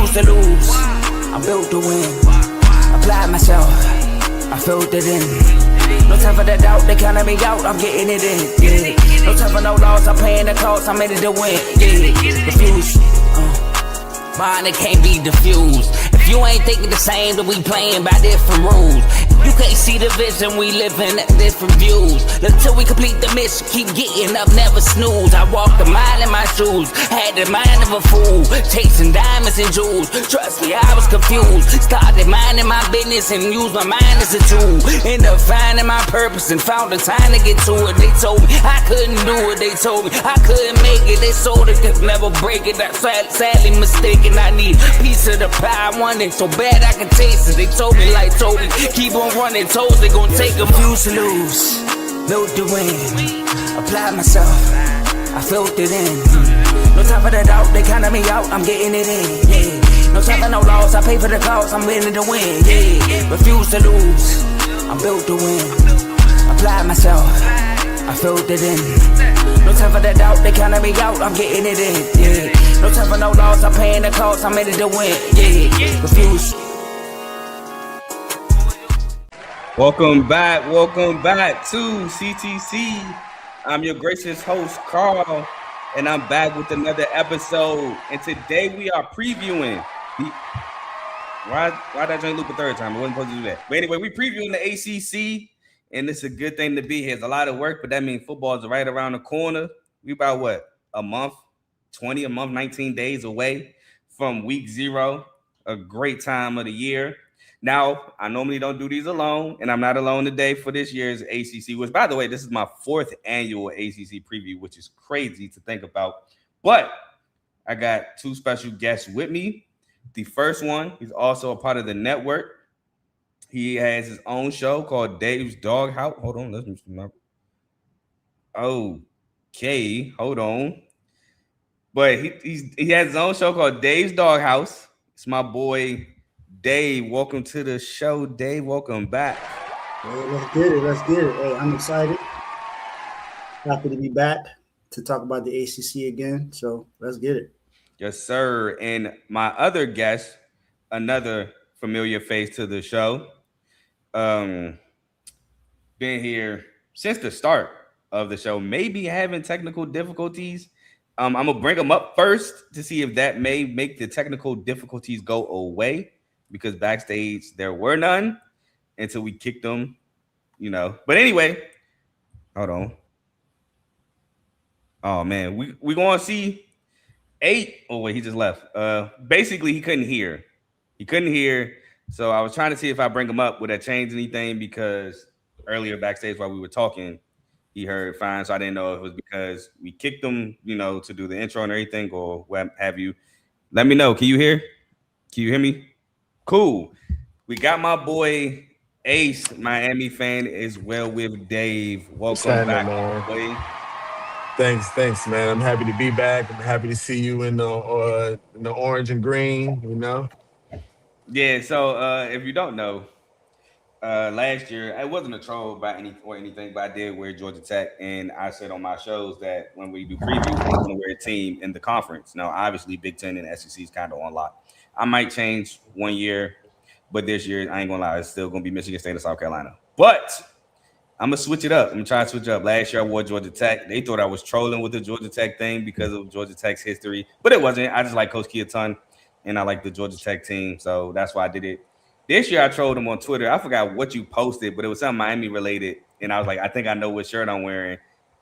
refuse to lose. I'm built to win. Apply myself, I filled it in. No time for the doubt, they counting me out, I'm getting it in. Yeah. No time for no loss, I'm paying the cost, I'm in it to win. Yeah. Refuse. Mine, it can't be diffused. If you ain't thinking the same, then we playing by different rules. You can't see the vision, we living at different views. Until we complete the mission, keep getting up, never snooze. I walked a mile in my shoes, had the mind of a fool, chasing diamonds and jewels. Trust me, I was confused. Started minding my business and used my mind as a tool. Ended up finding my purpose and found the time to get to it. They told me I couldn't do it, they told me I couldn't make it. They sold it, could never break it. That's sadly mistaken. I need a piece of the pie, I want it so bad I can taste it. They told me like Toby, keep on running, toes they gon' take a refuse to lose, built to win. Apply myself, I filled it in. No time for the doubt, they counting me out, I'm getting it in. Yeah. No time for no loss, I pay for the cost, I'm winning to win. Yeah. Refuse to lose, I'm built to win. Apply myself, I filled it in. No time for the doubt, they counting me out, I'm getting it in. Yeah. No time for no loss, I'm paying the cost, I'm in it to win. Yeah. Refuse. Welcome back to CTC. I'm your gracious host, Carl, and I'm back with another episode. And today we are previewing the... Why did I join loop a third time? I wasn't supposed to do that. But anyway, we previewing the ACC, and it's a good thing to be here. It's a lot of work, but that means football is right around the corner. We about, what, a month, 19 days away from week 0, a great time of the year. Now, I normally don't do these alone, and I'm not alone today for this year's ACC, which, by the way, this is my 4th annual ACC preview, which is crazy to think about. But I got 2 special guests with me. The first one, he's also a part of the network. He has his own show called Dave's Doghouse. Hold on, let me see. Okay, hold on. But he has his own show called Dave's Doghouse. It's my boy Dave. Welcome to the show, Dave. Welcome back. Hey, let's get it. Hey, I'm excited. Happy to be back to talk about the ACC again. So let's get it. Yes, sir. And my other guest, another familiar face to the show, been here since the start of the show, maybe having technical difficulties. I'm gonna bring him up first to see if that may make the technical difficulties go away, because backstage there were none until we kicked them, But anyway, hold on. Oh man, we gonna see 8. Oh wait, he just left. Basically he couldn't hear. So I was trying to see if I bring him up, would that change anything? Because earlier backstage while we were talking, he heard fine. So I didn't know if it was because we kicked him, to do the intro and everything, or what have you. Let me know. Can you hear me? Cool. We got my boy Ace, Miami fan, as well with Dave. Welcome back, boy. Thanks, man. I'm happy to be back. I'm happy to see you in the orange and green. Yeah. So if you don't know, last year I wasn't a troll by anything, but I did wear Georgia Tech, and I said on my shows that when we do previews, I'm going to wear a team in the conference. Now, obviously, Big Ten and SEC is kind of on lock. I might change one year, but this year, I ain't going to lie, it's still going to be Michigan State or South Carolina. But I'm going to switch it up. I'm going to try to switch it up. Last year, I wore Georgia Tech. They thought I was trolling with the Georgia Tech thing because of Georgia Tech's history, but it wasn't. I just like Coach Key a ton, and I like the Georgia Tech team, so that's why I did it. This year, I trolled him on Twitter. I forgot what you posted, but it was something Miami related, and I was like, I think I know what shirt I'm wearing.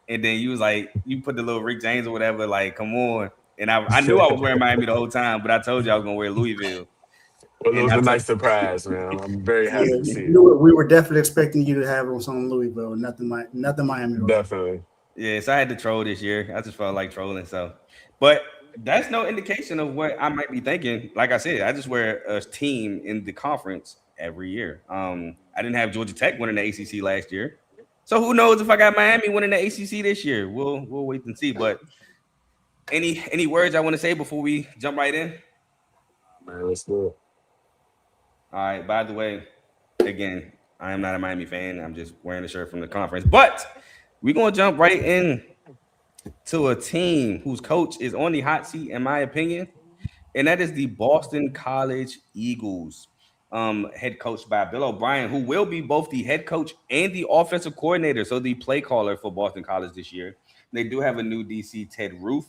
And then you was like, you put the little Rick James or whatever, like, come on. And I knew I was wearing Miami the whole time, but I told you I was going to wear Louisville. Well, it was a nice surprise, man. I'm very happy to see it. We were definitely expecting you to have on some Louisville, nothing Miami. Definitely. Yeah, so I had to troll this year. I just felt like trolling. But that's no indication of what I might be thinking. Like I said, I just wear a team in the conference every year. I didn't have Georgia Tech winning the ACC last year. So who knows if I got Miami winning the ACC this year? We'll wait and see. But any words I want to say before we jump right in? Man, let's do it. All right. By the way, again, I am not a Miami fan. I'm just wearing a shirt from the conference. But we're going to jump right in to a team whose coach is on the hot seat, in my opinion. and that is the Boston College Eagles, head coached by Bill O'Brien, who will be both the head coach and the offensive coordinator, so the play caller for Boston College this year. They do have a new DC, Ted Roof.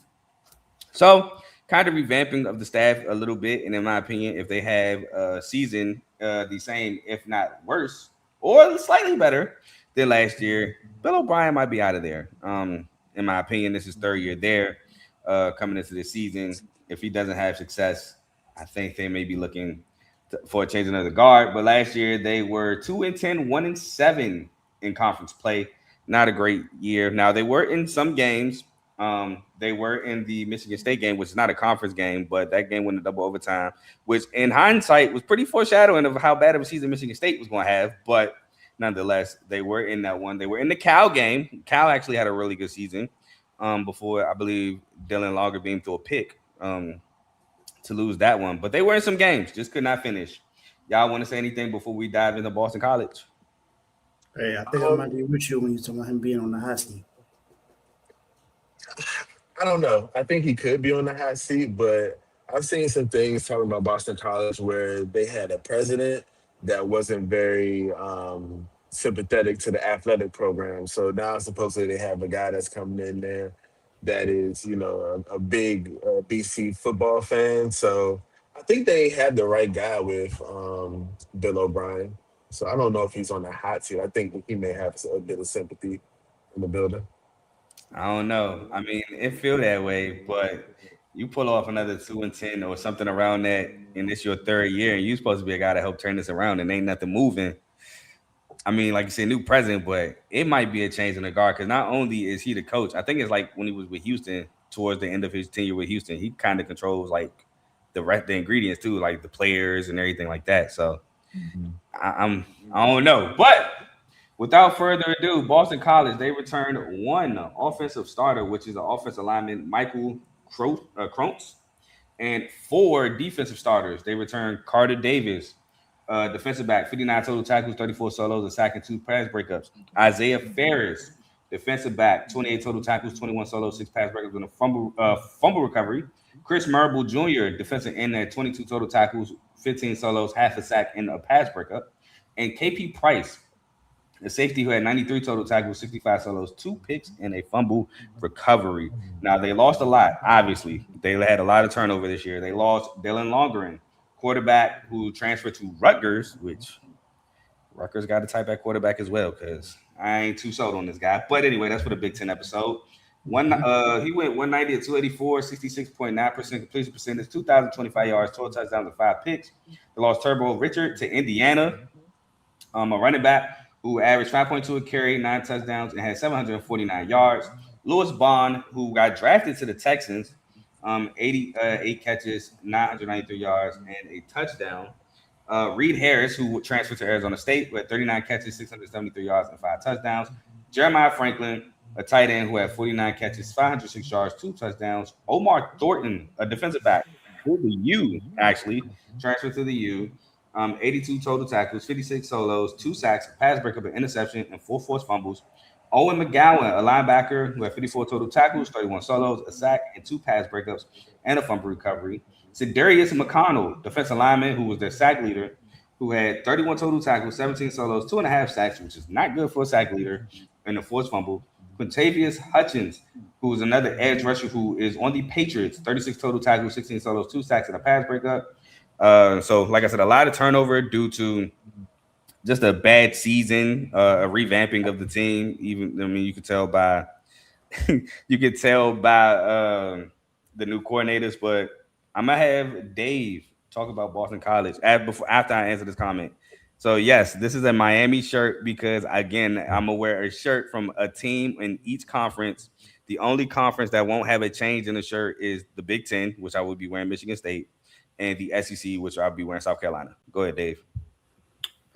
So, kind of revamping of the staff a little bit, and in my opinion, if they have a season the same, if not worse, or slightly better than last year, Bill O'Brien might be out of there. In my opinion, this is third year there, coming into the season. If he doesn't have success, I think they may be looking for a change another guard. But last year they were 2-10, 1-7 in conference play. Not a great year. Now they were in some games. They were in the Michigan State game, which is not a conference game, but that game went to double overtime, which in hindsight was pretty foreshadowing of how bad of a season Michigan State was going to have. But nonetheless, they were in that one. They were in the Cal game. Cal actually had a really good season before, I believe, Dylan Longerbeam threw a pick to lose that one. But they were in some games, just could not finish. Y'all want to say anything before we dive into Boston College? Hey, I think I might be with you when you talk about him being on the hot seat. I don't know. I think he could be on the hot seat, but I've seen some things talking about Boston College where they had a president that wasn't very sympathetic to the athletic program. So now supposedly they have a guy that's coming in there that is, a big BC football fan. So I think they had the right guy with Bill O'Brien. So I don't know if he's on the hot seat. I think he may have a bit of sympathy in the building. I don't know. I mean, it feel that way, but you pull off another 2-10 or something around that, and it's your third year, and you're supposed to be a guy to help turn this around, and ain't nothing moving. I mean, like you said, new president, but it might be a change in the guard because not only is he the coach, I think it's like when he was with Houston towards the end of his tenure with Houston, he kind of controls like the ingredients too, like the players and everything like that. So I don't know, but without further ado, Boston College, they returned one offensive starter, which is the offensive lineman Michael Coombs, and 4 defensive starters. They returned Carter Davis, defensive back, 59 total tackles, 34 solos, a sack, and 2 pass breakups. Isaiah Ferris, defensive back, 28 total tackles, 21 solos, 6 pass breakups, and a fumble recovery. Chris Marble Jr., defensive end, at 22 total tackles, 15 solos, half a sack, and a pass breakup. And KP Price, the safety, who had 93 total tackles, 65 solos, 2 picks, and a fumble recovery. Now, they lost a lot, obviously. They had a lot of turnover this year. They lost Dylan Longren, quarterback who transferred to Rutgers, which Rutgers got a type at quarterback as well, because I ain't too sold on this guy. But anyway, that's for the Big Ten episode. He went 190 at 284, 66.9% completion percentage, 2,025 yards, 12 touchdowns, and 5 picks. They lost Turbo Richard to Indiana, a running back who averaged 5.2 a carry, 9 touchdowns, and had 749 yards. Lewis Bond, who got drafted to the Texans, 88 catches, 993 yards, and a touchdown. Reed Harris, who transferred to Arizona State, with 39 catches, 673 yards, and 5 touchdowns. Jeremiah Franklin, a tight end who had 49 catches, 506 yards, 2 touchdowns. Omar Thornton, a defensive back for the U, actually, transferred to the U. 82 total tackles, 56 solos, 2 sacks, a pass breakup, an interception, and 4 forced fumbles. Owen McGowan, a linebacker who had 54 total tackles, 31 solos, a sack, and 2 pass breakups, and a fumble recovery. Cedarius McConnell, defensive lineman who was their sack leader, who had 31 total tackles, 17 solos, 2.5 sacks, which is not good for a sack leader, and a forced fumble. Quintavious Hutchins, who is another edge rusher who is on the Patriots, 36 total tackles, 16 solos, 2 sacks, and a pass breakup. So, like I said, a lot of turnover due to just a bad season, a revamping of the team. You could tell by the new coordinators. But I'm gonna have Dave talk about Boston College after I answer this comment. So yes, this is a Miami shirt because again, I'm gonna wear a shirt from a team in each conference. The only conference that won't have a change in the shirt is the Big Ten, which I will be wearing Michigan State, and the SEC, which I'll be wearing South Carolina. Go ahead, Dave.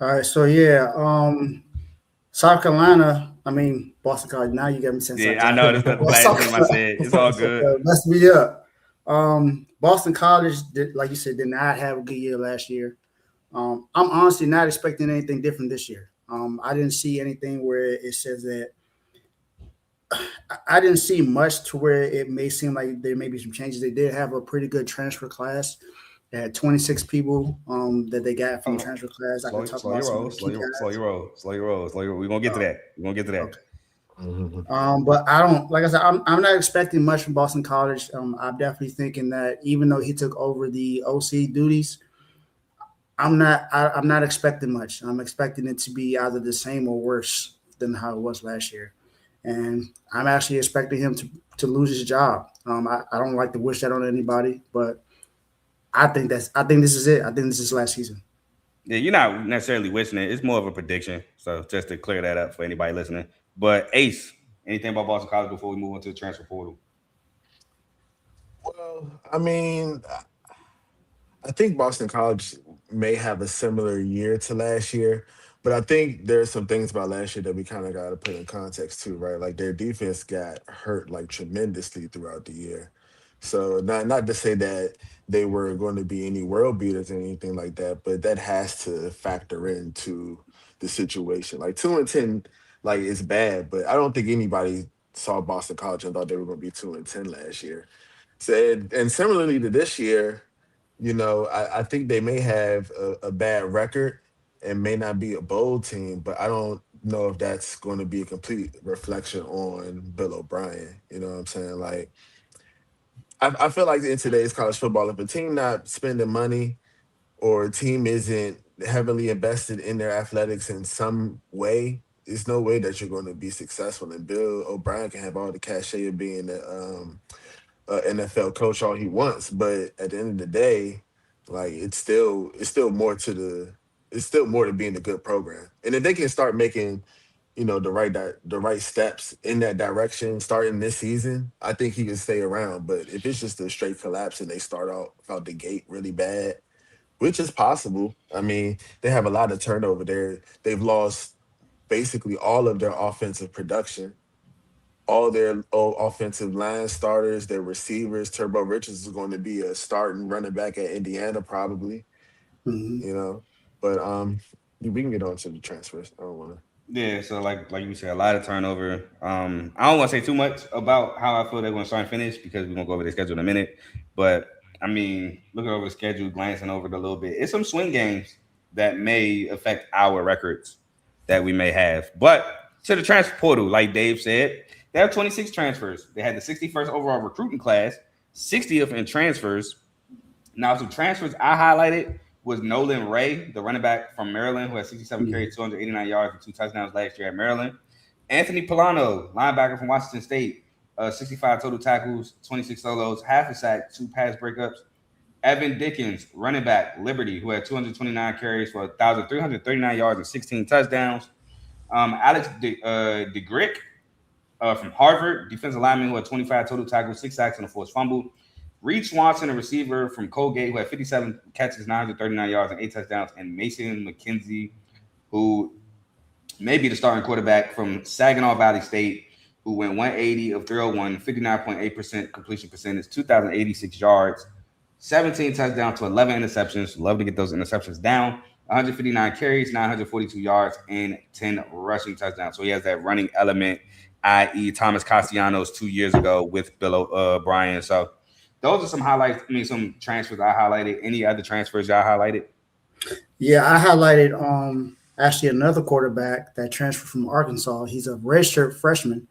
All right, so yeah, South Carolina. I mean Boston College. Now you got me saying. Yeah, I know that's the last thing I said. It's all good. Messed me up. Boston College, like you said, did not have a good year last year. I'm honestly not expecting anything different this year. I didn't see anything where it says that I didn't see much to where it may seem like there may be some changes. They did have a pretty good transfer class. They had 26 people that they got from the transfer class. I could talk Slow about your some of roll, the key guys. slow your roll. We're gonna get to that. We're gonna get to that. Okay. Mhm. But I don't, like I said, I'm not expecting much from Boston College. I'm definitely thinking that even though he took over the OC duties, I'm not expecting much. I'm expecting it to be either the same or worse than how it was last year. And I'm actually expecting him to lose his job. I don't like to wish that on anybody, but I think this is it. I think this is last season. Yeah, you're not necessarily wishing it. It's more of a prediction. So just to clear that up for anybody listening. But Ace, anything about Boston College before we move on to the transfer portal? Well, I mean, I think Boston College may have a similar year to last year, but I think there's some things about last year that we kind of got to put in context too, right? Like their defense got hurt like tremendously throughout the year. So not to say that they were going to be any world beaters or anything like that, but that has to factor into the situation. Like 2-10, like it's bad, but I don't think anybody saw Boston College and thought they were going to be 2-10 last year. So and similarly to this year, I think they may have a bad record and may not be a bold team, but I don't know if that's going to be a complete reflection on Bill O'Brien. You know what I'm saying? Like, I feel like in today's college football, if a team not spending money or a team isn't heavily invested in their athletics in some way, there's no way that you're going to be successful. And Bill O'Brien can have all the cachet of being NFL coach all he wants, but at the end of the day, like it's still more to it's still more to being a good program. And if they can start making, the right steps in that direction starting this season, I think he can stay around. But if it's just a straight collapse and they start out the gate really bad, which is possible. I mean, they have a lot of turnover there. They've lost basically all of their offensive production, all their offensive line starters, their receivers. Turbo Richards is going to be a starting running back at Indiana, probably, Mhm. you know. But we can get on to the transfers. I don't want to. Yeah, so like you said, a lot of turnover. I don't want to say too much about how I feel they're going to start and finish because we're going to go over the schedule in a minute. But I mean, looking over the schedule, glancing over it a little bit, it's some swing games that may affect our records that we may have. But to the transfer portal, like Dave said, they have 26 transfers. They had the 61st overall recruiting class, 60th in transfers. Now, some transfers I highlighted was Nolan Ray, the running back from Maryland, who had 67 Mhm. carries, 289 yards, and 2 touchdowns last year at Maryland. Anthony Polano, linebacker from Washington State, 65 total tackles, 26 solos, half a sack, 2 pass breakups. Evan Dickens, running back, Liberty, who had 229 carries for 1,339 yards and 16 touchdowns. Alex DeGrick, from Harvard, defensive lineman who had 25 total tackles, 6 sacks, and a forced fumble. Reed Swanson, a receiver from Colgate, who had 57 catches, 939 yards, and 8 touchdowns. And Mason McKenzie, who may be the starting quarterback from Saginaw Valley State, who went 180 of 301, 59.8% completion percentage, 2,086 yards, 17 touchdowns to 11 interceptions. Love to get those interceptions down. 159 carries, 942 yards, and 10 rushing touchdowns. So he has that running element, i.e. Thomas Castellanos 2 years ago with Bill O'Brien. So those are some highlights. I mean, some transfers I highlighted. Any other transfers y'all highlighted? Yeah, I highlighted actually another quarterback that transferred from Arkansas. He's a redshirt freshman.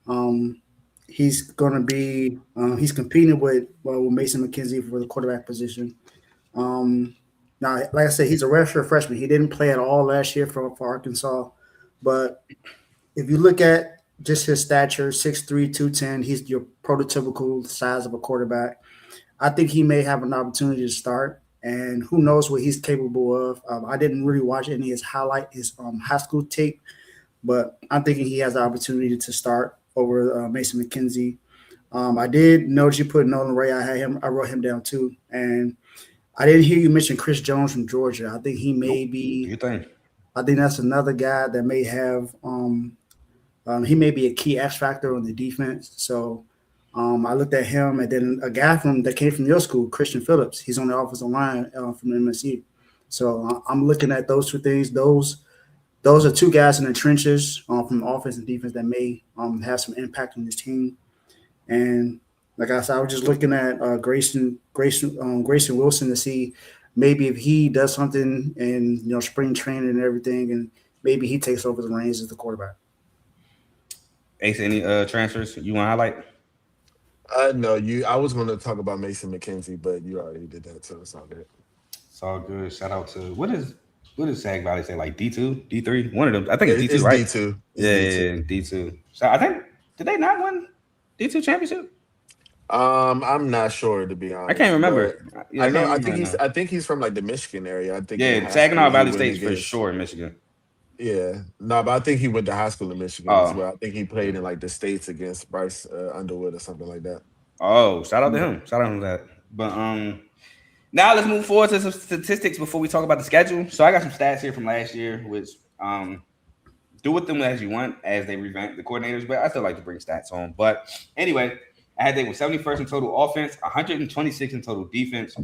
Um, he's going to be he's competing with Mason McKenzie for the quarterback position. Now, like I said, he's a redshirt freshman. He didn't play at all last year for Arkansas, but if you look at just his stature, 6'3", 210, he's your prototypical size of a quarterback. I think he may have an opportunity to start, and who knows what he's capable of. I didn't really watch any of his high school tape, but I'm thinking he has the opportunity to start over Mason McKenzie. I did notice you put Nolan Ray. I wrote him down too, and I didn't hear you mention Chris Jones from Georgia. I think he may Nope. be. You think? I think that's another guy that may have. He may be a key X factor on the defense. So I looked at him, and then a guy that came from your school, Christian Phillips. He's on the offensive line from MSU. So I'm looking at those two things. Those those are two guys in the trenches from offense and defense that may have some impact on this team. And like I said, I was just looking at Grayson Wilson to see maybe if he does something in spring training and everything, and maybe he takes over the reins as the quarterback. Ace, any transfers you want to highlight? No, I was going to talk about Mason McKenzie, but you already did that, so it's all good. It's all good. Shout out to what does Sag Valley say? Like D2, D3? One of them. I think it's D2, right? D2. Yeah, D2. So I think did they not win D2 championship? I'm not sure, to be honest. I can't remember. I know. I think he's from like the Michigan area. I think. Yeah, Saginaw Valley State's for sure in Michigan. Yeah, no, but I think he went to high school in Michigan as well. I think he played in like the States against Bryce Underwood or something like that. Oh, shout out to him. Shout out to that. But now let's move forward to some statistics before we talk about the schedule. So I got some stats here from last year, which do with them as you want as they revamp the coordinators, but I still like to bring stats on. But anyway, I had they were 71st in total offense, 126 in total defense,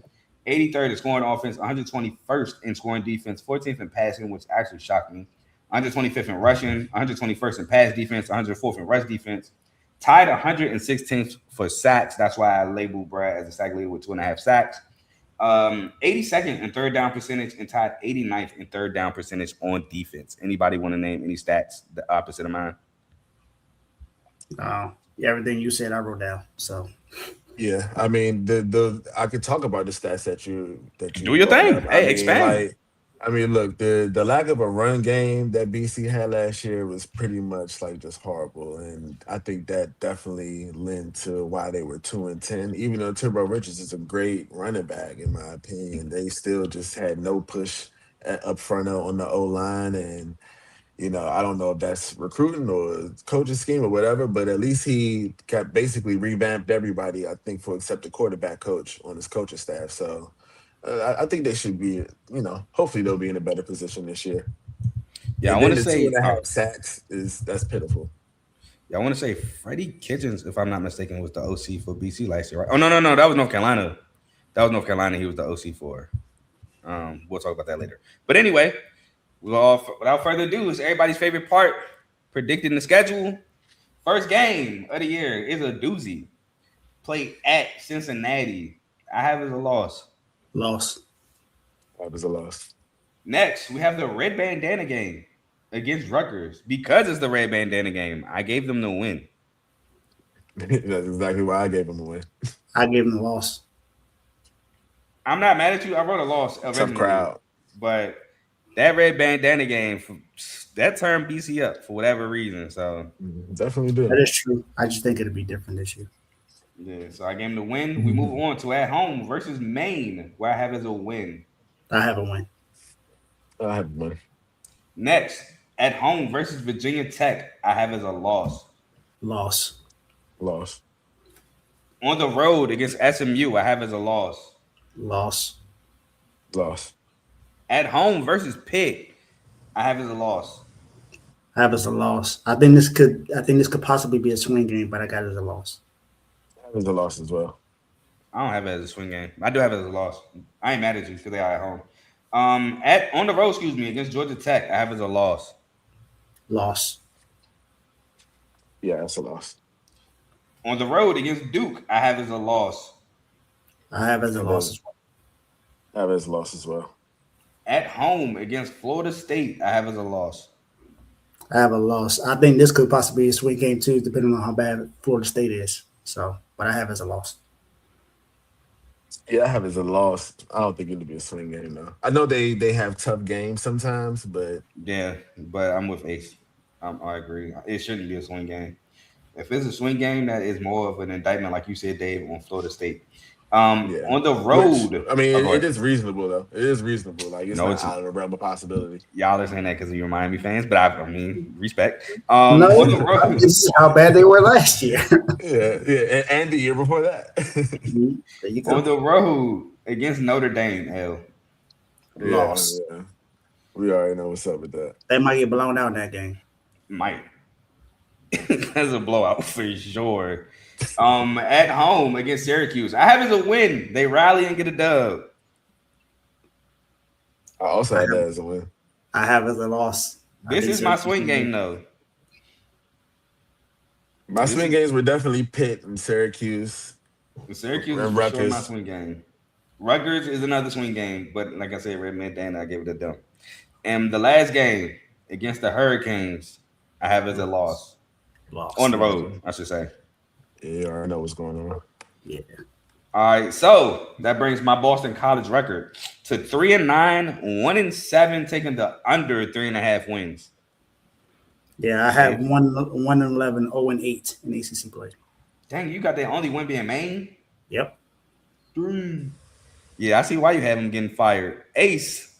83rd in scoring offense, 121st in scoring defense, 14th in passing, which actually shocked me. 125th in rushing, 121st in pass defense, 104th in rush defense, tied 116th for sacks. That's why I labeled Brad as a sack leader with 2.5 sacks. 82nd in third down percentage and tied 89th in third down percentage on defense. Anybody want to name any stats the opposite of mine? Everything you said, I wrote down. So yeah, I mean the I could talk about the stats that you do your thing. Hey, expand. Look, the lack of a run game that BC had last year was pretty much like just horrible, and I think that definitely lent to why they were 2-10. Even though Turbo Richards is a great running back, in my opinion, they still just had no push up front on the O line, and I don't know if that's recruiting or coaching scheme or whatever, but at least he got basically revamped everybody, I think, except the quarterback coach on his coaching staff. So. I think they should be, hopefully they'll be in a better position this year. Yeah, I want to say 2.5 sacks that's pitiful. Yeah, I want to say Freddie Kitchens, if I'm not mistaken, was the OC for BC last year, right? Oh no, that was North Carolina. That was North Carolina. He was the OC for. We'll talk about that later. But anyway, without further ado, it's everybody's favorite part: predicting the schedule. First game of the year is a doozy. Played at Cincinnati. I have it as a loss. Loss. That was a loss. Next, we have the red bandana game against Rutgers. Because it's the red bandana game, I gave them the win. That's exactly why I gave them the win. I gave them the loss. I'm not mad at you. I wrote a loss originally, tough crowd. But that red bandana game, that turned BC up for whatever reason. So definitely did. That is true. I just think it'll be different this year. Yeah, so I gave him the win. We move on to at home versus Maine, where I have as a win. I have a win. I have a win. Next, at home versus Virginia Tech, I have as a loss. Loss. On the road against SMU, I have as a loss. Loss. At home versus Pitt, I have as a loss. I have as a loss. I think this could possibly be a swing game, but I got it as a loss. It was a loss as well. I don't have it as a swing game. I do have it as a loss. I ain't mad at you because they are at home. On the road, against Georgia Tech, I have it as a loss. Loss. Yeah, that's a loss. On the road against Duke, I have it as a loss. I have it as a loss as well. I have it as a loss as well. At home against Florida State, I have it as a loss. I have a loss. I think this could possibly be a swing game too, depending on how bad Florida State is. So, but I have it as a loss. Yeah, I have it as a loss. I don't think it'll be a swing game though. I know they have tough games sometimes, but yeah, but I'm with Ace. I agree. It shouldn't be a swing game. If it's a swing game, that is more of an indictment, like you said, Dave, on Florida State. On the road, it is reasonable though. It is reasonable. Like it's not out of the realm of possibility. Y'all are saying that because you're Miami fans, but I mean, respect. No, this is how bad they were last year. yeah, and the year before that. There you go. On the road against Notre Dame, Loss. Yeah. We already know what's up with that. They might get blown out in that game. Might. That's a blowout for sure. At home against Syracuse, I have it as a win. They rally and get a dub. I also have that as a win. I have it as a loss. This is my swing game, though. My swing games were definitely Pitt and Syracuse. Syracuse is And for sure my Rutgers. swing game. Rutgers is another swing game, but like I said, Red Man Dan, I gave it a dump. And the last game against the Hurricanes, I have as a loss. On the road, I should say. Yeah, I know what's going on. Yeah. All right, so that brings my Boston College record to 3-9, 1-7, taking the under 3.5 wins. Yeah, I have 1-11, 0-8 in ACC play. Dang, you got the only win being Maine? Yep. Yeah, I see why you have him getting fired. Ace.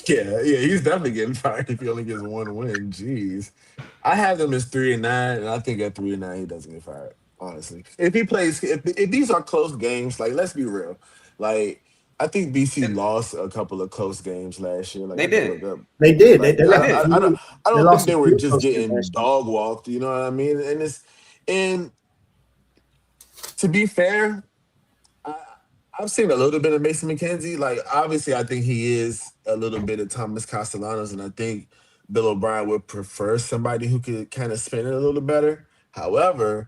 Yeah, he's definitely getting fired if he only gets one win. Jeez. I have him as 3-9, and I think at 3-9 he doesn't get fired. Honestly, if he plays, if these are close games, like let's be real, like I think BC lost a couple of close games last year. Like They I can did. look up. They did. Like, They I don't think lost they a were few just close games getting last year. dog walked. You know what I mean? And to be fair, I've seen a little bit of Mason McKenzie. Like, obviously, I think he is a little bit of Thomas Castellanos, and I think Bill O'Brien would prefer somebody who could kind of spin it a little better. However,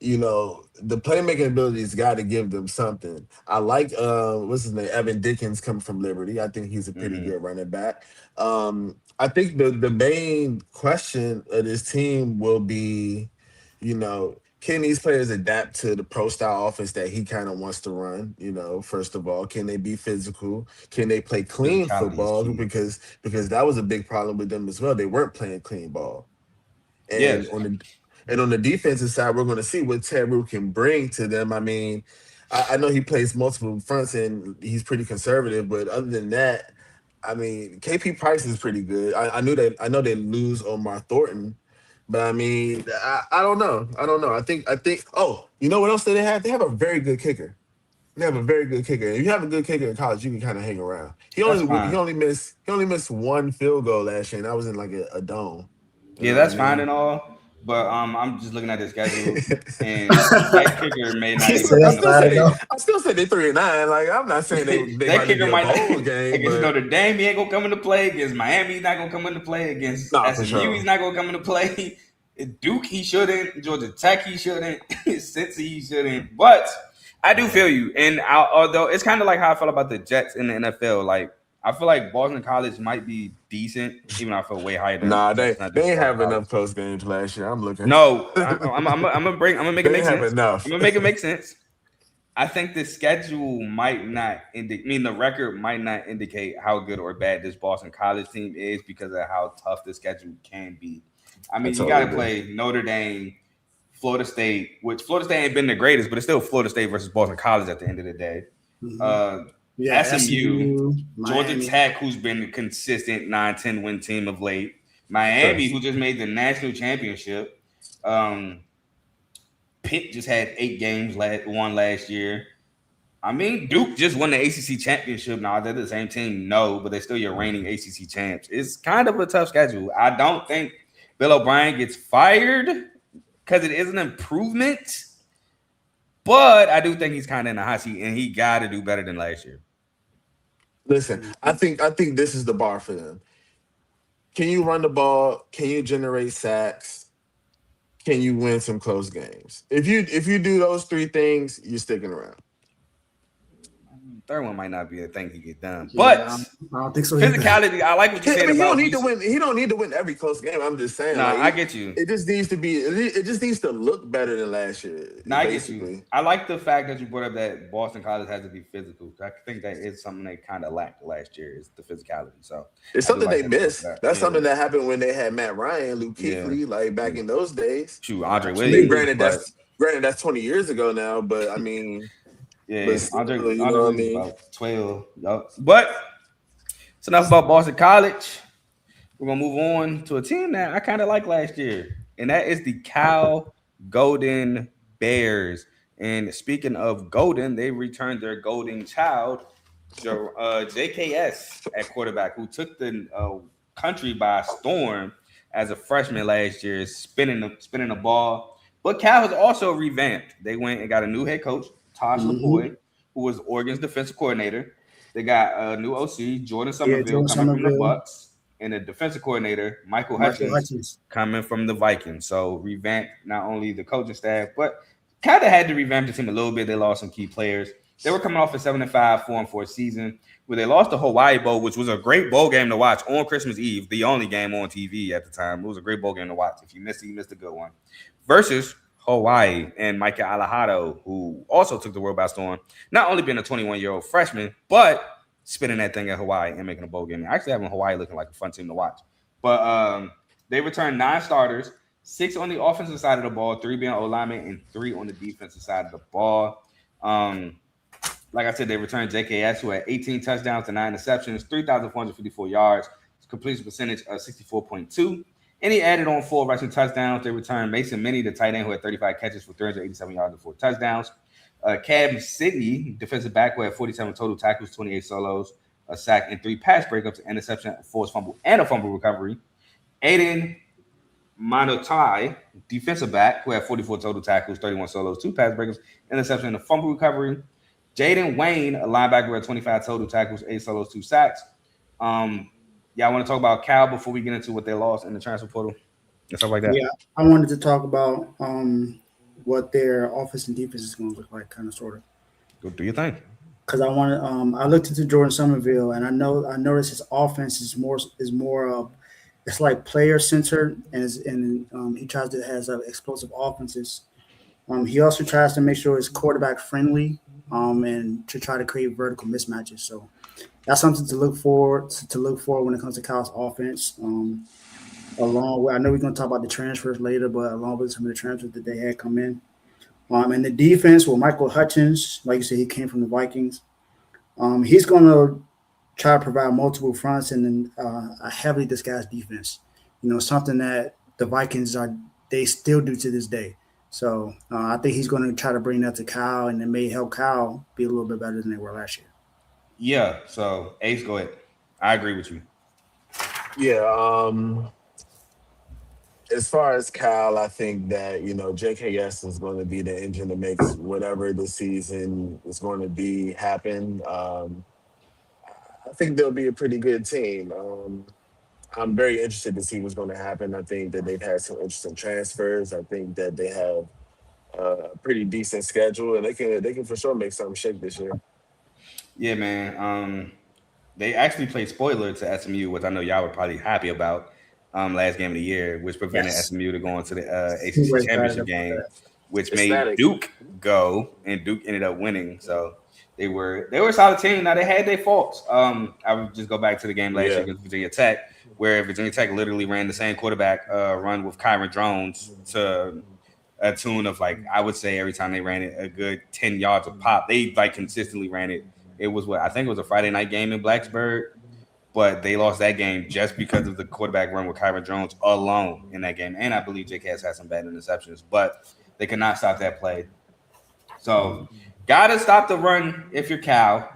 the playmaking ability's got to give them something. I like what's his name, Evan Dickens, coming from Liberty. I think he's a pretty good running back. I think the main question of this team will be, can these players adapt to the pro style offense that he kind of wants to run? First of all, can they be physical? Can they play clean football? Because that was a big problem with them as well. They weren't playing clean ball. And on the defensive side, we're going to see what Teru can bring to them. I mean, I know he plays multiple fronts and he's pretty conservative, but other than that, I mean, KP Price is pretty good. I know they lose Omar Thornton, but I mean, I don't know. I think. Oh, you know what else do they have? They have a very good kicker. They have a very good kicker. If you have a good kicker in college, you can kind of hang around. He only missed one field goal last year, and that was in like a dome. Yeah, that's fine and all. But I'm just looking at the schedule, and that kicker may not even. I still say they 3-9. Like, I'm not saying they that kicker might not game. Against Notre Dame, he ain't gonna come into play. Against Miami, he's not gonna come into play. Against SMU, he's not gonna come into play. Duke, he shouldn't. Georgia Tech, he shouldn't. Cincy, he shouldn't. But I do feel you, and although it's kind of like how I felt about the Jets in the NFL, like. I feel like Boston College might be decent, even though I feel way higher than. Nah, they ain't have enough close games last year. I'm looking. No, I'm gonna make it make sense. Enough. I'm gonna make it make sense. I think the schedule might not the record might not indicate how good or bad this Boston College team is because of how tough the schedule can be. I mean, you got to play Notre Dame, Florida State, which Florida State ain't been the greatest, but it's still Florida State versus Boston College at the end of the day. SMU, Georgia Tech, who's been a consistent 9-10 win team of late. Miami, who just made the national championship. Pitt just had 8 games won last year. I mean, Duke just won the ACC championship. Now, they're the same team, no, but they're still your reigning ACC champs. It's kind of a tough schedule. I don't think Bill O'Brien gets fired because it is an improvement. But I do think he's kind of in the hot seat, and he got to do better than last year. Listen, I think this is the bar for them. Can you run the ball? Can you generate sacks? Can you win some close games? If you do those 3 things, you're sticking around. Third one might not be a thing to get done, but I don't think so. Physicality, I like what you said. He don't need to win. He don't need to win every close game. I'm just saying. Nah, I get you. It just needs to be. It just needs to look better than last year. Nah, I get you. I like the fact that you brought up that Boston College has to be physical. I think that is something they kind of lacked last year. Is the physicality. So it's something they missed. That's something that happened when they had Matt Ryan, Luke Kuechly, like back in those days. Shoot, Andre Williams. Granted, that's 20 years ago now, but I mean. Yeah, Andre was about 12. Yep. But it's enough about Boston College. We're going to move on to a team that I kind of like last year, and that is the Cal Golden Bears. And speaking of Golden, they returned their golden child, JKS, at quarterback, who took the country by storm as a freshman last year, spinning the ball. But Cal has also revamped. They went and got a new head coach, Tosh LaBoy, who was Oregon's defensive coordinator. They got a new OC, Jordan Somerville, coming from the Bucks. and the defensive coordinator, Michael Michael Hutchins, Hutchins. coming from the Vikings. So revamped not only the coaching staff, but kind of had to revamp the team a little bit. They lost some key players. They were coming off a 7-5, 4-4 season where they lost the Hawaii Bowl, which was a great bowl game to watch on Christmas Eve, the only game on TV at the time. It was a great bowl game to watch. If you missed it, you missed a good one. Versus Hawaii and Micah Alahado, who also took the world by storm, not only being a 21-year-old freshman, but spinning that thing at Hawaii and making a bowl game. Actually having Hawaii looking like a fun team to watch. But they returned 9 starters, 6 on the offensive side of the ball, 3 being O-linemen, and 3 on the defensive side of the ball. Like I said, they returned JKS, who had 18 touchdowns to 9 interceptions, 3,454 yards, completion percentage of 64.2. And he added on 4 rushing touchdowns. They returned Mason Minnie, the tight end, who had 35 catches for 387 yards and 4 touchdowns. Cam Sidney, defensive back, who had 47 total tackles, 28 solos, a sack, and 3 pass breakups, an interception, a forced fumble, and a fumble recovery. Aiden Manotai, defensive back, who had 44 total tackles, 31 solos, 2 pass breakups, interception, and a fumble recovery. Jaden Wayne, a linebacker, who had 25 total tackles, 8 solos, 2 sacks. Yeah, I want to talk about Cal before we get into what they lost in the transfer portal and stuff like that. Yeah, I wanted to talk about what their offense and defense is going to look like, kind of, sort of. Go do your thing. Because I wanted, I looked into Jordan Somerville, and I noticed his offense is more it's like player centered, and he tries to has explosive offenses. He also tries to make sure it's quarterback friendly, and to try to create vertical mismatches. So that's something to look for when it comes to Kyle's offense. Along with, I know we're going to talk about the transfers later, but along with some of the transfers that they had come in. And the defense, well, Michael Hutchins, like you said, he came from the Vikings. He's going to try to provide multiple fronts and a heavily disguised defense. Something that the Vikings they still do to this day. So I think he's going to try to bring that to Kyle, and it may help Kyle be a little bit better than they were last year. Yeah. So Ace, go ahead. I agree with you. Yeah. As far as Kyle, I think that, JKS is going to be the engine that makes whatever the season is going to be happen. I think they'll be a pretty good team. I'm very interested to see what's going to happen. I think that they've had some interesting transfers. I think that they have a pretty decent schedule, and they can for sure make something shake this year. Yeah, man. They actually played spoiler to SMU, which I know y'all were probably happy about. Last game of the year, which prevented SMU to go into the ACC championship game, which made Duke go, and Duke ended up winning. So they were a solid team. Now they had their faults. I would just go back to the game last year against Virginia Tech, where Virginia Tech literally ran the same quarterback run with Kyron Jones to a tune of, like, I would say every time they ran it a good 10 yards of pop. They consistently ran it. It was I think it was a Friday night game in Blacksburg. But they lost that game just because of the quarterback run with Kyron Jones alone in that game. And I believe JKS had some bad interceptions, but they could not stop that play. So got to stop the run if you're Cal,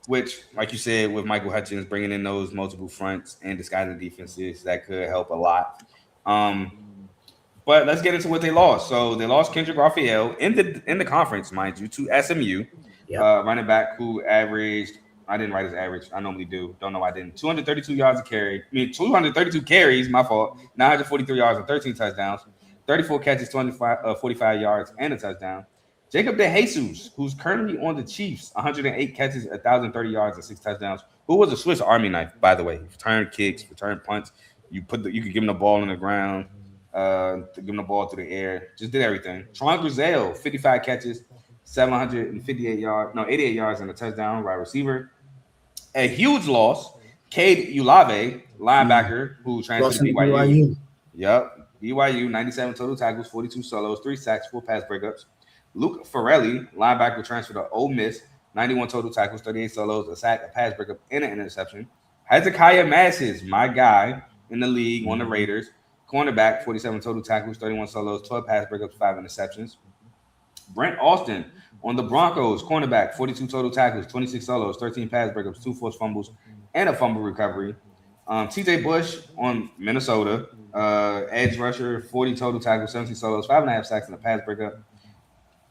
which, like you said, with Michael Hutchins bringing in those multiple fronts and disguising defenses, that could help a lot. But let's get into what they lost. So they lost Kendrick Raphael in the conference, mind you, to SMU, running back who averaged – I didn't write his average. I normally do. Don't know why I didn't. 232 yards a carry. 232 carries, my fault. 943 yards and 13 touchdowns. 34 catches, 45 yards, and a touchdown. Jacob DeJesus, who's currently on the Chiefs, 108 catches, 1,030 yards, and 6 touchdowns. Who was a Swiss Army knife, by the way. Return kicks, return punts. You could give him the ball on the ground, give him the ball through the air. Just did everything. Tron Grizel, 55 catches, 88 yards, and a touchdown, wide receiver. A huge loss, Cade Ulave, linebacker, who transferred to BYU. Yep, BYU, 97 total tackles, 42 solos, 3 sacks, 4 pass breakups. Luke Farrelly, linebacker, transferred to Ole Miss, 91 total tackles, 38 solos, a sack, a pass breakup, and an interception. Hezekiah Masses, my guy in the league on the Raiders, cornerback, 47 total tackles, 31 solos, 12 pass breakups, 5 interceptions. Brent Austin on the Broncos, cornerback, 42 total tackles, 26 solos, 13 pass breakups, 2 forced fumbles, and a fumble recovery. TJ Bush on Minnesota, edge rusher, 40 total tackles, 17 solos, 5.5 sacks, and a pass breakup.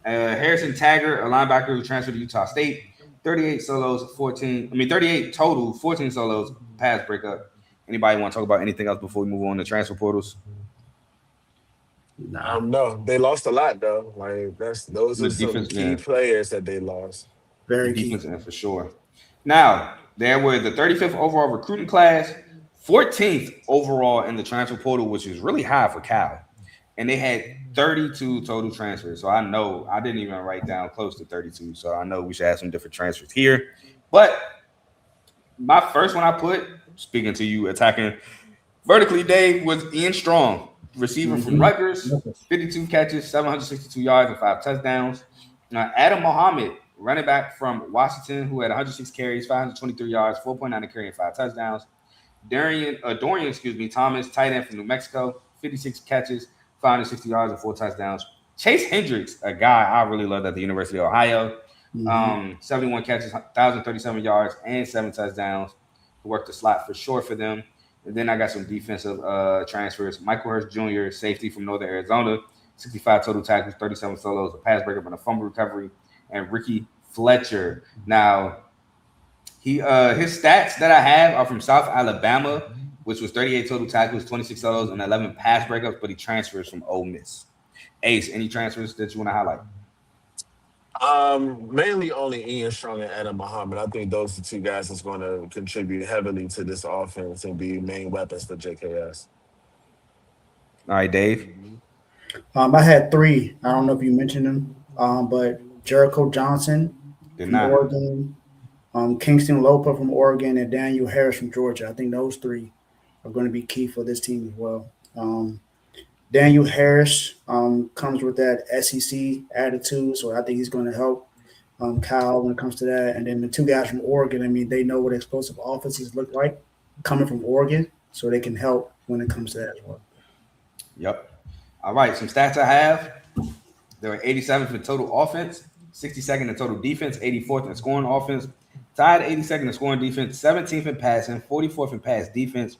Harrison Taggart, a linebacker who transferred to Utah State, 38 solos, 14. 38 total, 14 solos, pass breakup. Anybody want to talk about anything else before we move on to transfer portals? Nah, No, they lost a lot though. Like those The are some defense, key yeah, players that they lost. the very key. defense end for sure. Now, there were the 35th overall recruiting class, 14th overall in the transfer portal, which is really high for Cal. And they had 32 total transfers. So I know I didn't even write down close to 32. So I know we should have some different transfers here. But my first one I put, speaking to you, attacking vertically, Dave, was Ian Strong, receiver from Mhm. Rutgers, 52 catches, 762 yards, and 5 touchdowns. Adam Mohammed, running back from Washington, who had 106 carries, 523 yards, 4.9 a carry, and 5 touchdowns. Dorian, Thomas, tight end from New Mexico, 56 catches, 560 yards, and 4 touchdowns. Chase Hendricks, a guy I really loved at the University of Ohio, 71 catches, 1,037 yards, and 7 touchdowns. Who worked the slot for sure for them. And then I got some defensive transfers. Michael Hurst Jr., safety from Northern Arizona, 65 total tackles, 37 solos, a pass breakup, and a fumble recovery. And Ricky Fletcher. Now, his stats that I have are from South Alabama, which was 38 total tackles, 26 solos, and 11 pass breakups, but he transfers from Ole Miss. Ace, any transfers that you want to highlight? Mainly only Ian Strong and Adam Muhammad. I think those are two guys that's going to contribute heavily to this offense and be main weapons for JKS. All right, Dave. I had three. I don't know if you mentioned them, but Jericho Johnson Did from not. Oregon, Kingston Lopa from Oregon, and Daniel Harris from Georgia. I think those three are going to be key for this team as well. Daniel Harris comes with that SEC attitude, so I think he's going to help Kyle when it comes to that. And then the two guys from Oregon, I mean, they know what explosive offenses look like coming from Oregon, so they can help when it comes to that as well. Yep. All right, some stats I have. They were 87th in total offense, 62nd in total defense, 84th in scoring offense, tied 82nd in scoring defense, 17th in passing, 44th in pass defense,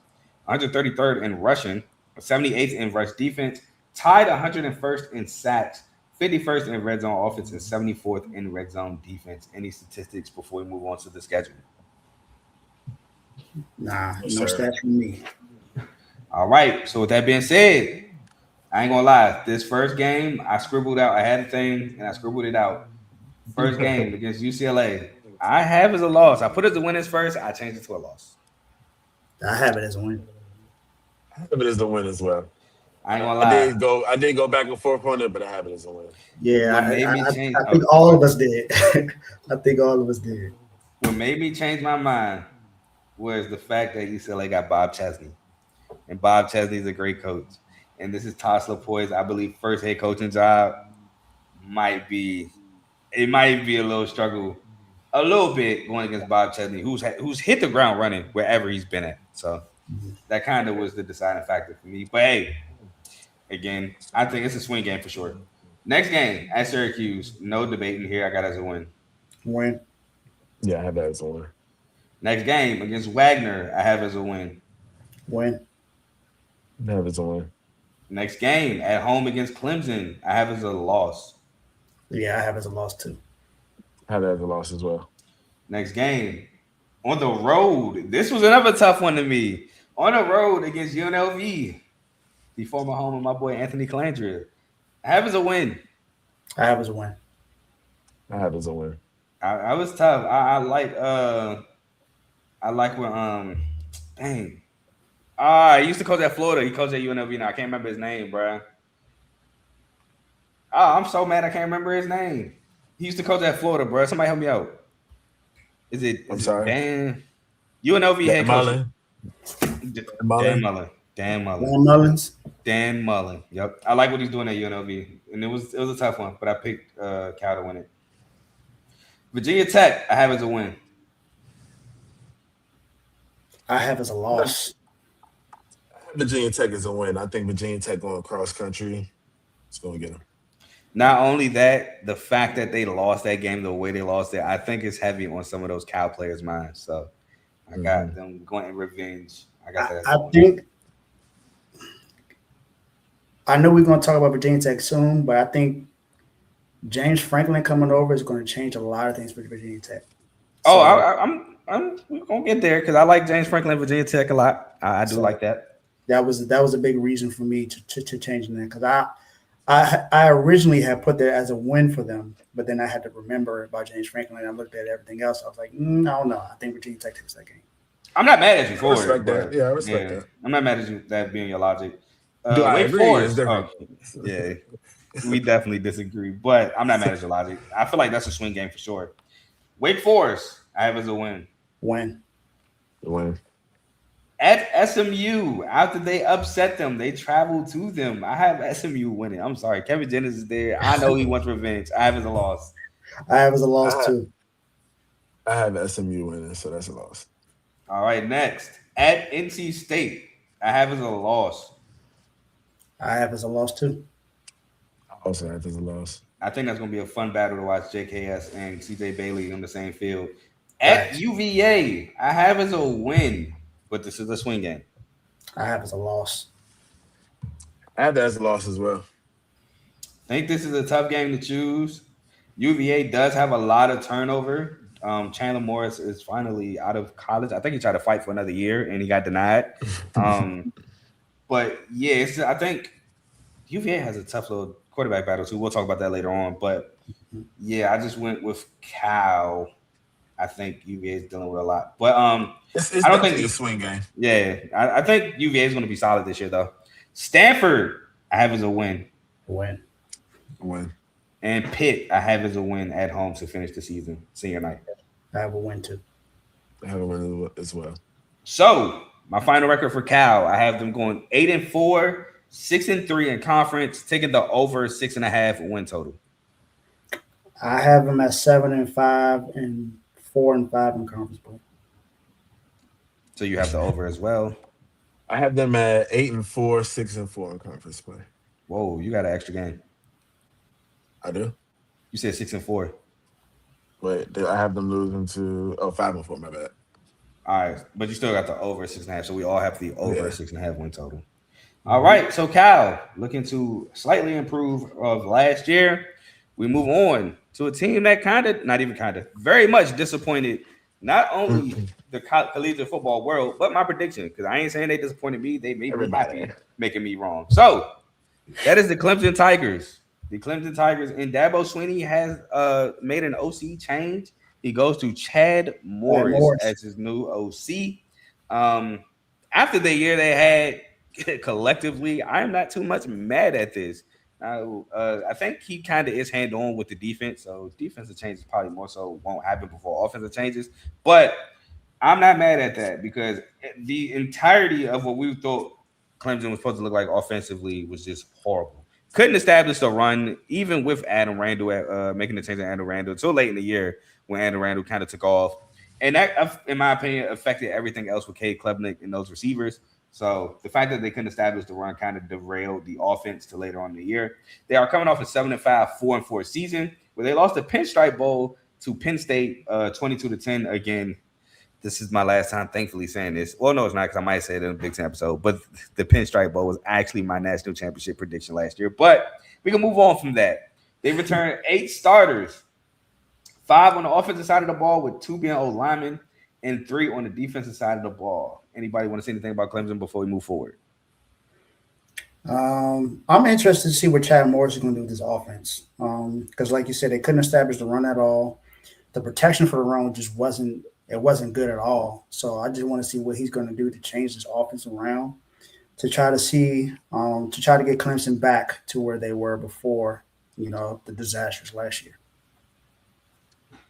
133rd in rushing, 78th in rush defense, tied 101st in sacks, 51st in red zone offense, and 74th in red zone defense. Any statistics before we move on to the schedule? Nah, Yes, no sir. stats from me. All right. So with that being said, I ain't gonna lie. This first game, I scribbled out. I had a thing and I scribbled it out. First game against UCLA, I have as a loss. I put it as the winners first. I changed it to a loss. I have it as a win. I have it as the win as well. I ain't gonna I lie. did go back and forth on it, but I have it as a win. Yeah, What made me change? I think all of us did. I think all of us did. What made me change my mind was the fact that UCLA got Bob Chesney, and Bob Chesney is a great coach. And this is Toss LaPoy's, I believe, first head coaching job. Might be a little struggle, a little bit going against Bob Chesney, who's hit the ground running wherever he's been at. So that kind of was the deciding factor for me. But hey, again, I think it's a swing game for sure. Next game at Syracuse, no debating here. I got as a win. Win. Yeah, I have that as a win. Next game against Wagner, I have as a win. Win. I have it as a win. Next game at home against Clemson, I have as a loss. Yeah, I have as a loss too. I have that as a loss as well. Next game on the road. This was another tough one to me. On the road against UNLV, the former home of my boy Anthony Calandria. I have as a win. I have as a win. I have it as a win. I was tough. I like when dang. He used to coach at Florida. He coached at UNLV now. I can't remember his name, bro. I'm so mad I can't remember his name. He used to coach at Florida, bro. Somebody help me out. I'm sorry. Dan? UNLV head coach. Mullen. Dan Mullen. Ron Mullins. Dan Mullen. Yep. I like what he's doing at UNLV. And it was a tough one, but I picked Cal to win it. Virginia Tech, I have as a win. I have as a loss. Virginia Tech is a win. I think Virginia Tech going cross country. It's going to get them. Not only that, the fact that they lost that game the way they lost it, I think it's heavy on some of those Cal players' minds. So I got them going in revenge. I got that. I think I know we're going to talk about Virginia Tech soon, but I think James Franklin coming over is going to change a lot of things for Virginia Tech. So, we're gonna get there because I like James Franklin, Virginia Tech a lot. I do like that. That was a big reason for me to changing that because I originally had put that as a win for them, but then I had to remember about James Franklin and I looked at everything else. I was like, no, I think Virginia Tech takes that game. I'm not mad at you for respect it. that. Yeah, I respect that. I'm not mad at you that being your logic. Do I Wake agree? Forest. It's Yeah, we definitely disagree, but I'm not mad at your logic. I feel like that's a swing game for sure. Wake Forest, I have as a win. Win. At SMU, after they upset them, they traveled to them. I have SMU winning. I'm sorry. Kevin Jennings is there. I know he wants revenge. I have as a loss. I have as a loss too. I have SMU winning, so that's a loss. All right, next. At NC State, I have as a loss. I have as a loss too. I also have as a loss. I think that's going to be a fun battle to watch JKS and CJ Bailey on the same field. At UVA, I have as a win, but this is a swing game. I have as a loss. I have that as a loss as well. I think this is a tough game to choose. UVA does have a lot of turnover. Chandler Morris is finally out of college. I think he tried to fight for another year and he got denied. But yeah, I think UVA has a tough little quarterback battle too. We'll talk about that later on. But yeah, I just went with Cal. I think UVA is dealing with a lot. But I don't think it's a swing game. Yeah, I think UVA is going to be solid this year though. Stanford, I have as a win. Win. And Pitt, I have as a win at home to finish the season, senior night. I have a win too. I have a win as well. So my final record for Cal, I have them going 8-4, 6-3 in conference, taking the over 6.5 win total. I have them at 7-5 and 4-5 in conference play. So you have the over as well. I have them at 8-4, 6-4 in conference play. Whoa, you got an extra game. I do. You said 6-4. Wait, I have them losing to 5-4. My bad. All right, but you still got the over 6.5. So we all have the over 6.5 win total. All right, so Cal looking to slightly improve of last year. We move on to a team that very much disappointed not only the collegiate football world, but my prediction, because I ain't saying they disappointed me. They made me happy, making me wrong. So that is the Clemson Tigers. The Clemson Tigers and Dabo Swinney has made an OC change. He goes to Chad Morris as his new OC. After the year they had collectively, I'm not too much mad at this. I think he kind of is hand-on with the defense, so defensive changes probably more so won't happen before offensive changes. But I'm not mad at that because the entirety of what we thought Clemson was supposed to look like offensively was just horrible. Couldn't establish the run, even with Adam Randall making the change to Adam Randall until late in the year when Adam Randall kind of took off. And that, in my opinion, affected everything else with Cade Klubnik and those receivers. So the fact that they couldn't establish the run kind of derailed the offense to later on in the year. They are coming off a 7-5, 4-4 season where they lost the Pinstripe Bowl to Penn State 22-10. Again, this is my last time, thankfully, saying this. Well, no, it's not because I might say it in a Big Ten episode, but the Pinstripe Bowl was actually my national championship prediction last year. But we can move on from that. They returned 8 starters, 5 on the offensive side of the ball with 2 being old linemen and 3 on the defensive side of the ball. Anybody want to say anything about Clemson before we move forward? I'm interested to see what Chad Morris is going to do with this offense. Because like you said, they couldn't establish the run at all. The protection for the run just wasn't good at all. So I just want to see what he's going to do to change this offense around to try to get Clemson back to where they were before, the disasters last year.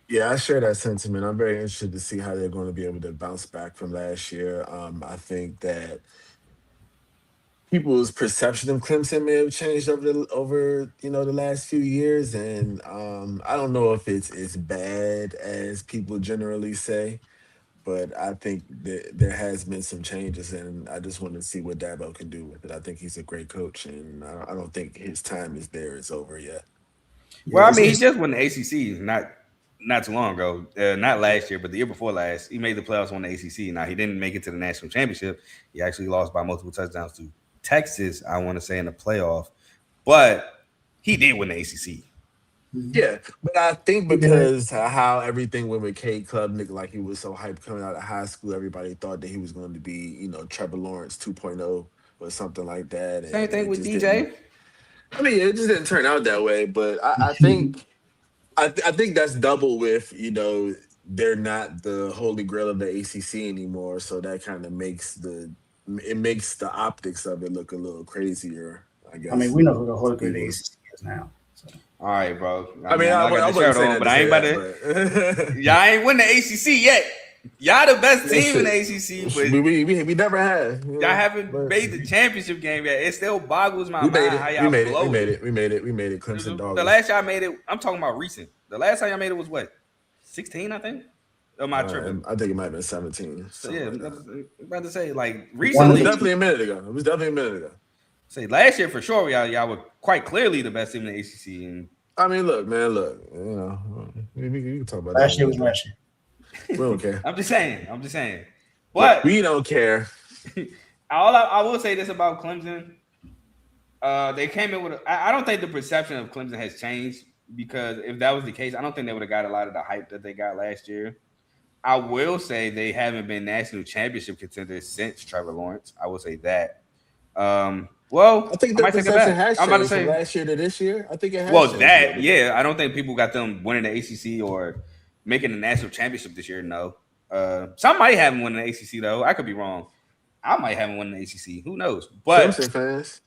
Yeah, I share that sentiment. I'm very interested to see how they're going to be able to bounce back from last year. I think that people's perception of Clemson may have changed over the last few years, and I don't know if it's as bad as people generally say, but I think that there has been some changes, and I just want to see what Dabo can do with it. I think he's a great coach, and I don't think his time is there. It's over yet. Well, he just won the ACC not too long ago. Not last year, but the year before last. He made the playoffs on the ACC. Now, he didn't make it to the national championship. He actually lost by multiple touchdowns to Texas, I want to say, in the playoff. But he did win the ACC. Yeah, but I think because how everything went with Cade Klubnik, like he was so hyped coming out of high school, everybody thought that he was going to be, Trevor Lawrence 2.0 or something like that, Same and thing it with just didn't. DJ. I mean, it just didn't turn out that way. But I think I think that's double with they're not the holy grail of the ACC anymore, so that kind of makes the optics of it look a little crazier, I I mean, guess. we know who the Holy Some Grail of the people. ACC is now. So. All right, bro. I I mean, mean, I know I, I got I the wouldn't shirt say on, that but to I ain't say about that, to. but Y'all ain't win the ACC yet. Y'all the best team in the listen, ACC, but we never had, y'all haven't but made the championship game yet. It still boggles my we made mind how it. We y'all made it. We blow made it. it. We made it. We made it. Clemson The dog. last y'all made it, I'm talking about recent. The last time y'all made it was what? 16, I think? Or am I tripping? I think it might have been 17. So Something yeah, like I'm that. about to say, like, One It of was the recently, two. definitely a minute ago. It was definitely a minute ago. say last year for sure, y'all were quite clearly the best team in the ACC. And I mean, look, man, look. We can talk about that Last year another was day. last year. We don't care. I'm just saying. Look, But we don't care. I will say this about Clemson. They came in with. I don't think the perception of Clemson has changed, because if that was the case, I don't think they would have got a lot of the hype that they got last year. I will say they haven't been national championship contenders since Trevor Lawrence. I will say that. Well, I think I the might take it perception back. has I'm about to changed from say, last year to this year. I think it has well, changed a little that bit. yeah, I don't think people got them winning the ACC or making the national championship this year. No, some might have them winning the ACC though. I could be wrong. I might have them winning the ACC. Who knows? But Clemson fans.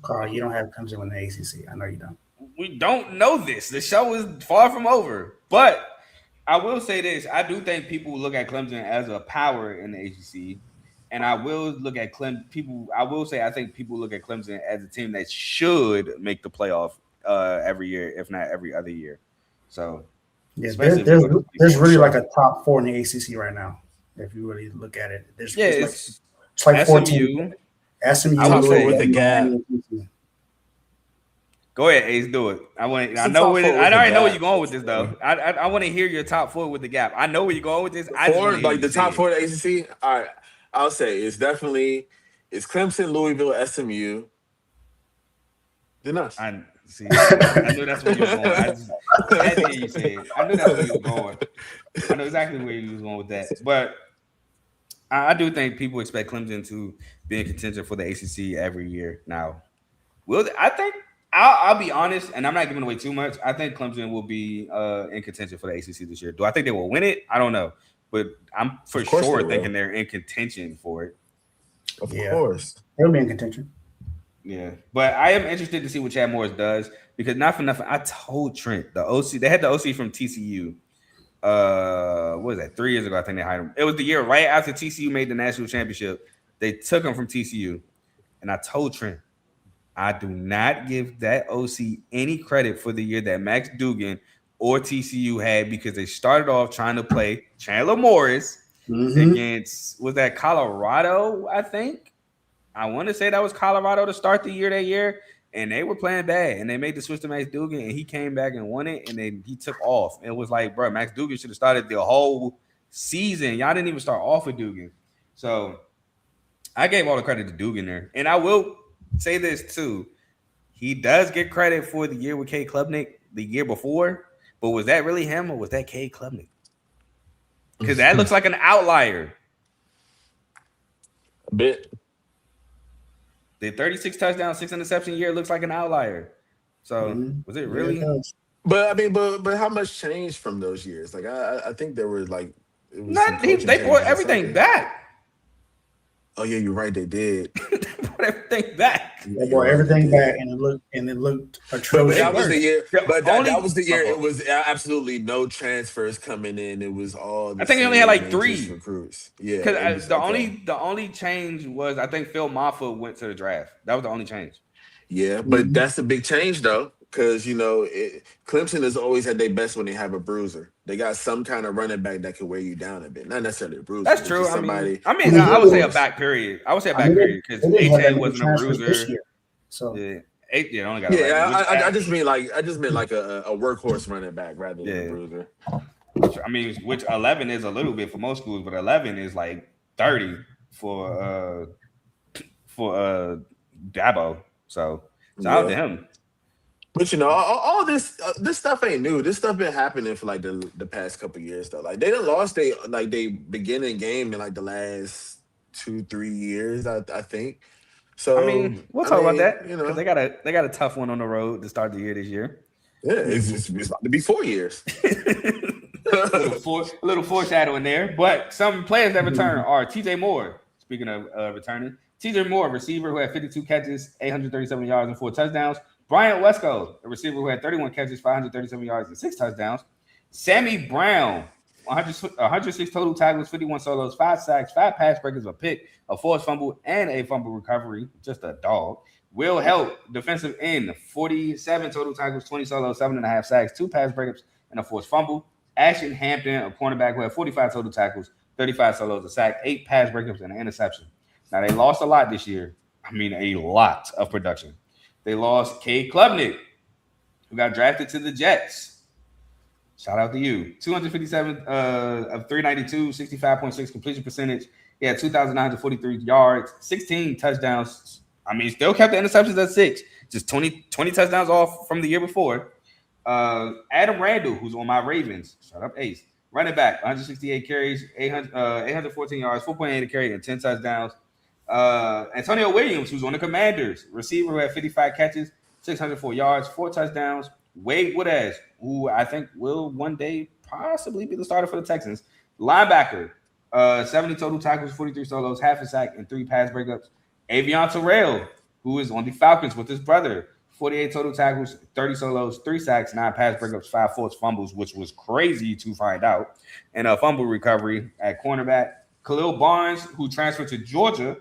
Carl, you don't have Clemson in the ACC. I know you don't. we don't know this. The show is far from over. But I will say this: I do think people look at Clemson as a power in the ACC, and I will look at Clemson. People, I will say, I think people look at Clemson as a team that should make the playoff every year, if not every other year. So, Yeah, especially if we go to there's 24. really like a top four in the ACC right now. If you really look at it, Yeah, it's like 14. SMU. SMU, I would say with a Louisville, gap. Miami, and TCU. Go ahead, Ace. Do it. I want. It's I the know top where. four I with a already know where gap. you're going with this, though. I want to hear your top four with the gap. I know where you're going with this. I just want Four, to hear like you the say top it. four of the ACC. All right, I'll say it's Clemson, Louisville, SMU, then us. I see. I knew that's where you were going. I had to hear you say it. I knew that's where you were going. I know exactly where you was going with that. But I do think people expect Clemson to be in contention for the ACC every year. Now, will I think I'll be honest, and I'm not giving away too much. I think Clemson will be in contention for the ACC this year. Do I think they will win it? I don't know, but I'm for Of course sure they will. thinking they're in contention for it. Of Yeah. course. They'll be in contention. Yeah, but I am interested to see what Chad Morris does, because not for nothing, I told Trent, the OC, they had the OC from TCU. What was that? 3 years ago, I think they hired him. It was the year right after TCU made the national championship. They took him from TCU, and I told Trent, I do not give that OC any credit for the year that Max Duggan or TCU had, because they started off trying to play Chandler Morris against, was that Colorado, I think? I want to say that was Colorado to start the year that year, and they were playing bad, and they made the switch to Max Duggan, and he came back and won it, and then he took off. It was like, bro, Max Duggan should have started the whole season. Y'all didn't even start off with Duggan. So I gave all the credit to Duggan there. And I will say this too. He does get credit for the year with Cade Klubnik the year before, but was that really him, or was that Cade Klubnik? Because that looks like an outlier. A bit. The 36 touchdown, 6 interception year looks like an outlier. So was it really? Yeah, it does. But I mean, but how much changed from those years? Like I think there were like it was some Not coaching they changes brought or everything something. back. Oh yeah, you're right. They did. They brought everything back. They brought everything back, and it looked But atrocious. that was the year. But that was the year. Uh-oh. It was absolutely no transfers coming in. It was all. I think he only had like same, and just 3. recruits. Yeah. it Because was the okay. only change was, I think Phil Maffa went to the draft. That was the only change. Yeah, but that's a big change though, because Clemson has always had their best when they have a bruiser. They got some kind of running back that can wear you down a bit. Not necessarily a bruiser. That's but true. just I somebody. mean, I would say a back period. I would say a back period, because They didn't have that AJ many wasn't a transfers this bruiser. year. So Yeah, AJ only got a Yeah, back. I just meant like a workhorse running back rather than a bruiser. I mean, which 11 is a little bit for most schools, but 11 is like 30 for Dabo. So shout out to him. But all this stuff ain't new. This stuff been happening for like the past couple years though. Like they done lost they beginning game in like the last 2-3 years, I think. I So mean, we'll I talk about mean, that because they got a tough one on the road to start the year this year. yeah, it's about to be 4 years. a little foreshadowing there. But some players that return are TJ Moore. Speaking of returning, TJ Moore, receiver who had 52 catches, 837 yards, and 4 touchdowns. Bryant Wesco, a receiver who had 31 catches, 537 yards, and 6 touchdowns. Sammy Brown, 106 total tackles, 51 solos, 5 sacks, 5 pass breakers, a pick, a forced fumble, and a fumble recovery. Just a dog. Will Help, defensive end, 47 total tackles, 20 solos, 7.5 sacks, 2 pass breakups, and a forced fumble. Ashton Hampton, a cornerback who had 45 total tackles, 35 solos, a sack, 8 pass breakups, and an interception. Now, they lost a lot this year. I mean, a lot of production. They lost Cade Klubnik, who got drafted to the Jets. Shout out to you. 257 of 392, 65.6 completion percentage. He had 2,943 yards, 16 touchdowns. I mean, still kept the interceptions at 6. Just 20 touchdowns off from the year before. Adam Randall, who's on my Ravens. Shut up, Ace. Running back, 168 carries, 814 yards, 4.8 a carry, and 10 touchdowns. Antonio Williams, who's on the Commanders. Receiver who had 55 catches, 604 yards, 4 touchdowns. Wade Woodaz, who I think will one day possibly be the starter for the Texans. Linebacker, 70 total tackles, 43 solos, half a sack, and 3 pass breakups. Avion Terrell, who is on the Falcons with his brother. 48 total tackles, 30 solos, 3 sacks, 9 pass breakups, 5 forced fumbles, which was crazy to find out, and a fumble recovery at cornerback. Khalil Barnes, who transferred to Georgia,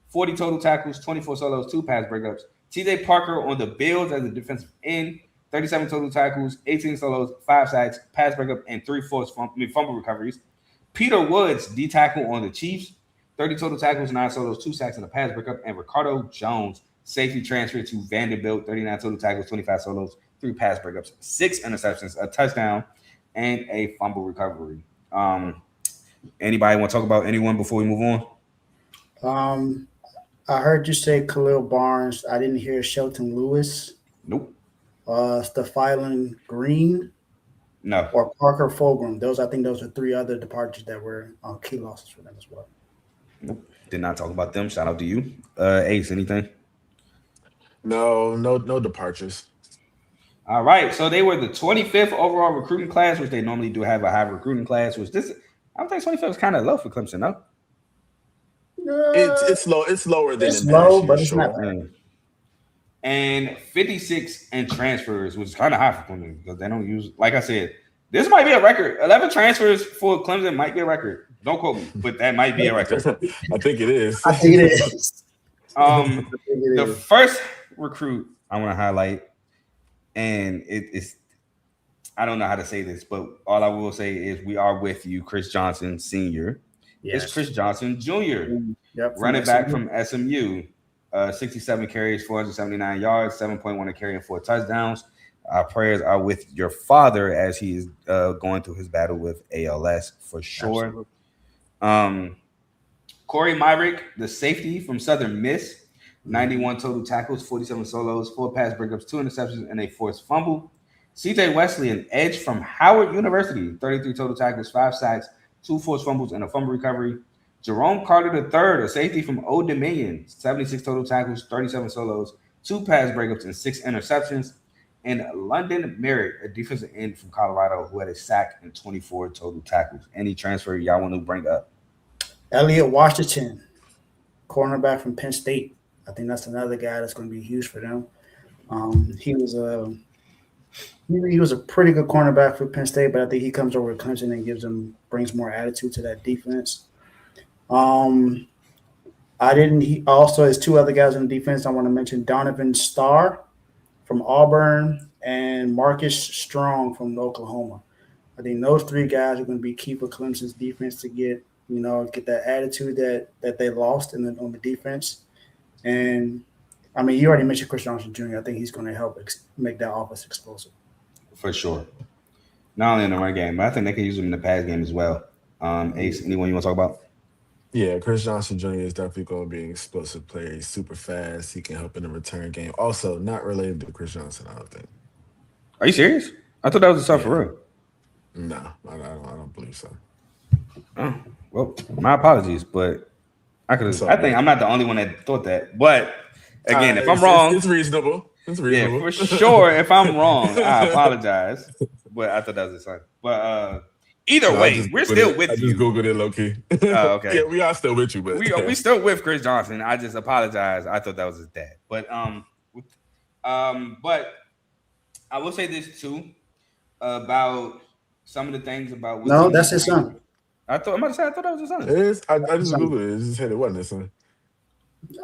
40 total tackles, 24 solos, 2 pass breakups. TJ Parker on the Bills as a defensive end, 37 total tackles, 18 solos, 5 sacks, pass breakup, and 3 forced fumble recoveries. Peter Woods, D tackle on the Chiefs, 30 total tackles, 9 solos, 2 sacks, and a pass breakup. And Ricardo Jones, safety transfer to Vanderbilt, 39 total tackles, 25 solos, 3 pass breakups, 6 interceptions, a touchdown, and a fumble recovery. Anybody want to talk about anyone before we move on? I heard you say Khalil Barnes. I didn't hear Shelton Lewis. Nope. Stephylan Green. No. Or Parker Fulgham. I think those are 3 other departures that were key losses for them as well. Nope. Did not talk about them. Shout out to you. Ace, anything? No departures. All right. So they were the 25th overall recruiting class, which they normally do have a high recruiting class, which I don't think 25th is kind of low for Clemson, no? It's low. It's lower than it's low, but it's not bad. And 56 in transfers, which is kind of high for Clemson because they don't use. Like I said, this might be a record. 11 transfers for Clemson might be a record. Don't quote me, but that might be a record. I think it is. I think it is. The first recruit I want to highlight, and it's. I don't know how to say this, but all I will say is we are with you, Chris Johnson Sr. Yes. It's Chris Johnson Jr., running back from SMU, 67 carries, 479 yards, 7.1 a carry, and 4 touchdowns. Our prayers are with your father as he is going through his battle with ALS for sure. Corey Myrick, the safety from Southern Miss, 91 total tackles, 47 solos, 4 pass breakups, 2 interceptions, and a forced fumble. CJ Wesley, an edge from Howard University, 33 total tackles, 5 sacks, 2 forced fumbles, and a fumble recovery. Jerome Carter III, a safety from Old Dominion, 76 total tackles, 37 solos, 2 pass breakups, and 6 interceptions. And London Merritt, a defensive end from Colorado, who had a sack and 24 total tackles. Any transfer y'all want to bring up? Elliot Washington, cornerback from Penn State. I think that's another guy that's going to be huge for them. He was a pretty good cornerback for Penn State, but I think he comes over to Clemson and brings more attitude to that defense. He also has 2 other guys on defense. I want to mention Donovan Starr from Auburn and Marcus Strong from Oklahoma. I think those 3 guys are going to be key for Clemson's defense to get that attitude that they lost on the defense. And I mean, you already mentioned Chris Johnson Jr. I think he's going to help make that offense explosive. For sure. Not only in the run game, but I think they can use him in the pass game as well. Ace, anyone you want to talk about? Yeah, Chris Johnson Jr. is definitely going to be an explosive player. He's super fast. He can help in the return game. Also, not related to Chris Johnson, I don't think. Are you serious? I thought that was a son for real. No, I don't believe so. Oh, well, my apologies, but I think I'm not the only one that thought that. But again, if I'm wrong, it's reasonable. It's reasonable. Yeah, for sure. If I'm wrong, I apologize. But I thought that was his son. But either way, we're still with you. I just Googled it low key. Oh, okay. Yeah, we are still with you, but we still with Chris Johnson. I just apologize. I thought that was his dad. But I will say this too about some of the things about. No, that's his son. I thought that was his son. It is. I just Googled it. It just said it wasn't his son.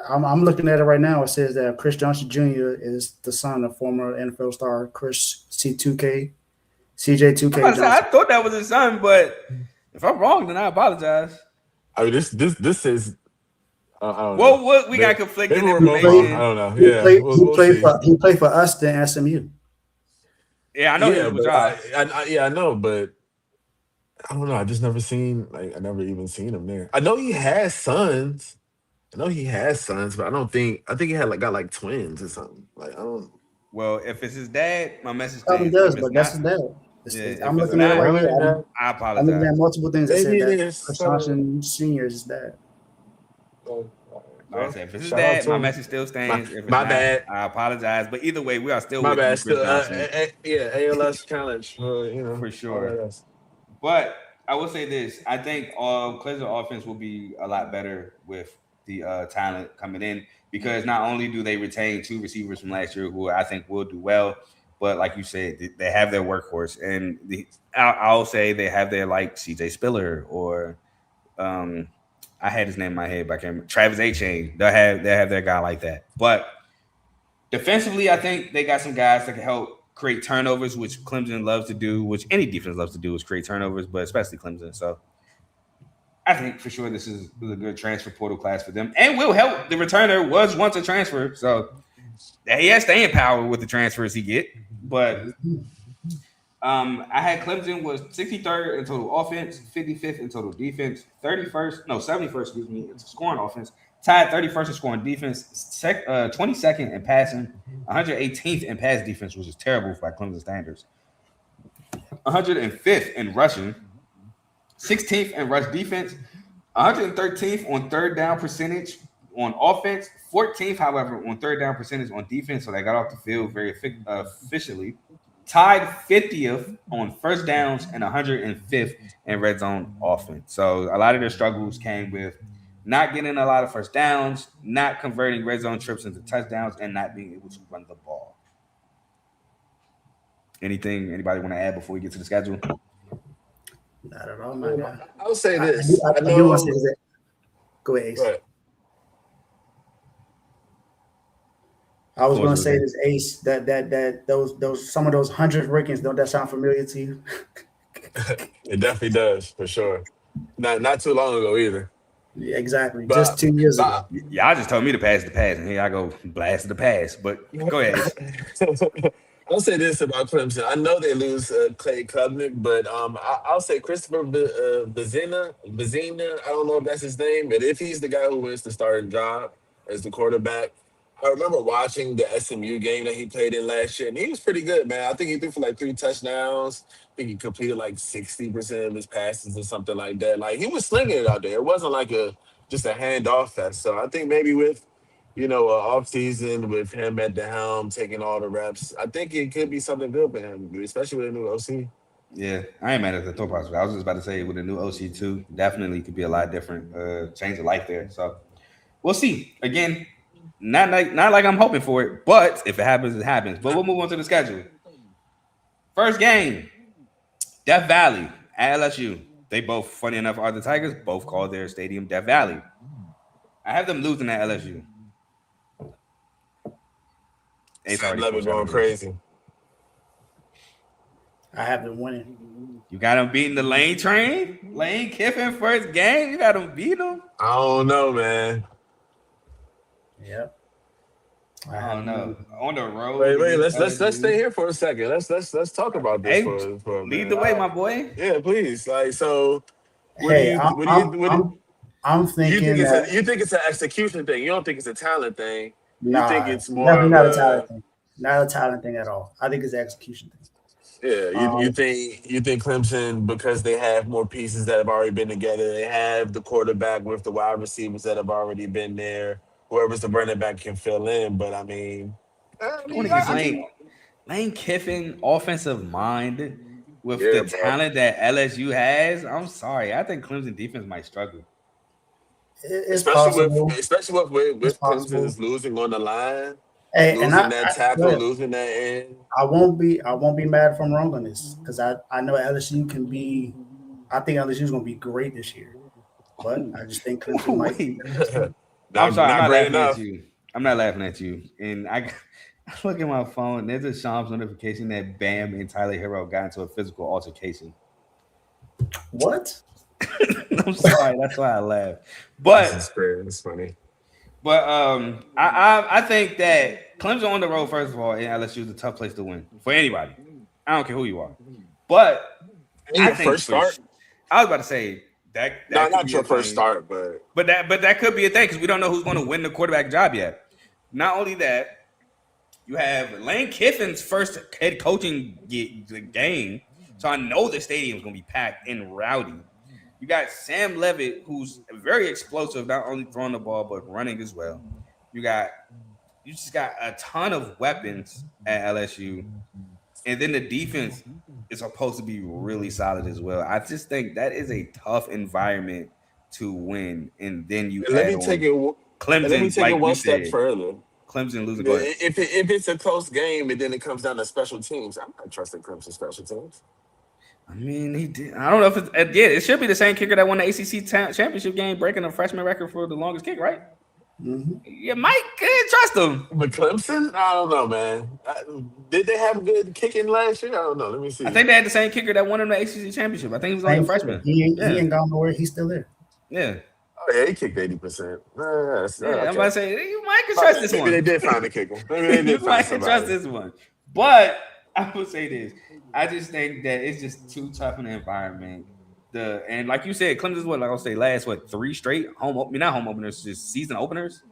I'm looking at it right now. It says that Chris Johnson Jr. is the son of former NFL star Chris CJ2K I thought that was his son, but if I'm wrong, then I apologize. I mean, this is. I don't know. What we got conflicting information. I don't know. Yeah, he played for us then SMU. Yeah, I know. I know, but I don't know. I just never seen I never even seen him there. I know he has sons. But I think he had got twins or something. I don't. Well, if it's his dad, my message probably does, but that's his dad. I'm looking at it right here. I apologize. I'm looking at multiple things that said that Chris Johnson Sr. is his dad. Like I said, if it's his dad, my message still stands. My bad. I apologize, but either way, we are still. My bad. Still, ALS challenge. For sure. But I will say this: I think Clemson offense will be a lot better with the talent coming in, because not only do they retain 2 receivers from last year who I think will do well, but like you said, they have their workhorse, and I'll say they have their CJ Spiller or I had his name in my head, but I can't remember. Travis Etienne. They'll have their guy like that. But defensively, I think they got some guys that can help create turnovers, which Clemson loves to do, which any defense loves to do, is create turnovers, but especially Clemson. So I think for sure this is a good transfer portal class for them, and will help. The returner was once a transfer, so he has staying power with the transfers he get. But I had Clemson was 63rd in total offense, 55th in total defense, 71st, in scoring offense, tied 31st in scoring defense, 22nd in passing, 118th in pass defense, which is terrible by Clemson standards, 105th in rushing, 16th in rush defense, 113th on third down percentage on offense, 14th, however, on third down percentage on defense, so they got off the field very efficiently. Tied 50th on first downs and 105th in red zone offense. So a lot of their struggles came with not getting a lot of first downs, not converting red zone trips into touchdowns, and not being able to run the ball. Anything anybody want to add before we get to the schedule? Not at all, my guy. I'll say this. I do want to say that. Go ahead, Ace. Go ahead. I was going to say this, Ace, that those some of those 100 rankings, don't that sound familiar to you? It definitely does, for sure. Not too long ago either. Yeah, exactly. But, just 2 years ago. Y'all just told me to pass the pass, and here I go blast the pass. But go ahead. I'll say this about Clemson. I know they lose Clay Klubnik, but I'll say Christopher Bazina. I don't know if that's his name, but if he's the guy who wins the starting job as the quarterback, I remember watching the SMU game that he played in last year, and he was pretty good, man. I think he threw for 3 touchdowns. I think he completed 60% of his passes or something like that. He was slinging it out there. It wasn't just a handoff fest. So I think maybe with offseason, with him at the helm, taking all the reps, I think it could be something good for him, especially with a new OC. Yeah, I ain't mad at the thought process. I was just about to say with a new OC too, definitely could be a lot different, change of life there. So we'll see. Again, not like I'm hoping for it, but if it happens, it happens. But we'll move on to the schedule. First game, Death Valley at LSU. They both, funny enough, are the Tigers. Both call their stadium Death Valley. I have them losing at LSU. Sam Levin's going crazy. I have them winning. You got them beating the Lane train? Lane Kiffin first game? You got them beat them? I don't know, man. Yep. I don't know. On the road. Wait. Let's stay here for a second. Let's talk about this for a minute. Lead the way, my boy. Yeah, please. So. I'm thinking you think it's an execution thing. You don't think it's a talent thing. Nah, you think it's more definitely not a talent thing. Not a talent thing at all. I think it's an execution thing. Yeah, you think Clemson, because they have more pieces that have already been together, they have the quarterback with the wide receivers that have already been there. Whoever's the running back can fill in, but Going I against think Lane Kiffin, offensive mind with yeah, the bro. talent that LSU has. I'm sorry, I think Clemson defense might struggle. It's Especially with possible. especially with It's with possible. Clemson's losing on the line, Hey, and losing that go tackle, ahead. losing that end. I won't be mad if I'm wrong on this because I know LSU can be. I think LSU is going to be great this year, but I just think Clemson might be Wait, better too. I'm sorry, I'm Not not great laughing at enough. you. I'm not laughing at you. And I look at my phone. There's a Shams notification that Bam and Tyler Hero got into a physical altercation. What? I'm sorry, that's why I laugh. This is But great. It's funny. I think that Clemson on the road, first of all, in LSU is a tough place to win for anybody. I don't care who you are. But And I your think first start? I was about to say No, that could not be your a first thing. start, but But that could be a thing because we don't know who's going to win the quarterback job yet. Not only that, you have Lane Kiffin's first head coaching game, so I know the stadium's going to be packed and rowdy. You got Sam Levitt, who's very explosive, not only throwing the ball but running as well. You got you just got a ton of weapons at LSU, and then the defense is supposed to be really solid as well. I just think that is a tough environment to win, and then you and let add me take on it. And let me Clemson, take it like one you step said, further. Clemson losing. Go ahead. If it's a close game and then it comes down to special teams, I'm not trusting Clemson special teams. I mean, he did. I don't know if it's yeah. It should be the same kicker that won the ACC championship game, breaking the freshman record for the longest kick, right? Hmm. You might could trust him. But Clemson, I don't know, man. Did they have good kicking last year? I don't know. Let me I see. think they had the same kicker that won him the ACC championship. I think he was only a Same here. freshman. He Yeah, ain't gone nowhere. He's still there. yeah, Oh yeah, he kicked 80%. yeah. I'm about Okay. to say you might could My trust bad. this Maybe they one. did find a kicker. Maybe they You did find might could trust somebody. this one, but I would say this. I just think that it's just too tough an environment. And like you said, Clemson's what like I'll say last three straight not home openers, just season openers.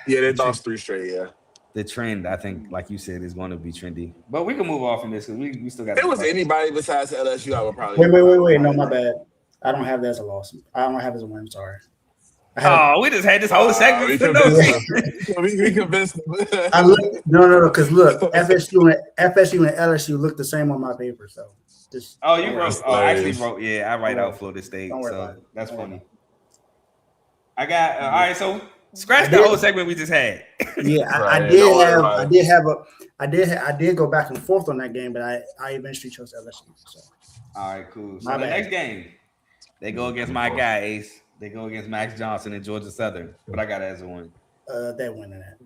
Yeah, they The trend, lost three straight. Yeah. the trend, I think, like you said, is going to be trendy. But we can move off from this because we still got If to it was talk. anybody besides LSU, Wait, wait, I wait, would wait. No, probably my like. bad. I don't have that as a loss. I don't have it as a win. Sorry. I had a Oh, we just had this whole segment We for no convinced yeah. them. reason. We convinced them. I looked no, because look, FSU and LSU look the same on my paper. So just Oh, don't you worry wrote. That's about Oh, I actually hilarious. wrote. Yeah, I it. Don't write worry out about it. Florida State, Don't worry about so it. that's Don't worry about funny. it. I got all right. So I scratch the did. whole segment we just had. Yeah, I Right. Yeah, don't did worry have. about I it. did have a. I did go back and forth on that game, but I eventually chose LSU. So All right, cool. So my the next bad. game, they go against my guy Ace. They go against Max Johnson and Georgia Southern, but I got it as a win. That winning that.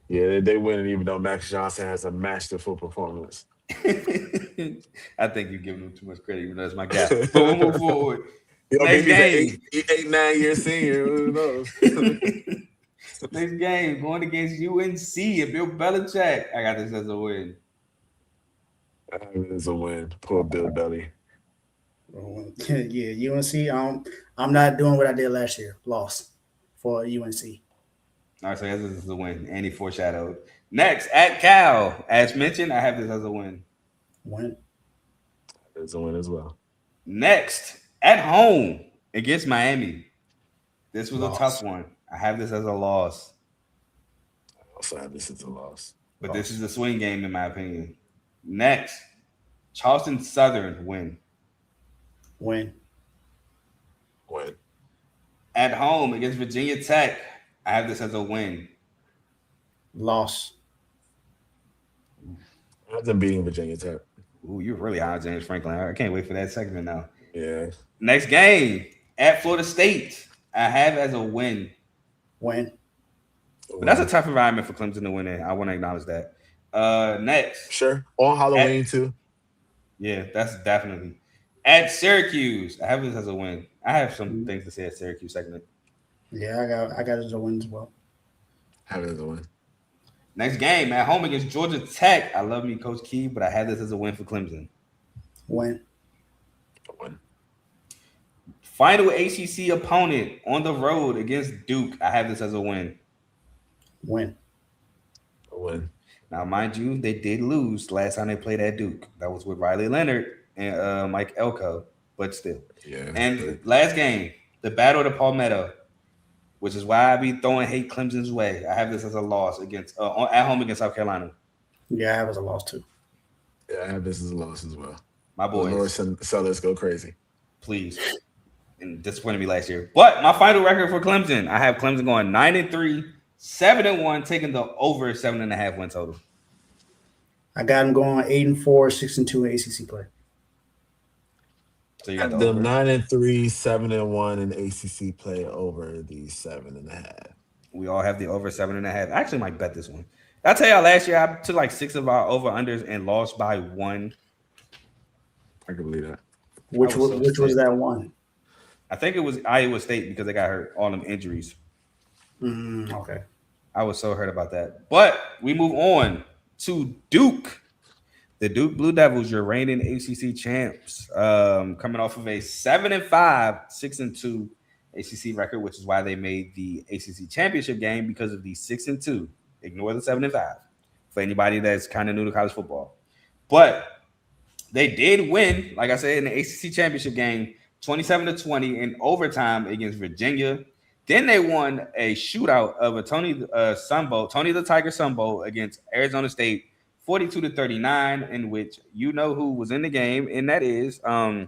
Yeah, they win even though Max Johnson has a masterful performance. I think you're giving him too much credit, even though that's my guy. But we'll move forward. Next Maybe he's an game. 9 year senior. Who knows? Next game, going against UNC and Bill Belichick. I got this as a win. It's a win. Poor Bill Belly. Yeah, UNC. I'm not doing what I did last year. Loss for UNC. All right, so this is a win. And he foreshadowed. Next, at Cal. As mentioned, I have this as a win. Win. It's a win as well. Next, at home against Miami. This was a tough Loss. one. I have this as a loss. Also, this is a loss. But this is a swing game, in my opinion. Next, Charleston Southern win. Win. Win. At home against Virginia Tech, I have this as a win. Loss. I have them beating Virginia Tech. Ooh, you're really high, James Franklin. I can't wait for that segment now. Yeah. Next game, at Florida State, I have as a win. Win. But that's a tough environment for Clemson to win in. I want to acknowledge that. Next. Sure. On Halloween, too. Yeah, that's definitely. At Syracuse, I have this as a win. I have some things to say at Syracuse segment. Yeah, I got it as a win as well. Have it as a win. Next game, at home against Georgia Tech. I love me, Coach Key, but I have this as a win for Clemson. Win. A win. Final ACC opponent on the road against Duke. I have this as a win. Win. win. Now, mind you, they did lose last time they played at Duke. That was with Riley Leonard and Mike Elko, but still. Yeah. And last game, the Battle of the Palmetto, which is why I be throwing hate Clemson's way. I have this as a loss against at home against South Carolina. Yeah, I have as a loss too. Yeah, I have this as a loss as well. My boys, North Sellers go crazy. Please. And disappointed me last year. But my final record for Clemson, I have Clemson going 9-3, 7-1, taking the over 7.5 win total. I got them going 8-4, 6-2 in ACC play. So you got the them over. 9-3, 7-1 in ACC play over the 7.5. We all have the over 7.5. I actually might bet this one. I tell y'all, last year I took like 6 of our over unders and lost by 1. I can believe that. Which was that one? I think it was Iowa State because they got hurt, all them injuries. Okay. I was so hurt about that. But we move on to Duke. The Duke Blue Devils, your reigning ACC champs, coming off of a 7-5, 6-2 ACC record, which is why they made the ACC championship game because of the 6-2. Ignore the 7-5 for anybody that's kind of new to college football. But they did win, like I said, in the ACC championship game, 27-20 in overtime against Virginia. Then they won a shootout of a Tony the Tiger Sun Bowl against Arizona State, 42-39, in which you know who was in the game, and that is how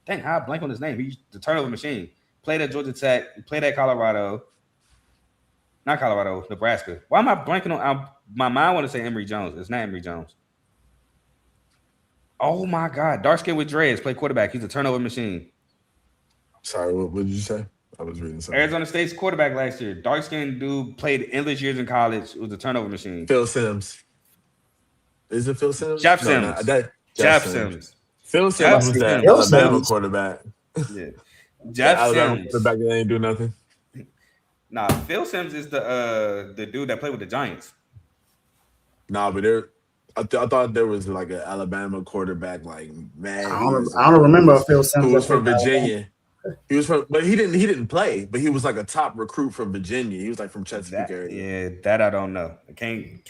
I blank on his name. He's the turnover machine. Played at Georgia Tech, played at Nebraska. Why am I blanking on? My mind want to say Emory Jones. It's not Emory Jones. Oh my God, dark skin with dreads, play quarterback. He's a turnover machine. Sorry, what did you say? I was reading something. Arizona State's quarterback last year, dark skinned dude, played endless years in college. It was a turnover machine. Phil Sims. Is it Phil Sims? Jeff Sims. Jeff Sims. Phil Sims was that Alabama quarterback. Yeah. Jeff Sims. Quarterback that ain't do nothing. Nah, Phil Sims is the dude that played with the Giants. Nah, but I thought there was like an Alabama quarterback, like man. I don't remember Phil Sims. Who was from Virginia. He was from, but he didn't play, but he was like a top recruit from Virginia. He was like from Chesapeake area. Yeah, that I don't know. I can't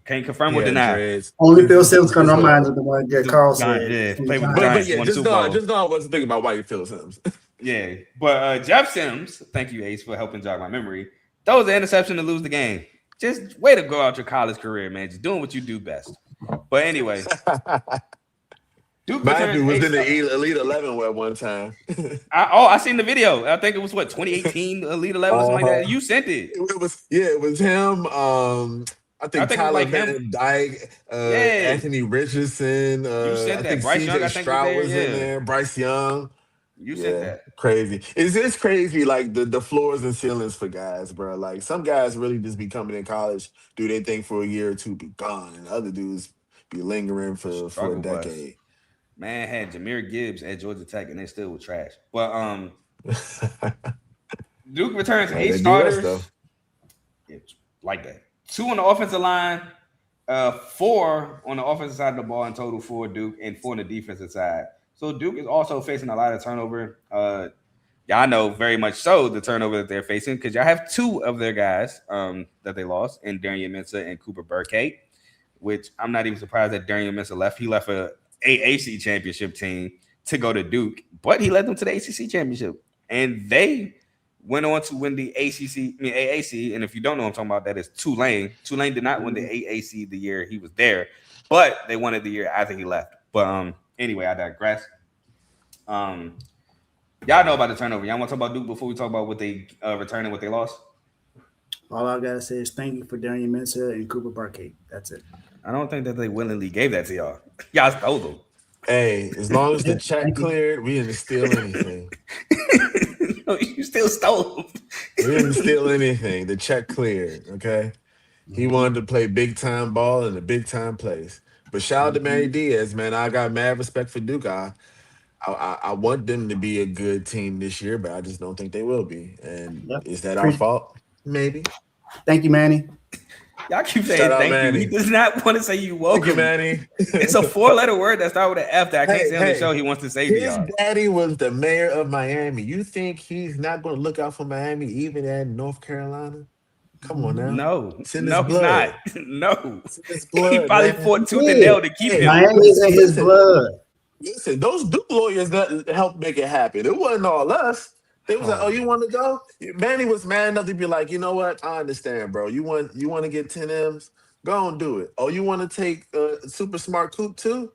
confirm or deny. Dreads. Only Phil Sims can remind the one that Carl said. Yeah, play with the But Giants. yeah, just know I wasn't thinking about white Phil Sims. Yeah, but Jeff Sims, thank you, Ace, for helping jog my memory. That was an interception to lose the game. Just way to go out your college career, man. Just doing what you do best. But anyway, Duke Matthew was in the Elite 11 at one time. I seen the video. I think it was 2018 Elite 11 or something like that. You sent it. It was him. I think Tyler Van Dyke, Anthony Richardson. You sent that. Bryce Young, I think Stroud was in there. Bryce Young. You said that. Crazy. It's crazy, like the floors and ceilings for guys, bro. Like some guys really just be coming in college, do their thing for a year or two, be gone, and other dudes be lingering for a decade. Man had Jahmyr Gibbs at Georgia Tech, and they still were trash. But Duke returns 8 starters. It's like that. 2 on the offensive line, 4 on the offensive side of the ball in total for Duke, and 4 on the defensive side. So Duke is also facing a lot of turnover. Y'all know very much so the turnover that they're facing because y'all have 2 of their guys that they lost in Darian Mensah and Cooper Burkett, which I'm not even surprised that Darian Mensah left. He left a AAC championship team to go to Duke, but he led them to the ACC championship, and they went on to win the AAC. And if you don't know what I'm talking about, that is Tulane. Tulane did not win the AAC the year he was there, but they won it the year after he left. But anyway, I digress. Y'all know about the turnover. Y'all want to talk about Duke before we talk about what they returned and what they lost? All I gotta say is thank you for Darian Mensah and Cooper Burkett. That's it. I don't think that they willingly gave that to y'all. Y'all stole them. Hey, as long as the check cleared, we didn't steal anything. No, you still stole them. We didn't steal anything. The check cleared, okay? He wanted to play big-time ball in a big-time place. But shout out to Manny Diaz, man. I got mad respect for Duke. I want them to be a good team this year, but I just don't think they will be. And is that our fault? Maybe. Thank you, Manny. Y'all keep saying thank you. He does not want to say you welcome. Thank you, Manny. It's a 4-letter word that starts with an F that I can't say on the show he wants to say to y'all. His daddy was the mayor of Miami. You think he's not going to look out for Miami even at North Carolina? Come on now. No, It's in no, his he's not. blood. No, It's in his he blood, probably man. fought tooth and nail to keep him. Miami's in his blood. Listen, those Duke lawyers that helped make it happen. It wasn't all us. They was like, "Oh, you want to go?" Manny was mad enough to be like, "You know what? I understand, bro. You want to get 10 M's? Go and do it. Oh, you want to take Super Smart Coupe too?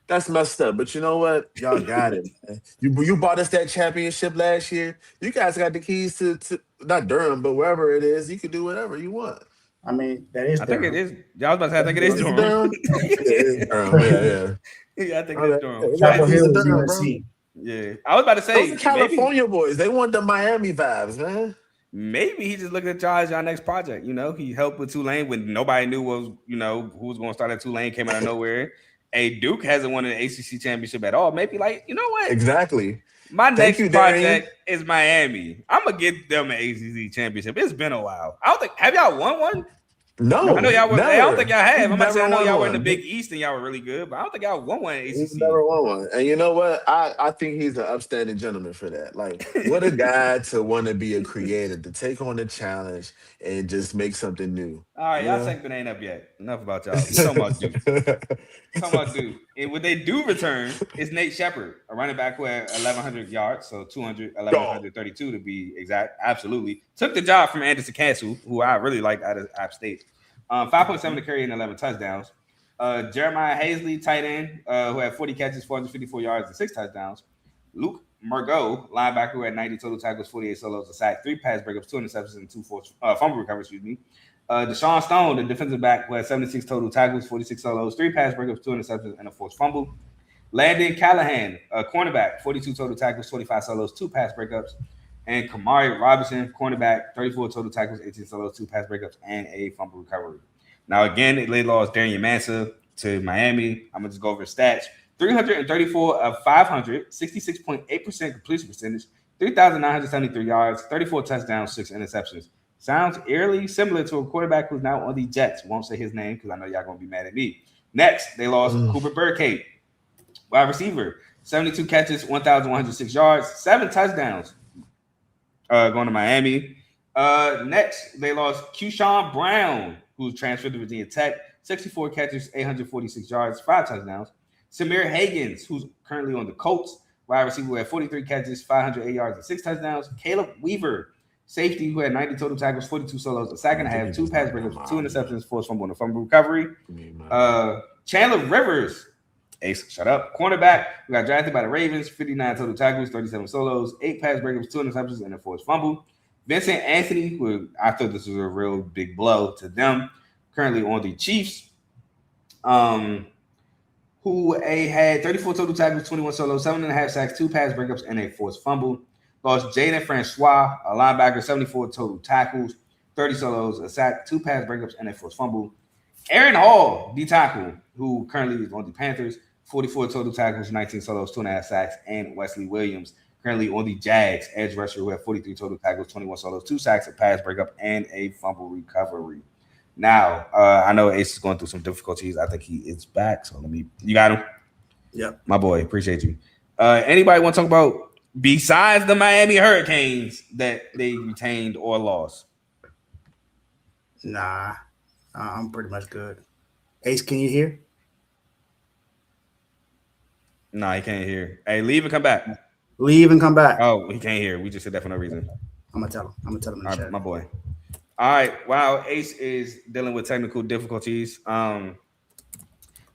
That's messed up. But you know what? Y'all got it. Man. You bought us that championship last year. You guys got the keys to not Durham, but wherever it is. You can do whatever you want." I mean, that is. I think it is. I was about to say, I think it is Durham. Durham? Yeah, Durham. Yeah. Yeah, I think it is Durham. Chapel Hill is Durham, USC. Yeah, I was about to say those are California boys. They want the Miami vibes, man. maybe he just looking at y'all as y'all next project. You know, he helped with Tulane when nobody knew who was going to start at Tulane, came out of nowhere. Hey, Duke hasn't won an ACC championship at all. Maybe like, you know what? Exactly. My Thank next you, project is Miami. I'm gonna get them an ACC championship. It's been a while. I don't think have y'all won one? No, I know y'all were. never. I don't think y'all have. I'm about to say I know Never y'all won were in the one. Big East and y'all were really good, but I don't think y'all won one at He's ACC. never won one. And you know what? I think he's an upstanding gentleman for that. Like, what a guy to want to be a creator, to take on the challenge and just make something new. All right, y'all Yeah. segment ain't up yet. Enough about y'all. We talking about Duke. And when they do return, it's Nate Shepard, a running back who had 1,100 yards, so 1,132 to be exact. Absolutely. Took the job from Anderson Castle, who I really like out of App State. 5.7 to carry and 11 touchdowns. Jeremiah Hazley, tight end, who had 40 catches, 454 yards, and 6 touchdowns. Luke Margot, linebacker, who had 90 total tackles, 48 solos, a sack, 3 pass breakups, 2 interceptions, and 2 fumble recoveries, Deshaun Stone, the defensive back, who had 76 total tackles, 46 solos, 3 pass breakups, 2 interceptions, and a forced fumble. Landon Callahan, a cornerback, 42 total tackles, 25 solos, 2 pass breakups. And Kamari Robinson, cornerback, 34 total tackles, 18 solos, 2 pass breakups, and a fumble recovery. Now, again, they lost Darian Mansa to Miami. I'm going to just go over his stats. 334 of 500, 66.8% completion percentage, 3,973 yards, 34 touchdowns, 6 interceptions. Sounds eerily similar to a quarterback who's now on the Jets. Won't say his name because I know y'all going to be mad at me. Next, they lost Cooper Birdcage, wide receiver, 72 catches, 1,106 yards, 7 touchdowns. Going to Miami. Next, they lost Keyshawn Brown, who's transferred to Virginia Tech, 64 catches, 846 yards, 5 touchdowns. Samir Higgins, who's currently on the Colts, wide receiver who had 43 catches, 508 yards, and 6 touchdowns. Caleb Weaver, safety who had 90 total tackles, 42 solos, a sack and a half, 2 pass breakups, 2 interceptions, forced fumble, and a fumble recovery. Chandler Rivers, Ace, shut up. Cornerback, who got drafted by the Ravens, 59 total tackles, 37 solos, 8 pass breakups, 2 interceptions, and a forced fumble. Vincent Anthony, who I thought this was a real big blow to them, currently on the Chiefs, who had 34 total tackles, 21 solos, 7.5 sacks, 2 pass breakups, and a forced fumble. Lost Jaden Francois, a linebacker, 74 total tackles, 30 solos, a sack, 2 pass breakups, and a forced fumble. Aaron Hall, D tackle, who currently is on the Panthers, 44 total tackles, 19 solos, 2.5 sacks, and Wesley Williams, currently on the Jags, edge rusher, who had 43 total tackles, 21 solos, 2 sacks, a pass breakup, and a fumble recovery. Now, I know Ace is going through some difficulties. I think he is back. So you got him? Yep. My boy, appreciate you. Anybody want to talk about, besides the Miami Hurricanes, that they retained or lost? Nah, I'm pretty much good. Ace, can you hear? No, he can't hear. Hey, leave and come back. Leave and come back. Oh, he can't hear. We just said that for no reason. I'm gonna tell him in the chat. My boy. All right. Wow, Ace is dealing with technical difficulties. We'll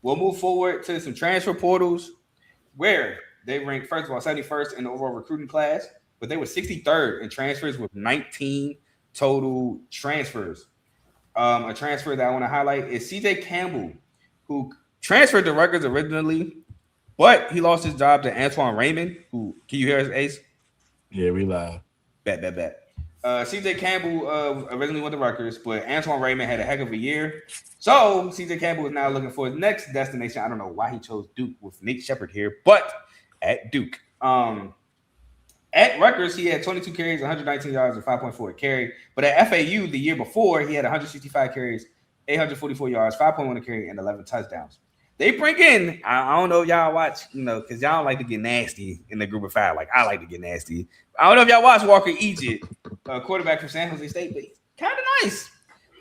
move forward to some transfer portals where they ranked, first of all, 71st in the overall recruiting class, but they were 63rd in transfers with 19 total transfers. A transfer that I want to highlight is CJ Campbell, who transferred to Rutgers originally, but he lost his job to Antoine Raymond, who, can you hear us, Ace? Yeah, we live. Bet. CJ Campbell originally went to Rutgers, but Antoine Raymond had a heck of a year. So CJ Campbell is now looking for his next destination. I don't know why he chose Duke with Nate Shepard here, but at Duke. At Rutgers, he had 22 carries, 119 yards, and 5.4 a carry. But at FAU the year before, he had 165 carries, 844 yards, 5.1 a carry, and 11 touchdowns. They bring in, I don't know if y'all watch, because y'all like to get nasty in the group of 5. Like, I like to get nasty. I don't know if y'all watch Walker Egypt, quarterback from San Jose State, but he's kind of nice.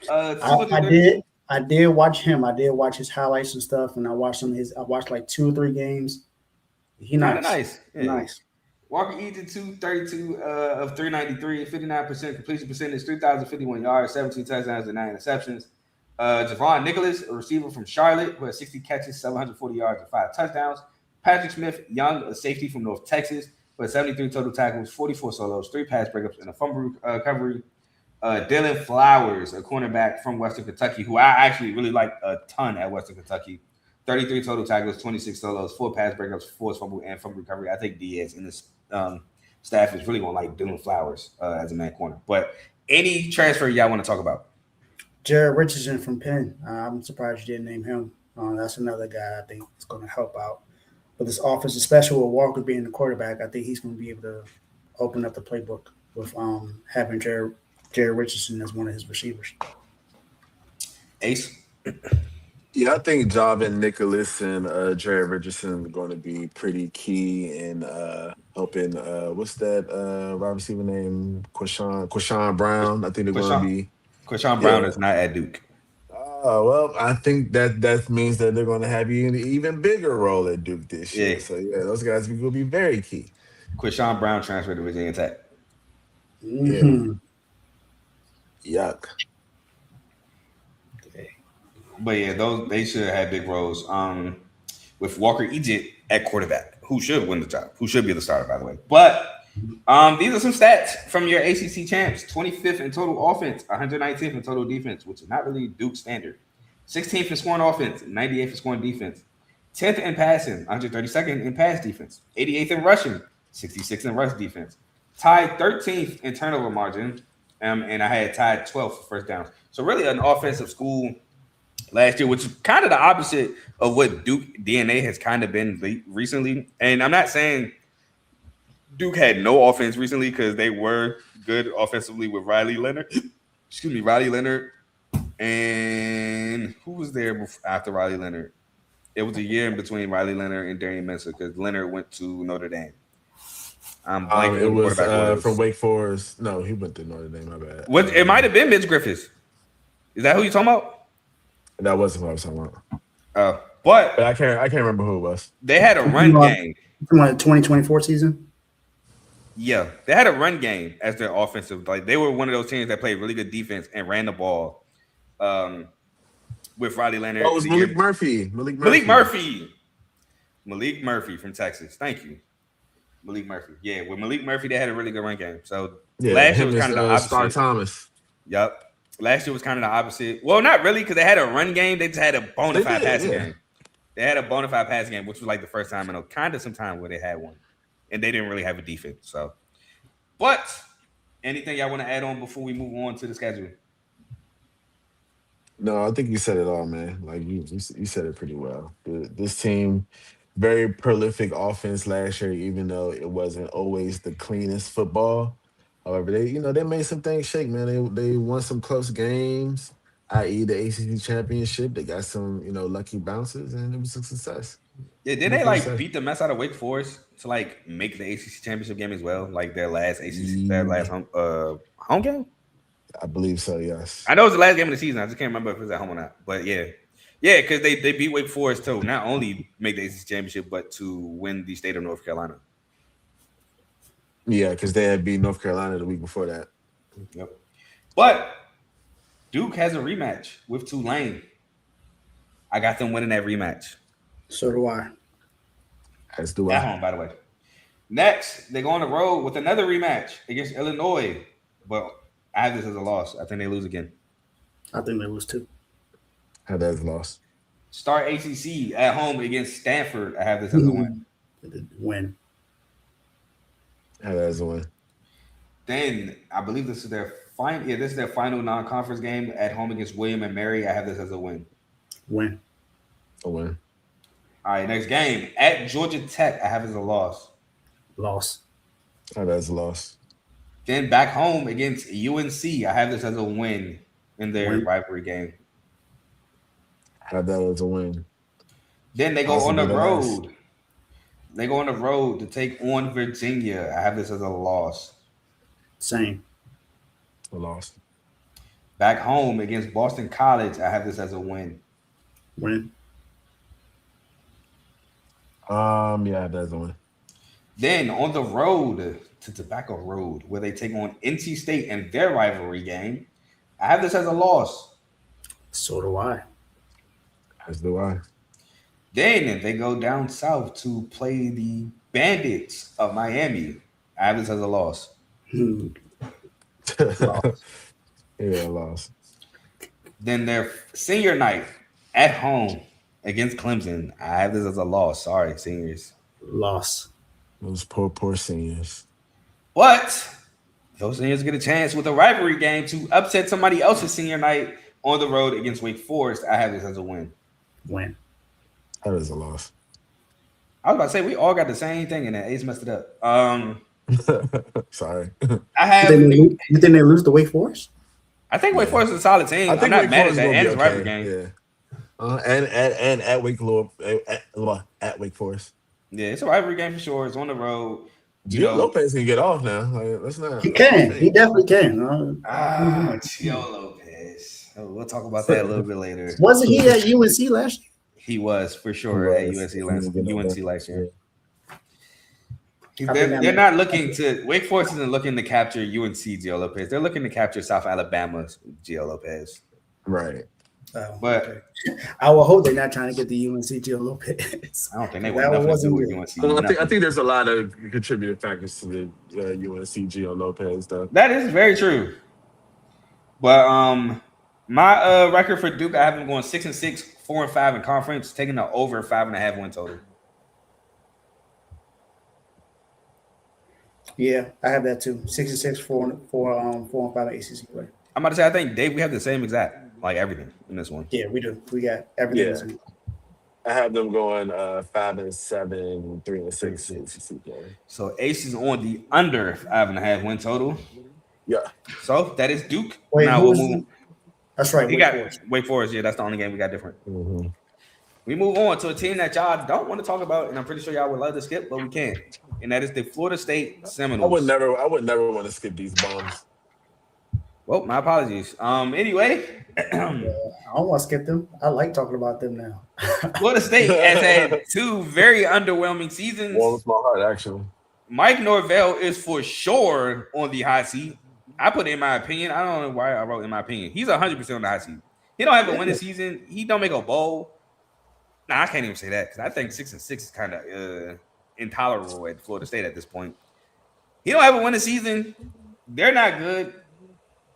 I did watch him. I did watch his highlights and stuff, and I watched I watched like 2 or 3 games. He Kind of nice. nice. Yeah. Nice. Walker Eaton, 232 of 393, 59% completion percentage, 3,051 yards, 17 touchdowns, and 9 interceptions. Javon Nicholas, a receiver from Charlotte, who has 60 catches, 740 yards, and 5 touchdowns. Patrick Smith Young, a safety from North Texas, who has 73 total tackles, 44 solos, 3 pass breakups, and a fumble recovery. Dylan Flowers, a cornerback from Western Kentucky, who I actually really like a ton at Western Kentucky. 33 total tackles, 26 solos, 4 pass breakups, 4 fumble and fumble recovery. I think Diaz and this staff is really going to like Dylan Flowers as a man corner. But any transfer y'all want to talk about? Jared Richardson from Penn. I'm surprised you didn't name him. That's another guy I think is going to help out. But this offense, especially with Walker being the quarterback, I think he's going to be able to open up the playbook with having Jared Richardson as one of his receivers. Ace? Yeah, I think Javon Nicholas and Jared Richardson are going to be pretty key in helping. What's that wide receiver name? Quashawn Brown. I think they're going to be. Quashawn Brown is not at Duke. Well, I think that means that they're going to have an even bigger role at Duke this year. So yeah, those guys will be very key. Quashawn Brown transferred to Virginia Tech. Mm-hmm. Yeah. Yuck. But yeah, they should have big roles. With Walker Egypt at quarterback, who should win the job, who should be the starter, by the way. But these are some stats from your ACC champs: 25th in total offense, 119th in total defense, which is not really Duke standard. 16th in scoring offense, 98th in scoring defense. 10th in passing, 132nd in pass defense. 88th in rushing, 66th in rush defense. Tied 13th in turnover margin, and I had tied 12th for first downs. So really an offensive school last year, which is kind of the opposite of what Duke DNA has kind of been recently. And I'm not saying Duke had no offense recently because they were good offensively with Riley Leonard. Riley Leonard. And who was there after Riley Leonard? It was a year in between Riley Leonard and Darian Mensah because Leonard went to Notre Dame. I'm blanking. It was from Wake Forest. No, he went to Notre Dame. My bad. It might have been Mitch Griffiths. Is that who you're talking about? That wasn't what I was talking about. But I can't remember who it was. They had a run game. From the 2024 season? Yeah. They had a run game as their offensive. Like they were one of those teams that played really good defense and ran the ball with Riley Leonard. Oh, it was Malik Murphy. Malik Murphy from Texas. Thank you. Malik Murphy. Yeah, with Malik Murphy, they had a really good run game. So last year was kind of the opposite. Star Thomas. Yep. Last year was kind of the opposite. Well, not really, because they had a run game. They just had a bona fide passing game. They had a bona fide passing game, which was like the first time in kind of some time where they had one. And they didn't really have a defense. So, but anything y'all want to add on before we move on to the schedule? No, I think you said it all, man. Like you said it pretty well. This team, very prolific offense last year, even though it wasn't always the cleanest football. However, they made some things shake, man. They won some close games, i.e. the ACC championship. They got some, lucky bounces, and it was a success. Yeah, did they beat the mess out of Wake Forest to make the ACC championship game as well? Like their last home game? I believe so, yes. I know it was the last game of the season. I just can't remember if it was at home or not. But yeah, because they beat Wake Forest to not only make the ACC championship, but to win the state of North Carolina. Yeah, because they had beat North Carolina the week before that. Yep. But Duke has a rematch with Tulane. I got them winning that rematch. So do I. As do I. At home, by the way. Next, they go on the road with another rematch against Illinois. But I have this as a loss. I think they lose again. I think they lose too. I have that as a loss. Start ACC at home against Stanford. I have this as a win. Win. I have that as a win. Then I believe this is their final. Yeah, this is their final non-conference game at home against William and Mary. I have this as a win. Win. A win. All right, next game at Georgia Tech. I have as a loss. Loss. I have that as a loss. Then back home against UNC. I have this as a win in their rivalry game. I have that as a win. Then they go on the road. They go on the road to take on Virginia. I have this as a loss. Same. A loss. Back home against Boston College, I have this as a win. Win. Yeah, that's a win. Then on the road to Tobacco Road, where they take on NC State in their rivalry game, I have this as a loss. So do I. As do I. Then they go down south to play the Bandits of Miami. I have this as a loss. Loss. Yeah, loss. Then their senior night at home against Clemson. I have this as a loss. Sorry, seniors. Loss. Those poor seniors. But those seniors get a chance with a rivalry game to upset somebody else's senior night on the road against Wake Forest. I have this as a win. Win. That is a loss. I was about to say we all got the same thing, and that Ace messed it up. Sorry. I have. You think they lose to Wake Forest? I think Wake Forest is a solid team. I'm not mad at that. And it's a rivalry game. Yeah. And at Wake Forest. Yeah, it's a rivalry game for sure. It's on the road. Gio Lopez can get off now. Like, let's not. He can. He definitely can. Gio Lopez. Oh, we'll talk about that a little bit later. Wasn't he at UNC last year? He was for sure at UNC last year. They're not looking to. Wake Forest isn't looking to capture UNC Gio Lopez. They're looking to capture South Alabama's Gio Lopez. Right. But I will hope they're not trying to get the UNC Gio Lopez. I don't think they want nothing to do with UNC. I think there's a lot of contributing factors to the UNC Gio Lopez stuff. That is very true. But my record for Duke, I have them going 6-6, 4-5 in conference, taking the over 5.5 win total. Yeah, I have that too. 6-6, 4-5 ACC play. I'm about to say, I think Dave, we have the same exact, like everything in this one. Yeah, we do. We got everything. Yeah. I have them going 5-7, 3-6 ACC play. So Ace is on the under 5.5 win total. Yeah. So that is Duke. Wait, now we'll move. That's right. Wake Forest. Yeah, that's the only game we got different. Mm-hmm. We move on to a team that y'all don't want to talk about, and I'm pretty sure y'all would love to skip, but we can. And that is the Florida State Seminoles. I would never want to skip these bombs. Well, my apologies. Anyway, I don't want to skip them. I like talking about them now. Florida State has had two very underwhelming seasons. Warms my heart, actually. Mike Norvell is for sure on the hot seat. I put in my opinion. I don't know why I wrote in my opinion. He's 100% on the hot seat. He don't have a winning season. He don't make a bowl. Nah, I can't even say that because I think 6-6 is kind of intolerable at Florida State at this point. He don't have a winning season. They're not good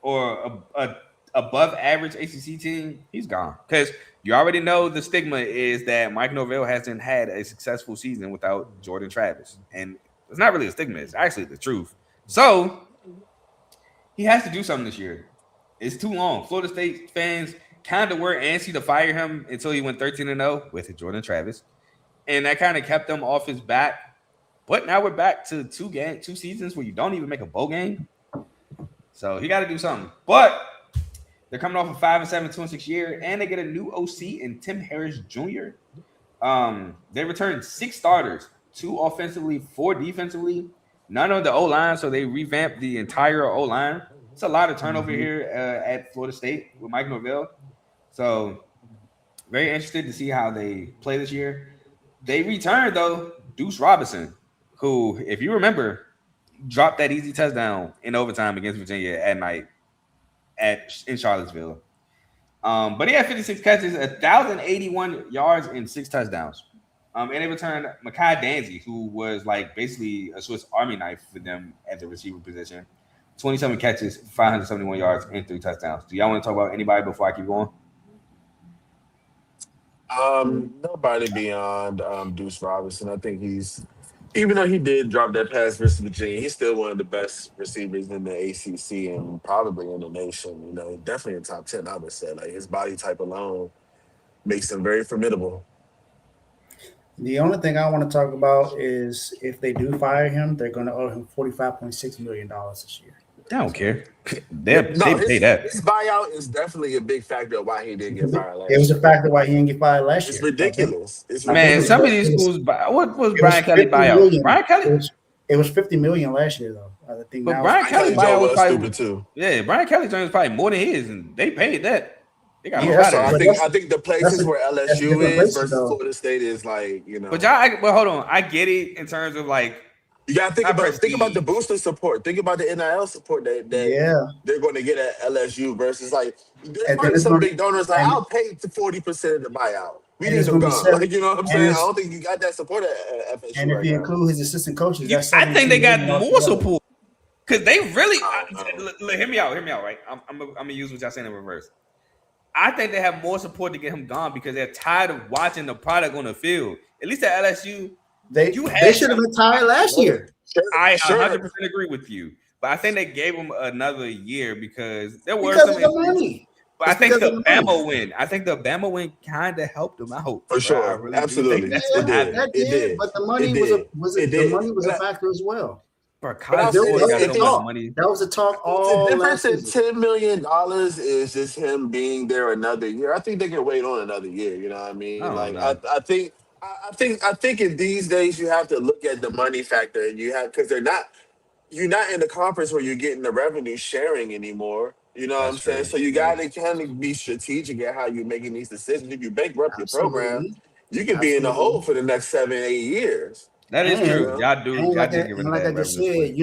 or a above average ACC team. He's gone because you already know the stigma is that Mike Norvell hasn't had a successful season without Jordan Travis, and it's not really a stigma. It's actually the truth. So he has to do something this year. It's too long. Florida State fans kind of were antsy to fire him until he went 13-0 with Jordan Travis. And that kind of kept them off his back. But now we're back to two seasons where you don't even make a bowl game. So he got to do something. But they're coming off a 5-7, 2-6 year, and they get a new OC in Tim Harris Jr. They returned 6 starters, 2 offensively, 4 defensively. None of the O-line, so they revamped the entire O-line. It's a lot of turnover here at Florida State with Mike Norvell. So very interested to see how they play this year. They returned, though, Deuce Robinson, who, if you remember, dropped that easy touchdown in overtime against Virginia at night in Charlottesville. But he had 56 catches, 1,081 yards, and 6 touchdowns. And they returned Mekhi Danzy, who was like basically a Swiss Army knife for them at the receiver position. 27 catches, 571 yards, and 3 touchdowns. Do y'all want to talk about anybody before I keep going? Nobody beyond Deuce Robinson. I think even though he did drop that pass versus Virginia, he's still one of the best receivers in the ACC and probably in the nation. You know, definitely in top 10, I would say. Like, his body type alone makes him very formidable. The only thing I want to talk about is if they do fire him, they're going to owe him $45.6 million this year. I don't care. They pay that. His buyout is definitely a big factor of why he didn't get fired last year. It was a factor why he didn't get fired last year. It's ridiculous. Man, some of these schools, what was Brian Kelly buyout? Brian Kelly? It was $50 million last year, though. I think But now Brian it's Kelly Kelly Joe buyout was was probably stupid too. Brian Kelly's was probably more than his, and they paid that. They got a yeah, lot So of I that. but think I think the that's places where that's LSU different is places versus though. Florida State is like, But y'all, but hold on, I get it in terms of like you gotta not think about the prestige. booster support. Think about the NIL support that Yeah, they're going to get at LSU versus like there's and then probably it's some gonna big donors like and I'll pay to 40% of the buyout. We and need it's them gonna be gone. seven. Like you know what I'm And saying? I it's don't think you got that support at and FSU if right you now. include his assistant coaches, that's I think 72 they got million more altogether. support because they really. I don't know. Hear me out. Hear me out. Right. I'm gonna use what y'all saying in reverse. I think they have more support to get him gone because they're tired of watching the product on the field. At least at LSU, you They had should have some. been tired last Sure, year I sure. 100% agree with you, but I think they gave him another year because there were because some of the injuries. money. But I It's think because of the the money. Bama win. I think the Bama win kind of helped him out, For bro. I sure. really do think Absolutely. that's Yeah, what It did. happened. that It did, did. but the It money did. It the did. money was a factor as well. Bro, But college I'll say That sports this: was got the so if much it's talk. money. That was the talk the all difference last in season. $10 million is just him being there another year. I think they can wait on another year. You know what I I mean? don't Like know. I think in these days you have to look at the money factor, and you have because you're not in the conference where you're getting the revenue sharing anymore. You know what I'm That's saying? true. So you Yeah, got to kind of be strategic at how you're making these decisions. If you bankrupt your program, Absolutely, you could be in the hole absolutely. for the next 7, 8 years. that is You And true. know? Y'all did get rid and of like I that just revenue said, split.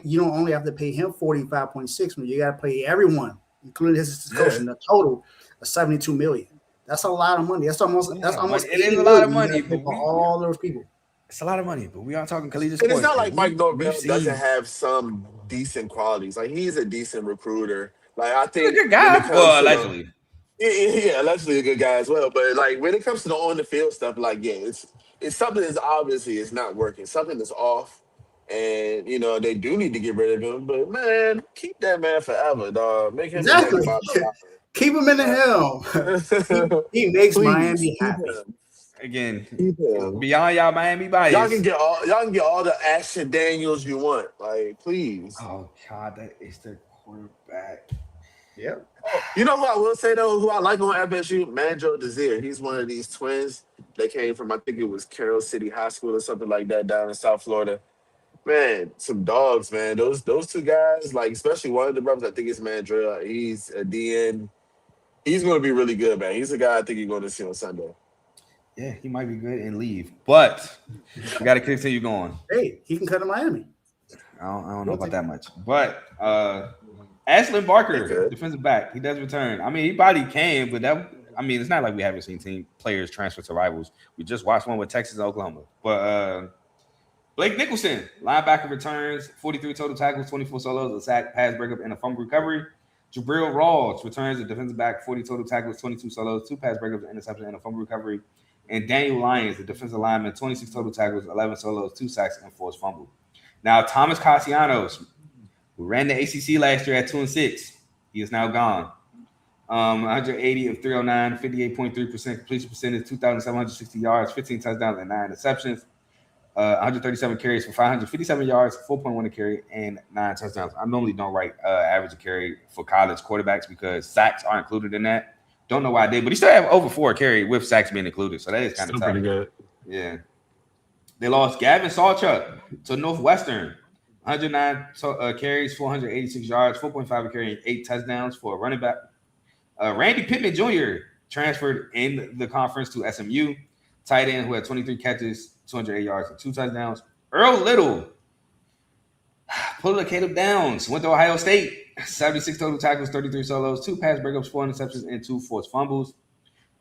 you don't only have to pay him 45.6 million. You got to pay everyone, including his assistant coach, Yeah. in a total of 72 million. That's a lot of money. It's a lot That's of money. almost It is 80 a lot of million. You got money, to pay but for we all those people. it's a lot of money. But we are talking collegiate And it's sports, not and like Mike we've Norvell doesn't seen have some decent qualities. Like he's a decent recruiter. Like I he's a think good when it guy. comes Well, to the allegedly. yeah, allegedly a good guy as well. But like when it comes to the on the field stuff, like yeah, it's something that's obviously is not working. Something that's off. And they do need to get rid of him. But man, keep that man forever, dog. Make him the next Exactly. Bob Keep him in the helm. Bauer. He makes Please Miami keep happy. him. Again, Keep him. beyond y'all Miami bias. Y'all can get all the Ashton Daniels you want. Like, please. Oh God, that is the quarterback. Yep. Oh, you know who I will say though, who I like on FSU? Manjo Desir. He's one of these twins. They came from I think it was Carroll City High School or something like that down in South Florida. Man, some dogs, man. Those two guys, like especially one of the brothers, I think it's Mandrell. He's a DN. He's going to be really good, man. He's a guy I think you're going to see on Sunday. Yeah, he might be good and leave, but we got to continue going. Hey, he can come to Miami. I don't know about that much, but Ashlyn Barker, Okay. defensive back, he does return. I mean, he probably can, but it's not like we haven't seen team players transfer to rivals. We just watched one with Texas and Oklahoma, but Blake Nicholson, linebacker, returns 43 total tackles, 24 solos, a sack, pass breakup, and a fumble recovery. Jabril Rawls returns a defensive back, 40 total tackles, 22 solos, 2 pass breakups, an interception, and a fumble recovery. And Daniel Lyons, the defensive lineman, 26 total tackles, 11 solos, 2 sacks, and 4 fumbles. Now, Thomas Castellanos, who ran the ACC last year at 2-6, he is now gone. 180 of 309, 58.3% completion percentage, 2,760 yards, 15 touchdowns, and 9 interceptions. 137 carries for 557 yards, 4.1 a carry, and 9 touchdowns. I normally don't write average a carry for college quarterbacks because sacks are included in that. Don't know why I did, but he still have over 4 carry with sacks being included, so that is kind of Still tough. pretty good. Yeah. They lost Gavin Sawchuk to Northwestern. 109 carries, 486 yards, 4.5 a carry, and 8 touchdowns for a running back. Randy Pittman Jr. transferred in the conference to SMU. Tight end who had 23 catches, 208 yards, and 2 touchdowns. Earl Little pulled a Caleb Downs. Went to Ohio State. 76 total tackles, 33 solos, 2 pass breakups, 4 interceptions, and 2 forced fumbles.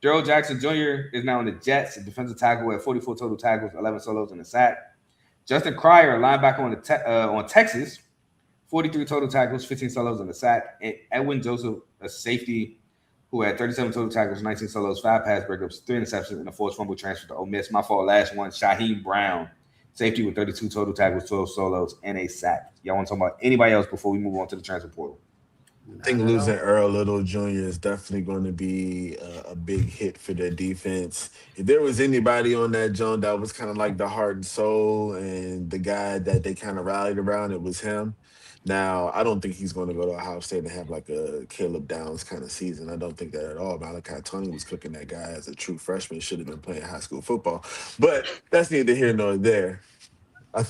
Daryl Jackson Jr. is now on the Jets. A defensive tackle at 44 total tackles, 11 solos, and a sack. Justin Cryer, linebacker on Texas, 43 total tackles, 15 solos, and a sack. And Edwin Joseph, a safety, who had 37 total tackles, 19 solos, 5 pass breakups, 3 interceptions, and a forced fumble transfer to Ole Miss. My fault. Last one, Shaheem Brown, safety with 32 total tackles, 12 solos, and a sack. Y'all want to talk about anybody else before we move on to the transfer portal? I think losing Earl Little Jr. is definitely going to be a big hit for their defense. If there was anybody on that joint that was kind of like the heart and soul and the guy that they kind of rallied around, it was him. Now, I don't think he's going to go to Ohio State and have like a Caleb Downs kind of season. I don't think that at all. Malachi Tony was cooking that guy as a true freshman, should have been playing high school football. But that's neither here nor there.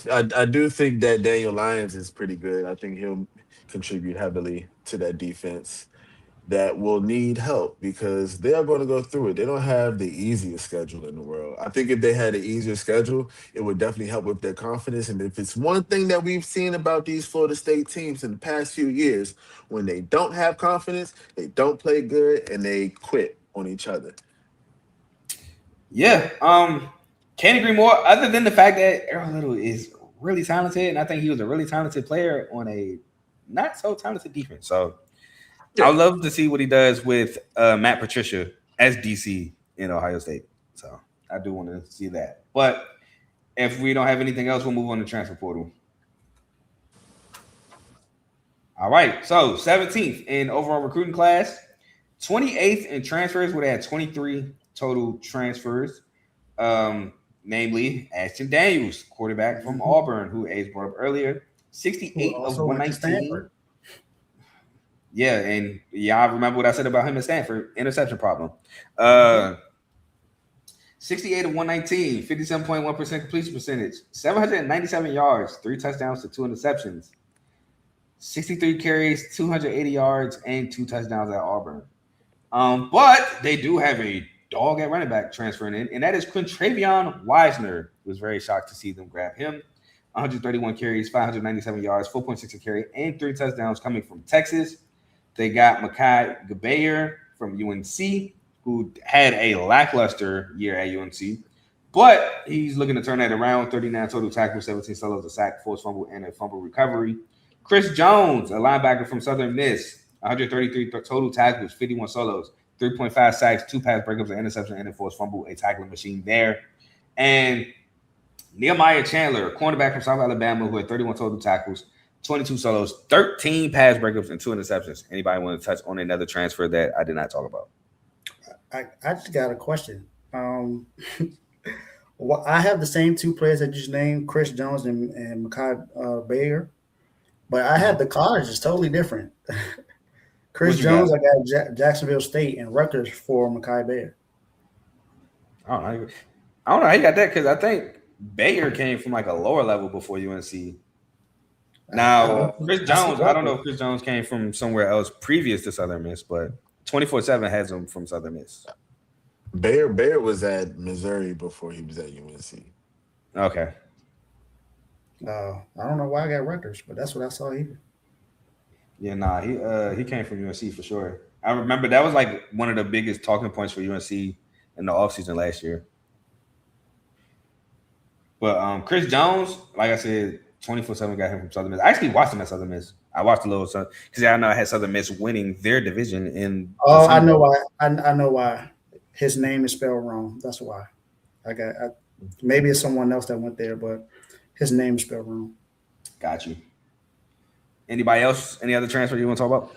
I do think that Daniel Lyons is pretty good. I think he'll contribute heavily to that defense that will need help because they are going to go through it. They don't have the easiest schedule in the world. I think if they had an easier schedule, it would definitely help with their confidence. And if it's one thing that we've seen about these Florida State teams in the past few years, when they don't have confidence, they don't play good and they quit on each other. Yeah. Can't agree more. Other than the fact that Aaron Little is really talented, and I think he was a really talented player on a not so talented defense. So I would love to see what he does with Matt Patricia as DC in Ohio State. So I do want to see that. But if we don't have anything else, we'll move on to transfer portal. All right. So 17th in overall recruiting class, 28th in transfers, where they had 23 total transfers. Namely, Ashton Daniels, quarterback from Auburn, who Ace brought up earlier, 68 of 119. Yeah, and y'all remember what I said about him at Stanford, interception problem. 68 of 119, 57.1% completion percentage, 797 yards, 3 touchdowns to 2 interceptions, 63 carries, 280 yards, and 2 touchdowns at Auburn. But they do have a dog at running back transferring in, and that is Quintravion Wisner. Was very shocked to see them grab him. 131 carries, 597 yards, 4.6 a carry, and 3 touchdowns coming from Texas. They got Micah Gabayer from UNC, who had a lackluster year at UNC, but he's looking to turn that around. 39 total tackles, 17 solos, a sack, forced fumble, and a fumble recovery. Chris Jones, a linebacker from Southern Miss, 133 total tackles, 51 solos, 3.5 sacks, 2 pass breakups, an interception, and a forced fumble, a tackling machine there. And Nehemiah Chandler, a cornerback from South Alabama, who had 31 total tackles, 22 solos, 13 pass breakups, and 2 interceptions. Anybody want to touch on another transfer that I did not talk about? I just got a question. Well, I have the same 2 players that you just named, Chris Jones and Micah Bayer, but I had the college is totally different. Chris Jones, I got Jacksonville State, and Rutgers for Micah Bayer. I don't know how you got that, because I think Bayer came from like a lower level before UNC. Now, Chris Jones, I don't know if Chris Jones came from somewhere else previous to Southern Miss, but 24/7 has him from Southern Miss. Bayer was at Missouri before he was at UNC. Okay. I don't know why I got Rutgers, but that's what I saw here. Yeah, he came from UNC for sure. I remember that was like one of the biggest talking points for UNC in the offseason last year. But Chris Jones, like I said, 24/7 got him from Southern Miss. I actually watched him at Southern Miss. I watched a little because I know I had Southern Miss winning their division in. Oh, I know why. I know why. His name is spelled wrong. That's why. Maybe it's someone else that went there, but his name is spelled wrong. Got you. Anybody else? Any other transfer you want to talk about?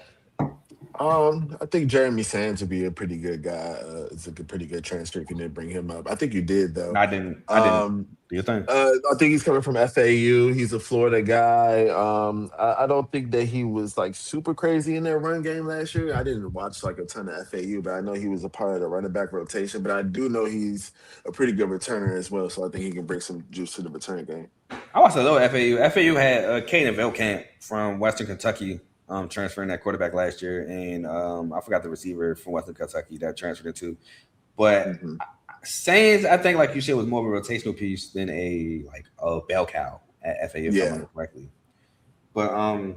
I think Jeremy Sands would be a pretty good guy. It's a pretty good transfer if you didn't bring him up. I think you did, though. I didn't. Do you think? I think he's coming from FAU. He's a Florida guy. I don't think that he was like super crazy in their run game last year. I didn't watch like a ton of FAU, but I know he was a part of the running back rotation. But I do know he's a pretty good returner as well. So I think he can bring some juice to the return game. I watched a little FAU. FAU had Caden Velkamp from Western Kentucky transferring that quarterback last year, and I forgot the receiver from Western Kentucky that transferred it too. But Sands, I think, like you said, was more of a rotational piece than a bell cow at FAU, if I remember correctly. But I mean,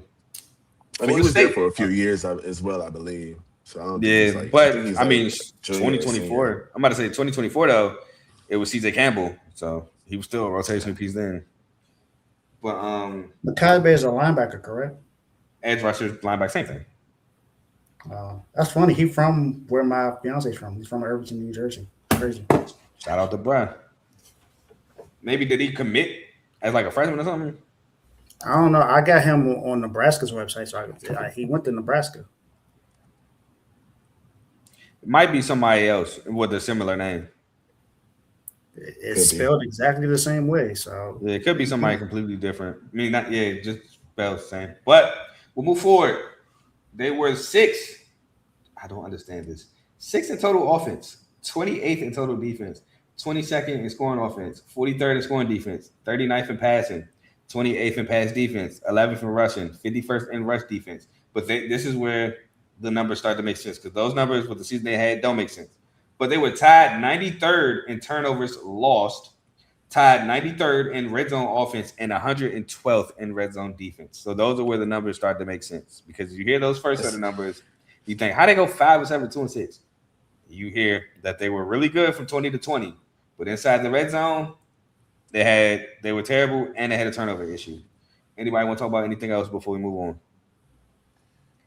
he was there for a few years as well, I believe. So I don't think but I mean, 2024. I'm about to say 2024 though. It was CJ Campbell, so he was still a rotational piece then. But Micah Bayer is a linebacker, correct? Edge rusher, linebacker, same thing. That's funny. He's from where my fiance's from. He's from Irvington, New Jersey. Crazy. Shout out to Brian. Maybe did he commit as like a freshman or something? I don't know. I got him on Nebraska's website, so he went to Nebraska. It might be somebody else with a similar name. It's spelled exactly the same way, so yeah, it could be somebody completely different. I mean, just spelled the same. But we'll move forward. They were 6. I don't understand this. 6 in total offense, 28th in total defense, 22nd in scoring offense, 43rd in scoring defense, 39th in passing, 28th in pass defense, 11th in rushing, 51st in rush defense. But this is where the numbers start to make sense because those numbers with the season they had don't make sense. But they were tied 93rd in turnovers lost, tied 93rd in red zone offense, and 112th in red zone defense. So those are where the numbers start to make sense because you hear those first set of numbers, you think, how they go 5-7, 2-6? You hear that they were really good from 20 to 20, but inside the red zone, they were terrible and they had a turnover issue. Anybody want to talk about anything else before we move on?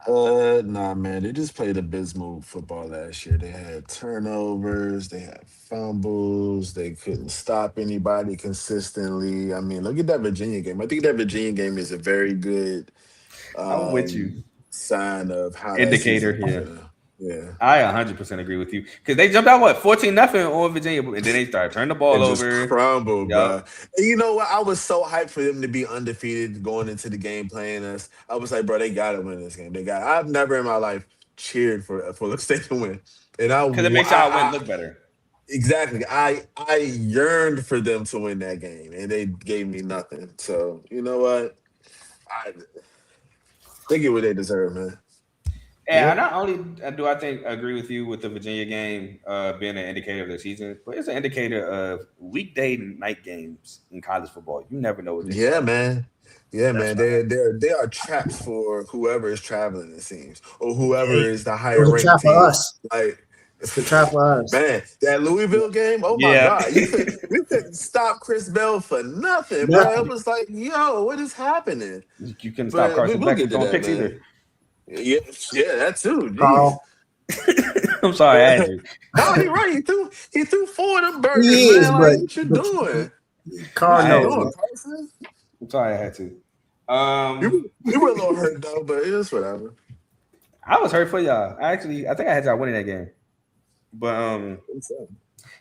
Nah, man. They just played abysmal football last year. They had turnovers, they had fumbles, they couldn't stop anybody consistently. I mean, look at that Virginia game. I think that Virginia game is a very good I'm with you. sign of how Indicator that season, here. Yeah. I 100% agree with you because they jumped out 14-0 on Virginia, and then they started turning the ball And just over. crumbled, Yup. bro. And you know what? I was so hyped for them to be undefeated going into the game playing us. I was like, bro, they got to win this game. I've never in my life cheered for Florida State to win, and Because it makes our win look better. exactly. I yearned for them to win that game, and they gave me nothing. So you know what? They get what they deserve, man. And not only do I think agree with you with the Virginia game being an indicator of their season, but it's an indicator of weekday night games in college football. You never know what. Yeah, man. Yeah, That's man. They are traps for whoever is traveling, it seems, or whoever is the It higher was a ranked trap for team. us. Like, It's the trap for us. man, that Louisville game. Oh my Yeah. God, we couldn't stop Chris Bell for nothing, bro. It was like, yo, what is happening? You couldn't stop But Carson we'll Beck get from to throwing that, picks man. either. Yeah, that too. Jeez. Carl. I'm sorry, I had you. No, he right. He threw 4 of them burgers, He is, man. Like, but- what you but- doing? Carl I What you knows. doing, man. Carson? I'm sorry, I had to. You were a little hurt though, but it's whatever. I was hurt for y'all. I think I had y'all winning that game. But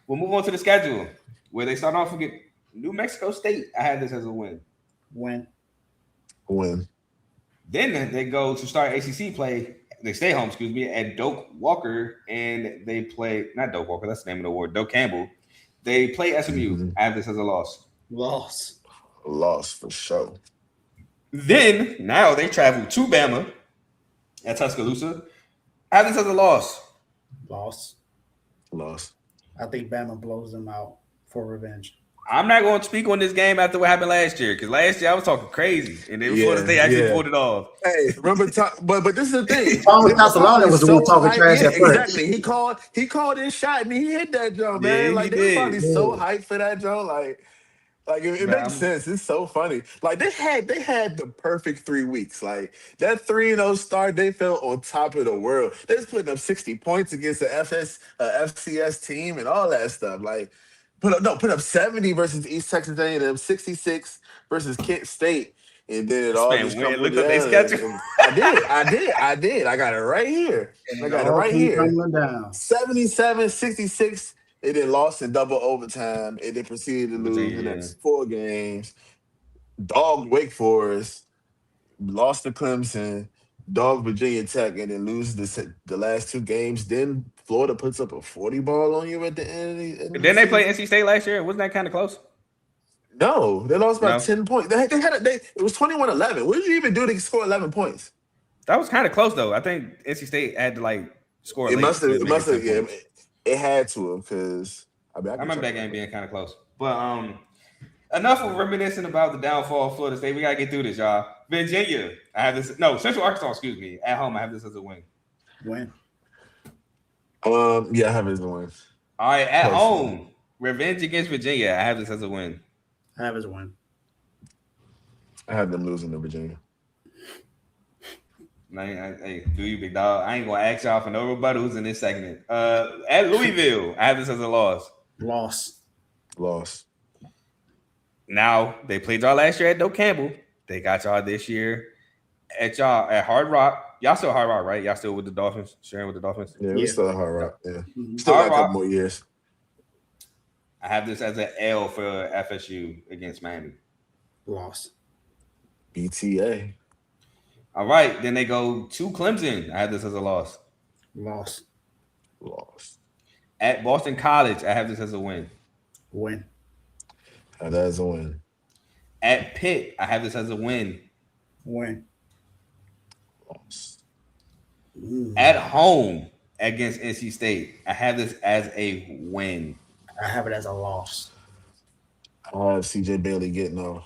we'll move on to the schedule where they start off with New Mexico State. I had this as a win. Win. Then they go to start ACC play. They stay home, at Doak Walker, and they play not Doak Walker. That's the name of the award. Doak Campbell. They play SMU. Mhm. I have this as a loss. Loss. Loss for sure. Then now they travel to Bama at Tuscaloosa. I have this as a loss. Loss. Loss. I think Bama blows them out for revenge. I'm not going to speak on this game after what happened last year because last year I was talking crazy and it was Florida State actually pulled it off. Hey, remember, but this is the thing. Thomas Castellano was the one talking trash at first. Exactly. He called his shot and he hit that jump, Yeah, man. he Like they were did. probably so hyped for that jump. Like it Man, makes sense. It's so funny. Like they had the perfect 3 weeks. Like that 3-0 start, they felt on top of the world. They was putting up 60 points against the FCS team and all that stuff. Like put up 70 versus East Texas A&M, 66 versus Kent State, and then it all man just went, crumbled looked up their down. schedule. I did. I got it right here. I got it right here. Tumbling down. 77, 66. It then lost in double overtime. It then proceeded to lose the next 4 games. Dogged Wake Forest, lost to Clemson, dogged Virginia Tech, and then lose the last 2 games. Then Florida puts up a 40 ball on you at the end. Didn't they play NC State last year? Wasn't that kind of close? No, they lost by No. 10 points. It was 21-11. What did you even do to score 11 points? That was kind of close though. I think NC State had to score. It late must to have. make it 10 Yeah, points. it had to have because I remember that game being kind of close. But enough of reminiscing about the downfall of Florida State. We gotta get through this, y'all. Virginia, I have this. No, Central Arkansas. At home, I have this as a win. Win. Yeah, I have it as a win. All right, at Close. home, revenge against Virginia. I have this as a win. I have as a win. I have them losing to Virginia. Hey, do you, big dog? I ain't gonna ask y'all for no rebuttals in this segment. At Louisville, I have this as a loss. Loss. Now they played y'all last year at Doak Campbell. They got y'all this year at Hard Rock. Y'all still Hard Rock, right? Y'all still with the Dolphins, sharing with the Dolphins. Yeah, we Yeah. still at Hard Rock. Yeah, Mhm. still got Hard a couple Rock. more years. I have this as an L for FSU against Miami. Loss. BTA. All right, then they go to Clemson. I have this as a loss. Loss. Loss. At Boston College, I have this as a win. Win. That's a win. At Pitt, I have this as a win. Win. At home against NC State, I have this as a win. I have it as a loss. I have CJ Bailey getting off.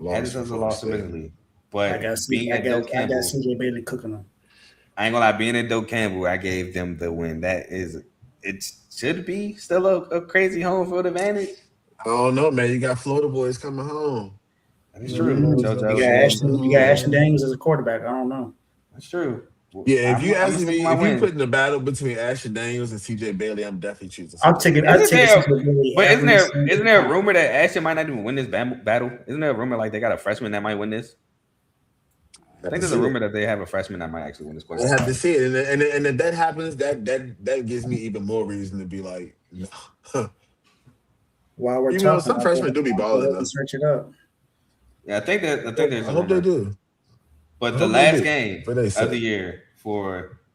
I had this as a loss admittedly, but I got CJ Bailey cooking them. I ain't gonna lie, being in Doak Campbell, I gave them the win. It should be still a crazy home field advantage. I don't know, man. You got Florida boys coming home. That's true. You got Ashton Daniels as a quarterback. I don't know. That's true. Yeah, if you ask me, if you put in the battle between Ashton Daniels and CJ Bailey, I'm definitely choosing. I'll take it. But isn't there a rumor that Ashton might not even win this battle? Isn't there a rumor like they got a freshman that might win this? I think there's a rumor that they have a freshman that might actually win this question. I have to see it, and if that happens, that gives me even more reason to be like, no. While we're talking, some freshmen do be balling. Search it up. Yeah, I think there's. I hope they do. But the last game of the year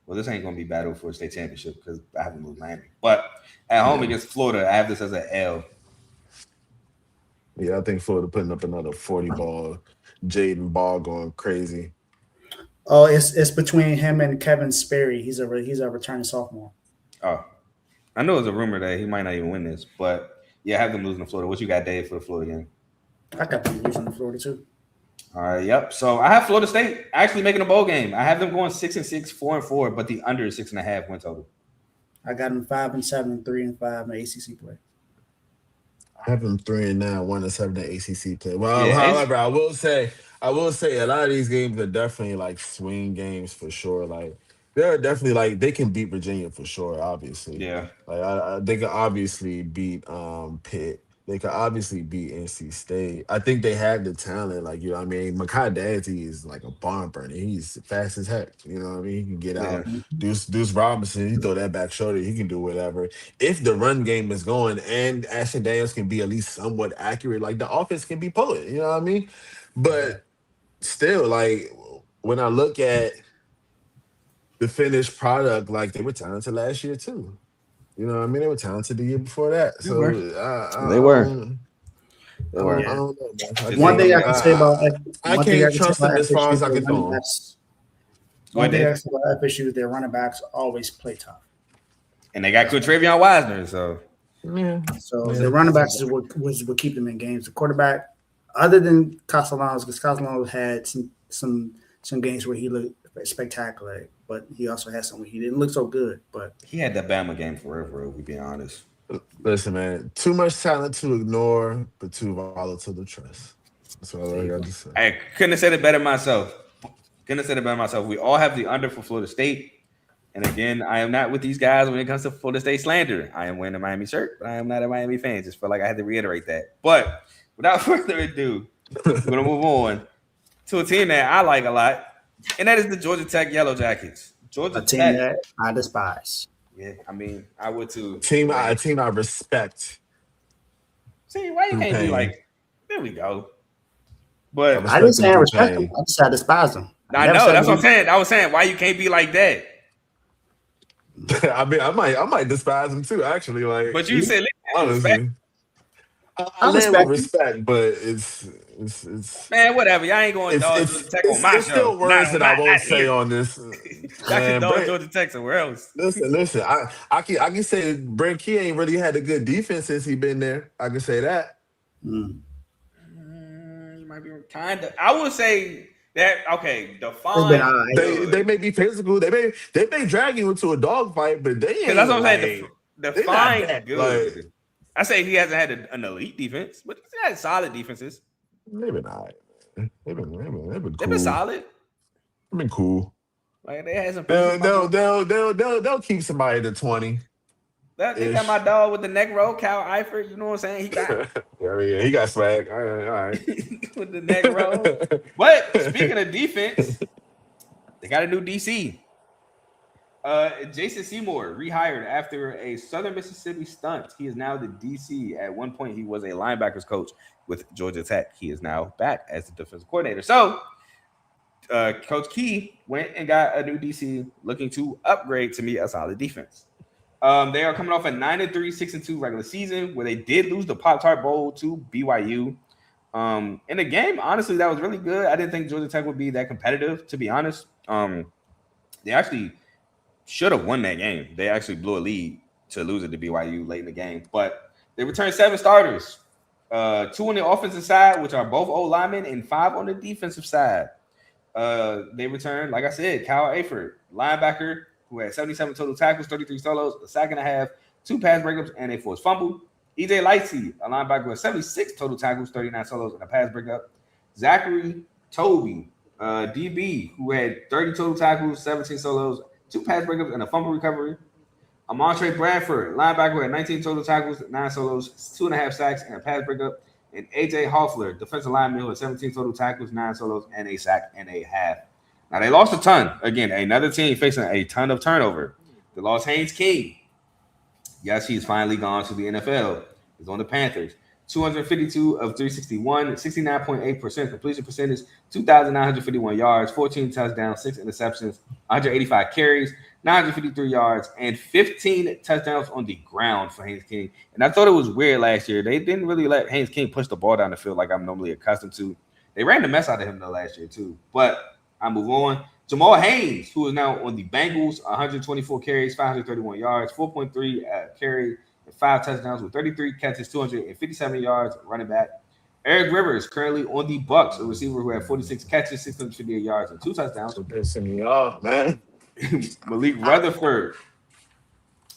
this ain't gonna be battle for a state championship because I haven't moved Miami. But at home against Florida, I have this as an L. Yeah, I think Florida putting up another 40 ball. Jaden Ball going crazy. Oh, it's between him and Kevin Sperry. He's a returning sophomore. Oh, I know it's a rumor that he might not even win this, but yeah, I have them losing to Florida. What you got, Dave, for the Florida game? I got them losing to Florida too. All right, yep. So I have Florida State actually making a bowl game. I have them going 6-6, 4-4, but the under is 6.5 win total. I got them 5-7, 3-5 in ACC play. I have them 3-9, 1-7 in ACC play. Well, however, I will say a lot of these games are definitely like swing games for sure. Like they're definitely like they can beat Virginia for sure. Obviously, yeah. Like they can obviously beat Pitt. They could obviously beat NC State. I think they have the talent. Like, you know what I mean? Makai Dante is like a barn burner. He's fast as heck. You know what I mean? He can get out. Deuce Robinson, he throw that back shoulder. He can do whatever. If the run game is going and Ashton Daniels can be at least somewhat accurate, like the offense can be pulling. You know what I mean? But still, like, when I look at the finished product, like, they were talented last year too. You know what I mean? They were talented the year before that. So they were. I don't know, man. One thing I can say about I can't trust them as far as I can throw them. One thing I can say about FSU is their running backs always play tough. And they got Travion Wisner, so the running backs is what keep them in games. The quarterback, other than Castellanos, because Castellanos had some games where he looked spectacular, but he also had some where he didn't look so good. But he had the Bama game forever, if we be honest. Listen, man, too much talent to ignore, but too volatile to trust. That's all I got to say. I couldn't have said it better myself. We all have the under for Florida State. And again, I am not with these guys when it comes to Florida State slander. I am wearing a Miami shirt, but I am not a Miami fan. Just felt like I had to reiterate that. But without further ado, we're going to move on to a team that I like a lot, and that is the Georgia Tech Yellow Jackets. A team that I despise. Yeah, I mean, I would too. Team I respect. See, why you can't be like, there we go. But I didn't say I respect them. I just said I despise them. I know, that's what I'm saying. I was saying, why you can't be like that? I mean, I might despise them too, actually. Like, but you said, honestly, I live with respect, but it's man, whatever. Y'all ain't going to Georgia Tech on my show. There's still words that I won't say on this. I can dog Georgia Tech somewhere else. Listen. I can say Brent Key ain't really had a good defense since he been there. I can say that. You might be kind of. I would say that. Okay, define. They may be physical. They may drag you into a dogfight, but they ain't. That's what I'm saying. Define good. Like, I say he hasn't had an elite defense, but he's had solid defenses. Maybe not. They've been cool. They've been solid. They've been cool. Like they had some. They'll keep somebody to 20. They got my dog with the neck roll, Cal Eifert. You know what I'm saying? He got. He got swag. All right. With the neck roll. But speaking of defense, they got a new DC. Jason Seymour rehired after a Southern Mississippi stunt. He is now the DC. At one point, he was a linebackers coach with Georgia Tech. He is now back as the defensive coordinator. So, Coach Key went and got a new DC looking to upgrade to meet a solid defense. They are coming off a 9-3, 6-2 regular season where they did lose the Pop-Tart Bowl to BYU. In the game, honestly, that was really good. I didn't think Georgia Tech would be that competitive, to be honest. They actually should have won that game. They actually blew a lead to lose it to BYU late in the game. But they returned 7 starters, 2 on the offensive side, which are both old linemen, and 5 on the defensive side. They returned, like I said, Kyle Aford, linebacker, who had 77 total tackles, 33 solos, a sack and a half, 2 pass breakups, and a forced fumble. EJ Lightsey, a linebacker with 76 total tackles, 39 solos, and a pass breakup. Zachary Toby, DB, who had 30 total tackles, 17 solos, 2 pass breakups, and a fumble recovery. Amontre Bradford, linebacker, who had 19 total tackles, 9 solos, 2.5 sacks, and a pass breakup. And AJ Hoffler, defensive lineman, who had 17 total tackles, 9 solos, and a sack and a half. Now, they lost a ton. Again, another team facing a ton of turnover. They lost Haynes King. Yes, he's finally gone to the NFL. He's on the Panthers. 252 of 361, 69.8% completion percentage, 2,951 yards, 14 touchdowns, 6 interceptions, 185 carries, 953 yards, and 15 touchdowns on the ground for Haynes King. And I thought it was weird last year. They didn't really let Haynes King push the ball down the field like I'm normally accustomed to. They ran the mess out of him, though, last year, too. But I move on. Jamal Haynes, who is now on the Bengals, 124 carries, 531 yards, 4.3 carry, and 5 touchdowns with 33 catches, 257 yards, running back. Eric Rivers, currently on the Bucks, a receiver who had 46 catches, 658 yards, and 2 touchdowns. So pissing me off, man. Malik Rutherford,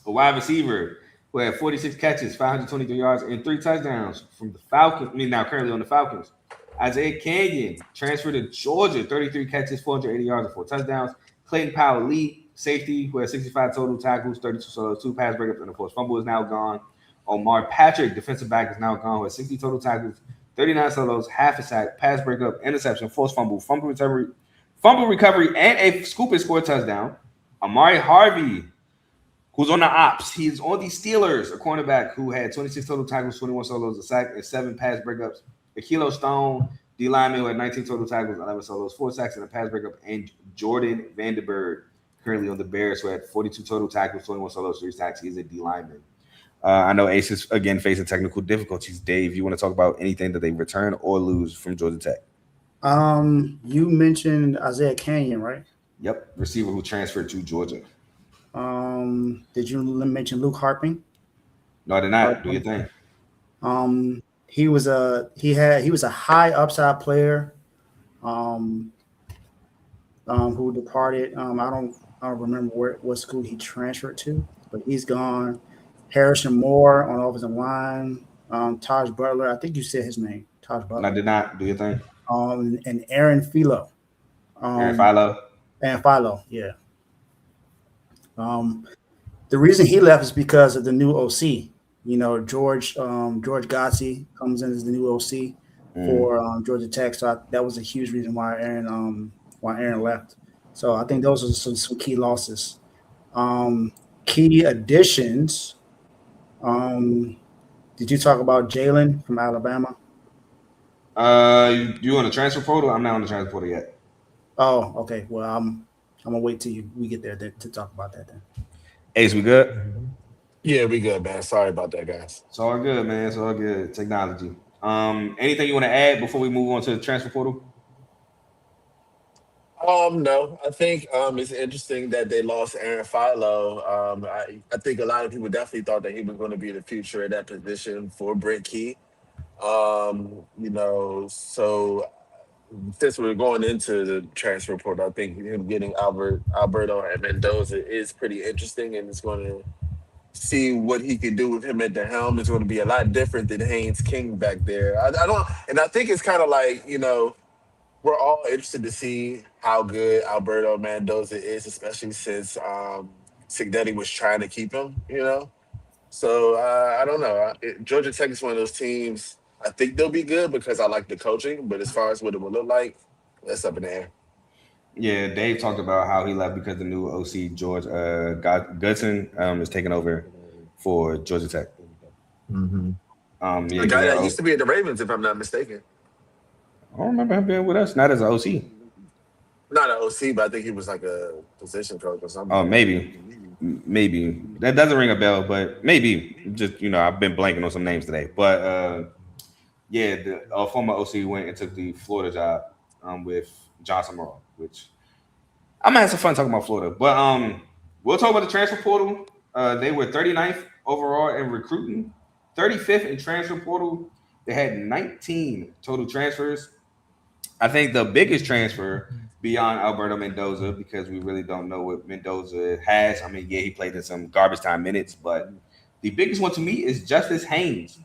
a wide receiver who had 46 catches, 523 yards, and 3 touchdowns from the Falcons. Now currently on the Falcons. Isaiah Canyon, transferred to Georgia, 33 catches, 480 yards, and 4 touchdowns. Clayton Powell-Lee, safety, who had 65 total tackles, 32 solos, 2 pass breakups, and of course, fumble is now gone. Omar Patrick, defensive back, is now gone with 60 total tackles, 39 solos, half a sack, pass breakup, interception, forced fumble, fumble recovery, and a scoop and score touchdown. Amari Harvey, who's on the ops, he's on the Steelers, a cornerback who had 26 total tackles, 21 solos, a sack, and 7 pass breakups. Akilo Stone, D lineman, who had 19 total tackles, 11 solos, 4 sacks, and a pass breakup. And Jordan Vanderberg, currently on the Bears, who had 42 total tackles, 21 solos, 3 sacks. He's a D lineman. I know Ace is, again, facing technical difficulties. Dave, you want to talk about anything that they return or lose from Georgia Tech? You mentioned Isaiah Canyon, right? Yep, receiver who transferred to Georgia. Did you mention Luke Harping? No, I did not. Do your thing. He was a high upside player who departed. I don't remember what school he transferred to, but he's gone. Harrison Moore on offensive line. Taj Butler, I think you said his name. Taj Butler. I did not. Do your thing. And Aaron Philo. Aaron Philo, yeah. The reason he left is because of the new OC. You know, George Godsey comes in as the new OC for Georgia Tech. So that was a huge reason why Aaron left. So I think those are some key losses. Key additions. Did you talk about Jalen from Alabama? You on the transfer portal? I'm not on the transfer portal yet. Oh, okay. Well, I'm gonna wait till we get there to talk about that then. Ace, we good? Yeah, we good, man. Sorry about that, guys. It's all good, man. It's all good. Technology. Anything you want to add before we move on to the transfer portal? No. I think it's interesting that they lost Aaron Philo. I think a lot of people definitely thought that he was going to be the future at that position for Brent Key. So since we're going into the transfer portal, I think him getting Alberto and Mendoza is pretty interesting, and it's going to see what he can do with him at the helm. It's going to be a lot different than Haynes King back there. I think it's kind of like, we're all interested to see how good Alberto Mendoza is, especially since Signetti was trying to keep him, So I don't know. Georgia Tech is one of those teams. I think they'll be good because I like the coaching, but as far as what it will look like, that's up in the air. Yeah, Dave talked about how he left because the new OC, George Goodson, is taking over for Georgia Tech. Mm-hmm. The guy that used to be at the Ravens, if I'm not mistaken. I don't remember him being with us, not as an OC. Not an OC, but I think he was like a position coach or something. Oh, maybe. Maybe that doesn't ring a bell, but maybe just I've been blanking on some names today. But yeah, the former OC went and took the Florida job with Johnson Morrow, which I'm gonna have some fun talking about Florida. But we'll talk about the transfer portal. They were 39th overall in recruiting, 35th in transfer portal. They had 19 total transfers. I think the biggest transfer beyond Alberto Mendoza, because we really don't know what Mendoza has. I mean, yeah, he played in some garbage time minutes, but the biggest one to me is Justice Haynes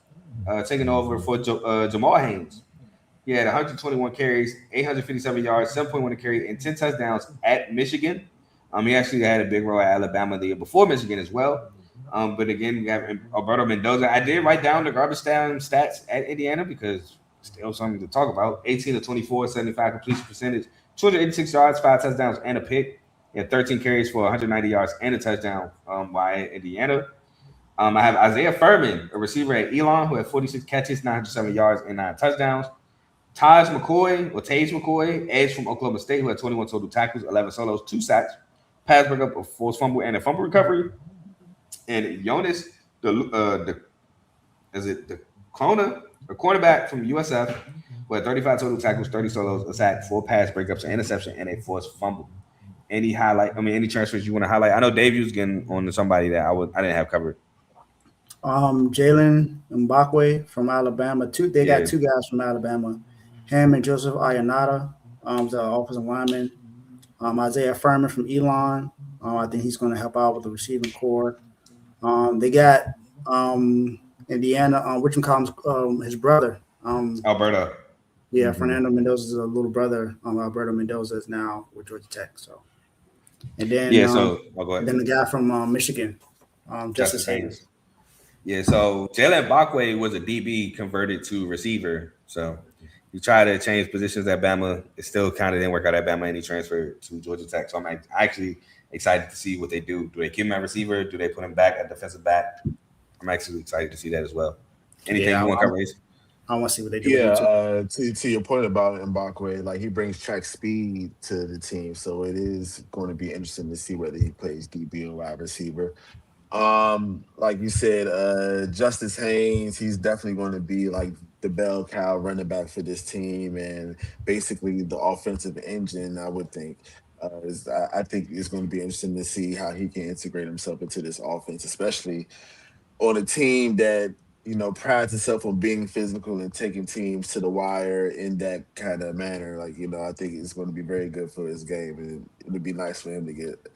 taking over for Jamal Haynes. He had 121 carries, 857 yards, 7.1 a carry, and 10 touchdowns at Michigan. He actually had a big role at Alabama the year before Michigan as well. But again, we have Alberto Mendoza. I did write down the garbage time stats at Indiana because still something to talk about. 18 to 24, 75 completion percentage, 286 yards, 5 touchdowns, and a pick. He had 13 carries for 190 yards and a touchdown by Indiana. I have Isaiah Furman, a receiver at Elon, who had 46 catches, 907 yards, and 9 touchdowns. Taj McCoy, edge from Oklahoma State, who had 21 total tackles, 11 solos, 2 sacks, pass breakup, a forced fumble, and a fumble recovery. And Jonas, the Clona, a cornerback from USF, who had 35 total tackles, 30 solos, a sack, 4 pass breakups, an interception, and a forced fumble. Any transfers you want to highlight? I know Dave was getting on to somebody that I didn't have covered. Jalen Mbakwe from Alabama. They got 2 guys from Alabama. Him and Joseph Ayanada, the offensive lineman. Isaiah Furman from Elon. I think he's going to help out with the receiving core. They got Indiana, his brother. Alberto. Yeah, Fernando Mendoza's a little brother. Alberto Mendoza is now with Georgia Tech. So, and then go ahead. Then the guy from Michigan, Justice Haynes. Yeah, so Jalen Mbakwe was a DB converted to receiver. So he tried to change positions at Bama. It still kind of didn't work out at Bama, and he transferred to Georgia Tech. So I'm actually excited to see what they do. Do they keep him at receiver? Do they put him back at defensive back? I'm actually excited to see that as well. Anything you want to cover? I want to see what they do. Yeah, to your point about Mbakwe, like he brings track speed to the team, so it is going to be interesting to see whether he plays DB or wide receiver. Like you said, Justice Haynes, he's definitely going to be like the bell cow running back for this team and basically the offensive engine, I would think. I think it's going to be interesting to see how he can integrate himself into this offense, especially on a team that prides itself on being physical and taking teams to the wire in that kind of manner. Like I think it's going to be very good for his game, and it would be nice for him to get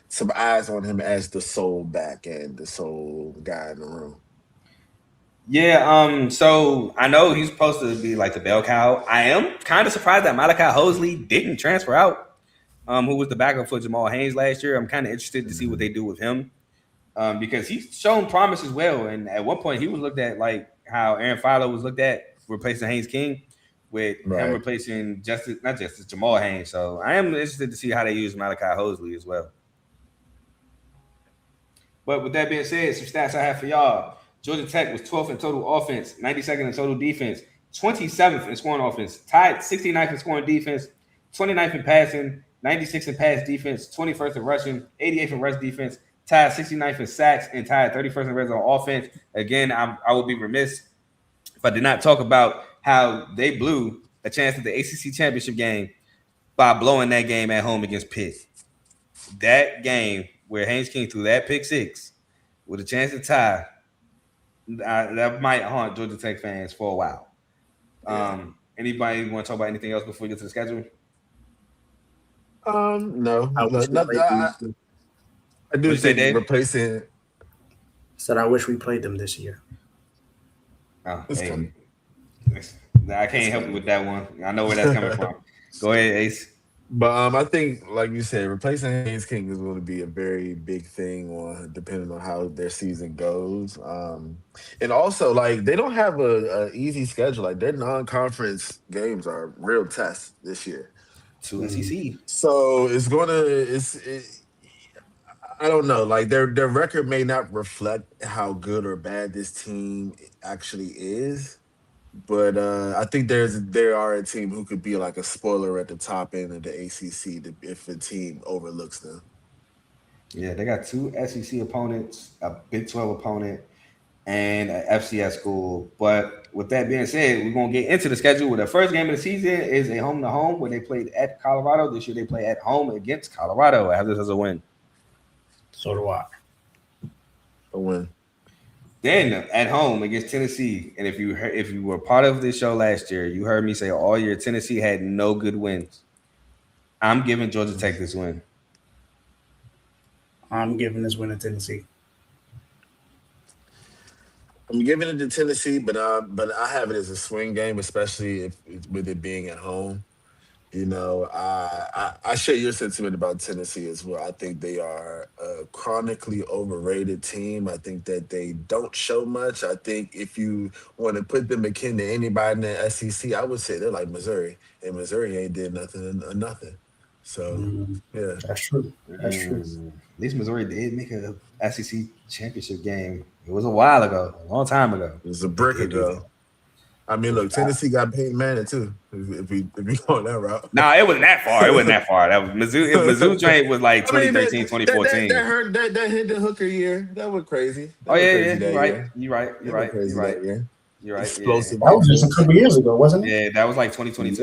some eyes on him as the sole back and the sole guy in the room. Yeah, so I know he's supposed to be like the bell cow. I am kind of surprised that Malachi Hosley didn't transfer out, who was the backup for Jamal Haynes last year. I'm kind of interested to see what they do with him because he's shown promise as well. And at one point, he was looked at like how Aaron Filo was looked at replacing Haynes King with him replacing not Justice, Jamal Haynes. So I am interested to see how they use Malachi Hosley as well. But with that being said, some stats I have for y'all. Georgia Tech was 12th in total offense, 92nd in total defense, 27th in scoring offense, tied 69th in scoring defense, 29th in passing, 96th in pass defense, 21st in rushing, 88th in rush defense, tied 69th in sacks, and tied 31st in red zone offense. Again, I would be remiss if I did not talk about how they blew a chance at the ACC championship game by blowing that game at home against Pitt. That game where Haynes King threw that pick six with a chance to tie, that might haunt Georgia Tech fans for a while. Anybody want to talk about anything else before we get to the schedule? No. I do think replacing. Said I wish we played them this year. Oh, hey. I can't help you with that one. I know where that's coming from. Go ahead, Ace. But I think, like you said, replacing Haynes King is going to be a very big thing, depending on how their season goes. And also, like they don't have a easy schedule. Like their non-conference games are real tests this year. 2 SEC. So it's going to I don't know. Like their record may not reflect how good or bad this team actually is. But I think there are a team who could be like a spoiler at the top end of the ACC if the team overlooks them. Yeah, they got 2 SEC opponents, a Big 12 opponent, and an FCS school. But with that being said, we're gonna get into the schedule. Where the first game of the season is a home to home where they played at Colorado. This year they play at home against Colorado. I have this as a win. So do I. A win. Then at home against Tennessee. And if you were part of this show last year, you heard me say all year Tennessee had no good wins. I'm giving Georgia Tech this win. I'm giving this win to Tennessee. I'm giving it to Tennessee, but I have it as a swing game, especially if with it being at home. You know, I share your sentiment about Tennessee as well. I think they are a chronically overrated team. I think that they don't show much. I think if you want to put them akin to anybody in the SEC, I would say they're like Missouri, and Missouri ain't did nothing. So yeah, That's true. That's true. At least Missouri did make a SEC championship game. It was a while ago, a long time ago. it was a brick ago. I mean, look, Tennessee got Peyton Manning too. If we go on that route. No, it wasn't that far. It wasn't that far. That was Mizzou train was like 2013, 2014. That hurt. That hit the Hooker year. That was crazy. Oh yeah. You're right. You're right. Explosive. That was just a couple years ago, wasn't it? Yeah, that was like 2022.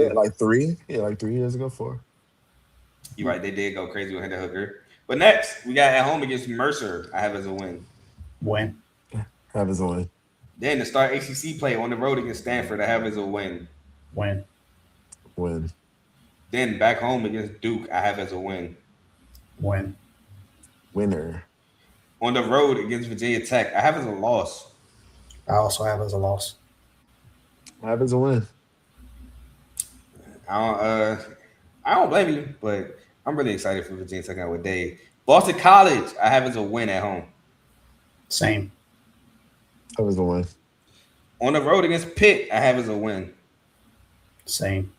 Yeah, like 3 years ago, 4. You're right. They did go crazy with Hendon Hooker. But next, we got at home against Mercer. I have as a win. Win. Have his own. Then to start ACC play on the road against Stanford, I have as a win. Win. Then back home against Duke, I have as a win. Win. Winner. On the road against Virginia Tech, I have as a loss. I also have as a loss. Have as a win. I don't blame you, but I'm really excited for Virginia Tech out with Dave. Boston College, I have as a win at home. Same. Have as a win. On the road against Pitt, I have as a win. Same.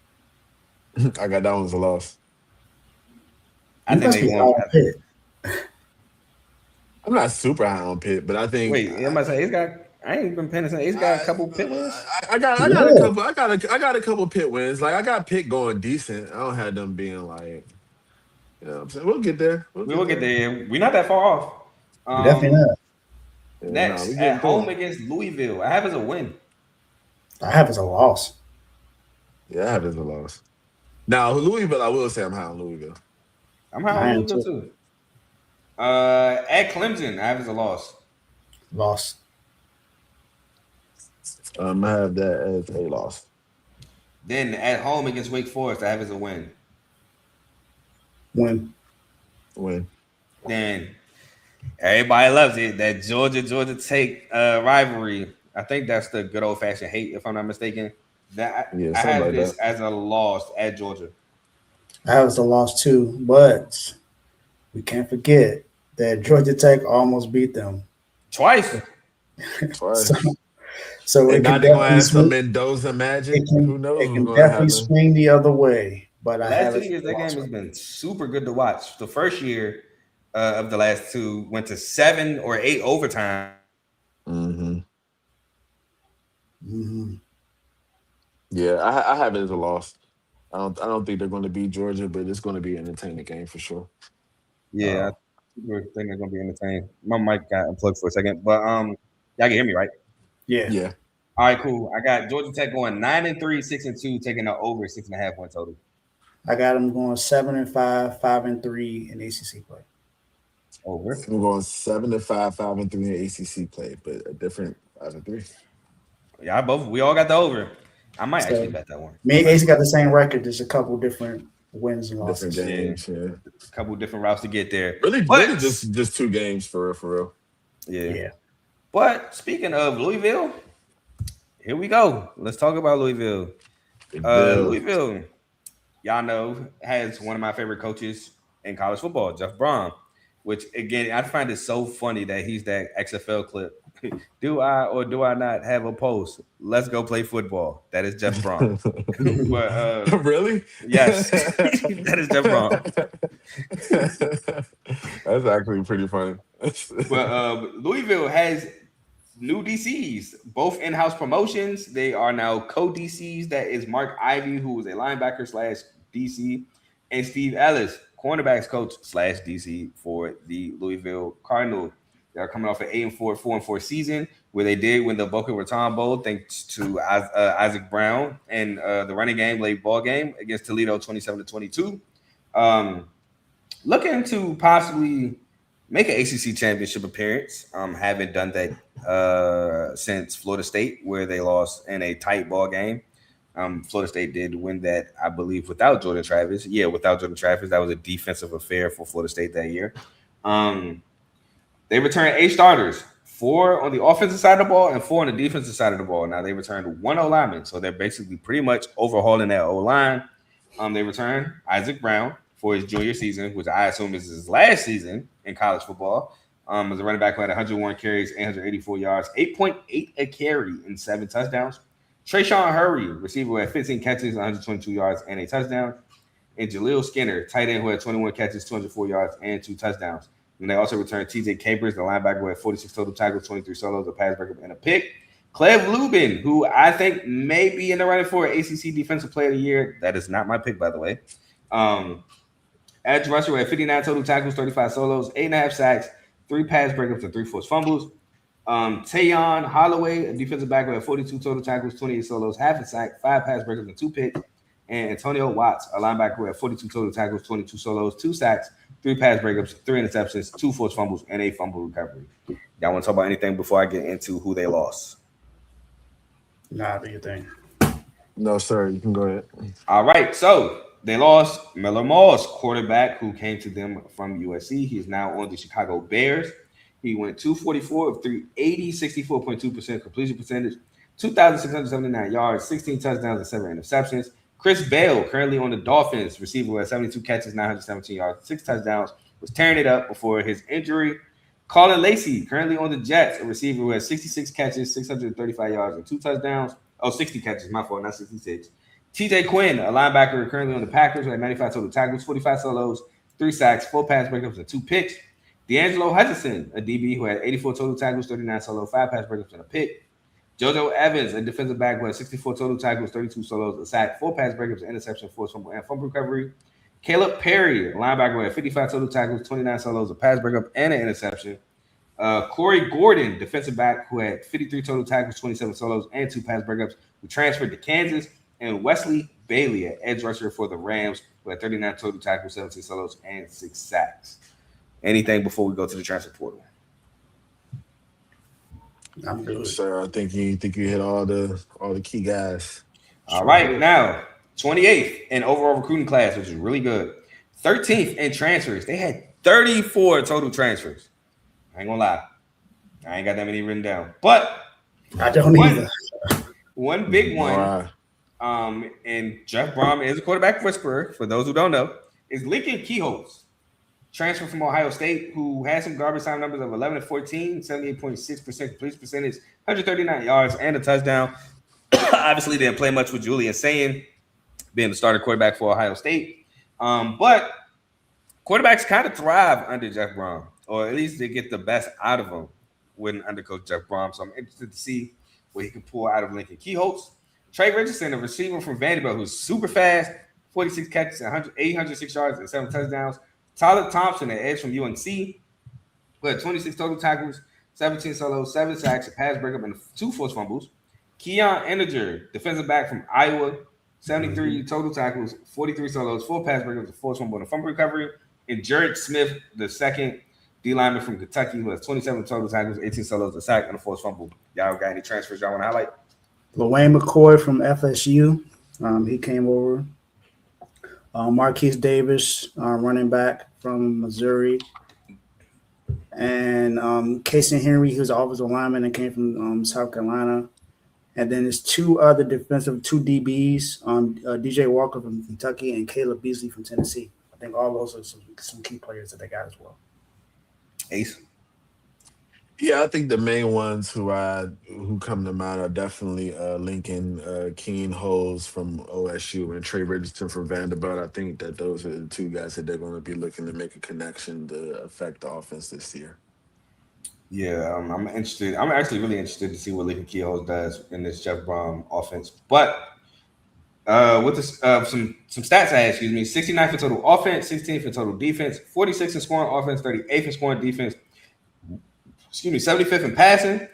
I got that one as a loss. I think they won. Pitt. I'm not super high on Pitt, but I think. Wait, I'm about to say he's got. I ain't been paying attention. He's got a couple Pitt wins. I got a couple. I got a couple Pitt wins. Like I got Pitt going decent. I don't have them being like. You know what I'm saying? We'll get there. We will get there. We're not that far off. Definitely not. Next, at home against Louisville, I have as a win. I have as a loss. Yeah, I have as a loss. Now, Louisville, I will say I'm high on Louisville. I'm high on Louisville too. At Clemson, I have as a loss. Loss. I have that as a loss. Then at home against Wake Forest, I have as a win. Win. Then everybody loves it. That Georgia Tech rivalry. I think that's the good old fashioned hate, if I'm not mistaken. I have like this as a loss at Georgia. I have as a loss too, but we can't forget that Georgia Tech almost beat them twice. So and now they're gonna have some Mendoza magic. Who knows? It can definitely swing the other way. But last 2 years, that game has been super good to watch. The first year of the last 2 went to 7 or 8 overtime. Yeah, I have it as a loss. I don't think they're going to beat Georgia, but it's going to be an entertaining game for sure. Yeah, I think they're going to be entertaining. My mic got unplugged for a second, but y'all can hear me, right? Yeah. All right, cool. I got Georgia Tech going 9-3, 6-2, taking the over 6.5 point total. I got them going 7-5, 5-3 in ACC play. Over. I'm going 7-5, 5-3 in ACC play, but a different 5-3. Yeah, we all got the over. I might actually bet that one. Me and AC got the same record. There's a couple different wins and losses. Different games, yeah. A couple different routes to get there. Really just 2 games for real. Yeah. But speaking of Louisville, here we go. Let's talk about Louisville. Louisville, y'all know, has one of my favorite coaches in college football, Jeff Brom, which, again, I find it so funny that he's that XFL clip. Do I or do I not have a post? Let's go play football. That is Jeff Brom. But, really? Yes. That is Jeff Brom. That's actually pretty funny. But Louisville has new DCs, both in-house promotions. They are now co-DCs. That is Mark Ivy, who was a linebacker / DC, and Steve Ellis, cornerbacks coach / DC for the Louisville Cardinals. They're coming off an 8-4, 4-4 season where they did win the Boca Raton Bowl thanks to Isaac Brown and the running game, late ball game against Toledo, 27-22. Looking to possibly make an ACC championship appearance. Haven't done that since Florida State, where they lost in a tight ball game. Florida State did win that, I believe, without Jordan Travis. Yeah, without Jordan Travis. That was a defensive affair for Florida State that year. They returned 8 starters, 4 on the offensive side of the ball and 4 on the defensive side of the ball. Now, they returned 1 O-lineman, so they're basically pretty much overhauling that O-line. They returned Isaac Brown for his junior season, which I assume is his last season in college football. As a running back who had 101 carries, 884 yards, 8.8 a carry, and 7 touchdowns. Trayshawn Hurry, receiver who had 15 catches, 122 yards, and a touchdown. And Jaleel Skinner, tight end who had 21 catches, 204 yards, and 2 touchdowns. And they also returned TJ Capers, the linebacker who had 46 total tackles, 23 solos, a pass breakup, and a pick. Clev Lubin, who I think may be in the running for ACC Defensive Player of the Year. That is not my pick, by the way. Edge rusher had 59 total tackles, 35 solos, 8.5 sacks, 3 pass breakups, and 3 forced fumbles. Tayon Holloway, a defensive back who had 42 total tackles, 28 solos, half a sack, 5 pass breakups, and 2 picks. And Antonio Watts, a linebacker who had 42 total tackles, 22 solos, 2 sacks, 3 pass breakups, 3 interceptions, 2 forced fumbles, and a fumble recovery. Y'all want to talk about anything before I get into who they lost? Nah, do you think? No, sir. You can go ahead. All right, so they lost Miller Moss, quarterback who came to them from USC. He is now on the Chicago Bears. He went 244 of 380, 64.2% completion percentage, 2,679 yards, 16 touchdowns, and 7 interceptions. Chris Bale, currently on the Dolphins, receiver who had 72 catches, 917 yards, 6 touchdowns, was tearing it up before his injury. Colin Lacey, currently on the Jets, a receiver who had 66 catches, 635 yards, and 2 touchdowns. Oh, 60 catches, my fault, not 66. TJ Quinn, a linebacker currently on the Packers, who had 95 total tackles, 45 solos, 3 sacks, 4 pass breakups, and 2 picks. D'Angelo Hutchinson, a DB who had 84 total tackles, 39 solos, 5 pass breakups, and a pick. JoJo Evans, a defensive back who had 64 total tackles, 32 solos, a sack, 4 pass breakups, interception, forced fumble, and fumble recovery. Caleb Perry, a linebacker who had 55 total tackles, 29 solos, a pass breakup, and an interception. Corey Gordon, defensive back who had 53 total tackles, 27 solos, and 2 pass breakups, who transferred to Kansas. And Wesley Bailey, an edge rusher for the Rams, who had 39 total tackles, 17 solos, and 6 sacks. Anything before we go to the transfer portal? I'm good. Sir, I think you hit all the key guys. All right, now 28th in overall recruiting class, which is really good. 13th in transfers. They had 34 total transfers. I ain't gonna lie, I ain't got that many written down, but I don't either. One big one. And Jeff Brom is a quarterback whisperer. For those who don't know, is Lincoln Kehoe, transfer from Ohio State, who had some garbage time numbers of 11-14, 78.6% completion percentage, 139 yards, and a touchdown. Obviously, didn't play much with Julian Sayin, being the starter quarterback for Ohio State. But quarterbacks kind of thrive under Jeff Brom, or at least they get the best out of them when under Coach Jeff Brom. So I'm interested to see what he can pull out of Lincoln Kehoe. Trey Richardson, a receiver from Vanderbilt, who's super fast, 46 catches, 806 yards, and 7 touchdowns. Tyler Thompson, an edge from UNC, who had 26 total tackles, 17 solos, 7 sacks, a pass breakup, and 2 forced fumbles. Keon Eniger, defensive back from Iowa, 73 total tackles, 43 solos, 4 pass breakups, a forced fumble, and a fumble recovery. And Jared Smith, the second D lineman from Kentucky, who has 27 total tackles, 18 solos, a sack, and a forced fumble. Y'all got any transfers y'all want to highlight? LaWayne McCoy from FSU. He came over. Marquise Davis, running back from Missouri. And Casey Henry, who's an offensive lineman and came from South Carolina. And then there's 2 other two DBs, DJ Walker from Kentucky and Caleb Beasley from Tennessee. I think all those are some key players that they got as well. Ace? Yeah, I think the main ones who come to mind are definitely Lincoln Kehoe from OSU and Trey Richardson from Vanderbilt. I think that those are the 2 guys that they're going to be looking to make a connection to affect the offense this year. Yeah, I'm interested. I'm actually really interested to see what Lincoln Kehoe does in this Jeff Brom offense. But With some stats I had, excuse me, 69th in total offense, 16th in total defense, 46th in scoring offense, 38th in scoring defense, excuse me, 75th in passing,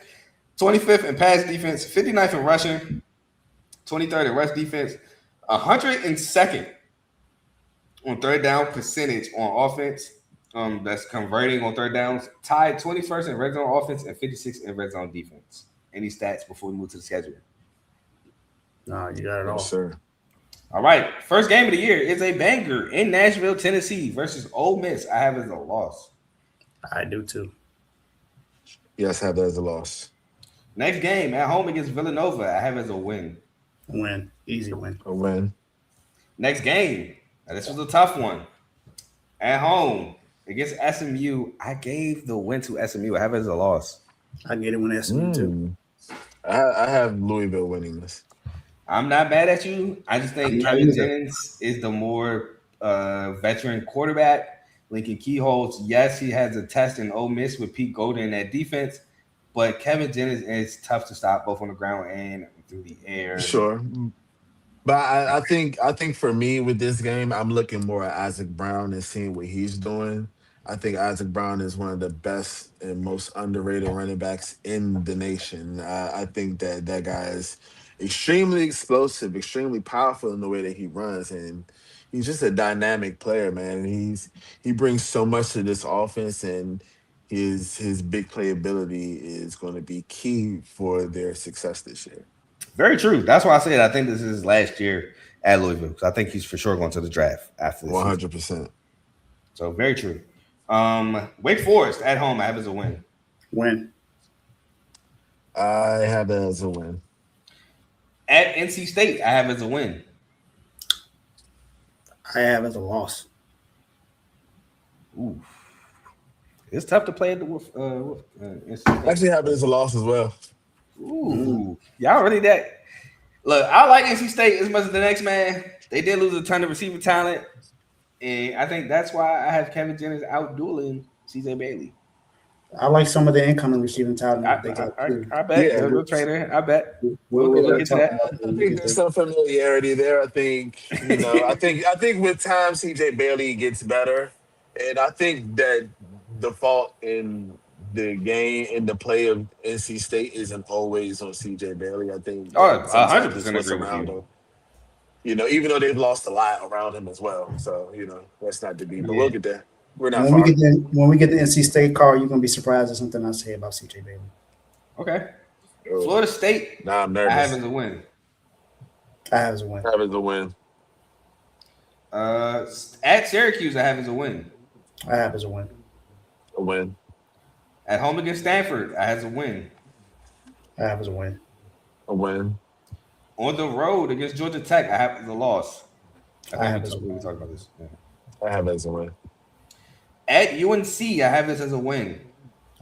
25th in pass defense, 59th in rushing, 23rd in rush defense, 102nd on third down percentage on offense. That's converting on third downs, tied 21st in red zone offense and 56th in red zone defense. Any stats before we move to the schedule? No, you got it Yes, all. sir. All right, first game of the year is a banger in Nashville, Tennessee versus Ole Miss. I have it as a loss. I do too. Yes, have that as a loss. Next game at home against Villanova, I have it as a win. Win. Easy win. A win. Next game, now this was a tough one. At home against SMU, I gave the win to SMU. I have it as a loss. I get it when SMU too. I have Louisville winning this. I'm not mad at you. I just think I'm not Kevin either. Jennings is the more veteran quarterback. Lincoln Keyholz, yes, he has a test in Ole Miss with Pete Golden in that defense, but Kevin Jennings is tough to stop both on the ground and through the air. Sure. But I think for me with this game, I'm looking more at Isaac Brown and seeing what he's doing. I think Isaac Brown is one of the best and most underrated running backs in the nation. I think that guy is extremely explosive, extremely powerful in the way that he runs, and he's just a dynamic player, man. He brings so much to this offense, and his big playability is going to be key for their success this year. Very true. That's why I said I think this is his last year at Louisville. So I think he's for sure going to the draft after this. 100%. So very true. Wake Forest at home, I have as a win. Win. I have that as a win. At NC State, I have as a win. I have as a loss. Ooh. It's tough to play at the NC State. I actually have it as a loss as well. Ooh, y'all really that? Look, I like NC State as much as the next man. They did lose a ton of receiver talent, and I think that's why I have Kevin Jennings out dueling CJ Bailey. I like some of the incoming receiving talent I, that they got I, too. I bet. Yeah, Good trainer. I bet. We'll We'll get to that. I think there's some familiarity there. I think I think with time CJ Bailey gets better, and I think that the fault in the game in the play of NC State isn't always on CJ Bailey. I think Oh, sometimes 100% it's what's agree with around you. him. Even though they've lost a lot around him as well. So that's not to be. But we'll get there. We're not far. When we get the NC State call, you're gonna be surprised at something I say about CJ Bailey. Okay. Florida State, Nah, I'm I nervous. have as a win. I have as a win. I have it as a win. At Syracuse, I have as a win. I have as a win. A win. At home against Stanford, I have as a win. I have as a win. A win. On the road against Georgia Tech, I have as a loss. I have we as a win. talk about this. Yeah. I have it as a win. At UNC, I have this as a win.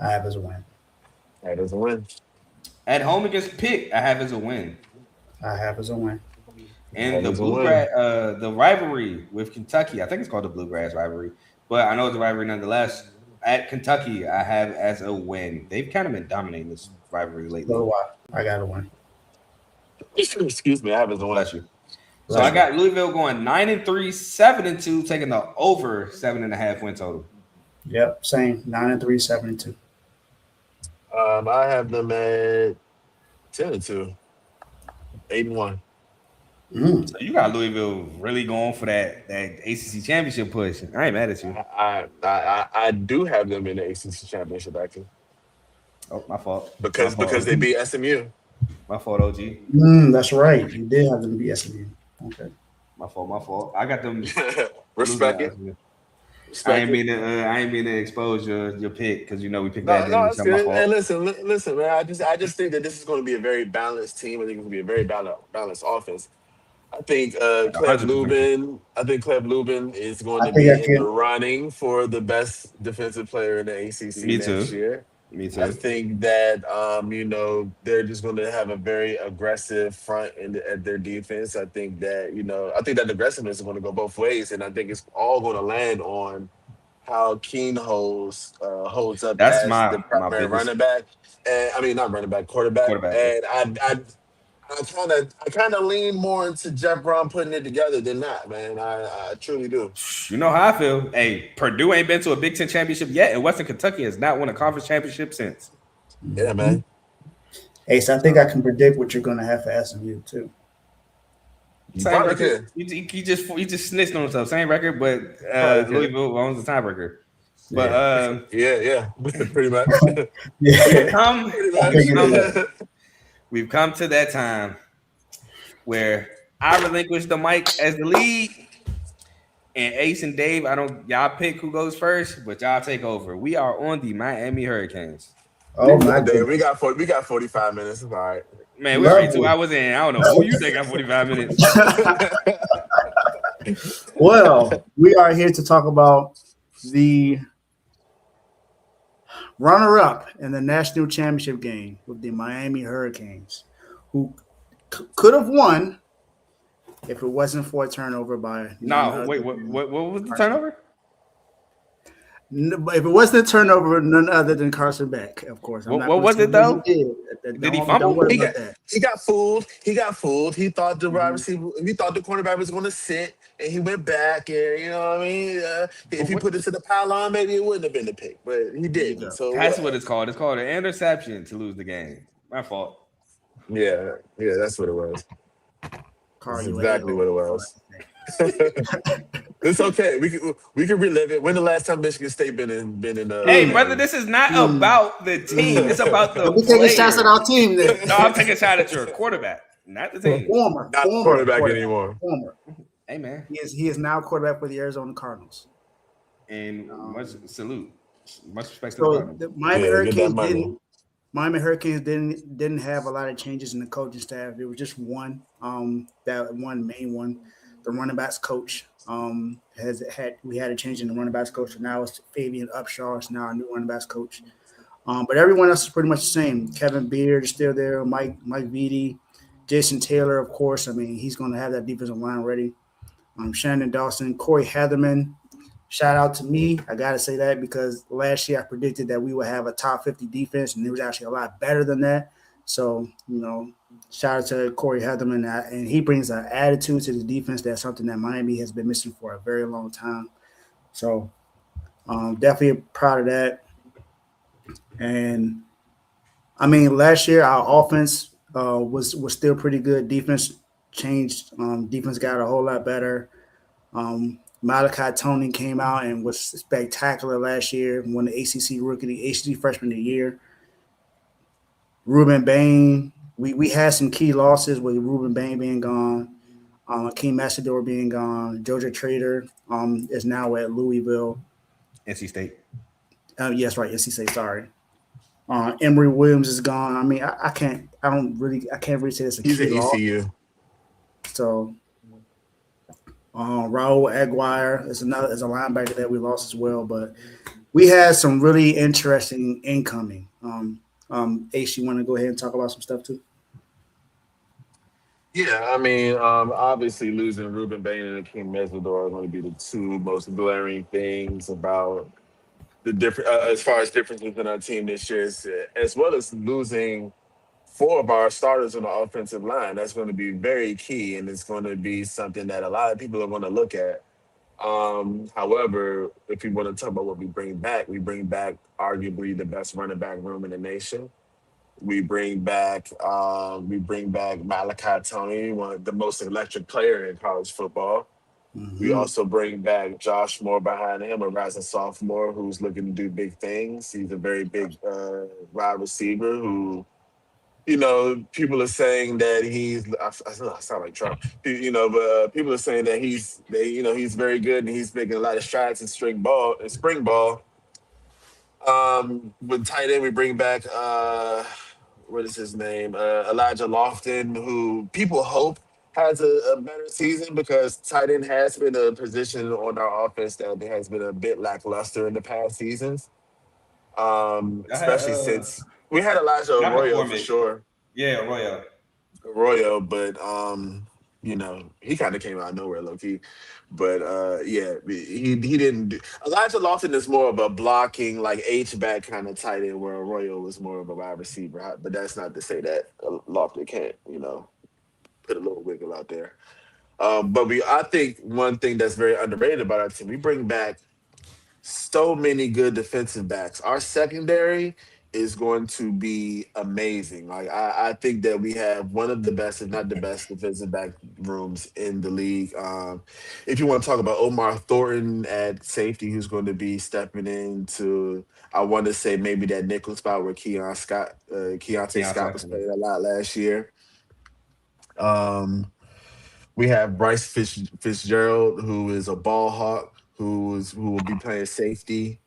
I have as a win. That is a win. At home against Pitt, I have as a win. I have as a win. And That the is a Bluegrass, the rivalry with Kentucky, I think it's called the Bluegrass rivalry, but I know it's a rivalry nonetheless. At Kentucky, I have as a win. They've kind of been dominating this rivalry lately. So I got a win. Excuse me, I have it as a win. Bless you. So I got Louisville going 9-3, 7-2, taking the over 7.5 win total. Yep, same. 9-3, 7-2. I have them at 10-2, 8-1. So you got Louisville really going for that ACC championship push. I ain't mad at you. I do have them in the ACC championship actually. Oh, my fault. Because they beat SMU. My fault, OG. That's right. You did have them be SMU. Okay. My fault. I got them. Respect it. I ain't mean to expose your pick because we picked that. No, it's good. And listen, man. I just think that this is going to be a very balanced team. I think it's going to be a very balanced offense. I think Cleb Lubin is going to be in the running for the best defensive player in the ACC next year. Me too. I think that they're just going to have a very aggressive front at their defense. I think that aggressiveness is going to go both ways, and I think it's all going to land on how Keen holds up as the primary running back. And I mean, not running back, quarterback. And I kind of lean more into Jeff Brom putting it together than that, man. I truly do. You know how I feel. Hey, Purdue ain't been to a Big Ten championship yet, and Western Kentucky has not won a conference championship since. Yeah, man. Hey, so I think I can predict what you're going to have for SMU too. You Same probably record. could. He just snitched on himself. Same record, but Probably could. Louisville owns the tiebreaker. But Yeah, pretty much. we've Yeah, come Pretty I much. figured it out. we've come to that time where I relinquish the mic as the lead, and Ace and Dave, y'all pick who goes first, but y'all take over. We are on the Miami Hurricanes. Oh my We goodness, got 45 minutes. It's all right. Man, we're already 2 lovely. hours in. I don't know who you think got 45 minutes. Well, we are here to talk about the runner-up in the national championship game with the Miami Hurricanes, who could have won if it wasn't for a turnover by No, wait, what was the turnover? If it wasn't a turnover, none other than Carson Beck, of course. What was it though? Did he fumble? Don't worry He about got that. he got fooled. He thought the wide receiver. He thought the cornerback was going to sit, and he went back. And you know what I mean. If he put it to the pylon, maybe it wouldn't have been the pick, but he There you didn't. go. So That's what it's called. It's called an interception to lose the game. My fault. yeah, that's what it was. Carl, That's you exactly what it was. a It's okay. We can relive it. When the last time Michigan State been in? Hey, brother, this is not about the team. It's about the We taking shots at our players. team then. No, I'm taking a shot at your quarterback, not the team. Former not quarterback anymore. Former. Hey, man. He is now quarterback for the Arizona Cardinals. And much salute. Much respect to the So Cardinals. the Miami Yeah, get that Hurricanes money. Miami Hurricanes didn't have a lot of changes in the coaching staff. There was just one, that one main one. The running backs coach we had a change in the running backs coach, and now it's Fabian Upshaw. It's now our new running backs coach. But everyone else is pretty much the same. Kevin Beard is still there. Mike Vitti, Jason Taylor, of course. I mean, he's going to have that defensive line ready. Shannon Dawson, Corey Heatherman. Shout out to me. I got to say that because last year I predicted that we would have a top 50 defense, and it was actually a lot better than that. So, shout out to Corey Heatherman, and he brings an attitude to the defense. That's something that Miami has been missing for a very long time. So, definitely proud of that. And, I mean, last year our offense was still pretty good. Defense changed. Defense got a whole lot better. Malachi Tony came out and was spectacular last year. Won the ACC Freshman of the Year. Ruben Bain, we had some key losses with Ruben Bain being gone, Akeem Massador being gone. Georgia Trader is now at Louisville. NC State. Yes, right, NC State. Sorry. Emory Williams is gone. I mean, I can't really say it's a He's key at loss. ECU. So. Raul Aguirre is a linebacker that we lost as well, but we had some really interesting incoming. Ace, you want to go ahead and talk about some stuff too? Yeah, I mean, obviously losing Ruben Bain and Akeem Massador are going to be the two most glaring things about the different, as far as differences in our team this year, as well as losing four of our starters on the offensive line. That's going to be very key, and it's going to be something that a lot of people are going to look at. However, if we want to talk about what we bring back arguably the best running back room in the nation. We bring back Malachi Tony, the most electric player in college football. Mm-hmm. We also bring back Josh Moore behind him, a rising sophomore who's looking to do big things. He's a very big wide receiver who, people are saying that I sound like Trump, but people are saying that he's very good and he's making a lot of strides in spring ball. With tight end, we bring back what is his name? Elijah Lofton, who people hope has a better season because tight end has been a position on our offense that has been a bit lackluster in the past seasons. Especially since we had Elijah Arroyo for sure. Yeah, Arroyo, but he kind of came out of nowhere, low key. But he didn't. Elijah Lofton is more of a blocking, like H-back kind of tight end, where Arroyo was more of a wide receiver. But that's not to say that Lofton can't, put a little wiggle out there. But I think one thing that's very underrated about our team, we bring back so many good defensive backs. Our secondary is going to be amazing. Like I think that we have one of the best, if not the best, defensive back rooms in the league. If you want to talk about Omar Thornton at safety, who's going to be stepping into, I want to say maybe that nickel spot where Keontae Scott was Beyonce. playing a lot last year. Um, we have Fitzgerald, who is a ball hawk, who will be playing safety.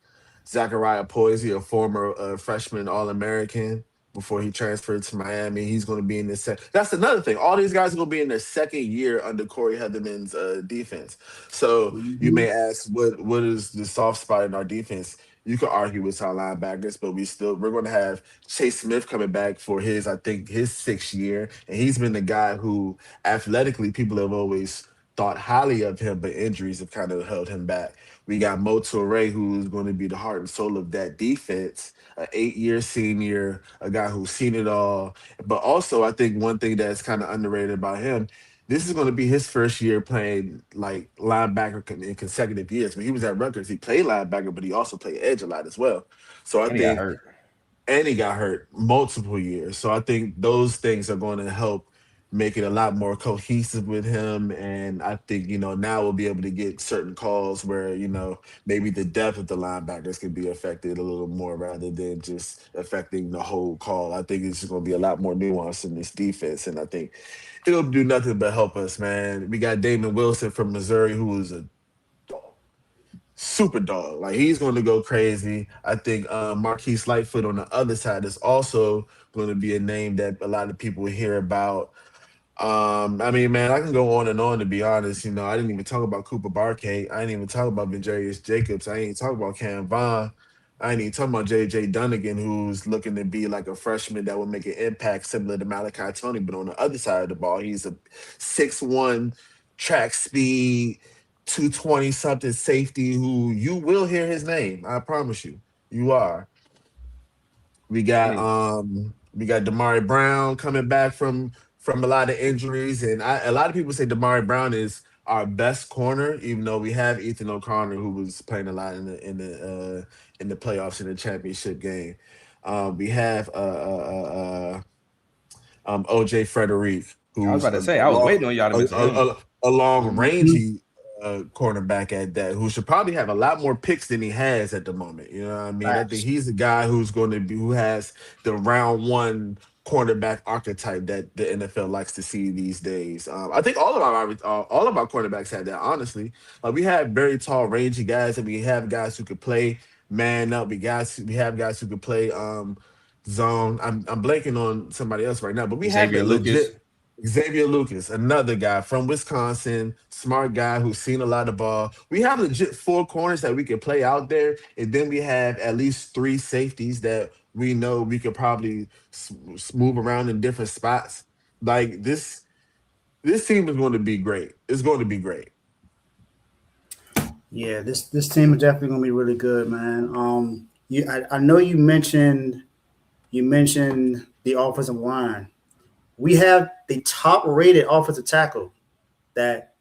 Zachariah Poisey, a former freshman All American, before he transferred to Miami. He's going to be in this. That's another thing. All these guys are going to be in their second year under Corey Heatherman's defense. So you Mhm. may ask, what is the soft spot in our defense? You could argue with our linebackers, but we're going to have Chase Smith coming back for I think his 6th year, and he's been the guy who athletically people have always thought highly of him, but injuries have kind of held him back. We got Mo Toure, who's going to be the heart and soul of that defense, an 8-year senior, a guy who's seen it all. But also, I think one thing that's kind of underrated about him, this is going to be his first year playing like linebacker in consecutive years. When he was at Rutgers, he played linebacker, but he also played edge a lot as well. So I And he got think, hurt. and he got hurt multiple years. So I think those things are going to help make it a lot more cohesive with him. And I think, now we'll be able to get certain calls where, maybe the depth of the linebackers can be affected a little more rather than just affecting the whole call. I think it's just going to be a lot more nuance in this defense. And I think it'll do nothing but help us, man. We got Damon Wilson from Missouri, who is a super dog. Like he's going to go crazy. I think Marquise Lightfoot on the other side is also going to be a name that a lot of people hear about. I mean, man, I can go on and on to be honest. I didn't even talk about Cooper Barkay. I didn't even talk about Vajarius Jacobs. I ain't talk about Cam Vaughn. I ain't even talking about JJ Dunnigan, who's looking to be like a freshman that will make an impact similar to Malachi Tony. But on the other side of the ball, he's a 6'1" track speed, 220 something safety who you will hear his name. I promise you. You are. We And got he, Damari Brown coming back from a lot of injuries, and a lot of people say Damari Brown is our best corner, even though we have Ethan O'Connor who was playing a lot in the playoffs in the championship game. We have OJ Frederic, I was who's about to say, I was waiting on y'all to mention him. a long Mhm. rangy cornerback at that, who should probably have a lot more picks than he has at the moment. You know what I mean? I think Facts. he's a guy who has the round one cornerback archetype that the NFL likes to see these days. I think all of our cornerbacks have that. Honestly, like we have very tall, rangy guys, and we have guys who could play man up. We have guys who could play zone. I'm blanking on somebody else right now, but we have Xavier that Lucas. legit. Xavier Lucas, another guy from Wisconsin, smart guy who's seen a lot of ball. We have legit 4 corners that we can play out there, and then we have at least 3 safeties that we know we could probably move around in different spots. Like this team is going to be great. It's going to be great. Yeah, this team is definitely gonna be really good, man. I know you mentioned the offensive line. We have the top rated offensive tackle that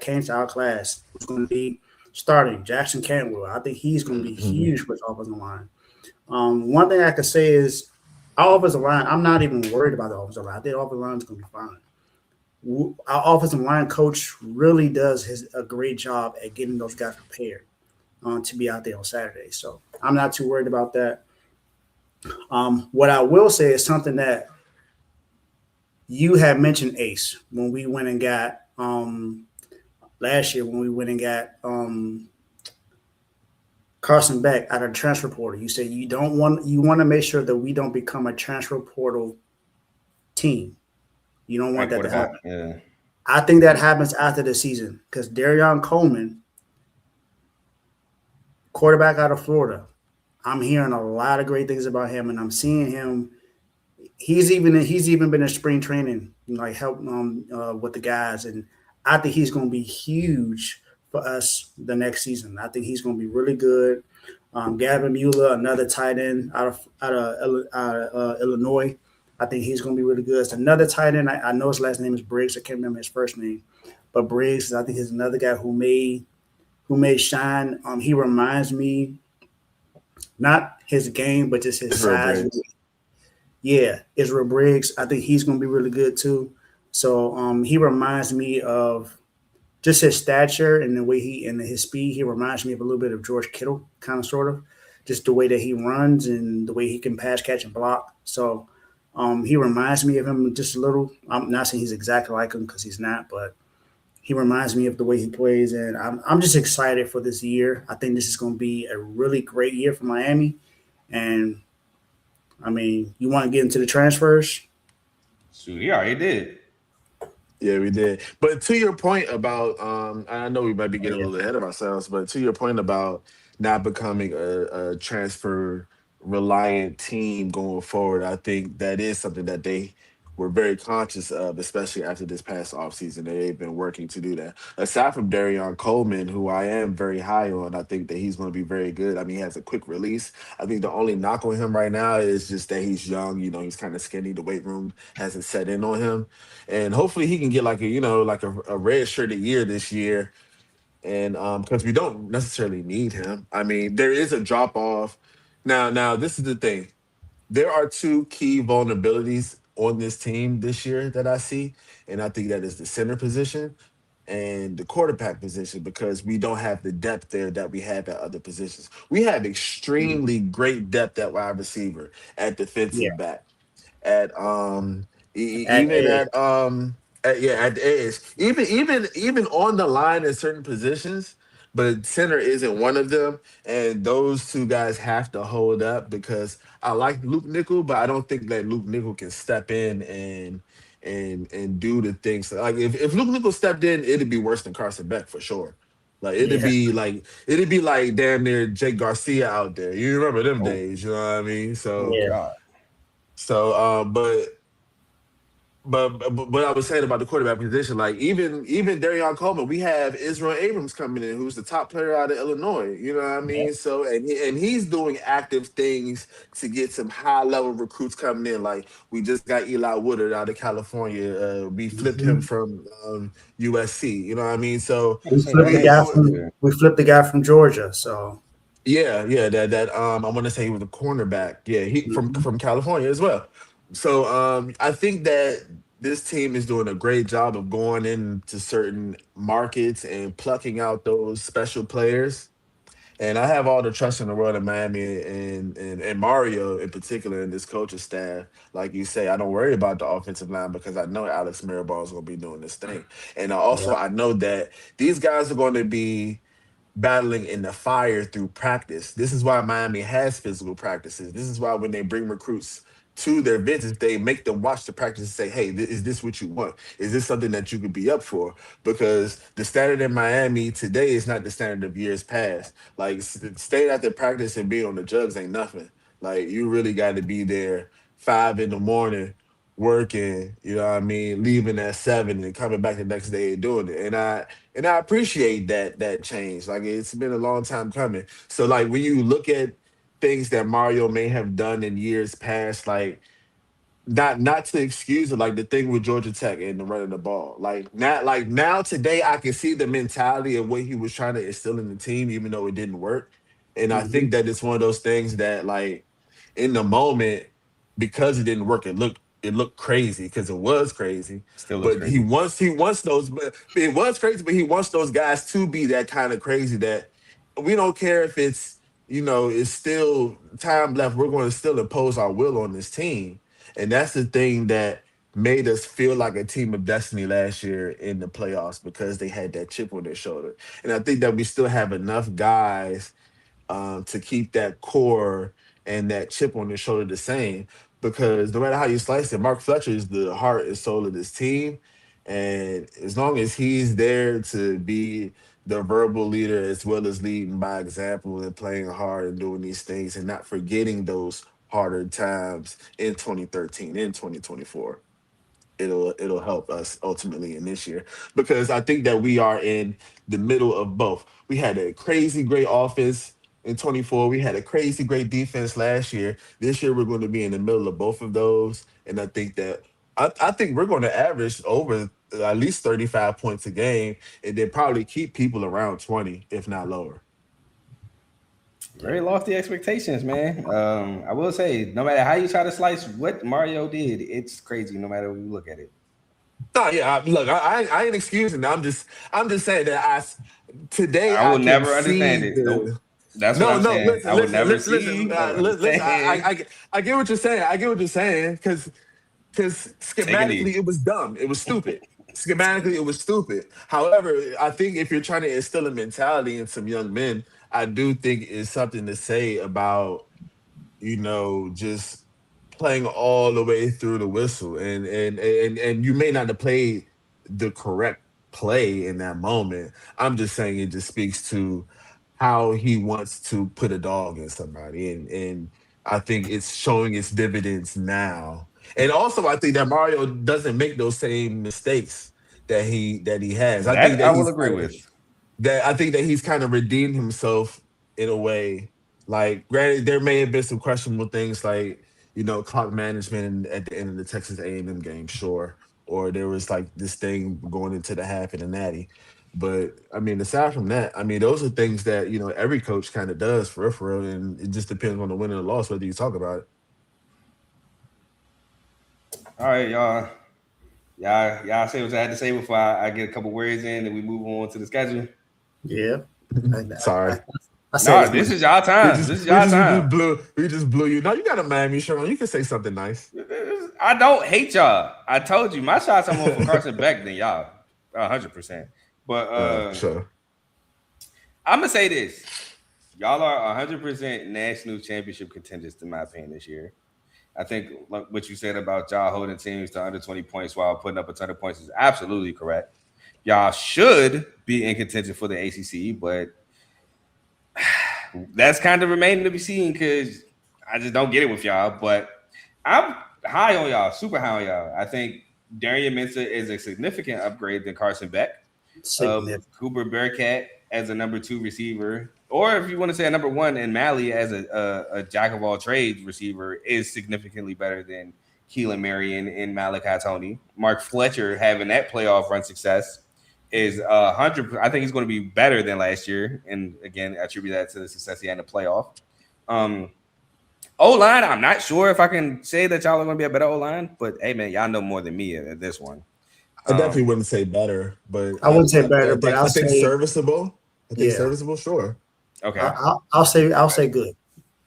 came to our class, who's going to be starting, Jackson Cantwell. I think he's going to be Mhm. huge for the offensive line. One thing I could say is our offensive line. I'm not even worried about the offensive line. I think the offensive line is going to be fine. Our offensive line coach really does a great job at getting those guys prepared to be out there on Saturday. So I'm not too worried about that. What I will say is something that you had mentioned, Ace, when we went and got last year when we went and got Carson Beck out of transfer portal. You said you want to make sure that we don't become a transfer portal team. You don't want At that to quarterback. happen. Yeah. I think that happens after the season because Darion Coleman, quarterback out of Florida, I'm hearing a lot of great things about him, and I'm seeing him. He's even been in spring training, like helping with the guys, and I think he's going to be huge for us the next season. I think he's going to be really good. Gavin Mueller, another tight end out of Illinois. I think he's going to be really good. It's another tight end. I know his last name is Briggs. I can't remember his first name, but Briggs, I think, is another guy who may shine. He reminds me not his game, but just his Israel size. Briggs. Yeah, Israel Briggs. I think he's going to be really good too. So he reminds me of just his stature and the way and his speed. He reminds me of a little bit of George Kittle, kind of sort of, just the way that he runs and the way he can pass, catch, and block. So he reminds me of him just a little. I'm not saying he's exactly like him because he's not, but he reminds me of the way he plays, and I'm just excited for this year. I think this is going to be a really great year for Miami, and I mean, you want to get into the transfers? Shoot, he already did. Yeah, we did. But to your point about, I know we might be Oh, getting a yeah, little ahead of ourselves, but to your point about not becoming a transfer reliant team going forward, I think that is something that they were very conscious of, especially after this past offseason. They've been working to do that. Aside from Darion Coleman, who I am very high on, I think that he's going to be very good. I mean, he has a quick release. I think the only knock on him right now is just that he's young. You know, he's kind of skinny. The weight room hasn't set in on him, and hopefully he can get like a red shirt a year this year. And because we don't necessarily need him. I mean, there is a drop off. Now this is the thing. There are two key vulnerabilities on this team this year that I see, and I think that is the center position and the quarterback position because we don't have the depth there that we have at other positions. We have Mhm. extremely great depth at wide receiver, at Yeah, defensive back, at at even edge. at the edge, even on the line in certain positions, but center isn't one of them, and those two guys have to hold up because I like Luke Nickel, but I don't think that Luke Nickel can step in and do the things like if Luke Nickel stepped in, it'd be worse than Carson Beck for sure. Like Yeah, it'd be like damn near Jake Garcia out there. You remember them Oh, days, you know what I mean? oh yeah, God. But what I was saying about the quarterback position, like even Darion Coleman, we have Israel Abrams coming in, who's the top player out of Illinois. You know what I yeah. mean? So and he's doing active things to get some high level recruits coming in. Like we just got Eli Woodard out of California. We flipped him Hmm. from USC. You know what I mean? So I say that name sound familiar. We flipped the guy from Georgia. So yeah, that I want to say he was a cornerback. Yeah, he mhm. from California as well. So I think that this team is doing a great job of going into certain markets and plucking out those special players. And I have all the trust in the world in Miami and Mario in particular and this coaching staff. Like you say, I don't worry about the offensive line because I know Alex Mirabal is going to be doing this thing. And Yeah, also I know that these guys are going to be battling in the fire through practice. This is why Miami has physical practices. This is why when they bring recruits to their visits, they make them watch the practice and say, hey, is this what you want? Is this something that you could be up for? Because the standard in Miami today is not the standard of years past. Like staying at the practice and being on the jugs ain't nothing. Like you really got to be there 5 in the morning working, you know what I mean, leaving at 7 and coming back the next day and doing it. And I appreciate that change. Like it's been a long time coming. So like when you look at things that Mario may have done in years past, not to excuse it, like the thing with Georgia Tech and the running the ball. Like now today I can see the mentality of what he was trying to instill in the team, even though it didn't work. And I hmm think that it's one of those things that like in the moment, because it didn't work, it looked crazy because it was crazy. Still looks But he crazy. wants he wants those but it was crazy, but he wants those guys to be that kind of crazy that we don't care if it's still time left. We're going to still impose our will on this team. And that's the thing that made us feel like a team of destiny last year in the playoffs because they had that chip on their shoulder. And I think that we still have enough guys to keep that core and that chip on their shoulder the same. Because no matter how you slice it, Mark Fletcher is the heart and soul of this team. And as long as he's there to be the verbal leader as well as leading by example and playing hard and doing these things and not forgetting those harder times in 2013, in 2024, it'll help us ultimately in this year because I think that we are in the middle of both. We had a crazy great offense in 24. We had a crazy great defense last year. This year we're going to be in the middle of both of those, and I think that I think we're going to average over at least 35 points a game, and then probably keep people around 20, if not lower. Very lofty expectations, man. I will say, no matter how you try to slice what Mario did, it's crazy. No matter how you look at it. No, yeah. Look, I ain't excusing. I'm just saying that today I I will can never see understand it. Nope. the. That's what No, I'm no. saying. I would never Listen. see or Listen. understand. I get what you're saying. I get what you're saying because Take a schematically knee. it was dumb. It was stupid. Schematically it was stupid. However, I think if you're trying to instill a mentality in some young men, I do think it's something to say about just playing all the way through the whistle, and you may not have played the correct play in that moment. I'm just saying it just speaks to how he wants to put a dog in somebody, and I think it's showing its dividends now. And also, I think that Mario doesn't make those same mistakes that he has. I think That I that will agree with. he's kind of redeemed himself in a way. Like, granted, there may have been some questionable things like clock management at the end of the Texas A&M game, sure, or there was like this thing going into the half in the Natty. But I mean, aside from that, I mean, those are things that every coach kind of does for real, and it just depends on the win or the loss whether you talk about it. All right, y'all. Y'all say what I had to say before I get a couple words in and we move on to the schedule. Yeah. Sorry. I said No, this is y'all time. This is y'all time. We just blew you. No, you got a Miami shirt on. You can say something nice. I don't hate y'all. I told you my shots are more for Carson Beck than y'all, 100%. But sure. I'm gonna say this: y'all are 100% national championship contenders, in my opinion, this year. I think like what you said about y'all holding teams to under 20 points while putting up a ton of points is absolutely correct. Y'all should be in contention for the ACC, but that's kind of remaining to be seen because I just don't get it with y'all. But I'm high on y'all, super high on y'all. I think Darian Mensah is a significant upgrade than Carson Beck. Cooper Bearcat as a number 2 receiver, or if you want to say a number 1, and Malley as a jack of all trades receiver is significantly better than Keelan Marion and Malachi Tony. Mark Fletcher having that playoff run success is 100. I think he's going to be better than last year, and again, attribute that to the success he had in the playoff. O-line, I'm not sure if I can say that y'all are going to be a better O-line, but hey, man, y'all know more than me at this one. I definitely wouldn't say better, but I wouldn't say better, but I think say serviceable. I think serviceable, sure. Okay, I'll say good.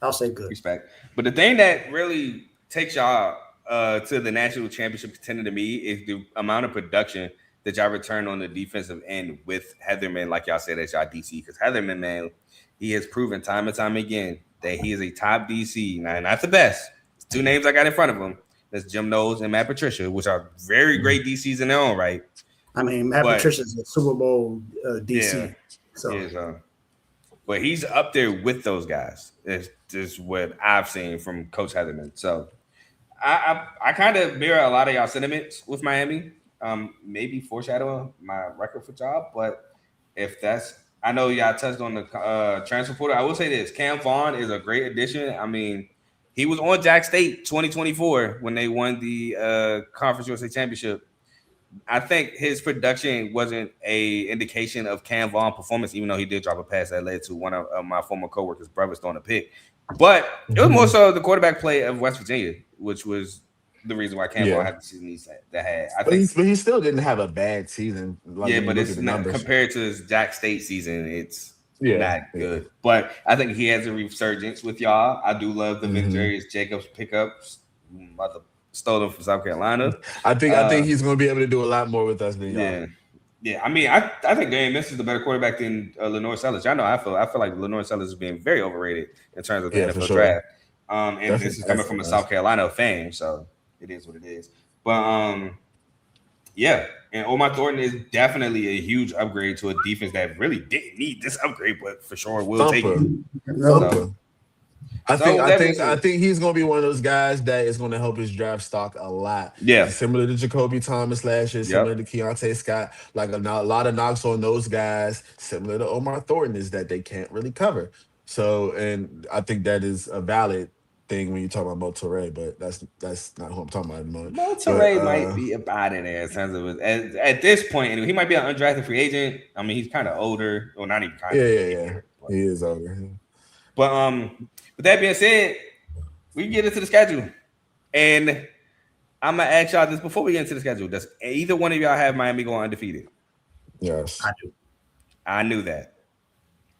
I'll say good. Respect. But the thing that really takes y'all to the national championship contender to me is the amount of production that y'all return on the defensive end with Heatherman, like y'all said, that's y'all DC. Because Heatherman, man, he has proven time and time again that he is a top DC. Now, not the best. It's 2 names I got in front of him. That's Jim Knowles and Matt Patricia, which are very great DCs in their own right. I mean, Matt Patricia's a Super Bowl DC. But he's up there with those guys. It's just what I've seen from Coach Heatherman. So I kind of mirror a lot of y'all sentiments with Miami. Maybe foreshadowing my record for y'all, but if that's, I know y'all touched on the transfer portal. I will say this: Cam Vaughn is a great addition. I mean, he was on Jack State 2024 when they won the Conference USA Championship. I think his production wasn't a indication of Cam Vaughn performance, even though he did drop a pass that led to one of my former coworkers' brothers throwing a pick. But it was more so the quarterback play of West Virginia, which was the reason why Cam Vaughn had the season he had. But he still didn't have a bad season. Like, but it's not compared to his Jack State season. It's not good. But I think he has a resurgence with y'all. I do love the Venjarius Jacobs pickups. Stole them from South Carolina. I think he's going to be able to do a lot more with us than y'all. Yeah. I mean, I think Darian Mensah is the better quarterback than Lenore Sellers. I know I feel like Lenore Sellers is being very overrated in terms of the NFL draft. And this is coming from a South Carolina fan, so it is what it is. But and Omar Thornton is definitely a huge upgrade to a defense that really didn't need this upgrade, but for sure will take it. I think he's going to be one of those guys that is going to help his draft stock a lot. Yeah. Similar to Jacoby Thomas last year, similar to Keontae Scott. Like a lot of knocks on those guys, similar to Omar Thornton, is that they can't really cover. So, and I think that is a valid thing when you talk about Mo Toure, but that's not who I'm talking about at the moment. But Monterey might be about in there in terms of at this point. Anyway, he might be an undrafted free agent. I mean, he's kind of older. Well, not even kind of. yeah. He is older. But with that being said, we can get into the schedule, and I'm gonna ask y'all this before we get into the schedule. Does either one of y'all have Miami going undefeated? Yes. I do. I knew that.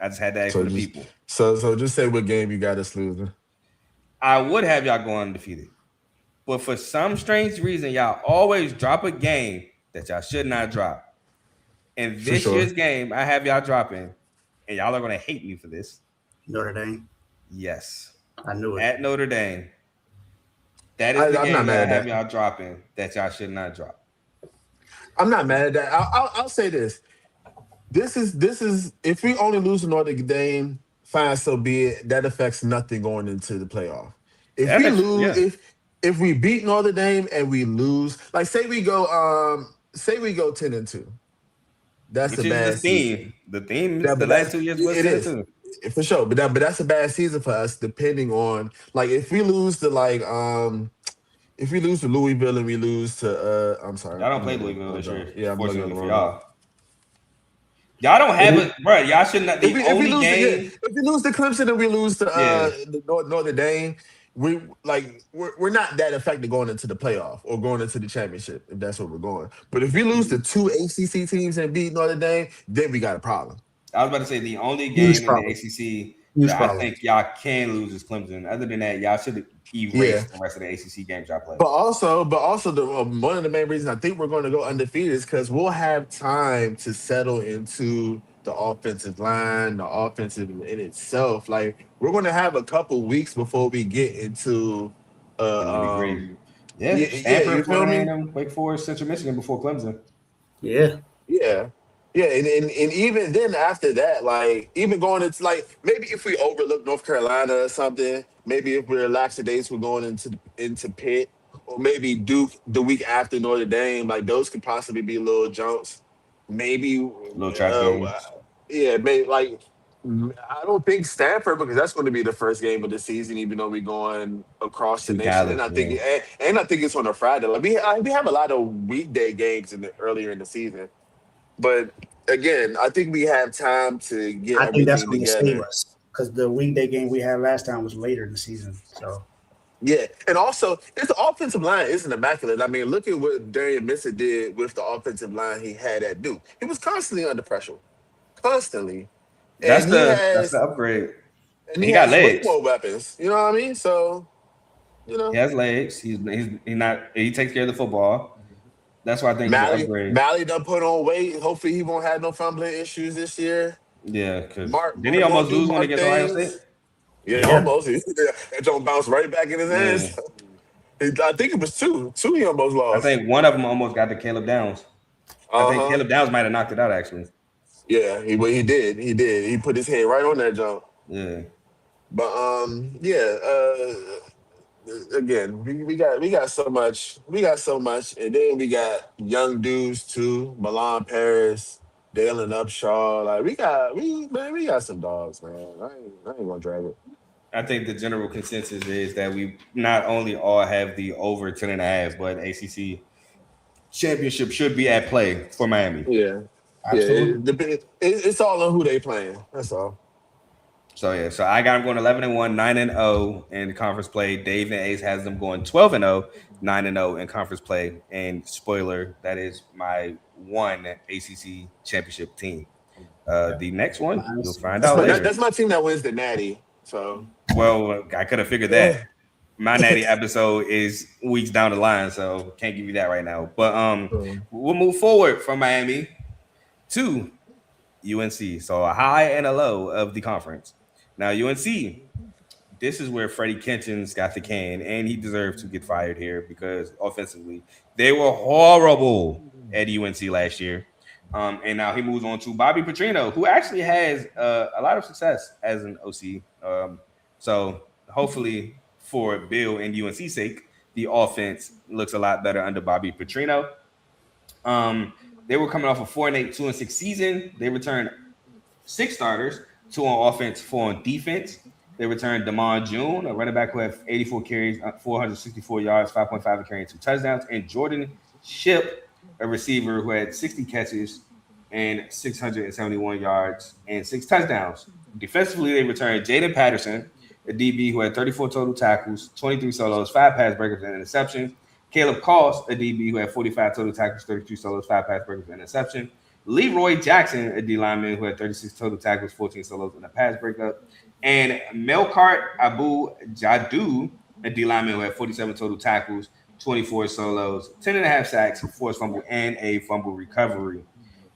I just had to ask for the people. So just say what game you got us losing. I would have y'all going undefeated, but for some strange reason, y'all always drop a game that y'all should not drop. And this year's game, I have y'all dropping, and y'all are gonna hate me for this. Notre Dame. Yes, I knew it. at Notre Dame. That is the game that I have y'all dropping that y'all should not drop. I'm not mad at that. I'll say this. This is if we only lose to Notre Dame, fine, so be it. That affects nothing going into the playoff. If we lose, if we beat Notre Dame and we lose, like say we go 10-2. That's a bad season. The theme the last 2 years was 10-2. For sure. But that's a bad season for us, depending on like if we lose to Louisville and we lose to I'm sorry. Y'all don't play Louisville this year. Yeah, I'm looking at the wrong. Y'all don't have it, bro. Y'all should not. If we lose to Clemson and we lose to Notre Dame, we're not that affected going into the playoff or going into the championship if that's where we're going. But if we lose to 2 ACC teams and beat Notre Dame, then we got a problem. I was about to say the only game in the ACC that I think y'all can lose is Clemson. Other than that, y'all should erase the rest of the ACC games y'all play. But also, the one of the main reasons I think we're going to go undefeated is because we'll have time to settle into the offensive line, the offensive in itself. Like we're going to have a couple weeks before we get into. Stanford, Florida A&M, Wake Forest, Central Michigan before Clemson. Yeah, and even then after that, like even going into like maybe if we overlook North Carolina or something, maybe if we're lackadaisical going into Pitt or maybe Duke the week after Notre Dame, like those could possibly be little jumps. Maybe little trap games. Yeah, maybe like I don't think Stanford because that's going to be the first game of the season, even though we're going across the nation. College, and I think it's on a Friday. Like we have a lot of weekday games earlier in the season. But again, I think we have time to get everything together. I think that's going to save us because the weekday game we had last time was later in the season. So yeah, and also the offensive line isn't immaculate. I mean, look at what Darian Minson did with the offensive line he had at Duke. He was constantly under pressure, constantly. That's the upgrade. And he got legs, more weapons. You know what I mean? So, he has legs. He takes care of the football. That's why I think it's an upgrade. Mally done put on weight. Hopefully he won't have no fumbling issues this year. Yeah, because didn't he almost lose one against Ohio State? Yeah, almost. That don't bounce right back in his hands. I think it was two. Two he almost lost. I think one of them almost got to Caleb Downs. I think Caleb Downs might have knocked it out, actually. Yeah, he did. He put his head right on that jump. Yeah. But again, we got so much, and then we got young dudes too, Milan Paris, Dalen Upshaw. Like we got some dogs, man. I ain't gonna drag it. I think the general consensus is that we not only all have the over 10.5, but ACC championship should be at play for Miami. Yeah, absolutely. It's all on who they playing. That's all. So I got them going 11-1, 9-0 in conference play. Dave and Ace has them going 12-0, 9-0 in conference play. And spoiler, that is my one ACC championship team. The next one, you'll find out later. That's my team that wins the Natty. So I could have figured that. My Natty episode is weeks down the line, so can't give you that right now. But we'll move forward from Miami to UNC. So a high and a low of the conference. Now, UNC, this is where Freddie Kitchens got the can, and he deserved to get fired here because offensively, they were horrible at UNC last year. And now he moves on to Bobby Petrino, who actually has a lot of success as an OC. So hopefully for Bill and UNC's sake, the offense looks a lot better under Bobby Petrino. They were coming off a 4-8, 2-6 season. They returned 6 starters. 2 on offense, 4 on defense. They returned Damon June, a running back who had 84 carries, 464 yards, 5.5 carry, and 2 touchdowns, and Jordan Ship, a receiver who had 60 catches and 671 yards and 6 touchdowns. Defensively, they returned Jaden Patterson, a DB who had 34 total tackles, 23 solos, 5 pass breakups, and an interception. Caleb Cost, a DB who had 45 total tackles, 32 solos, 5 pass breakups, and an interception. Leroy Jackson, a D lineman who had 36 total tackles, 14 solos, and a pass breakup. And Melkart Abu Jadu, a D lineman who had 47 total tackles, 24 solos, 10.5 sacks, a forced fumble, and a fumble recovery.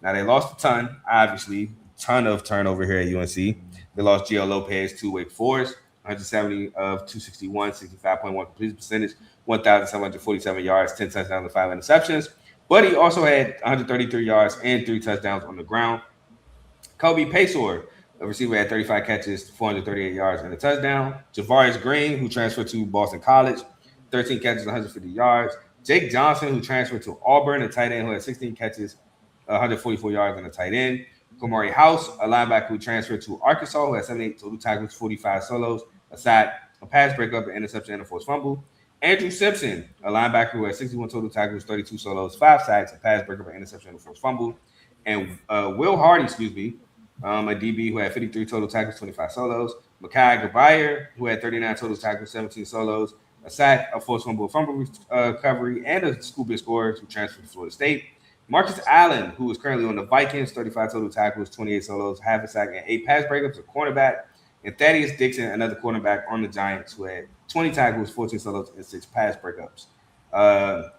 Now, they lost a ton, obviously. Ton of turnover here at UNC. They lost Gio Lopez to Wake Forest, 170 of 261, 65.1 completion percentage, 1,747 yards, 10 touchdowns, and 5 interceptions. But he also had 133 yards and 3 touchdowns on the ground. Kobe Paysour, a receiver, had 35 catches, 438 yards, and a touchdown. Javarius Green, who transferred to Boston College, 13 catches, 150 yards. Jake Johnson, who transferred to Auburn, a tight end who had 16 catches, 144 yards, and a tight end. Kamari House, a linebacker who transferred to Arkansas, who had 78 total tackles, 45 solos, a sack, a pass breakup, an interception, and a forced fumble. Andrew Simpson, a linebacker who had 61 total tackles, 32 solos, 5 sacks, a pass breakup, an interception, and a forced fumble. And Will Hardy, a DB who had 53 total tackles, 25 solos. Mekhi Gabayer, who had 39 total tackles, 17 solos, a sack, a forced fumble, recovery, and a school big scorer who transferred to Florida State. Marcus Allen, who is currently on the Vikings, 35 total tackles, 28 solos, half a sack, and 8 pass breakups, a cornerback. And Thaddeus Dixon, another cornerback on the Giants, who had 20 tackles, 14 solos, and 6 pass breakups.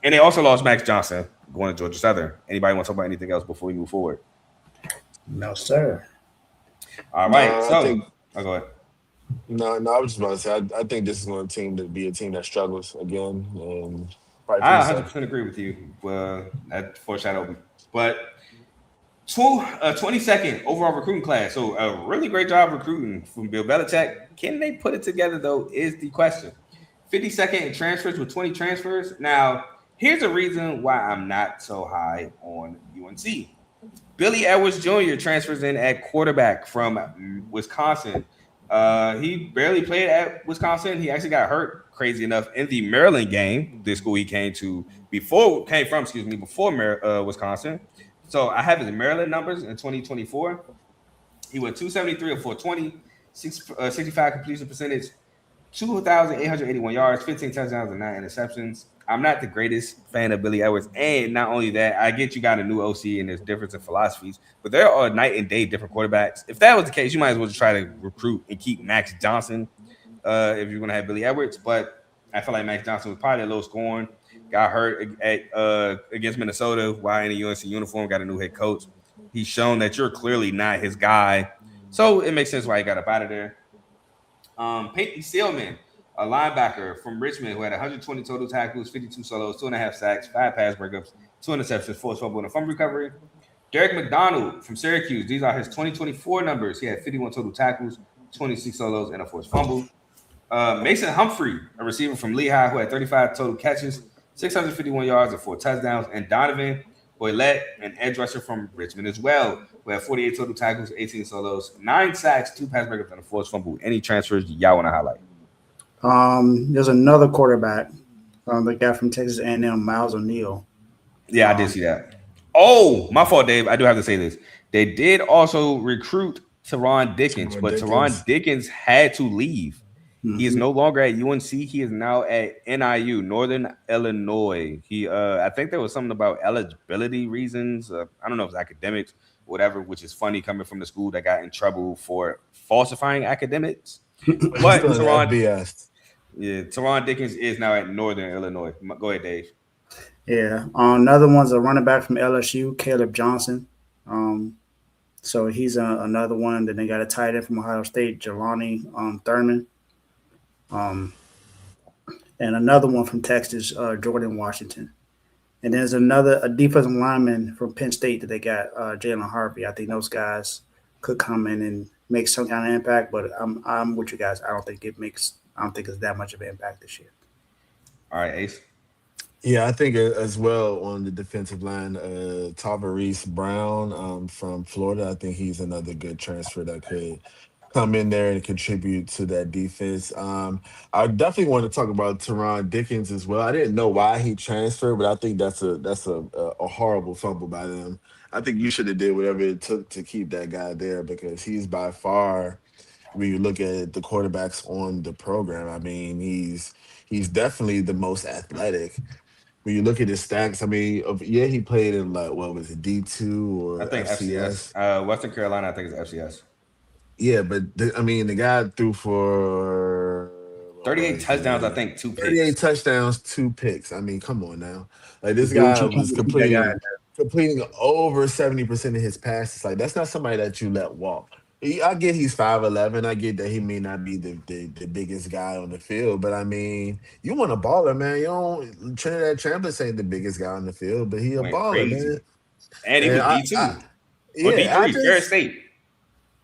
And they also lost Max Johnson, going to Georgia Southern. Anybody want to talk about anything else before we move forward? No, sir. All right. Go ahead. No, I was just about to say, I think this is going to be a team that struggles again. And I 100% agree with you. That foreshadowed me. But 22nd overall recruiting class. So a really great job recruiting from Bill Belichick. Can they put it together, though, is the question. 52nd in transfers with 20 transfers. Now, here's a reason why I'm not so high on UNC. Billy Edwards Jr. transfers in at quarterback from Wisconsin. He barely played at Wisconsin. He actually got hurt, crazy enough, in the Maryland game, the school he came from before Wisconsin. So I have his Maryland numbers in 2024. He went 273 of 420, 65 completion percentage, 2,881 yards, 15 touchdowns, and 9 interceptions. I'm not the greatest fan of Billy Edwards. And not only that, I get you got a new OC and there's difference in philosophies, but there are night and day different quarterbacks. If that was the case, you might as well just try to recruit and keep Max Johnson if you're going to have Billy Edwards. But I feel like Max Johnson was probably a low scoring. Got hurt against Minnesota while in a UNC uniform, got a new head coach. He's shown that you're clearly not his guy. So it makes sense why he got up out of there. Peyton Steelman, a linebacker from Richmond who had 120 total tackles, 52 solos, 2.5 sacks, 5 pass breakups, 2 interceptions, 4 fumble, and a fumble recovery. Derek McDonald from Syracuse. These are his 2024 numbers. He had 51 total tackles, 26 solos, and a forced fumble. Mason Humphrey, a receiver from Lehigh who had 35 total catches, 651 yards, and 4 touchdowns. And Donovan Boylett, an edge rusher from Richmond as well, who had 48 total tackles, 18 solos, 9 sacks, 2 pass breakups, and a forced fumble. Any transfers y'all want to highlight? There's another quarterback, the guy from Texas A&M, Miles O'Neill. Yeah, I did see that. Oh, my fault, Dave. I do have to say this. They did also recruit Teron Dickens, but Teron Dickens had to leave. Mm-hmm. He is no longer at UNC. He is now at NIU, Northern Illinois. I think there was something about eligibility reasons. I don't know if it's academics, whatever, which is funny coming from the school that got in trouble for falsifying academics. But Teron Dickens is now at Northern Illinois. Go ahead, Dave. Yeah. Another one's a running back from LSU, Caleb Johnson. So he's another one. Then they got a tight end from Ohio State, Jelani Thurman. And another one from Texas, Jordan Washington. And there's a defensive lineman from Penn State that they got, Jalen Harvey. I think those guys could come in and make some kind of impact, but I'm with you guys. I don't think it's that much of an impact this year. All right, Ace. Yeah, I think as well on the defensive line, Tavares Brown from Florida. I think he's another good transfer that could come in there and contribute to that defense. I definitely want to talk about Teron Dickens as well. I didn't know why he transferred, but I think that's a horrible fumble by them. I think you should have did whatever it took to keep that guy there because he's by far when you look at the quarterbacks on the program. I mean, he's definitely the most athletic when you look at his stats, I mean, yeah, he played in like what was it, D2 I or think FCS. FCS? Western Carolina, I think it's FCS. Yeah, but I mean, the guy threw for what 38 was touchdowns, I it? think, 2 picks. 38 touchdowns, 2 picks. I mean, come on now. Like this Dude, guy you can't was keep that guy. completing over 70% of his passes. Like that's not somebody that you let walk. I get he's 5'11". I get that he may not be the biggest guy on the field, but I mean, you want a baller, man. You don't Trinidad Chambliss ain't the biggest guy on the field, but he a Went baller, man. crazy. And he And was D2 or yeah, I D3, Fair just State.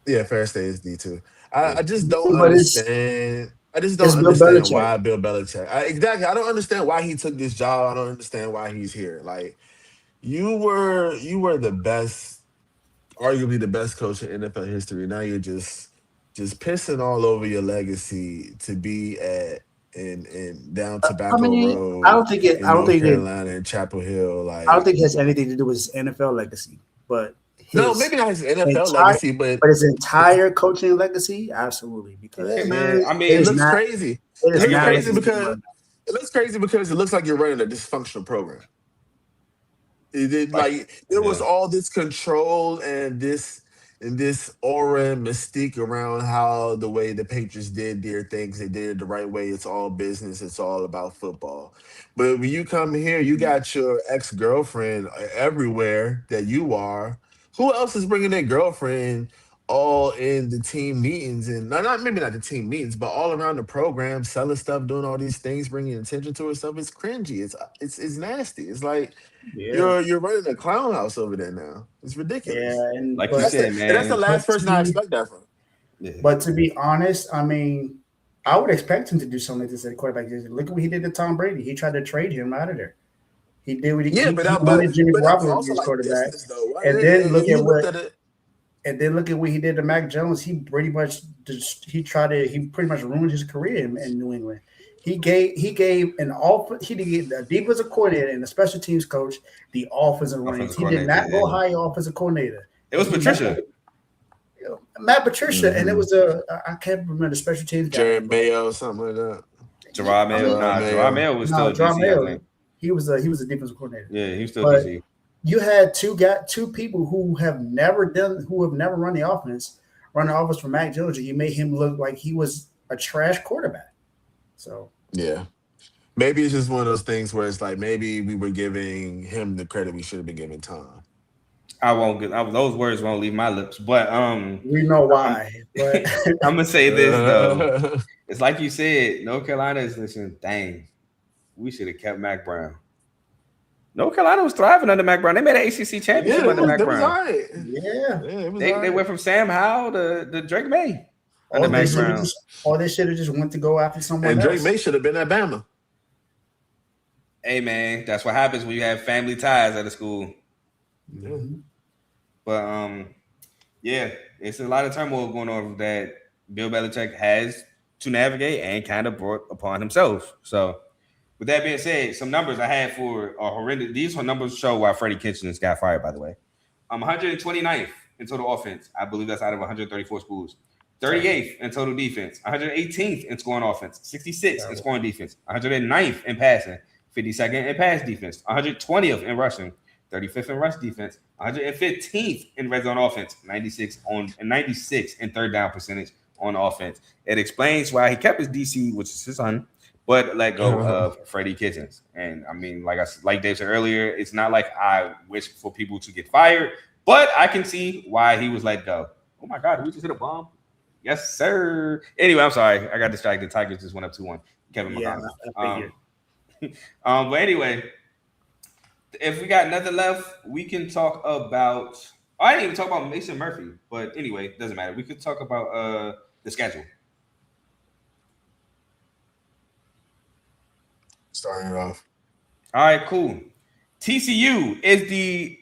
yeah, Fair State is D2. Yeah. I just don't But understand. I just don't it's Bill understand Belichick. why Bill Belichick. Exactly. I don't understand why he took this job. I don't understand why he's here. Like you were the best, arguably the best coach in NFL history. Now you're just pissing all over your legacy to be at in down I Tobacco mean, Road I in don't North think it, Carolina and Chapel Hill. I don't Like think it has anything to do with his NFL legacy, but no, his maybe not his NFL entire, legacy, but his entire coaching legacy, absolutely, yeah, because Yeah, man, I it it is mean, looks not, crazy. it It is like I looks not said, like crazy he's doing because right now. it looks like you're running a dysfunctional program. like Like there was yeah. all this control and this aura and mystique around how the way the Patriots did their things, they did it the right way. It's all business. It's all about football. But when you come here, you got your ex girlfriend everywhere that you are. Who else is bringing their girlfriend all in the team meetings and not maybe not the team meetings, but all around the program, selling stuff, doing all these things, bringing attention to herself? It's cringy. It's nasty. It's like Yeah, you're running a clown house over there now. It's ridiculous. yeah, and Like you said, That's the man. last but to person I be expect that from. Yeah. but to be honest, I mean, I would expect him to do something like this at quarterback. Look at what he did to Tom Brady. He tried to trade him out of there. He did what Yeah, he wanted Jimmy but that was Garoppolo to be also his like quarterback, distance though, right? and then And look you at looked what at it. he did to Mac Jones. He pretty much he pretty much ruined his career in New England. He gave an off he did get a defensive coordinator and a special teams coach the offensive Offensive reins. He did coordinator. not go Yeah. hire offensive coordinator. It And was he messed Patricia. up, Matt Patricia, and it Hmm. was I can't remember the special teams guy Jared name, but Mayo, something like that. Gerard I Mayo. mean, Gerard Nah, Gerard Mayo. Mayo was no, still John DC, I Mayo, think. he was a defensive coordinator. Yeah, he was still But DC. you had two people who have never run the offense for Mac Jones, and you made him look like he was a trash quarterback. So Yeah. Maybe it's just one of those things where it's like maybe we were giving him the credit we should have been giving Tom. I won't get those words won't leave my lips. But we know I'm, why. But I'm gonna say this though. Uh, It's like you said, North Carolina is listening. Dang, we should have kept Mac Brown. North Carolina was thriving under Mac Brown. They made an ACC championship yeah, under Mac that was all Brown. right. yeah, Yeah, it was They all went right. from Sam Howell to Drake May under or they Mac should have Brown. just went to go after someone And Drake else. May should have been at Bama. Hey man, that's what happens when you have family ties at a school. Yeah. But yeah, it's a lot of turmoil going on that Bill Belichick has to navigate and kind of brought upon himself. So, with that being said, some numbers I had for are horrendous. These numbers show why Freddie Kitchens got fired. By the way, 129th in total offense. I believe that's out of 134 schools. 38th in total defense. 118th in scoring offense. 66th in scoring defense. 109th in passing. 52nd in pass defense. 120th in rushing. 35th in rush defense, 115th in red zone offense, 96 in third down percentage on offense. It explains why he kept his DC, which is his son, but let go of Freddie Kitchens. And I mean, like Dave said earlier, it's not like I wish for people to get fired, but I can see why he was let go. Oh my God, we just hit a bomb. Yes, sir. Anyway, I'm sorry. I got distracted. Tigers just went up 2-1. Kevin McConnell. I figured. But anyway, if we got nothing left, we can talk about. I didn't even talk about Mason Murphy, but anyway, doesn't matter. We could talk about the schedule. Starting it off. All right, cool. TCU is the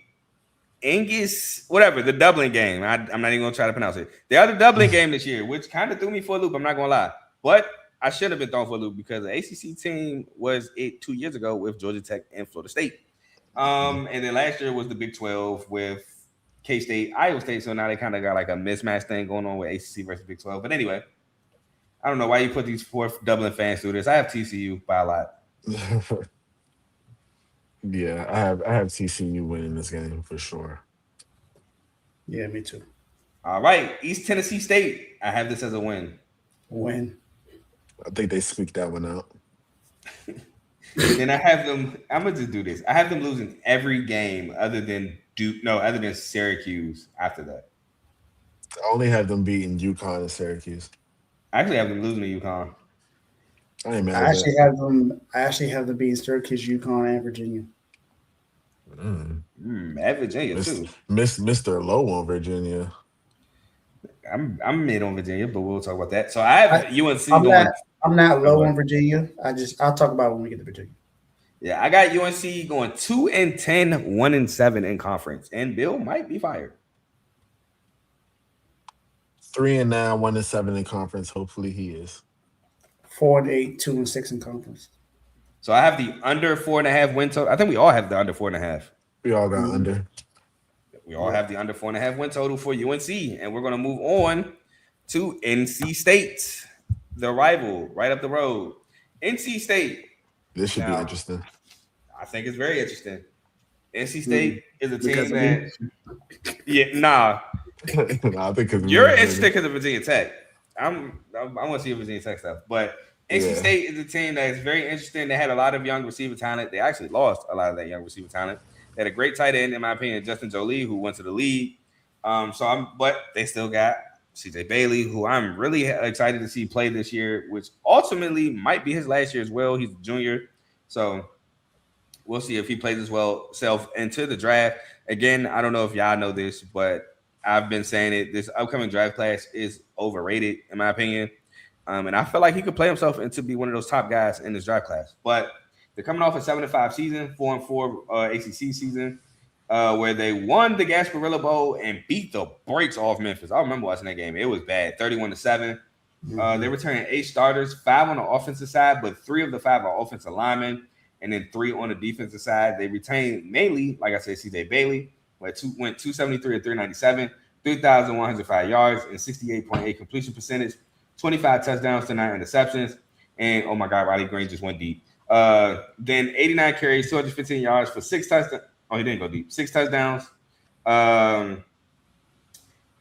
Angus, whatever, the Dublin game. I'm not even going to try to pronounce it. They are the Dublin game this year, which kind of threw me for a loop. I'm not going to lie. But I should have been thrown for a loop because the ACC team was it 2 years ago with Georgia Tech and Florida State. And then last year was the Big 12 with K-State, Iowa State. So now they kind of got like a mismatch thing going on with ACC versus Big 12. But anyway, I don't know why you put these 4 Dublin fans through this. I have TCU by a lot. Yeah, I have TCU winning this game for sure. Yeah, me too. All right, East Tennessee State. I have this as a win. Win. I think they squeaked that one out. Then I have them. I'm gonna just do this. I have them losing every game other than other than Syracuse. After that, I only have them beating UConn and Syracuse. I actually have them losing to UConn. I ain't mad I at actually that. have them. I actually have them being Syracuse, UConn, and Virginia. At Virginia too. Mr. Low on Virginia. I'm mid on Virginia, but we'll talk about that. So I have UNC I'm going. I'm not low on Virginia. I'll talk about it when we get to Virginia. Yeah, I got UNC going 2-10, 1-7 in conference, and Bill might be fired. 3-9, 1-7 in conference. Hopefully he is. 4-8, 2-6 in conference. So I have the under 4.5 win total. I think we all have the under 4.5. We all got under. We all have the under 4.5 win total for UNC, and we're going to move on to NC State, the rival right up the road. NC State. This should be interesting. I think it's very interesting. NC State is a team that, I think you're interested because of Virginia Tech. I want to see Virginia Tech stuff, but NC State is a team that is very interesting. They had a lot of young receiver talent. They actually lost a lot of that young receiver talent. They had a great tight end, in my opinion, Justin Jolie, who went to the league. But they still got CJ Bailey, who I'm really excited to see play this year, which ultimately might be his last year as well. He's a junior, so we'll see if he plays as well self into the draft. Again, I don't know if y'all know this, but I've been saying it. This upcoming draft class is overrated, in my opinion. And I feel like he could play himself into be one of those top guys in this draft class. But they're coming off a 7-5 season, 4-4 ACC season, where they won the Gasparilla Bowl and beat the brakes off Memphis. I remember watching that game. It was bad, 31-7. They returned 8 starters, 5 on the offensive side, but 3 of the 5 are offensive linemen, and then 3 on the defensive side. They retained mainly, like I said, CJ Bailey, went 273 and 397, 3,105 yards, and 68.8 completion percentage, 25 touchdowns to 9 interceptions, and oh my God, Riley Green just went deep. Then 89 carries, 215 yards for 6 touchdowns. Oh, he didn't go deep. 6 touchdowns.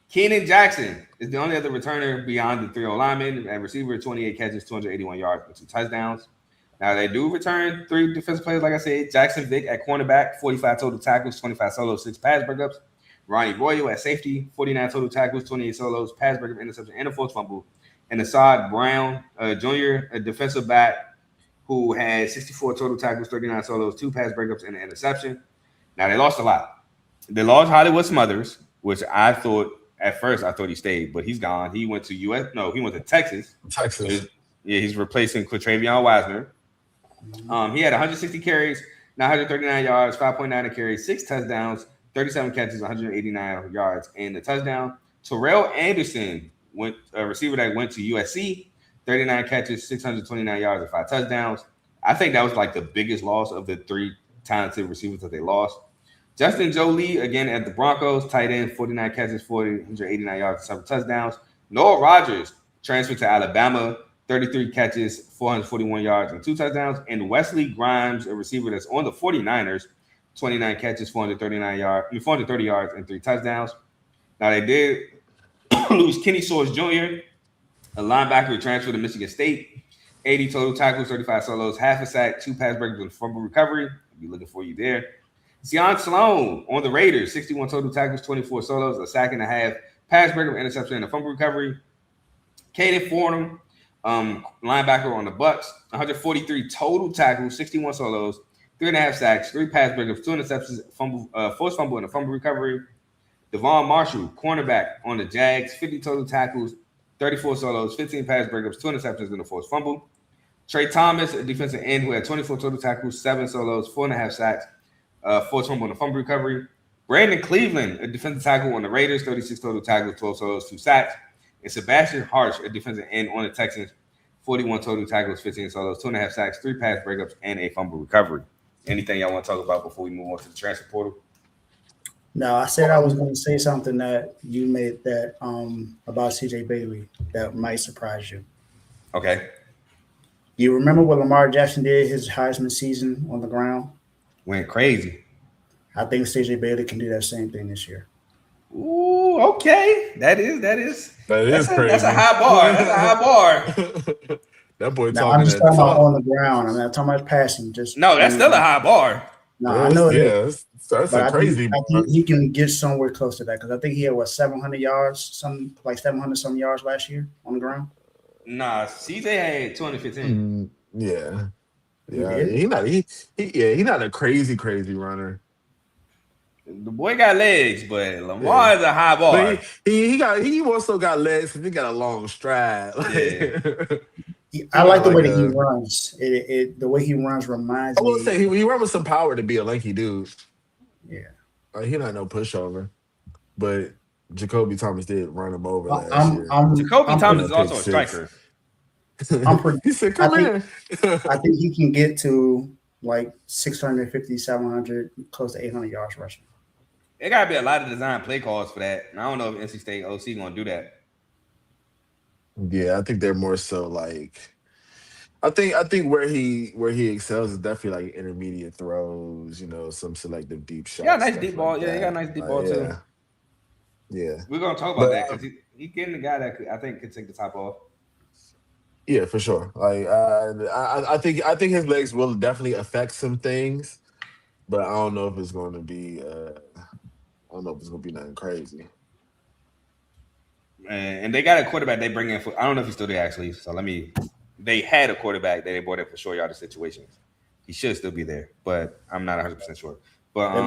Keenan Jackson is the only other returner beyond the 3 linemen and receiver, 28 catches, 281 yards, and 2 touchdowns. Now, they do return 3 defensive players, like I said. Jackson Vick at cornerback, 45 total tackles, 25 solos, 6 pass breakups. Ronnie Royal at safety, 49 total tackles, 28 solos, pass breakup, interception, and a forced fumble. And Assad Brown, Jr., a defensive back who had 64 total tackles, 39 solos, 2 pass breakups, and an interception. Now, they lost a lot. They lost Hollywood Smothers, which I thought at first he stayed, but he's gone. He went to he went to Texas. He's replacing Quatravion Wisner. He had 160 carries, 939 yards, 5.9 carries, 6 touchdowns, 37 catches, 189 yards, and the touchdown. Terrell Anderson, a receiver that went to USC, 39 catches, 629 yards, and 5 touchdowns. I think that was like the biggest loss of the 3 talented receivers that they lost. Justin Jolie, again at the Broncos, tight end, 49 catches, 189 yards, 7 touchdowns. Noah Rogers transferred to Alabama, 33 catches, 441 yards, and 2 touchdowns. And Wesley Grimes, a receiver that's on the 49ers, 29 catches, 430 yards, and 3 touchdowns. Now, they did lose Kenny Soares Jr., a linebacker who transferred to Michigan State, 80 total tackles, 35 solos, half a sack, 2 pass breakups, and fumble recovery. I'll be looking for you there. Zion Sloan on the Raiders, 61 total tackles, 24 solos, a sack and a half, pass breakup, interception, and a fumble recovery. Caden Fordham, linebacker on the Bucks, 143 total tackles, 61 solos, 3.5 sacks, 3 pass breakups, 2 interceptions, forced fumble, and a fumble recovery. Devon Marshall, cornerback on the Jags, 50 total tackles, 34 solos, 15 pass breakups, 2 interceptions, and a forced fumble. Trey Thomas, a defensive end who had 24 total tackles, 7 solos, 4.5 sacks, 4 fumble on the fumble recovery. Brandon Cleveland, a defensive tackle on the Raiders, 36 total tackles, 12 solos, 2 sacks. And Sebastian Harsh, a defensive end on the Texans, 41 total tackles, 15 solos, 2.5 sacks, 3 pass breakups, and a fumble recovery. Anything y'all want to talk about before we move on to the transfer portal? No, I said I was going to say something that you made that about CJ Bailey that might surprise you. Okay. You remember what Lamar Jackson did his Heisman season on the ground? Went crazy. I think CJ Bailey can do that same thing this year. Ooh, okay. That is crazy. That's a high bar. That's a high bar. That boy Now, talking. I'm just talking about on the ground. I'm not talking about passing. No, that's still a high bar. No, I know it is. That's a crazy. I think he can get somewhere close to that because I think he had 700 yards, 700 some yards last year on the ground. Nah, CJ had 215. Yeah. He not a crazy runner. The boy got legs, but Lamar is a high bar. But he also got legs because he got a long stride. I like the way that he runs. The way he runs reminds me. I will say he runs with some power to be a lanky dude. Yeah. He not no pushover. But Jacoby Thomas did run him over last year. Jacoby Thomas is also a striker. He said, come here. I think he can get to like 650, 700, close to 800 yards rushing. There got to be a lot of design play calls for that. And I don't know if NC State OC going to do that. Yeah, I think they're more so like I think where he excels is definitely like intermediate throws, some selective deep shots. Yeah, nice deep ball. Yeah, he got a nice deep ball too. Yeah. We're gonna talk about that because he getting the guy that I think could take the top off. Yeah, for sure. Like I think his legs will definitely affect some things, but I don't know if it's going to be nothing crazy. And they got a quarterback they bring in for. I don't know if he's still there actually. So they had a quarterback that they brought in for short yardage situations. He should still be there, but I'm not 100% sure. But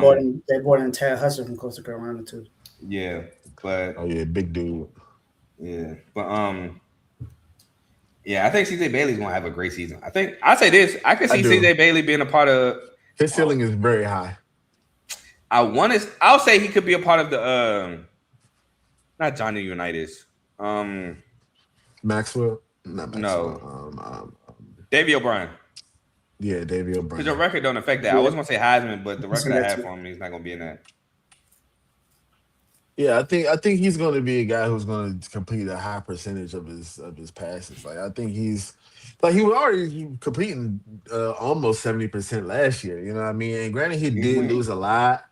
they brought in Tad Hudson from Coastal Carolina too. Yeah, but big dude. Yeah, but yeah, I think CJ Bailey's gonna have a great season. I say this. I can see CJ Bailey being a part of. His ceiling is very high. I'll say he could be a part of the not Johnny Unitas. Maxwell? Not Maxwell. No. Davey O'Brien. Yeah, Davey O'Brien. Because your record don't affect that. I was gonna say Heisman, but the record I have for him, he's not gonna be in that. Yeah, I think he's going to be a guy who's going to complete a high percentage of his passes. Like I think he was already completing almost 70% last year. You know what I mean? And granted, he did lose a lot,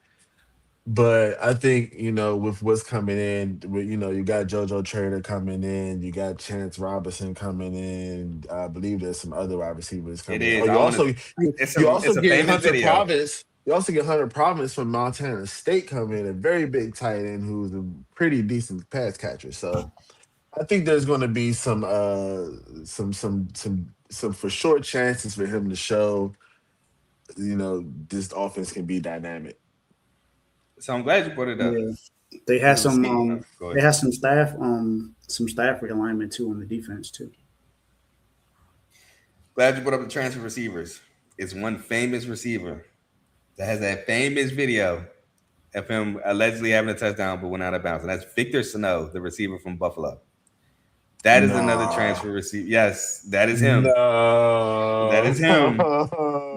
but I think with what's coming in, you got JoJo Trader coming in, you got Chance Robinson coming in. I believe there's some other wide receivers coming in. You also get Hunter Province. You also get Hunter Province from Montana State coming in, a very big tight end who's a pretty decent pass catcher. So I think there's going to be some for sure chances for him to show, this offense can be dynamic. So I'm glad you brought it up. Yeah. They had some staff realignment too on the defense too. Glad you brought up the transfer receivers. It's one famous receiver that has that famous video of him allegedly having a touchdown but went out of bounds. And that's Victor Sano, the receiver from Buffalo. That is another transfer receiver. Yes, that is him. No. That is him.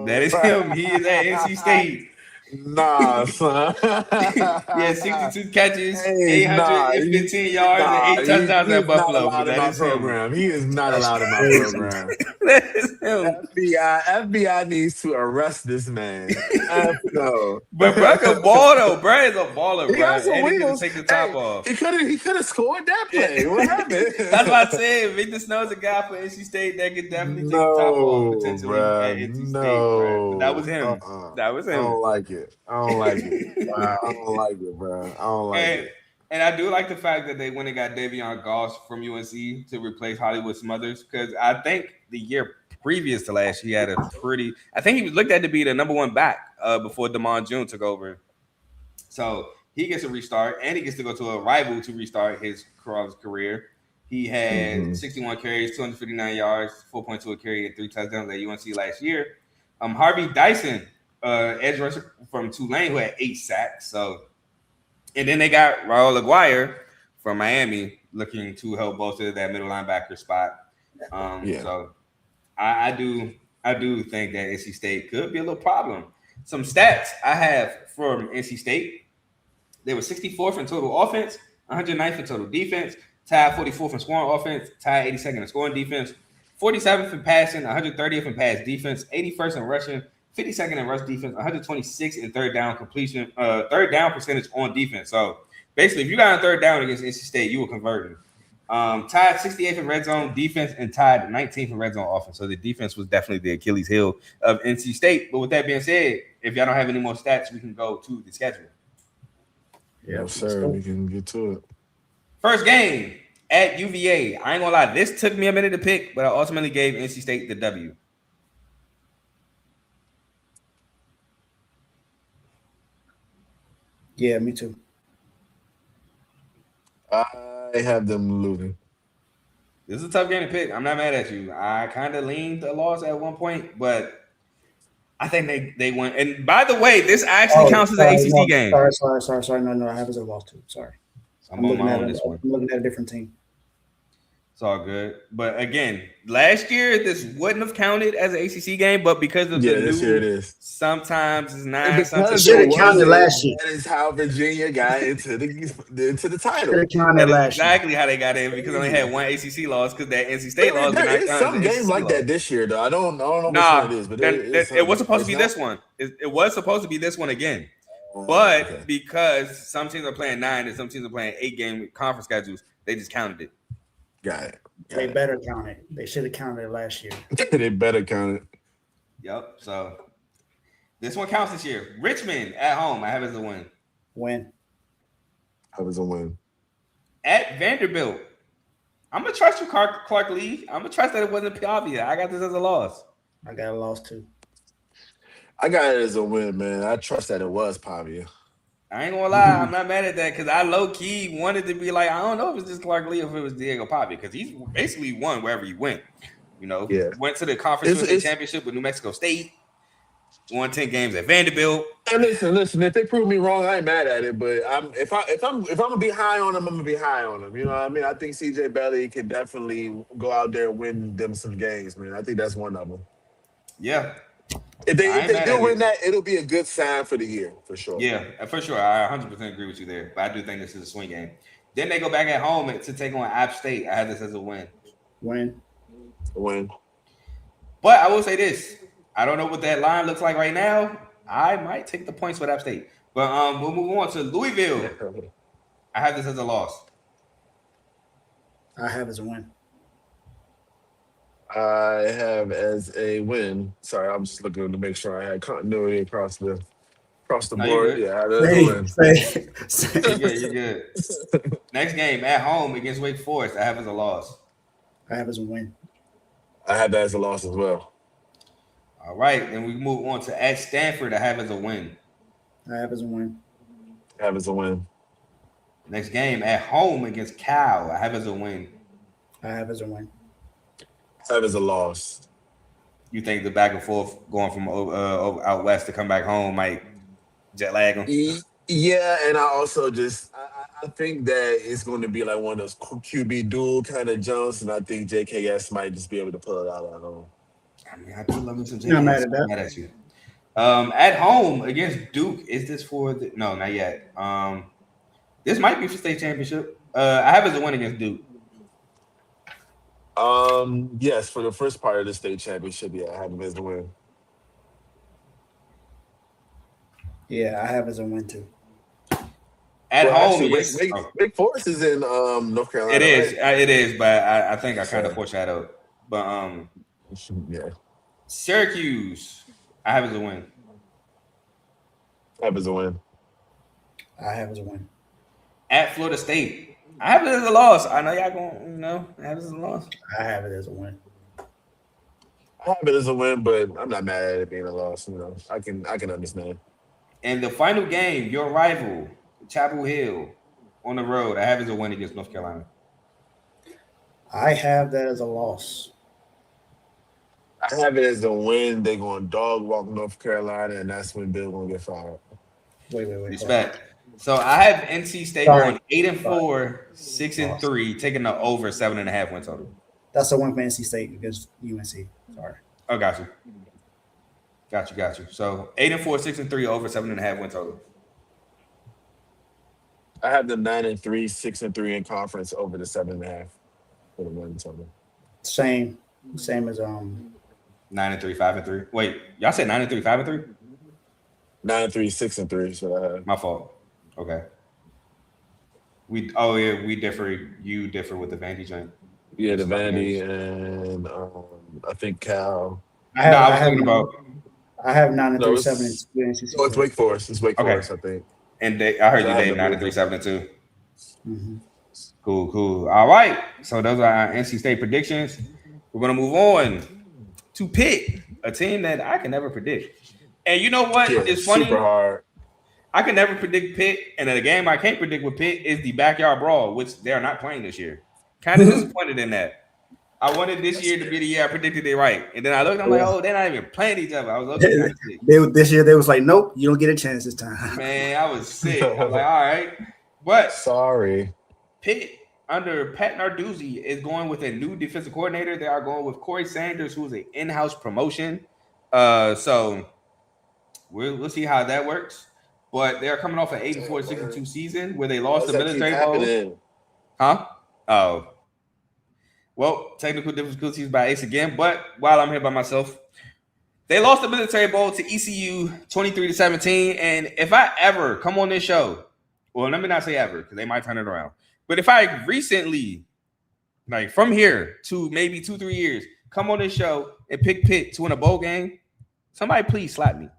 That is him. He is at NC State. Nah, son. Yeah, 62 catches, 815 yards, and 8 touchdowns at Buffalo. But that is him. He is not allowed in my program. That is him. FBI needs to arrest this man. No. But bro can ball though. Bro is a baller, bro. He got some and he can wheels. take the top off. He could have scored that play. What happened? That's what I said. Victor Snow's a guy for NC State that could definitely take the top off potentially at NC State. Bro. But that was him. That was him. I don't like it. Wow. I don't like it, bro. I don't like it. And I do like the fact that they went and got Davion Goss from UNC to replace Hollywood Smothers, because I think the year previous to last, he had a pretty. I think he was looked at to be the number one back before Damon June took over. So he gets a restart, and he gets to go to a rival to restart his career. He had 61 carries, 259 yards, 4.2 a carry, and 3 touchdowns at UNC last year. Harvey Dyson, edge rusher from Tulane, who had 8 sacks. So, and then they got Raul Aguirre from Miami, looking to help bolster that middle linebacker spot. So I do think that NC State could be a little problem. Some stats I have from NC State: they were 64th in total offense, 109th in total defense, tied 44th in scoring offense, tied 82nd in scoring defense, 47th in passing, 130th in pass defense, 81st in rushing, 52nd in rush defense, 126th in third down completion, third down percentage on defense. So basically, if you got a third down against NC State, you were converting. Tied 68th in red zone defense and tied 19th in red zone offense. So the defense was definitely the Achilles heel of NC State. But with that being said, if y'all don't have any more stats, we can go to the schedule. Yeah, sir. We can get to it. First game at UVA. I ain't gonna lie, this took me a minute to pick, but I ultimately gave NC State the W. Yeah, me too. I have them losing. This is a tough game to pick. I'm not mad at you. I kind of leaned a loss at one point, but I think they won. And by the way, this actually counts as an ACC game. Sorry. No, I have as a loss too. Sorry. I'm on my own this one. I'm looking at a different team. It's all good. But again, last year this wouldn't have counted as an ACC game, but because of the this year it is. Sometimes it's not. Sometimes it should have counted last year. That is how Virginia got into the title. That's exactly how they got in, because they only had one ACC loss because that NC State loss. There's some games like that this year, though. I don't know which one it is, but it was supposed to be this one. It was supposed to be this one again. But because some teams are playing 9 and some teams are playing 8-game conference schedules, they just counted it. Got it. They better count it. They should have counted it last year. They better count it. Yep. So this one counts this year. Richmond at home. I have it as a win. Win. I was a win. At Vanderbilt. I'm gonna trust you, Clark Lee. I'm gonna trust that it wasn't Pavia. I got this as a loss. I got a loss too. I got it as a win, man. I trust that it was Pavia. I ain't gonna lie, I'm not mad at that, because I low-key wanted to be like, I don't know if it's just Clark Lee or if it was Diego Pavia, because he's basically won wherever he went. You know, went to the conference championship with New Mexico State, won 10 games at Vanderbilt. And listen, if they prove me wrong, I ain't mad at it. But if I'm gonna be high on him, I'm gonna be high on him. You know what I mean? I think CJ Belly can definitely go out there and win them some games, man. I think that's one of them. Yeah. If they do win that, it'll be a good sign for the year, for sure. Yeah, for sure. I 100% agree with you there. But I do think this is a swing game. Then they go back at home to take on App State. I have this as a win. Win. But I will say this. I don't know what that line looks like right now. I might take the points with App State. But we'll move on to Louisville. I have this as a loss. I have as a win. I have as a win. Sorry, I'm just looking to make sure I had continuity across the board. Yeah, that's a win. You're good. Next game at home against Wake Forest, I have as a loss. I have as a win. I have that as a loss as well. All right, then we move on to at Stanford, I have as a win. I have as a win. I have as a win. Next game at home against Cal, I have as a win. I have as a win. I have as a loss. You think the back and forth going from out west to come back home might jet lag them? Yeah, and I also I think that it's going to be like one of those QB duel kind of jumps, and I think JKS might just be able to pull it out at home. I mean, I do love me some JKS. Not mad at that. Mad at you. At home against Duke, is this for the? No, not yet. This might be for state championship. I have as a win against Duke. Yes, for the first part of the state championship, I have them as the win. Yeah, I have as a win too. At home, actually, Wake Forest is in North Carolina. It is, right? it is, but I think I kind of foreshadowed. But Syracuse, I have as a win. I have as a win. I have as a win. At Florida State, I have it as a loss. I know y'all going, I have it as a loss. I have it as a win. I have it as a win, but I'm not mad at it being a loss. I can understand. And the final game, your rival, Chapel Hill, on the road, I have it as a win against North Carolina. I have that as a loss. I have it as a win. They're going dog walk North Carolina, and that's when Bill gonna get fired. Wait. Hold on. Respect. So I have NC State Sorry. going 8-4, Loss. 6-3, taking the over 7.5 win total. That's a win for NC State against UNC. Sorry. Oh, got you. So 8-4, 6-3, over 7.5 win total. I have the 9-3, 6-3 in conference over the 7.5 for the win total. Same as 9-3, 5-3. Wait, y'all said 9-3, 5-3? 9-3, 6-3 is what I have. My fault. Okay. We differ. You differ with the Vandy joint. Yeah, the Vandy and I think Cal. I have. No, I was I have thinking about. I have 9 and No, 3, it's, 7 and 2 NC State. oh, it's Wake Forest. It's Wake Okay. Forest, I think. And I heard you, I have Dave, the 9-3, movie. 7-2. Mm-hmm. Cool. All right. So those are our NC State predictions. We're gonna move on to Pitt, a team that I can never predict. And you know what? Yeah, It's funny. super hard. I can never predict Pitt, and the game I can't predict with Pitt is the backyard brawl, which they are not playing this year. Kind of disappointed in that. I wanted this year to be the year I predicted it right, and then I looked. I'm like, oh, they're not even playing each other. I was looking at it. This year they was like, nope, you don't get a chance this time. Man, I was sick. I was like, all right, but Sorry. Pitt under Pat Narduzzi is going with a new defensive coordinator. They are going with Corey Sanders, who is an in-house promotion. So we'll see how that works. But they are coming off an 8-4, 6-2 season where they lost the military bowl. Huh? Oh. Well, technical difficulties by Ace again. But while I'm here by myself, they lost the military bowl to ECU 23-17. And if I ever come on this show, well, let me not say ever because they might turn it around. But if I recently, like from here to maybe 2-3 years, come on this show and pick Pitt to win a bowl game, somebody please slap me.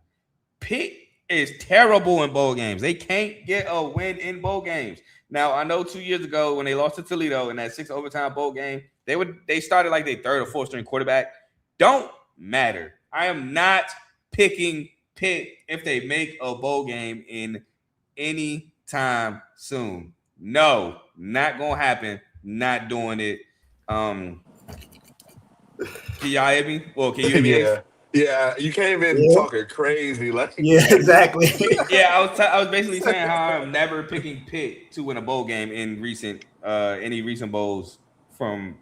Pitt is terrible in bowl games. They can't get a win in bowl games. Now, I know 2 years ago when they lost to Toledo in that 6 overtime bowl game, they started like their third or fourth string quarterback. Don't matter. I am not picking Pitt if they make a bowl game in any time soon. No, not gonna happen. Not doing it. Can y'all hear me? Well, can you hear me? Yeah, you came in talking crazy. Like, yeah, exactly. Yeah, I was basically saying how I'm never picking Pitt to win a bowl game in any recent bowls from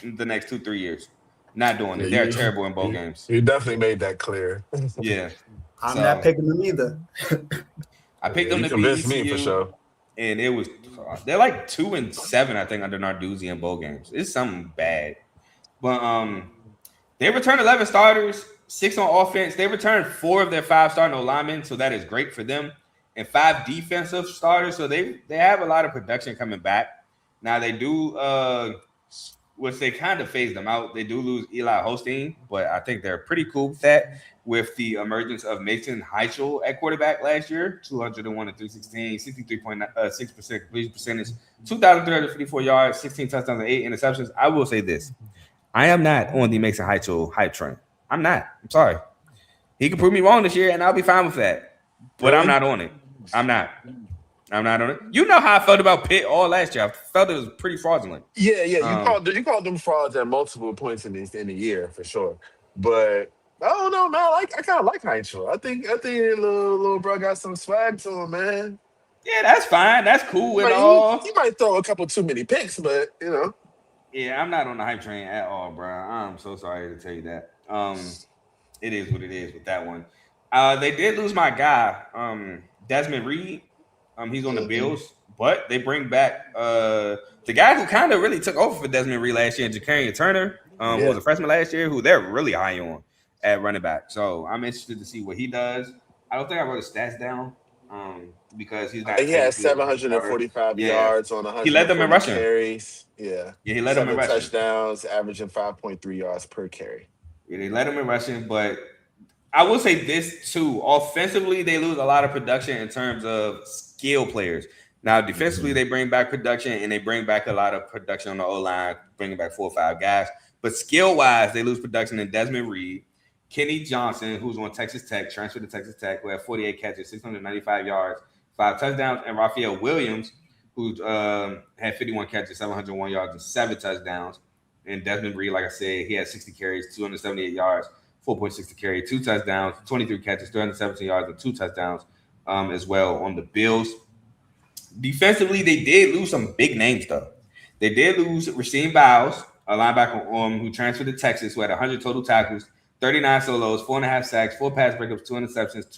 the next 2-3 years. Not doing it. They're terrible in bowl games. You definitely made that clear. Yeah. I'm not picking them either. I picked them to convince beat ECU, me for sure. And they're like 2-7, I think, under Narduzzi in bowl games. It's something bad. But they returned 11 starters, 6 on offense. They returned 4 of their 5 starting linemen, so that is great for them. And 5 defensive starters, so they have a lot of production coming back. Now they do, which they kind of phased them out. They do lose Eli Holstein, but I think they're pretty cool with that. With the emergence of Mason Heichel at quarterback last year, 201 and 316, 63.6% completion percentage, 2,354 yards, 16 touchdowns, and 8 interceptions. I will say this. I am not on the Mason Heichel hype train. I'm not. I'm sorry. He can prove me wrong this year, and I'll be fine with that. But I'm not on it. I'm not on it. You know how I felt about Pitt all last year. I felt it was pretty fraudulent. Yeah. You called them frauds at multiple points in the year for sure. But I don't know, man. I kind of like Heinzel. I think little bro got some swag to him, man. Yeah, that's fine. That's cool and all. He might throw a couple too many picks, but you know. Yeah, I'm not on the hype train at all, bro. I'm so sorry to tell you that. It is what it is with that one. They did lose my guy, Desmond Reed. He's on the Bills, but they bring back the guy who kind of really took over for Desmond Reed last year, Ja'Carrion Turner, who was a freshman last year, who they're really high on at running back. So I'm interested to see what he does. I don't think I wrote his stats down because he's not. He had 745 yards on 100. He led them in rushing carries. Yeah, he led them in rushing. Touchdowns, averaging 5.3 yards per carry. Yeah, they led them in rushing, but I will say this too. Offensively, they lose a lot of production in terms of skill players. Now, defensively, they bring back production and they bring back a lot of production on the O-line, bringing back 4 or 5 guys. But skill-wise, they lose production in Desmond Reed, Kenny Johnson, who's on Texas Tech, transferred to Texas Tech, who had 48 catches, 695 yards, 5 touchdowns, and Raphael Williams, who had 51 catches, 701 yards, and 7 touchdowns. And Desmond Reed, like I said, he had 60 carries, 278 yards, 4.6 to carry, 2 touchdowns, 23 catches, 317 yards, and 2 touchdowns as well on the Bills. Defensively, they did lose some big names, though. They did lose Rasheem Bowles, a linebacker who transferred to Texas, who had 100 total tackles, 39 solos, 4.5 sacks, 4 pass breakups, 2 interceptions,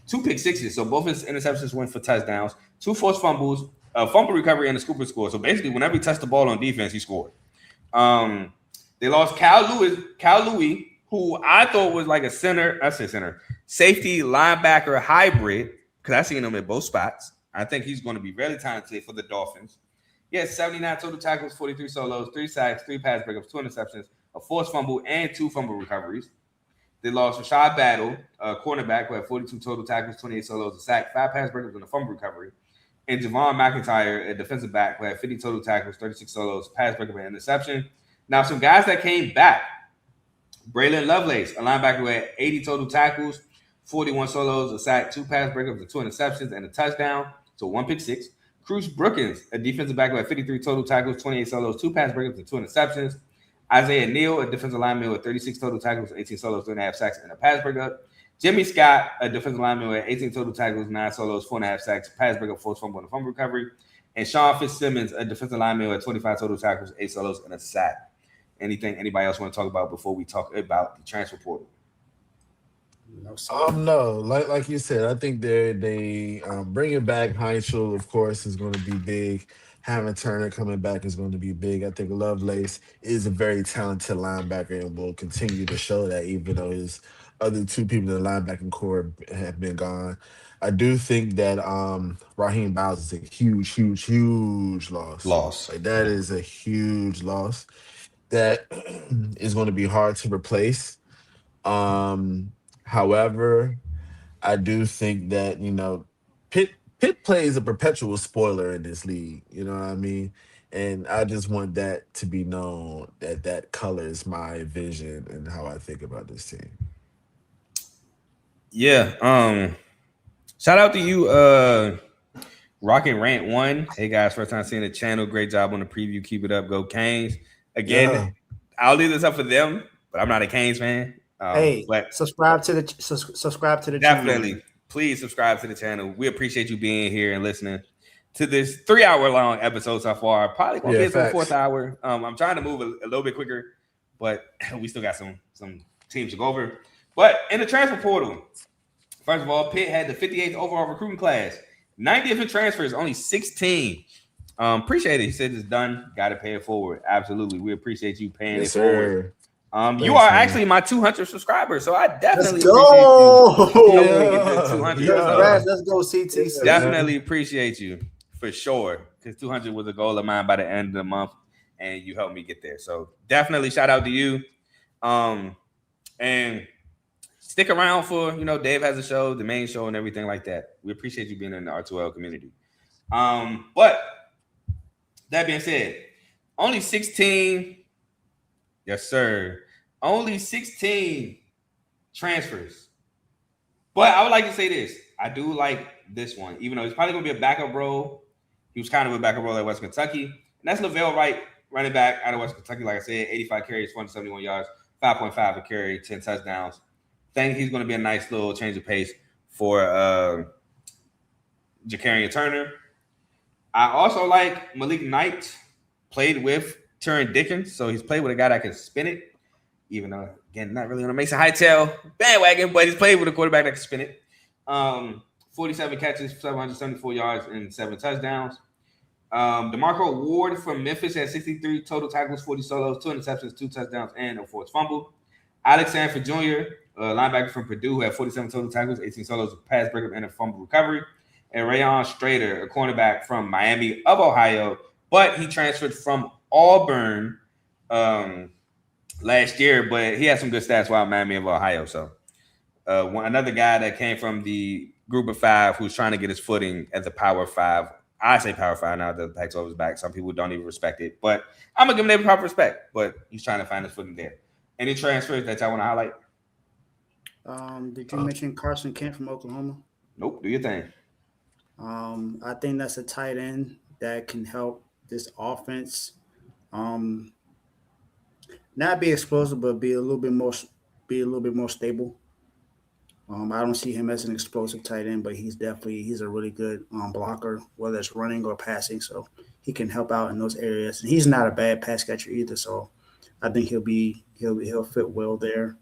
two pick sixes. So both his interceptions went for touchdowns, 2 forced fumbles, a fumble recovery, and a scooper score. So basically, whenever he touched the ball on defense, he scored. They lost Cal Louis, who I thought was like a safety linebacker hybrid, because I seen him at both spots. I think he's going to be really talented for the Dolphins. He had 79 total tackles, 43 solos, 3 sacks, 3 pass breakups, 2 interceptions, a forced fumble, and 2 fumble recoveries. They lost Rashad Battle, a cornerback, who had 42 total tackles, 28 solos, a sack, 5 pass breakups, and a fumble recovery. And Javon McIntyre, a defensive back, who had 50 total tackles, 36 solos, pass breakup, and interception. Now, some guys that came back. Braylon Lovelace, a linebacker who had 80 total tackles, 41 solos, a sack, 2 pass breakups, and 2 interceptions, and a touchdown. So 1 pick 6. Cruz Brookins, a defensive back who had 53 total tackles, 28 solos, 2 pass breakups, and 2 interceptions. Isaiah Neal, a defensive lineman with 36 total tackles, 18 solos, 3.5 sacks, and a pass breakup. Jimmy Scott, a defensive lineman with 18 total tackles, 9 solos, 4.5 sacks, pass breakup, forced fumble, and a fumble recovery. And Sean Fitzsimmons, a defensive lineman with 25 total tackles, 8 solos, and a sack. Anything anybody else want to talk about before we talk about the transfer portal? No, like you said, I think they bringing back Heinzel, of course, is going to be big. Having Turner coming back is going to be big. I think Lovelace is a very talented linebacker and will continue to show that, even though his other 2 people in the linebacking core have been gone. I do think that Raheem Bowles is a huge loss. Like, that is a huge loss that is going to be hard to replace. However, I do think that, Pitt plays a perpetual spoiler in this league. You know what I mean? And I just want that to be known, that colors my vision and how I think about this team. Yeah. Shout out to you, Rockin' Rant 1. Hey, guys, first time seeing the channel. Great job on the preview. Keep it up. Go Canes. Again, I'll leave this up for them, but I'm not a Canes fan. But subscribe to the definitely channel. Please subscribe to the channel. We appreciate you being here and listening to this 3-hour long episode so far. Probably gonna be into the 4th hour. I'm trying to move a little bit quicker, but we still got some teams to go over. But in the transfer portal, first of all, Pitt had the 58th overall recruiting class, 90th in transfers, only 16. Appreciate it. He said it's done. Got to pay it forward. Absolutely, we appreciate you paying it forward. You are actually my 200 subscribers, so I definitely appreciate you. Let's go, CTC. Definitely appreciate you for sure, because 200 was a goal of mine by the end of the month, and you helped me get there. So definitely shout out to you. And stick around for, Dave has a show, the main show, and everything like that. We appreciate you being in the R2L community. But that being said, only 16. Yes, sir. Only 16 transfers. But I would like to say this. I do like this one, even though he's probably going to be a backup role. He was kind of a backup role at West Kentucky. And that's Lavelle Wright, running back out of West Kentucky. Like I said, 85 carries, 171 yards, 5.5 a carry, 10 touchdowns. Think he's going to be a nice little change of pace for Ja'Carrion Turner. I also like Malik Knight, played with Turin Dickens, so he's played with a guy that can spin it, even though, again, not really on a Mason Hightail bandwagon, but he's played with a quarterback that can spin it. 47 catches, 774 yards, and 7 touchdowns. DeMarco Ward from Memphis had 63 total tackles, 40 solos, 2 interceptions, 2 touchdowns, and a forced fumble. Alex Sanford Jr., linebacker from Purdue, who had 47 total tackles, 18 solos, a pass breakup, and a fumble recovery. And Rayon Strader, a cornerback from Miami of Ohio, but he transferred from Auburn last year, but he had some good stats while Miami of Ohio. So another guy that came from the group of 5 who's trying to get his footing at the Power 5. I say Power 5 now that the Pac-12 is back. Some people don't even respect it, but I'm going to give him the proper respect. But he's trying to find his footing there. Any transfers that y'all want to highlight? Did you mention Carson Kent from Oklahoma? Nope. Do your thing. I think that's a tight end that can help this offense. not be explosive, but be a little bit more stable. I don't see him as an explosive tight end, but he's a really good blocker, whether it's running or passing. So he can help out in those areas. And he's not a bad pass catcher either. So I think he'll fit well there.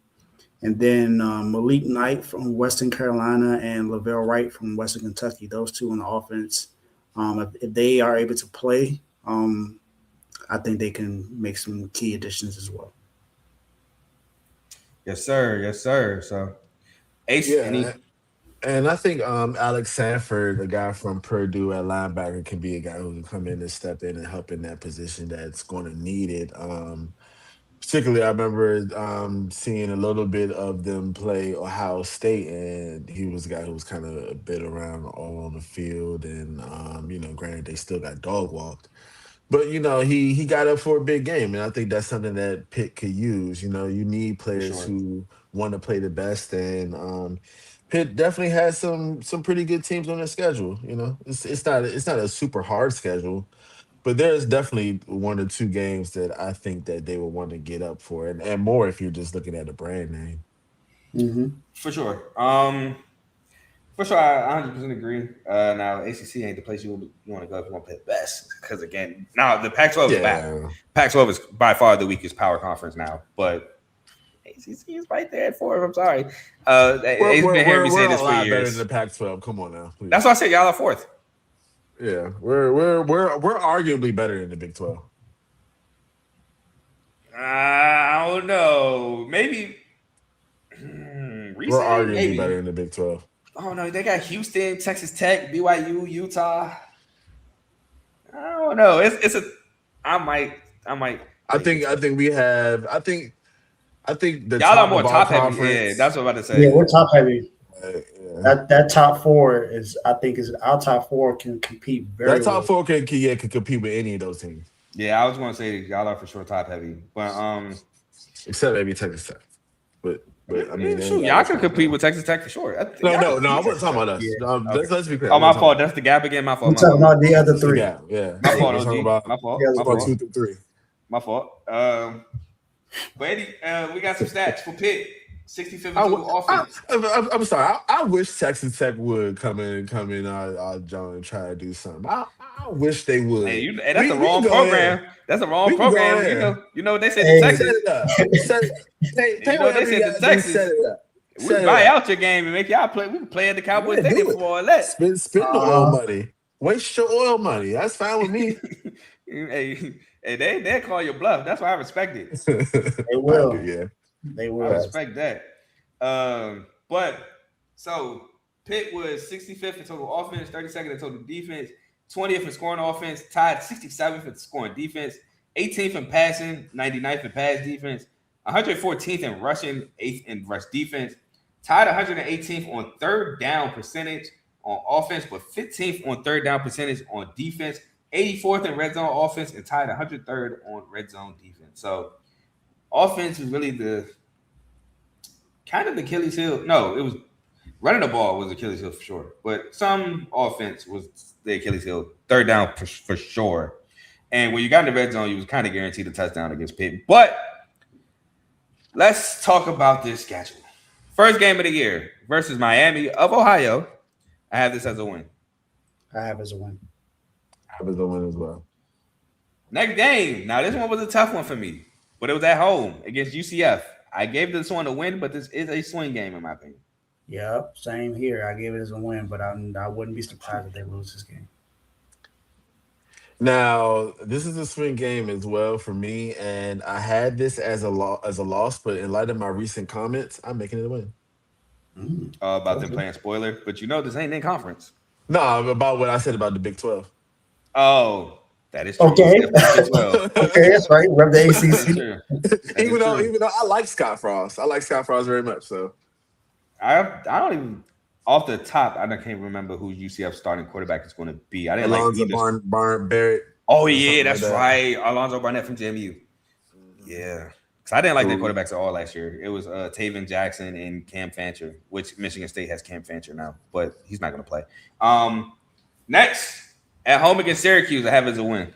And then Malik Knight from Western Carolina and Lavelle Wright from Western Kentucky. Those two on the offense, if they are able to play, I think they can make some key additions as well. Yes, sir. Yes, sir. So, Ace, and I think Alex Sanford, a guy from Purdue at linebacker, can be a guy who can come in and step in and help in that position that's going to need it. Particularly, I remember seeing a little bit of them play Ohio State, and he was a guy who was kind of a bit around all on the field. And, granted, they still got dog walked. But, he got up for a big game, and I think that's something that Pitt could use. You need players who want to play the best, and Pitt definitely has some pretty good teams on their schedule. It's not a super hard schedule, but there's definitely one or two games that I think that they will want to get up for, and more if you're just looking at a brand name. Mm-hmm. For sure. I 100% agree. Now, ACC ain't the place you want to go if you want to play the best. Because, again, now the Pac-12 is back. Pac-12 is by far the weakest power conference now. But ACC is right there at 4. I'm sorry. We're been hearing me say this for years. Better than the Pac-12. Come on now. Please. That's why I said y'all are 4th. Yeah, we're arguably better than the Big 12. I don't know. Maybe. We're arguably better than the Big 12. Oh no, they got Houston, Texas Tech, BYU, Utah. I don't know. I might. I think we have. I think the y'all are more top heavy. Yeah, that's what I'm about to say. Yeah, we're top heavy. Yeah. That top 4 is our top 4 can compete very well. That top 4 can compete with any of those teams. Yeah, I was going to say y'all are for sure top heavy, but except maybe Texas Tech, but I mean, y'all can compete with Texas Tech for sure. No, I wasn't talking about us. Yeah. Let's be clear. Oh, my fault. That's the gap again. My fault. We're talking about the other 3. Yeah. My fault. My fault. My fault. 2 through 3. My fault. But Eddie, we got some stats for Pitt. 65th total offense. I'm sorry. I wish Texas Tech would come in our John and try to do something. I wish they would. Hey, that's the wrong program. Ahead. That's the wrong program. You know what they said to Texas. Set it up. You know what they said to Texas. Set it up. We buy out your game and make y'all play. We can play at the Cowboys Stadium for all that. Spend the oil money. Waste your oil money. That's fine with me. Hey, they call your bluff. That's why I respect it. They will. Yeah. They will. I respect that. But so Pitt was 65th in total offense, 32nd in total defense, 20th in scoring offense, tied 67th in scoring defense, 18th in passing, 99th in pass defense, 114th in rushing, 8th in rush defense, tied 118th on third down percentage on offense, but 15th on third down percentage on defense, 84th in red zone offense, and tied 103rd on red zone defense. So offense is really the kind of the Achilles heel. No, it was running the ball was Achilles heel for sure, but some offense was the Achilles heel. Third down for sure. And when you got in the red zone, you was kind of guaranteed a touchdown against Pitt. But let's talk about this schedule. First game of the year versus Miami of Ohio. I have this as a win. I have as a win. I have as a win as well. Next game. Now, this one was a tough one for me, but it was at home against UCF. I gave this one a win, but this is a swing game in my opinion. Yep, same here. I gave it as a win, but I wouldn't be surprised if they lose this game. Now, this is a swing game as well for me, and I had this as a loss, but in light of my recent comments, I'm making it a win. About them playing spoiler, but this ain't in conference. No, about what I said about the Big 12. Oh, that is true. Okay. Okay, that's right. Rep the ACC. Even though I like Scott Frost. I like Scott Frost very much. So I don't even off the top. I can't remember who UCF starting quarterback is going to be. I didn't Alonzo Barnett. Oh yeah, that's right. Alonzo Barnett from JMU. Yeah, because I didn't like their quarterbacks at all last year. It was Taven Jackson and Cam Fancher, which Michigan State has Cam Fancher now, but he's not going to play. Next. At home against Syracuse, I have it as a win.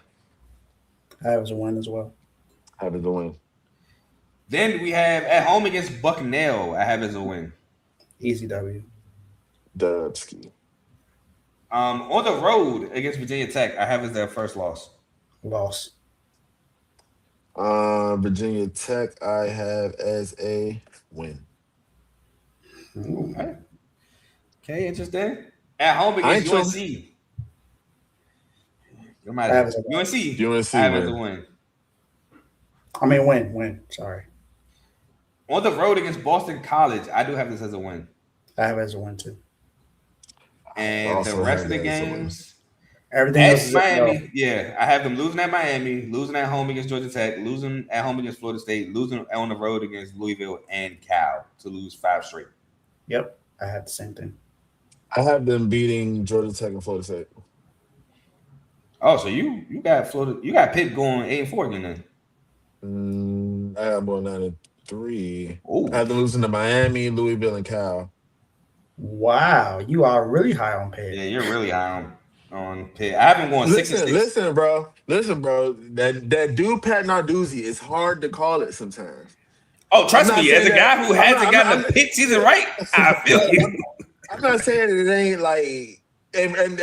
I have it as a win as well. I have it as a win. Then we have at home against Bucknell. I have as a win. Easy W. Dubsky. On the road against Virginia Tech, I have as their first loss. Loss. Virginia Tech, I have as a win. Okay. Okay, interesting. At home I ain't against UNC. UNC. UNC I have as a win. win. I mean, win. Sorry. On the road against Boston College, I do have this as a win. I have as a win too. And the Also rest have of the that as a win. games, Everything else at is Miami, yeah, I have them losing at Miami, losing at home against Georgia Tech, losing at home against Florida State, losing on the road against Louisville and Cal to lose 5 straight. Yep, I had the same thing. I have them beating Georgia Tech and Florida State. Oh, so you got Florida, you got Pitt going 8-4 again then. I have more 9-3. Ooh. I have them losing to Miami, Louisville, and Cal. Wow, you are really high on Pitt. Yeah, you're really high on Pitt. I haven't gone 6-6. Listen, bro. That dude Pat Narduzzi is hard to call it sometimes. Oh, trust me, as a guy who hasn't gotten the Pitt season right, I feel you. I'm not saying it ain't like, and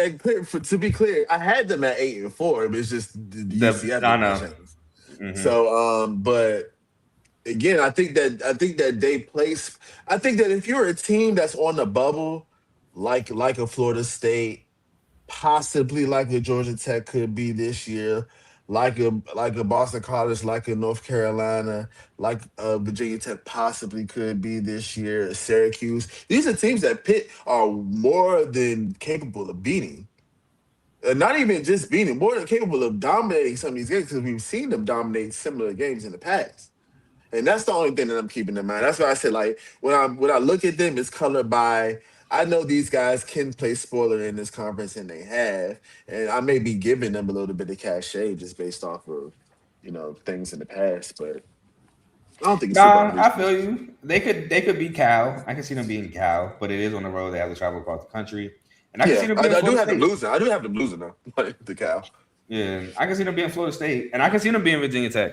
to be clear, I had them at 8-4, but it's just the UCF. I know. Mm-hmm. So, but again, I think that they place. I think that if you're a team that's on the bubble, like a Florida State, possibly like a Georgia Tech could be this year, like a Boston College, like a North Carolina, like Virginia Tech possibly could be this year, Syracuse. These are teams that Pitt are more than capable of beating. Not even just beating, more than capable of dominating some of these games because we've seen them dominate similar games in the past. And that's the only thing that I'm keeping in mind. That's why I said, like, when I look at them, it's colored by, I know these guys can play spoiler in this conference, and they have. And I may be giving them a little bit of cachet just based off of, things in the past. But I don't think it's I feel you. They could beat Cal. I can see them beating Cal, but it is on the road. They have to travel across the country. And I can see them being Florida State. I do have them losing, though, the Cal. Yeah, I can see them being Florida State. And I can see them being Virginia Tech.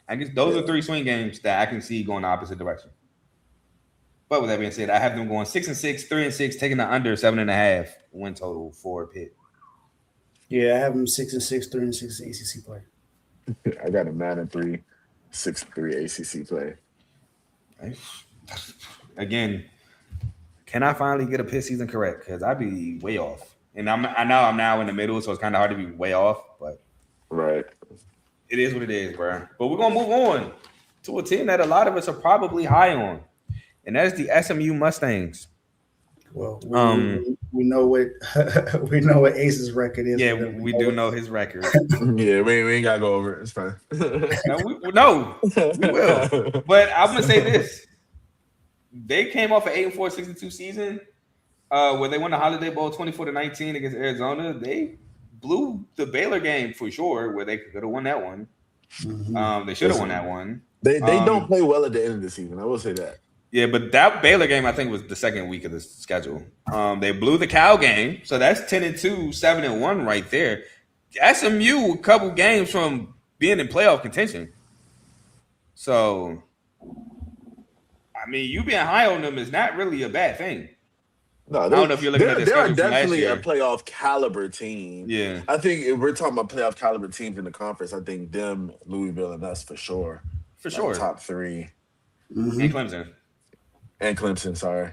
I guess those are 3 swing games that I can see going the opposite direction. But with that being said, I have them going 6-6, 3-6, taking the under 7.5 win total for Pitt. Yeah, I have them 6-6, 3-6 ACC play. I got a 9-3, 6-3 ACC play. Again, can I finally get a Pitt season correct? Because I'd be way off. And I know I'm now in the middle, so it's kind of hard to be way off. But right. It is what it is, bro. But we're going to move on to a team that a lot of us are probably high on, and that's the SMU Mustangs. Well, we know what we know what Ace's record is. Yeah, we do know his record. Yeah, we ain't got to go over it. It's fine. No, we will. But I'm going to say this. They came off an 8-4, 62 season where they won the Holiday Bowl 24-19 against Arizona. They blew the Baylor game for sure, where they could have won that one. Mm-hmm. They should have won that one. They don't play well at the end of the season. I will say that. Yeah, but that Baylor game I think was the second week of the schedule. They blew the Cal game, so that's 10-2, 7-1 right there. SMU a couple games from being in playoff contention. So, I mean, you being high on them is not really a bad thing. No, I don't know if you're looking at the schedule they're from last definitely year. a playoff caliber team. Yeah, I think if we're talking about playoff caliber teams in the conference, I think them, Louisville, and us for sure. For sure, top 3. Mm-hmm. And Clemson. Sorry,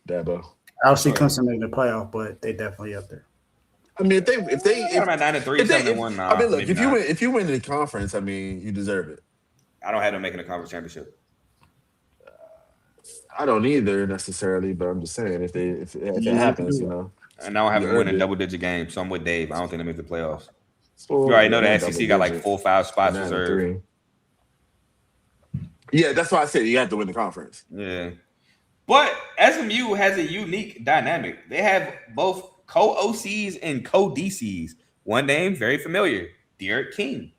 Dabo. I don't see Clemson making the playoff, but they definitely up there. I mean, if I'm at 9-3, 7-1 now. I mean, look, if you win the conference, I mean, you deserve it. I don't have them making a conference championship. I don't either necessarily, but I'm just saying if it happens, And I don't have them winning double-digit games, so I'm with Dave. I don't think they make the playoffs. Well, you already know the SEC got like 4-5 spots reserved. Yeah, that's why I said you have to win the conference. Yeah. But SMU has a unique dynamic. They have both co-OCs and co-DCs. One name, very familiar, Derek King.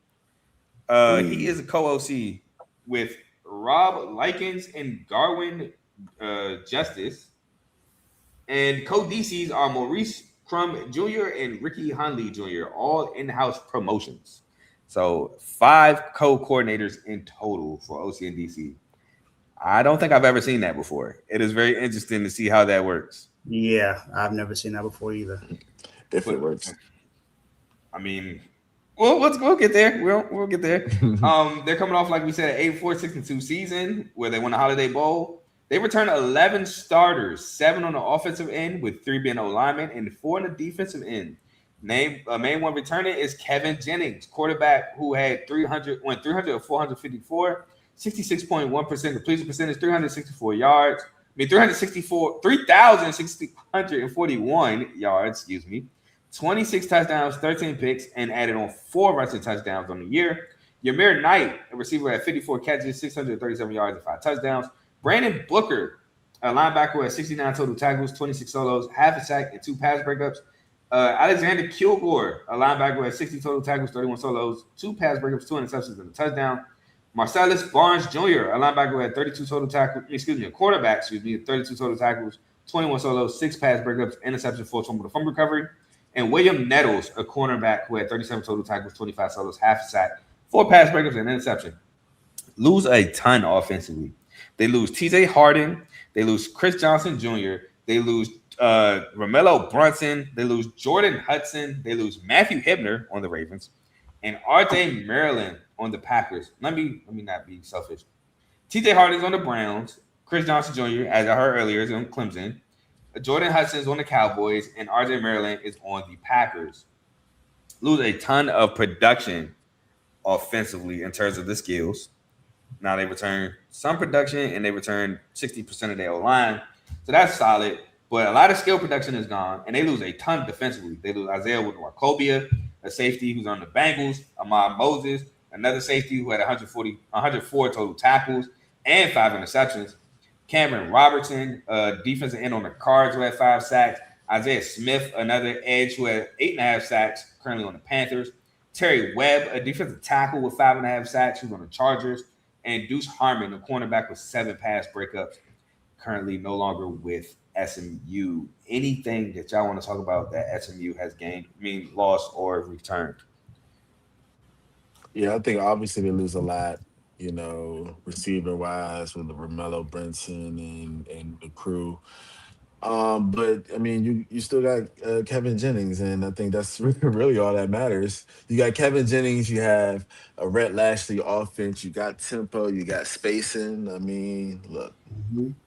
He is a co-OC with Rob Likens and Garwin Justice. And co-DCs are Maurice Crum Jr. and Ricky Hunley Jr., all in-house promotions. So 5 co-coordinators in total for OC and DC. I don't think I've ever seen that before. It is very interesting to see how that works. Yeah, I've never seen that before either. If it But works. I mean, well, we'll get there. We'll get there. They're coming off, like we said, an 8-4-6-2 season where they won the Holiday Bowl. They returned 11 starters, 7 on the offensive end, with 3 being O linemen and 4 on the defensive end. Main one returning is Kevin Jennings, quarterback who had 300 of 454, 66.1% completion percentage, 364 yards. 3,641 yards, 26 touchdowns, 13 picks, and added on 4 rushing touchdowns on the year. Yamir Knight, a receiver, had 54 catches, 637 yards, and 5 touchdowns. Brandon Booker, a linebacker, had 69 total tackles, 26 solos, half a sack, and 2 pass breakups. Alexander Kilgore, a linebacker, had 60 total tackles, 31 solos, 2 pass breakups, 2 interceptions, and a touchdown. Marcellus Barnes Jr., a linebacker, had 32 total tackles, a quarterback, 32 total tackles, 21 solos, 6 pass breakups, interception, 4 fumble recovery. And William Nettles, a cornerback who had 37 total tackles, 25 solos, half a sack, 4 pass breakups, and an interception. Lose a ton offensively. They lose TJ Harding. They lose Chris Johnson Jr. They lose Romello Brunson. They lose Jordan Hudson. They lose Matthew Hibner on the Ravens. And RJ Maryland on the Packers. Let me not be selfish. TJ Harding's on the Browns. Chris Johnson Jr., as I heard earlier, is on Clemson. Jordan Hudson's on the Cowboys, and RJ Maryland is on the Packers. Lose a ton of production offensively in terms of the skills. Now they return some production, and they return 60% of their O-line. So that's solid. But a lot of skill production is gone, and they lose a ton defensively. They lose Isaiah Wacobia, a safety who's on the Bengals, Ahmad Moses, another safety who had 104 total tackles and 5 interceptions. Cameron Robertson, defensive end on the Cards, who had 5 sacks. Isaiah Smith, another edge who had 8.5 sacks, currently on the Panthers. Terry Webb, a defensive tackle with 5.5 sacks, who's on the Chargers. And Deuce Harmon, a cornerback with 7 pass breakups, currently no longer with SMU. Anything that y'all want to talk about that SMU has lost or returned? Yeah, I think obviously they lose a lot, receiver wise with the Romello Brinson and the crew. But I mean, you still got Kevin Jennings, and I think that's really all that matters. You got Kevin Jennings, you have a Rhett Lashley offense, you got tempo, you got spacing. I mean, look,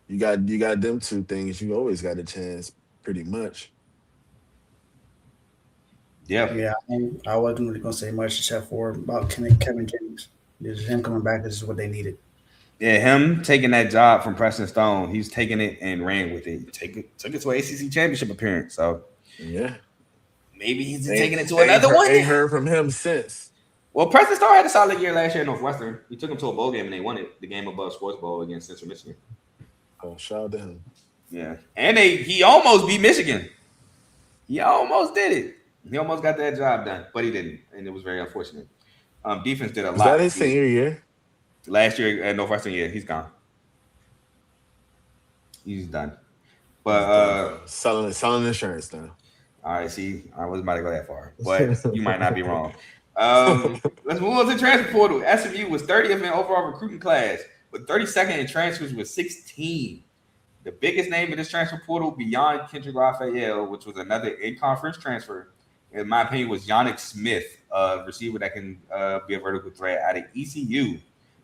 you got them 2 things. You always got a chance, pretty much. Yeah. I wasn't really gonna say much except for about Kevin Jennings. Just him coming back. This is what they needed. Yeah, him taking that job from Preston Stone, he's taking it and ran with it. Took it to an ACC championship appearance. So yeah, maybe he's taking it to another one. Ain't heard from him since. Well, Preston Stone had a solid year last year at Northwestern. He took him to a bowl game and they won it, the game above Sports Bowl against Central Michigan. Oh, shout out to him. Yeah, and he almost beat Michigan. He almost did it. He almost got that job done, but he didn't, and it was very unfortunate. Defense did a lot. Is that his senior year? Last year at Northwestern, yeah, he's gone. He's done. But selling insurance now. All right, see, I wasn't about to go that far, but you might not be wrong. Let's move on to the transfer portal. SMU was 30th in overall recruiting class, but 32nd in transfers with 16. The biggest name in this transfer portal beyond Kendrick Raphael, which was another in-conference transfer, in my opinion, was Yannick Smith, a receiver that can be a vertical threat out of ECU.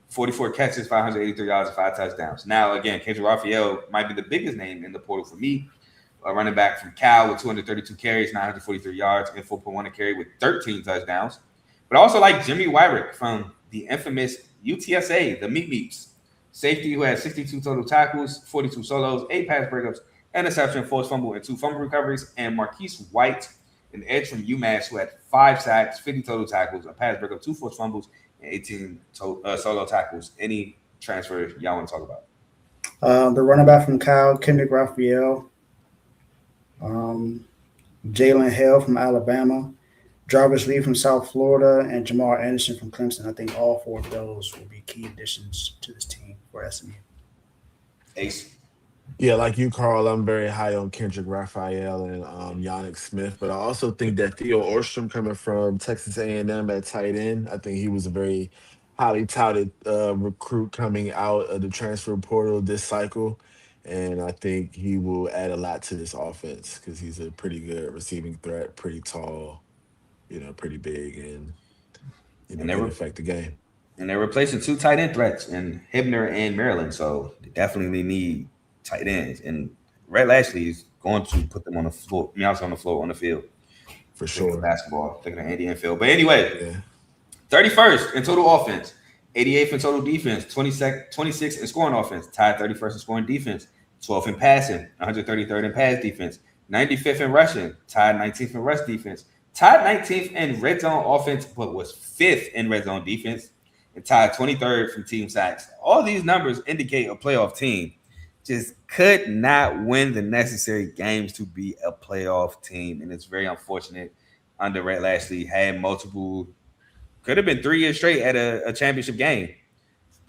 44 catches, 583 yards, and 5 touchdowns. Now, again, Kendrick Raphael might be the biggest name in the portal for me. Running back from Cal with 232 carries, 943 yards, and 4.1 a carry with 13 touchdowns. But also like Jimmy Wyrick from the infamous UTSA, the Meat Meats. Safety who had 62 total tackles, 42 solos, 8 pass breakups, interception, forced fumble, and 2 fumble recoveries. And Marquise White, an edge from UMass who had 5 sacks, 50 total tackles, a pass breakup, 2 forced fumbles, and 18 solo tackles. Any transfer y'all want to talk about? The running back from Cal, Kendrick Raphael. Jalen Hale from Alabama, Jarvis Lee from South Florida, and Jamal Anderson from Clemson. I think all 4 of those will be key additions to this team for SMU. Ace. Yeah, like you, Carl, I'm very high on Kendrick Raphael and Yannick Smith, but I also think that Theo Orstrom coming from Texas A&M at tight end, I think he was a very highly touted recruit coming out of the transfer portal this cycle. And I think he will add a lot to this offense because he's a pretty good receiving threat, pretty tall, pretty big, and And can affect the game. they're replacing two tight end threats in Hibner and Maryland, so they definitely need tight ends. And Red Lashley is going to put them on the floor. I mean, also on the floor, on the field. For Thinking of sure. basketball, thinking of Andy Enfield. But anyway, Yeah. 31st in total offense, 88th in total defense, 26th in scoring offense, tied 31st in scoring defense, 12th in passing, 133rd in pass defense, 95th in rushing, tied 19th in rush defense, tied 19th in red zone offense, but was 5th in red zone defense, and tied 23rd from team sacks. All these numbers indicate a playoff team. Just could not win the necessary games to be a playoff team, and it's very unfortunate. Under Red Lashley, had multiple, could have been 3 years straight at a championship game.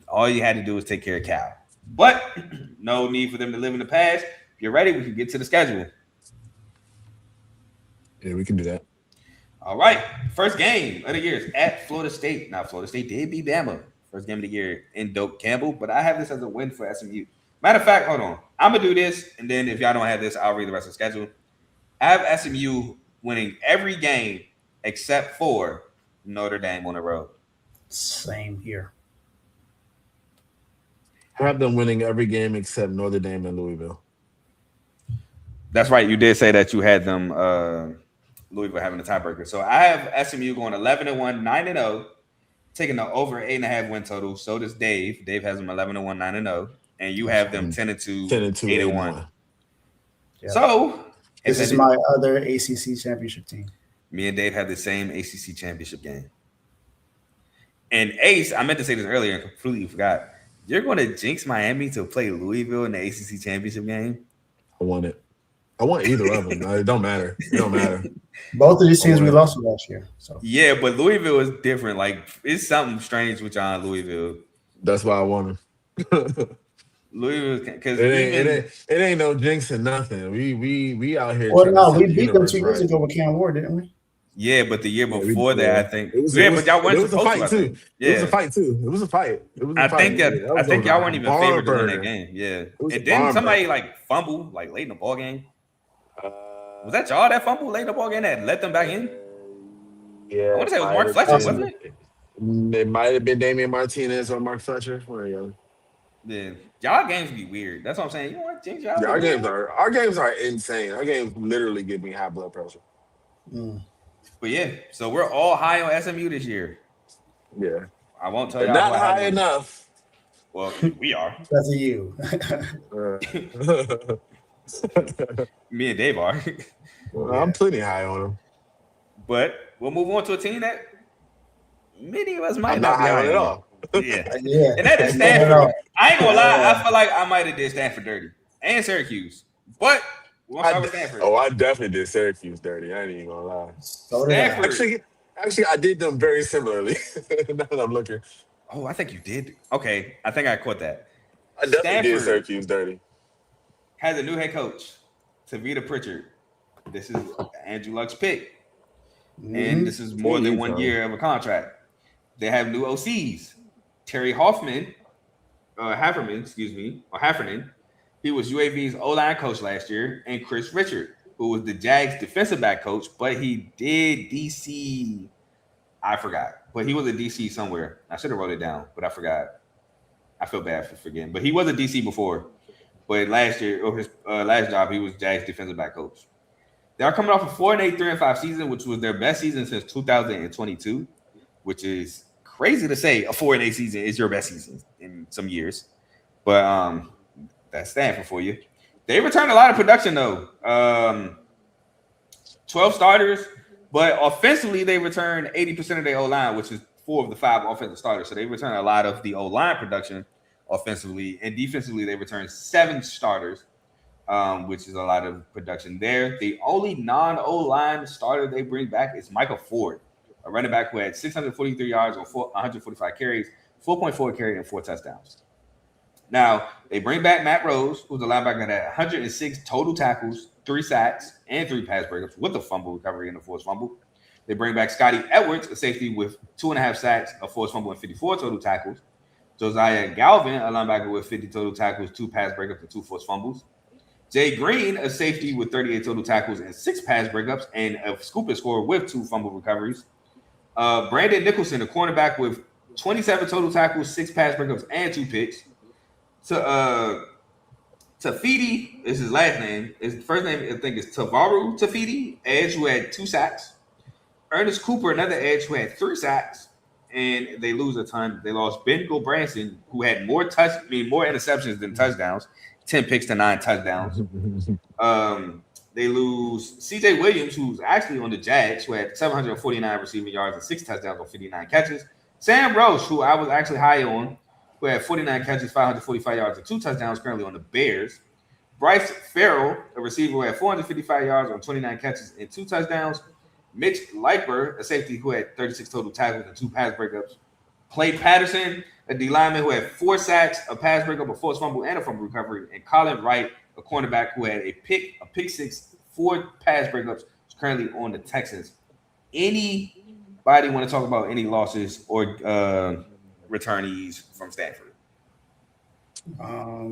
All you had to do was take care of Cal. But no need for them to live in the past. If you're ready, we can get to the schedule. Yeah, we can do that. All right. First game of the year is at Florida State. Now, Florida State did beat Bama. First game of the year in Doak Campbell, but I have this as a win for SMU. Matter of fact, hold on. I'm going to do this, and then if y'all don't have this, I'll read the rest of the schedule. I have SMU winning every game except for Notre Dame on the road. Same here. I have them winning every game except Notre Dame and Louisville. That's right. You did say that you had them Louisville having a tiebreaker. So I have SMU going 11-1, 9-0, taking the over 8.5 win total. So does Dave. Dave has them 11-1, 9-0, and you have them 10-2, 8-1. Yep. So this is my other ACC championship team. Me and Dave have the same ACC championship game. And Ace, I meant to say this earlier and completely forgot. You're going to jinx Miami to play Louisville in the ACC championship game? I want it. I want either of them. It don't matter. It don't matter. Both of these teams we lost last year. So yeah, but Louisville is different. Like, it's something strange with y'all in Louisville. That's why I want them. Louisville, because it ain't no jinxing nothing. We out here. Well, no, we beat them 2 years ago with Cam Ward, didn't we? Yeah, but the year before that, I think. But y'all weren't it was a fight too. Yeah. It was a fight too. It was a fight. I think y'all weren't even favored during that game. Yeah, and then somebody like fumbled like late in the ball game. Was that y'all that fumbled late in the ball game that let them back in? Yeah, I want to say it was Mark Fletcher, wasn't it? It might have been Damian Martinez or Mark Fletcher. Yeah, y'all games be weird. That's what I'm saying. You want to change y'all? Yeah, our games are insane. Our games literally give me high blood pressure. But yeah, so we're all high on SMU this year. Yeah, I won't tell y'all. Not high enough. Well, we are. Because of you. Me and Dave are. I'm plenty high on them. But we'll move on to a team that many of us might not be high on at all. Yeah. And that is Stanford. I ain't gonna lie, I feel like I might have did Stanford dirty. And Syracuse. But we'll start with Stanford. I definitely did Syracuse dirty. I ain't even gonna lie. Stanford. Actually, I did them very similarly. Now that I'm looking. Oh, I think you did. Okay. I think I caught that. I definitely did Syracuse dirty. Has a new head coach, Tavita Pritchard. This is Andrew Luck's pick. And this is more than 1 year of a contract. They have new OCs. Terry Heffernan. He was UAB's O-line coach last year. And Chris Richard, who was the Jags defensive back coach, but he did DC. I forgot. But he was a DC somewhere. I should have wrote it down, but I forgot. I feel bad for forgetting. But he was a DC before. But last year, or his last job, he was Jags defensive back coach. They are coming off a 4-8, 3-5 season, which was their best season since 2022, which is crazy to say. A 4-8 season is your best season in some years, but that's Stanford for you. They returned a lot of production though. 12 starters, but offensively they returned 80% of their O-line, which is 4 of the 5 offensive starters. So they returned a lot of the O-line production offensively, and defensively they returned 7 starters. Which is a lot of production there. The only non-O-line starter they bring back is Michael Ford, a running back who had 643 yards on 145 carries, 4.4 carry, and 4 touchdowns. Now, they bring back Matt Rose, who's a linebacker that had 106 total tackles, 3 sacks, and 3 pass breakups with a fumble recovery and a forced fumble. They bring back Scotty Edwards, a safety with 2.5 sacks, a forced fumble, and 54 total tackles. Josiah Galvin, a linebacker with 50 total tackles, 2 pass breakups, and 2 forced fumbles. Jay Green, a safety with 38 total tackles and 6 pass breakups, and a scoop and score with 2 fumble recoveries. Brandon Nicholson, a cornerback with 27 total tackles, 6 pass breakups, and 2 picks. Tafiti is his last name. His first name, I think, is Tavaru Tafiti, edge who had 2 sacks. Ernest Cooper, another edge who had 3 sacks, and they lose a ton. They lost Ben Branson, who had more interceptions than touchdowns, 10 picks to 9 touchdowns. They lose CJ Williams, who's actually on the Jags, who had 749 receiving yards and 6 touchdowns on 59 catches. Sam Roche, who I was actually high on, who had 49 catches, 545 yards, and 2 touchdowns, currently on the Bears. Bryce Farrell, a receiver who had 455 yards on 29 catches and 2 touchdowns. Mitch Leiper, a safety who had 36 total tackles and 2 pass breakups. Clay Patterson, a D lineman who had 4 sacks, a pass breakup, a forced fumble, and a fumble recovery. And Colin Wright, a cornerback who had a pick 6, 4 pass breakups, is currently on the Texans. Anybody want to talk about any losses or returnees from Stanford? I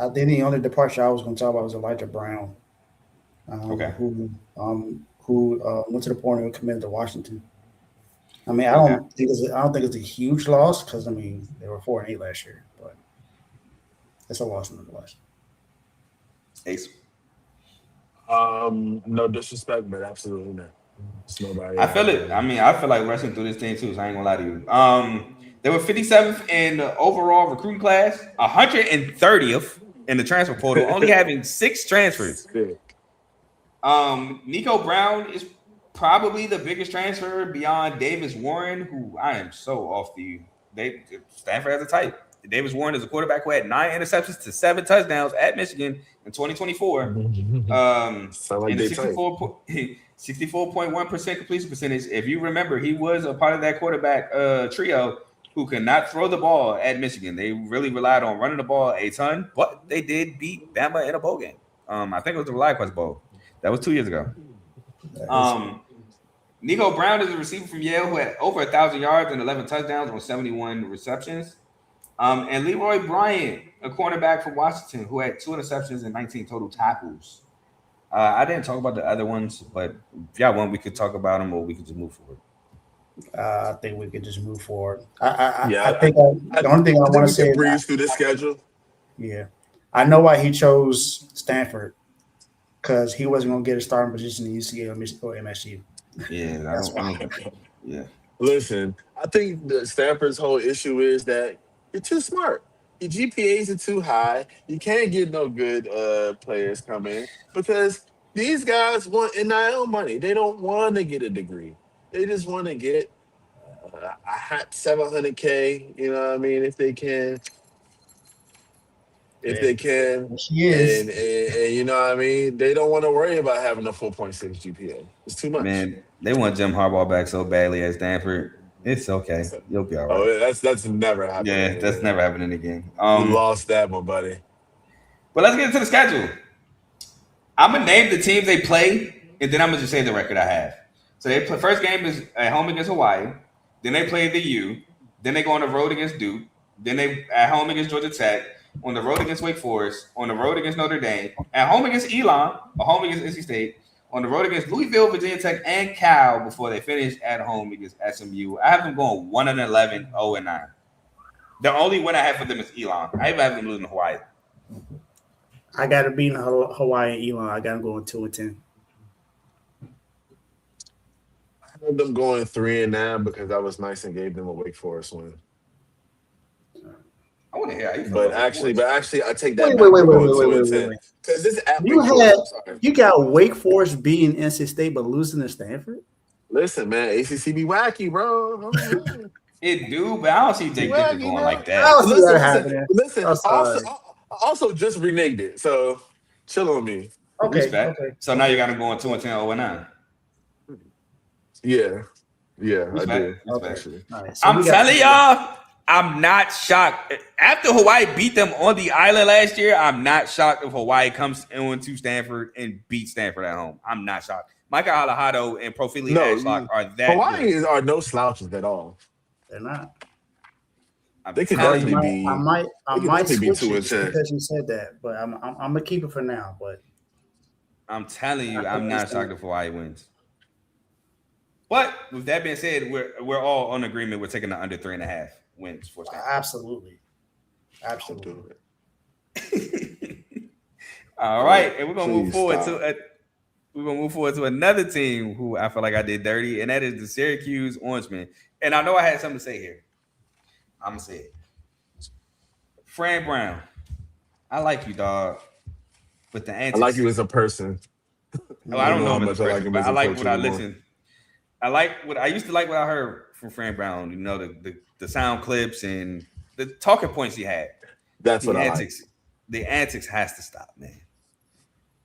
think the only departure I was going to talk about was Elijah Brown, who went to the point and committed to Washington. I mean, I don't think it's a huge loss because I mean they were 4-8 last year, but it's a loss nonetheless. Ace. No disrespect, but absolutely not. It's nobody. I feel it. I mean, I feel like rushing through this thing too, so I ain't gonna lie to you. They were 57th in the overall recruiting class, 130th in the transfer portal, only having 6 transfers. Nico Brown is probably the biggest transfer beyond Davis Warren, who I am so off the. Stanford has a type. Davis Warren is a quarterback who had 9 interceptions to 7 touchdowns at Michigan in 2024. Like 64.1% completion percentage. If you remember, he was a part of that quarterback trio who could not throw the ball at Michigan. They really relied on running the ball a ton, but they did beat Bama in a bowl game. I think it was the Reliance Bowl. That was 2 years ago. Nico Brown is a receiver from Yale who had over 1,000 yards and 11 touchdowns on 71 receptions. And Leroy Bryant, a cornerback from Washington, who had 2 interceptions and 19 total tackles. I didn't talk about the other ones, but if y'all want, we could talk about them or we could just move forward. I think we could just move forward. I think the only thing I want to say is breeze through the schedule. Yeah, I know why he chose Stanford because he wasn't going to get a starting position in UCA or MSU. Yeah, that's why. Yeah. Listen, I think the Stanford's whole issue is that you're too smart. Your GPAs are too high. You can't get no good players coming because these guys want NIL money. They don't want to get a degree. They just want to get a hot $700K. You know what I mean? If they can. Yes. And you know what I mean? They don't want to worry about having a 4.6 GPA. It's too much. Man, they want Jim Harbaugh back so badly at Stanford. It's okay. You'll be all right. Oh, that's never happening. Yeah, that's never happening again. You lost that one, buddy. But let's get into the schedule. I'm going to name the teams they play, and then I'm going to just say the record I have. So they play, first game is at home against Hawaii. Then they play the U. Then they go on the road against Duke. Then they at home against Georgia Tech. On the road against Wake Forest. On the road against Notre Dame. At home against Elon. At home against NC State. On the road against Louisville, Virginia Tech, and Cal before they finish at home against SMU. I have them going 1-11, 0-9. The only win I have for them is Elon. I even have them losing to Hawaii. I got to beat Hawaii and Elon. I got them going 2-10. I had them going 3-9 because I was nice and gave them a Wake Forest win. I want to hear how you feel. But actually, I take that Wait. Because this app. You got Wake Forest beating NC State but losing to Stanford? Listen, man, ACC be wacky, bro. It do, but I don't see Jake Dicker going like that. Listen. Also just reneged it, so chill on me. Okay. So now you got him going 2-10, 0-9. Yeah, Respect. I do. Actually. Right, so I'm telling y'all, I'm not shocked. After Hawaii beat them on the island last year, I'm not shocked if Hawaii comes into Stanford and beats Stanford at home. I'm not shocked. Micah Alejado and Profili No, Ashlock are that Hawaii good. are no slouches at all. They're not. I'm They could I telling definitely you. might, be. I might, I They could might definitely be switch 2 it and just 10. because you said that, but I'm gonna keep it for now. But I'm telling you, I think I'm not shocked if Hawaii wins. But with that being said, we're all on agreement. We're taking the under 3.5 wins for Stanford. absolutely, Don't do absolutely. it. All right, and we're gonna move Please forward stop. to another team who I feel like I did dirty, and that is the Syracuse Orangemen. And I know I had something to say here. I'm gonna say it. Fran Brown, I like you, dog, but the I antics. like you as a person. I don't know how him as a much I like person, him but as I a like coach what I anymore. listen. I like what I used to like what I heard from Fran Brown. You know, the sound clips and the talking points he had. That's The what I like. antics, the antics has to stop, man.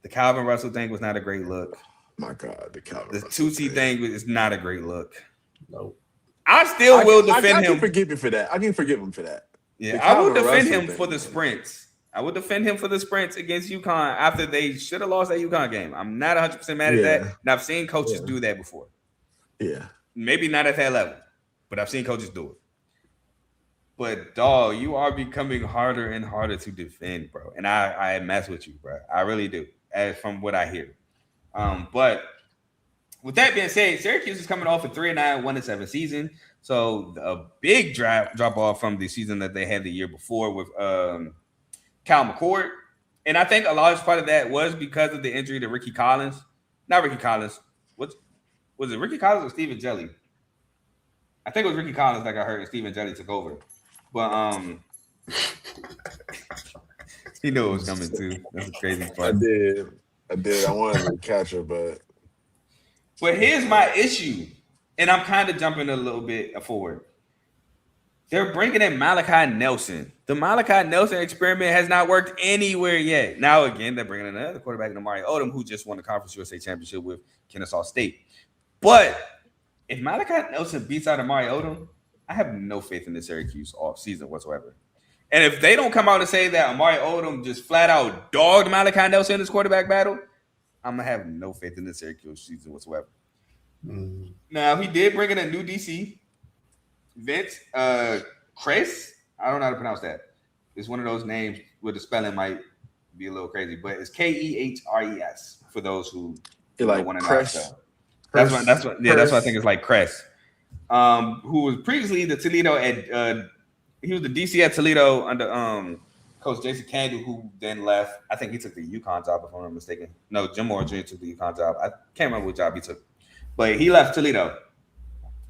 The Calvin Russell thing was not a great look. My God, the Calvin The Russell Tucci thing is not a great look. Nope. I still will defend I can him. forgive you for that. I can forgive him for that. Yeah, The I will Calvin defend Russell him thing, for the man. sprints. I would defend him for the sprints against UConn after they should have lost that UConn game. I'm not 100% mad at that. Yeah. And I've seen coaches Yeah. do that before. Yeah. Maybe not at that level, but I've seen coaches do it. But dog, you are becoming harder and harder to defend, bro. And I mess with you, bro. I really do, as from what I hear. But with that being said, Syracuse is coming off a 3-9, 1-7 season. So a big drop off from the season that they had the year before with Cal McCord. And I think a large part of that was because of the injury to Ricky Collins. Not Ricky Collins. Was it Ricky Collins or Stephen Jelly? I think it was Ricky Collins that got hurt and Stephen Jelly took over. But he knew it was coming too. That's a crazy part. I did. I wanted to catch her, but here's my issue, and I'm kind of jumping a little bit forward. They're bringing in Malachi Nelson. The Malachi Nelson experiment has not worked anywhere yet. Now, again, they're bringing in another quarterback, Amari Odom, who just won the Conference USA Championship with Kennesaw State. But if Malachi Nelson beats out Amari Odom, I have no faith in the Syracuse offseason whatsoever. And if they don't come out and say that Amari Odom just flat out dogged Malachi Nelson in this quarterback battle, I'm going to have no faith in the Syracuse season whatsoever. Now, he did bring in a new DC. Vince Chris, I don't know how to pronounce that. It's one of those names where the spelling might be a little crazy, but it's Kehres for those who like want to Cress. know. That's what I think it's like Cress. Who was previously the Toledo at he was the DC at Toledo under Coach Jason Candu, who then left. I think he took the UConn job, if I'm not mistaken. No, Jim Moore Jr. took the UConn job. I can't remember what job he took. But he left Toledo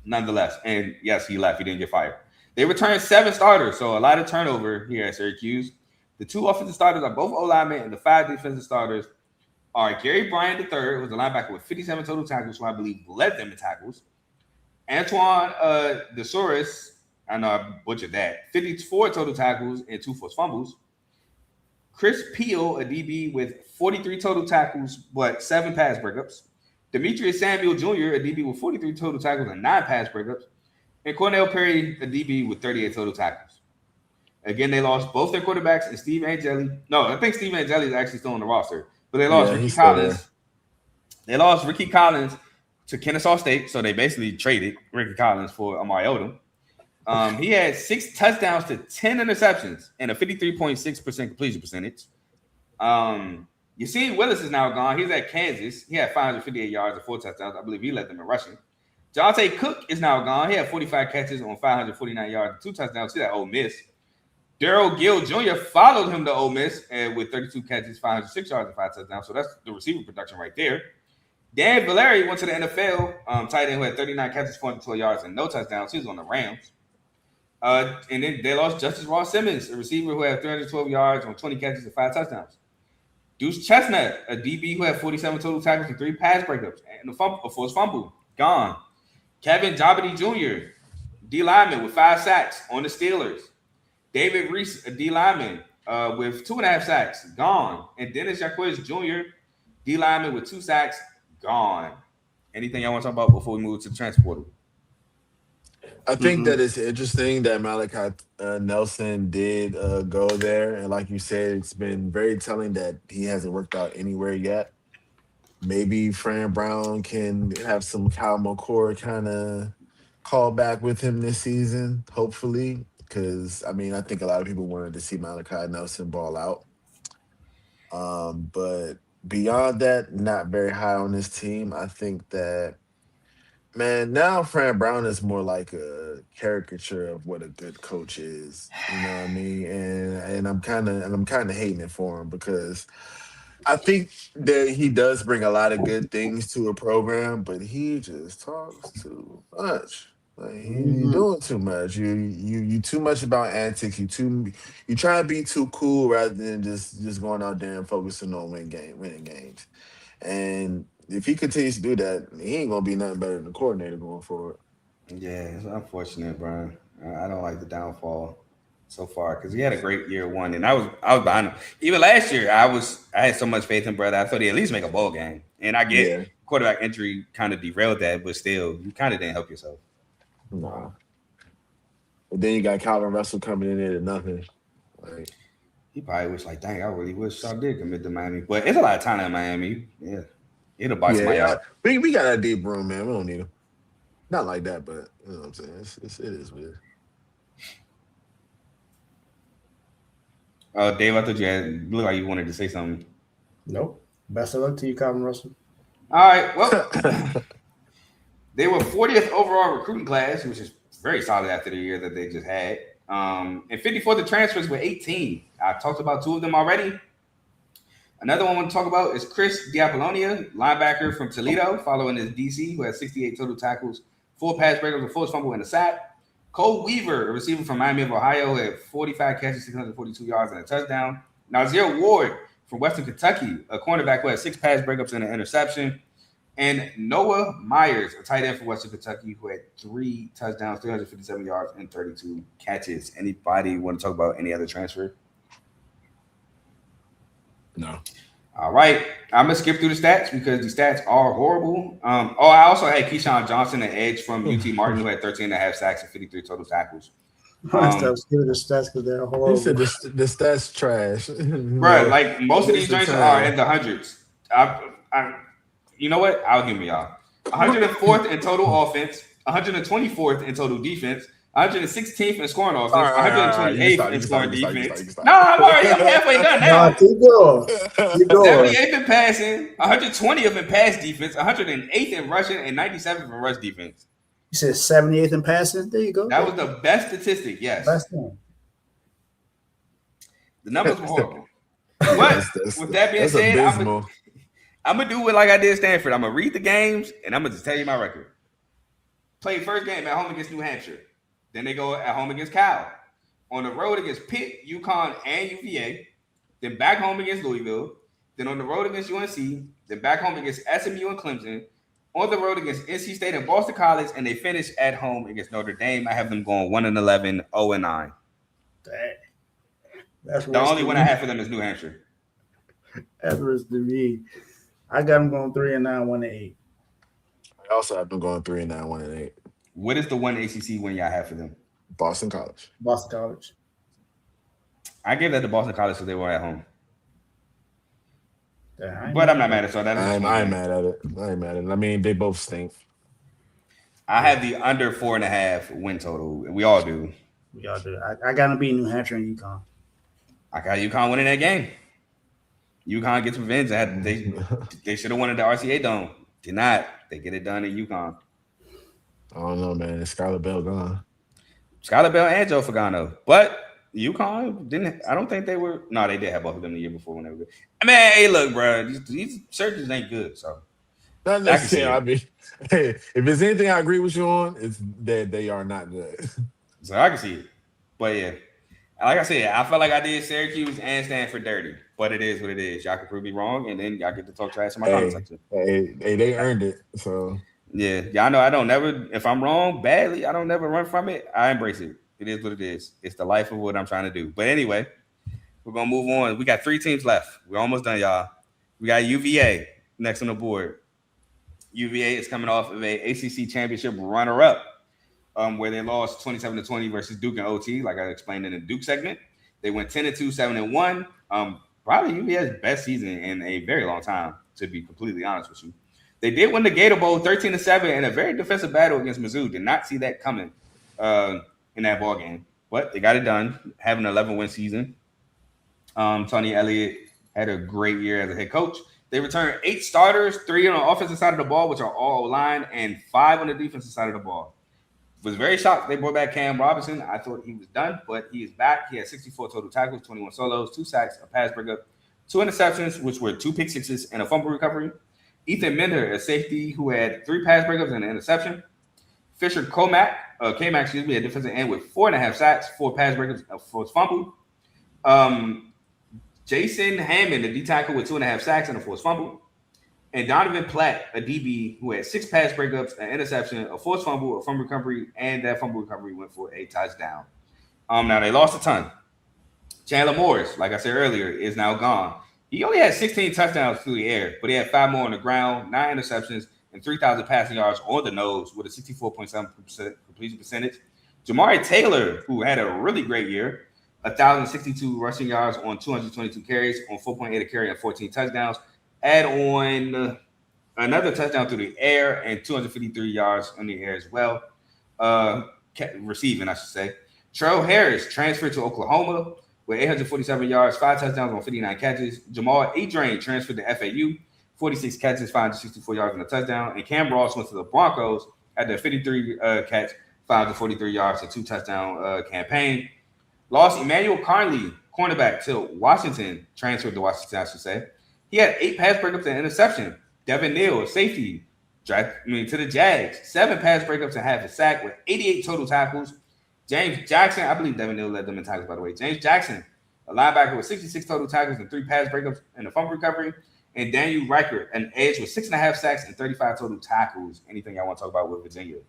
nonetheless. And yes, he left. He didn't get fired. They returned 7 starters, so a lot of turnover here at Syracuse. The 2 offensive starters are both O-linemen, and the 5 defensive starters are Gary Bryant III, who's a linebacker with 57 total tackles, who I believe led them in tackles. Antoine DeSauris, I know I butchered that, 54 total tackles and 2 forced fumbles. Chris Peel, a DB with 43 total tackles, but 7 pass breakups. Demetrius Samuel Jr., a DB with 43 total tackles and 9 pass breakups. And Cornell Perry, a DB with 38 total tackles. Again, they lost both their quarterbacks and Steve Angeli. No, I think Steve Angeli is actually still on the roster. But they lost Ricky Collins. They lost Ricky Collins to Kennesaw State, so they basically traded Ricky Collins for Amari Odom. He had 6 touchdowns to 10 interceptions and a 53.6% completion percentage. Yassine Willis is now gone. He's at Kansas. He had 558 yards and 4 touchdowns. I believe he led them in rushing. Jonte Cook is now gone. He had 45 catches on 549 yards and 2 touchdowns. He's at Ole Miss. Darrell Gill Jr. followed him to Ole Miss with 32 catches, 506 yards, and 5 touchdowns. So that's the receiver production right there. Dan Valeri went to the NFL, tight end who had 39 catches, 412 yards, and no touchdowns. He was on the Rams. And then they lost Justice Ross Simmons, a receiver who had 312 yards on 20 catches and 5 touchdowns. Deuce Chestnut, a DB who had 47 total tackles and 3 pass breakups, and a forced fumble, gone. Kevin Jabity Jr., D lineman with 5 sacks on the Steelers. David Reese, a D lineman with 2.5 sacks, gone. And Dennis Jacquez Jr., D lineman with 2 sacks, gone. Anything y'all want to talk about before we move to the transfer portal? I think that it's interesting that Malachi Nelson did go there. And like you said, it's been very telling that he hasn't worked out anywhere yet. maybe Fran Brown can have some Kyle McCord kind of call back with him this season, hopefully. Because I mean, I think a lot of people wanted to see Malachi Nelson ball out. But beyond that, not very high on this team. I think that man, now Fran Brown is more like a caricature of what a good coach is. You know what I mean? And I'm kind of hating it for him because I think that he does bring a lot of good things to a program, but he just talks too much. Like you Mhm. doing too much. You too much about antics. You try to be too cool rather than just going out there and focusing on winning games. And if he continues to do that, he ain't gonna be nothing better than the coordinator going forward. Yeah, it's unfortunate, Brian. I don't like the downfall so far because he had a great year one, and I was behind him. Even last year, I had so much faith in brother. I thought he'd at least make a bowl game, and I get Yeah, quarterback injury kind of derailed that, but still, you kind of didn't help yourself. nah. But then you got Calvin Russell coming in there to nothing. Like, He probably was like, "Dang, I really wish I did commit to Miami," but it's a lot of talent in Miami. Yeah, it'll buy yeah, somebody yeah. out. We got a deep room, man. We don't need him. Not like that, but you know what I'm saying. It is weird. Dave, I thought you looked like you wanted to say something. Nope. Best of luck to you, Calvin Russell. All right, well, they were 40th overall recruiting class, which is very solid after the year that they just had. And 54th the transfers were 18. I talked about two of them already. Another one I want to talk about is Chris Diapolonia, linebacker from Toledo, following his DC, who had 68 total tackles, 4 pass breakups, a forced fumble, and a sack. Cole Weaver, a receiver from Miami of Ohio, had 45 catches, 642 yards, and a touchdown. Nazir Ward from Western Kentucky, a cornerback who had 6 pass breakups and an interception. And Noah Myers, a tight end from Western Kentucky, who had 3 touchdowns, 357 yards, and 32 catches. Anybody want to talk about any other transfer? No. All right. I'm going to skip through the stats because the stats are horrible. I also had Keyshawn Johnson, an edge from UT Martin, who had 13 and a half sacks and 53 total tackles. Stop giving the stats because they're He horrible. said the stats trash. Bro, like most of these joints are in the hundreds. You know what? I'll humor y'all. 104th in total offense, 124th in total defense, 116th in scoring offense, 128th in scoring defense. No, I'm halfway done now. No, keep going. Keep going. 78th in passing, 120th in pass defense, 108th in rushing, and 97th in rush defense. You said 78th in passing. There you go. That was the best statistic, yes. Best one. The numbers were horrible. But with that being said, I'm going to do it like I did Stanford. I'm going to read the games, and I'm going to just tell you my record. Played first game at home against New Hampshire. Then they go at home against Cal. On the road against Pitt, UConn, and UVA. Then back home against Louisville. Then on the road against UNC. Then back home against SMU and Clemson. On the road against NC State and Boston College. And they finish at home against Notre Dame. I have them going 1-11, 0-9. Dang. That's the only one I have for them is New Hampshire. That's worse than me. I got them going 3-9, 1-8. I also have them going 3-9, 1-8. What is the one ACC win y'all have for them? Boston College. Boston College. I gave that to Boston College because they were at home. Yeah, but I'm not mad at it. So that I ain't mad at it. I ain't mad at it. I mean, they both stink. I have the under 4.5 win total. We all do. We all do. I got to beat New Hampshire and UConn. I got UConn winning that game. UConn gets revenge. They should have won at the RCA Dome. Did not. They get it done in UConn. I don't know, man. Is Skylar Bell gone? Skylar Bell and Joe Fagano. But UConn didn't. I don't think they were. No, they did have both of them the year before when they were good. I mean, hey, look, bro. These searches ain't good. So not necessarily. I mean, hey, if there's anything I agree with you on, it's that they are not good. So I can see it. But yeah, like I said, I felt like I did Syracuse and Stanford dirty. But it is what it is. Y'all can prove me wrong, and then y'all get to talk trash in my comment section. Hey, they earned it. So yeah, y'all know I don't never. If I'm wrong badly, I don't never run from it. I embrace it. It is what it is. It's the life of what I'm trying to do. But anyway, we're gonna move on. We got 3 teams left. We're almost done, y'all. We got UVA next on the board. UVA is coming off of a ACC championship runner-up, where they lost 27-20 versus Duke and OT, like I explained in the Duke segment. They went 10-2, 7-1. probably UVA's best season in a very long time, to be completely honest with you. They did win the Gator Bowl 13-7 in a very defensive battle against Mizzou. Did not see that coming in that ball game, but they got it done, having an 11-win season. Tony Elliott had a great year as a head coach. They returned 8 starters, 3 on the offensive side of the ball, which are all line, and 5 on the defensive side of the ball. Was very shocked they brought back Cam Robinson. I thought he was done, but he is back. He had 64 total tackles, 21 solos, 2 sacks, a pass breakup, 2 interceptions, which were 2 pick sixes, and a fumble recovery. Ethan Mender, a safety who had 3 pass breakups and an interception. Fisher K-Mac, a defensive end with 4.5 sacks, 4 pass breakups, a forced fumble. Jason Hammond, a D tackle with 2.5 sacks and a forced fumble. And Donovan Platt, a DB who had 6 pass breakups, an interception, a forced fumble, a fumble recovery, and that fumble recovery went for a touchdown. Now they lost a ton. Chandler Morris, like I said earlier, is now gone. He only had 16 touchdowns through the air, but he had 5 more on the ground, 9 interceptions, and 3,000 passing yards on the nose with a 64.7% completion percentage. Jamari Taylor, who had a really great year, 1,062 rushing yards on 222 carries, on 4.8 a carry and 14 touchdowns. Add on another touchdown through the air and 253 yards on the air as well. Receiving, I should say. Terrell Harris transferred to Oklahoma with 847 yards, 5 touchdowns on 59 catches. Jamal Adrain transferred to FAU, 46 catches, 564 yards and a touchdown. And Cam Ross went to the Broncos at the 53 catch, 543 yards, and 2 touchdown campaign. Lost Emmanuel Carnley, cornerback, to Washington, transferred to Washington, I should say. He had 8 pass breakups and interception. Devin Neal, a safety, to the Jags, 7 pass breakups and half a sack with 88 total tackles. James Jackson, I believe Devin Neal led them in tackles, by the way. James Jackson, a linebacker with 66 total tackles and 3 pass breakups and a fumble recovery. And Daniel Reichert, an edge with 6.5 sacks and 35 total tackles. Anything y'all want to talk about with Virginia?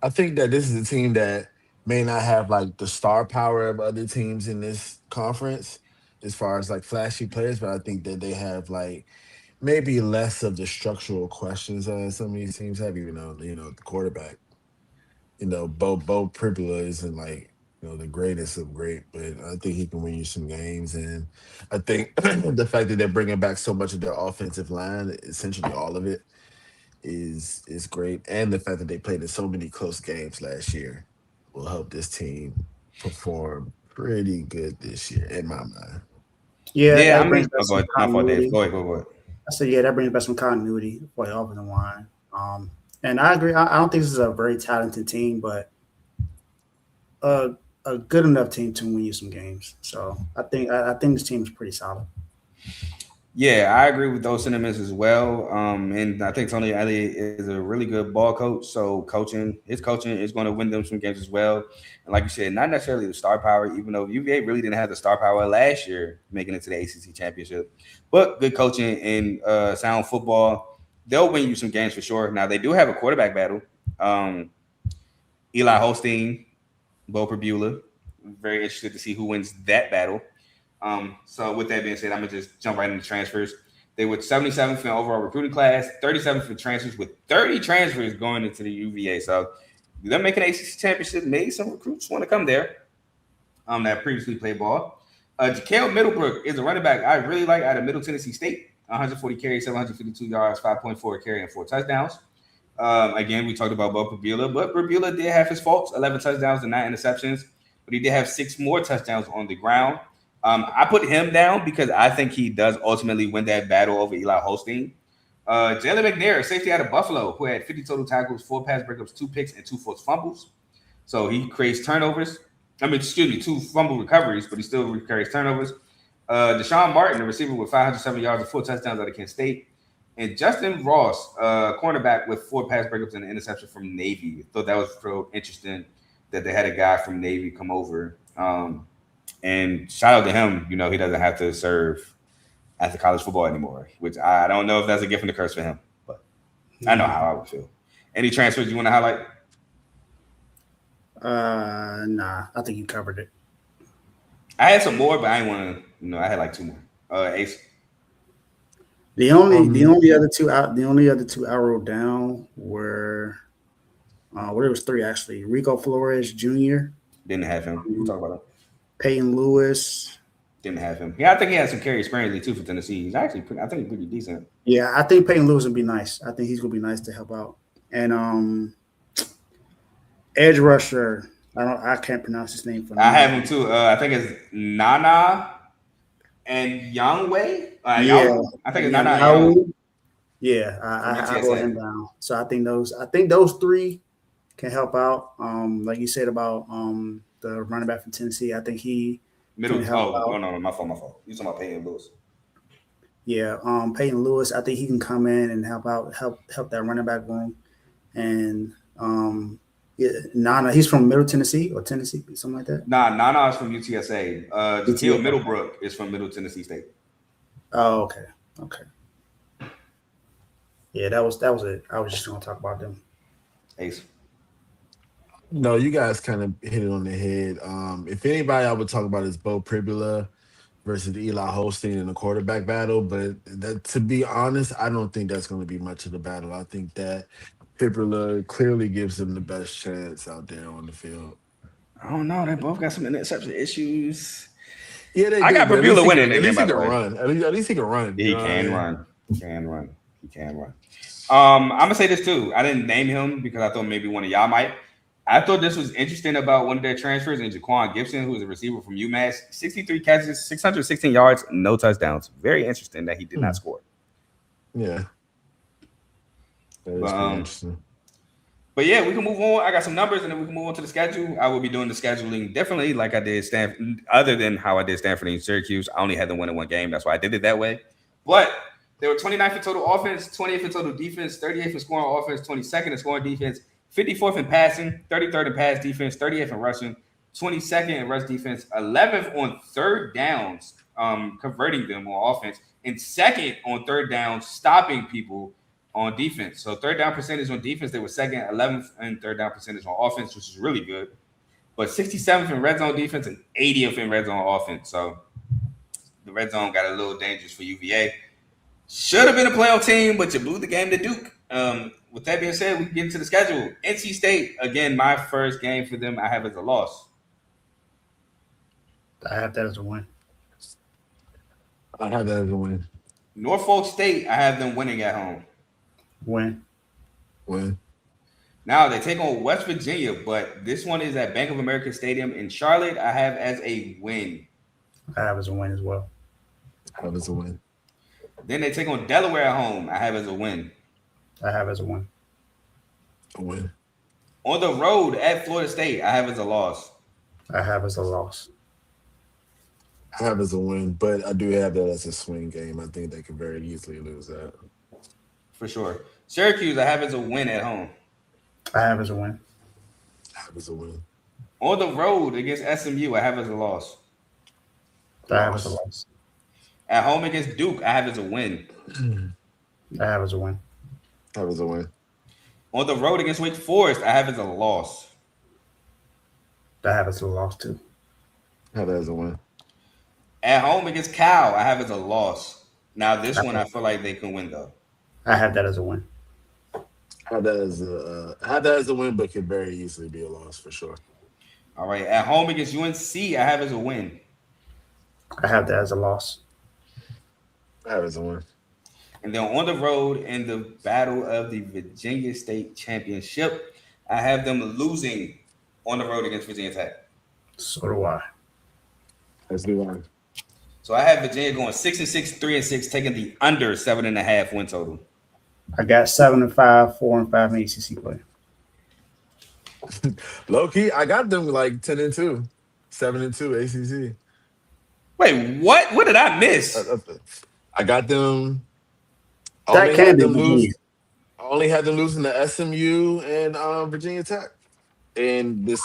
I think that this is a team that may not have like the star power of other teams in this conference as far as like flashy players, but I think that they have like maybe less of the structural questions some of these teams have, even though, the quarterback, Bo Pribula isn't like, the greatest of great, but I think he can win you some games. And I think the fact that they're bringing back so much of their offensive line, essentially all of it, is great. And the fact that they played in so many close games last year will help this team perform pretty good this year, in my mind. Yeah, that brings back some continuity. Go ahead. I said, that brings back some continuity for the offensive line. And I agree. I don't think this is a very talented team, but a good enough team to win you some games. So I think this team is pretty solid. Yeah, I agree with those sentiments as well. And I think Tony Elliott is a really good ball coach. So his coaching is going to win them some games as well. And like you said, not necessarily the star power, even though UVA really didn't have the star power last year making it to the ACC championship. But good coaching and sound football, they'll win you some games for sure. Now, they do have a quarterback battle. Eli Holstein, Bo Pribula. Very interested to see who wins that battle. So with that being said, I'm going to just jump right into transfers. They were 77th in overall recruiting class, 37th in transfers, with 30 transfers going into the UVA. So they're making ACC championship. Maybe some recruits want to come there that previously played ball. Jakail Middlebrook is a running back I really like out of Middle Tennessee State. 140 carries, 752 yards, 5.4 carry, and 4 touchdowns. Again, we talked about Bo Pribula, but Pribula did have his faults, 11 touchdowns and 9 interceptions, but he did have 6 more touchdowns on the ground. I put him down because I think he does ultimately win that battle over Eli Holstein. Jalen McNair, safety out of Buffalo, who had 50 total tackles, 4 pass breakups, 2 picks, and 2 forced fumbles. So he creates turnovers. 2 fumble recoveries, but he still carries turnovers. Deshaun Martin, a receiver with 507 yards and 4 touchdowns out of Kent State. And Justin Ross, cornerback with 4 pass breakups and an interception from Navy. Thought that was so interesting that they had a guy from Navy come over. And shout out to him, he doesn't have to serve at the college football anymore, which I don't know if that's a gift and a curse for him, but I know how I would feel. Any transfers you want to highlight? Nah, I think you covered it. I had some more, but I didn't want to. I had like 2 more. Ace. The only other two I wrote down were, there was 3 actually. Rico Flores Jr. Didn't have him. We'll talk about him. Peyton Lewis. Didn't have him. Yeah, I think he had some carry sparingly too for Tennessee. He's actually pretty decent. Yeah, I think Peyton Lewis would be nice. I think he's gonna be nice to help out. And edge rusher. I can't pronounce his name for me. I have him too. I think it's Nana and Youngway. Yeah, I think it's Nana and Young. Yeah, I wrote him down. So I think those three can help out. Like you said about the running back from Tennessee, I think he Middle. can help out. No, my fault. You talking about Peyton Lewis? Yeah, Peyton Lewis, I think he can come in and help that running back room. And yeah, Nana, he's from Middle Tennessee or Tennessee, something like that. Nah, Nana is from UTSA. Jatil Middlebrook is from Middle Tennessee State. Oh, okay. Yeah, that was it. I was just gonna talk about them. Ace. No, you guys kind of hit it on the head. If anybody I would talk about is Bo Pribula versus Eli Holstein in the quarterback battle, but to be honest, I don't think that's going to be much of the battle. I think that Pribula clearly gives them the best chance out there on the field. I don't know. They both got some interception issues. Yeah, I got Pribula winning. At least he can run. At least he can run. He can run. He can run. I'm gonna say this too. I didn't name him because I thought maybe one of y'all might. I thought this was interesting about one of their transfers in Jaquan Gibson, who is a receiver from UMass. 63 catches, 616 yards, no touchdowns. Very interesting that he did not score. Yeah. That is pretty interesting. But yeah, we can move on. I got some numbers, and then we can move on to the schedule. I will be doing the scheduling differently, like I did Stanford. Other than how I did Stanford and Syracuse, I only had them win in one game. That's why I did it that way. But they were 29th in total offense, 20th in total defense, 38th in scoring offense, 22nd in scoring defense, 54th in passing, 33rd in pass defense, 38th in rushing, 22nd in rush defense, 11th on third downs, converting them on offense, and second on third downs, stopping people on defense. So third down percentage on defense, they were second, 11th in third down percentage on offense, which is really good. But 67th in red zone defense and 80th in red zone offense. So the red zone got a little dangerous for UVA. Should have been a playoff team, but you blew the game to Duke. With that being said, we can get into the schedule. NC State, again, my first game for them, I have as a loss. I have that as a win. I have that as a win. Norfolk State, I have them winning at home. Win. Now they take on West Virginia, but this one is at Bank of America Stadium in Charlotte. I have as a win. I have as a win as well. I have as a win. Then they take on Delaware at home. I have as a win. I have as a win. A win. On the road at Florida State, I have as a loss. I have as a loss. I have as a win, but I do have that as a swing game. I think they could very easily lose that. For sure. Syracuse, I have as a win at home. I have as a win. I have as a win. On the road against SMU, I have as a loss. I have as a loss. At home against Duke, I have as a win. I have as a win. I have as a win. On the road against Wake Forest, I have as a loss. I have as a loss too. I have that as a win. At home against Cal, I have as a loss. Now this one, I feel like they can win though. I have that as a win. I have that as a win, but could very easily be a loss for sure. All right. At home against UNC, I have as a win. I have that as a loss. I have as a win. And then on the road in the battle of the Virginia State Championship, I have them losing on the road against Virginia Tech. So do I. Let's do one. So I have Virginia going 6-6, 3-6, taking the under 7.5 win total. I got 7-5, 4-5 in ACC play. Low key, I got them like 10-2, 7-2 ACC. Wait, what? What did I miss? I got them. That can be lose. I only had them losing to SMU and Virginia Tech. And the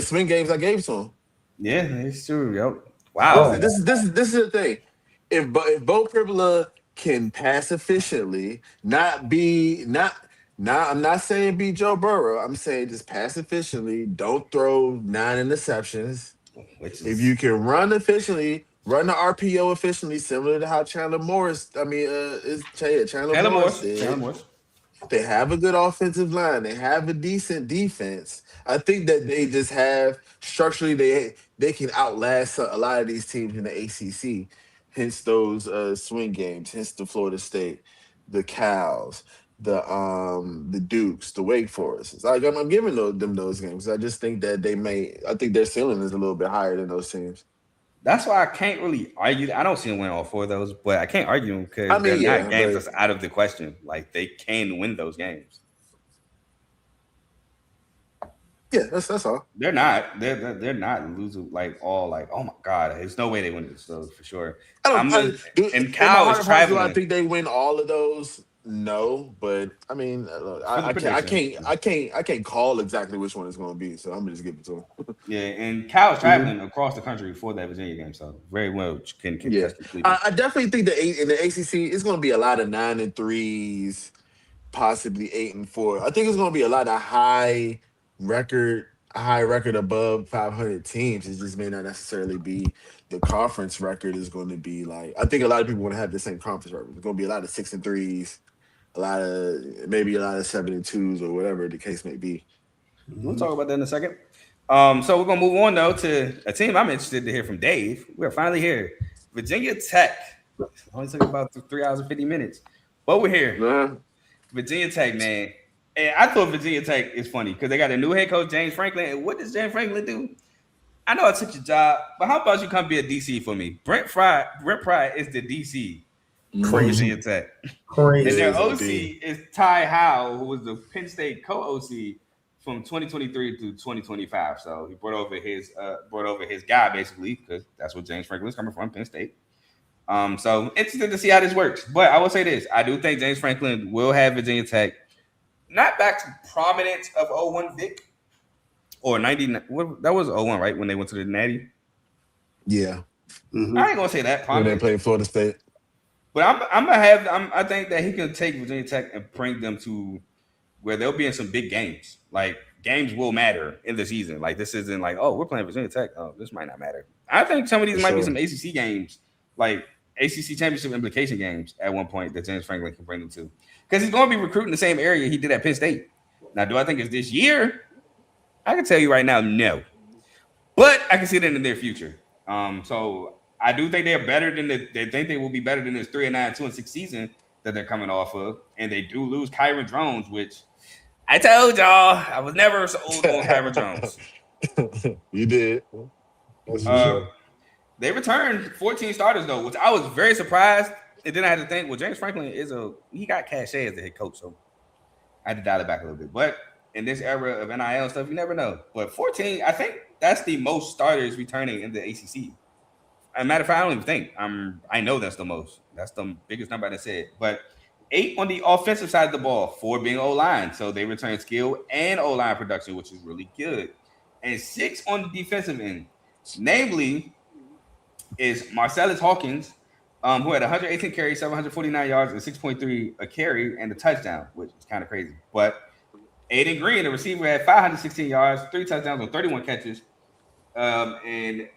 swing games, I gave to them. Yeah, it's true. Yep. Wow. This is the thing. If Bo Pribula can pass efficiently, I'm not saying be Joe Burrow. I'm saying just pass efficiently. Don't throw 9 interceptions. If you can run efficiently, run the RPO efficiently, similar to how Chandler Morris did. They have a good offensive line. They have a decent defense. I think that they just have structurally they can outlast a lot of these teams in the ACC. Hence those swing games. Hence the Florida State, the Cows, the Dukes, the Wake Forest. It's like I'm giving them those games. I just think that they may. I think their ceiling is a little bit higher than those teams. That's why I can't really argue. I don't see them win all 4 of those, but I can't argue them because they're not games that's out of the question. Like they can win those games. Yeah, that's all. They're not. They're not losing like all like. Oh my god, there's no way they win this those for sure. And Cal is traveling. I think they win all of those. No, but I mean, I can't call exactly which one it's going to be, so I'm gonna just give it to them. Yeah, and Cal's traveling across the country for that Virginia game, so very well can yeah. I definitely think in the ACC it's going to be a lot of 9-3s, possibly 8-4. I think it's going to be a lot of high record above 500 teams. It just may not necessarily be the conference record is going to be like. I think a lot of people want to have the same conference record. It's going to be a lot of 6-3s. A lot of 7-2s or whatever the case may be. We'll talk about that in a second. So we're gonna move on though to a team I'm interested to hear from Dave. We're finally here, Virginia Tech. Only took about 3 hours and 50 minutes, but we're here. Virginia Tech, man. And I thought Virginia Tech is funny because they got a new head coach, James Franklin. And what does James Franklin do? I know I took your job, but how about you come be a DC for me? Brent Pry is the DC. Crazy attack. Crazy. And their OC is Ty Howell, who was the Penn State co-OC from 2023 to 2025. So he brought over his guy basically because that's what James Franklin's coming from, Penn State. So interested to see how this works. But I will say this: I do think James Franklin will have Virginia Tech not back to prominence of 01 Vic or 90. That was 01, right? When they went to the Natty. Yeah. Mm-hmm. I ain't gonna say that prominent. When they played Florida State. But I think that he can take Virginia Tech and bring them to where they'll be in some big games. Like games will matter in the season. Like this isn't like, oh, we're playing Virginia Tech. Oh, this might not matter. I think some of these might be some ACC games, like ACC championship implication games at one point that James Franklin can bring them to. Because he's going to be recruiting the same area he did at Penn State. Now, do I think it's this year? I can tell you right now, no. But I can see it in the near future. So I do think they're better than they think they will be better than this 3-9, 2-6 season that they're coming off of. And they do lose Kyron Drones, which I told y'all I was never so old on Kyron Drones. You did. That's for sure. They returned 14 starters though, which I was very surprised. And then I had to think, well, James Franklin he got cachet as the head coach, so I had to dial it back a little bit. But in this era of NIL and stuff, you never know. But 14, I think that's the most starters returning in the ACC. As a matter of fact, I don't even think I know that's the most. That's the biggest number I said. But 8 on the offensive side of the ball, 4 being O-line. So they return skill and O-line production, which is really good. And 6 on the defensive end. Namely, is Marcellus Hawkins, who had 118 carries, 749 yards, and 6.3 a carry and a touchdown, which is kind of crazy. But Aiden Green, the receiver, had 516 yards, 3 touchdowns on 31 catches. And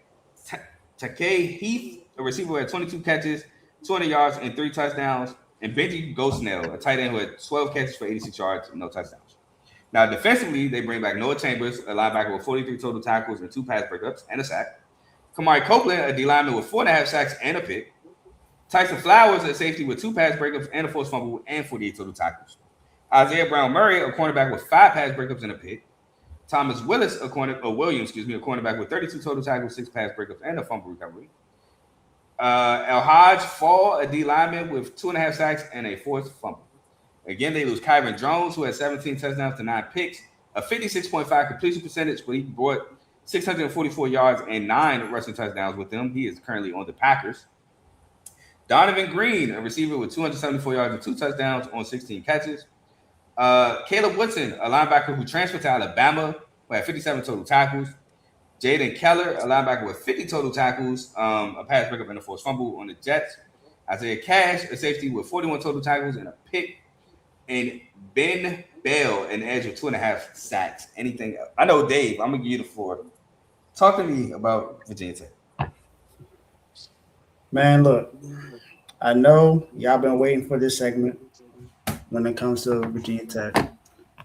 Takei Heath, a receiver who had 22 catches, 200 yards, and 3 touchdowns. And Benji Ghostnell, a tight end who had 12 catches for 86 yards and no touchdowns. Now, defensively, they bring back Noah Chambers, a linebacker with 43 total tackles and 2 pass breakups and a sack. Kamari Copeland, a D lineman with 4.5 sacks and a pick. Tyson Flowers, a safety with 2 pass breakups and a forced fumble and 48 total tackles. Isaiah Brown-Murray, a cornerback with 5 pass breakups and a pick. Thomas Williams, a cornerback with 32 total tackles, 6 pass breakups, and a fumble recovery. El Hajj Fall, a D lineman with 2.5 sacks and a forced fumble. Again, they lose Kyron Jones, who had 17 touchdowns to 9 picks, a 56.5 completion percentage, but he brought 644 yards and 9 rushing touchdowns with them. He is currently on the Packers. Donovan Green, a receiver with 274 yards and 2 touchdowns on 16 catches. Caleb Woodson, a linebacker who transferred to Alabama, who had 57 total tackles. Jaden Keller, a linebacker with 50 total tackles, a pass breakup and a forced fumble on the Jets. Isaiah Cash, a safety with 41 total tackles and a pick. And Ben Bell, an edge with 2.5 sacks. Anything else? I know, Dave, I'm going to give you the floor. Talk to me about Virginia Tech. Man, look, I know y'all been waiting for this segment. when it comes to Virginia Tech.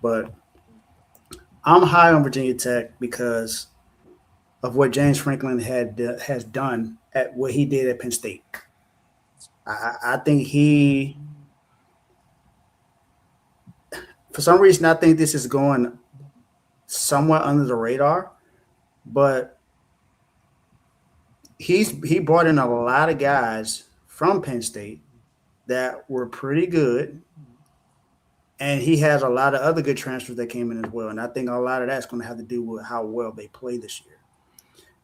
But I'm high on Virginia Tech because of what James Franklin has done at what he did at Penn State. I think for some reason, I think this is going somewhat under the radar, but he brought in a lot of guys from Penn State that were pretty good, and he has a lot of other good transfers that came in as well. And I think a lot of that's going to have to do with how well they play this year.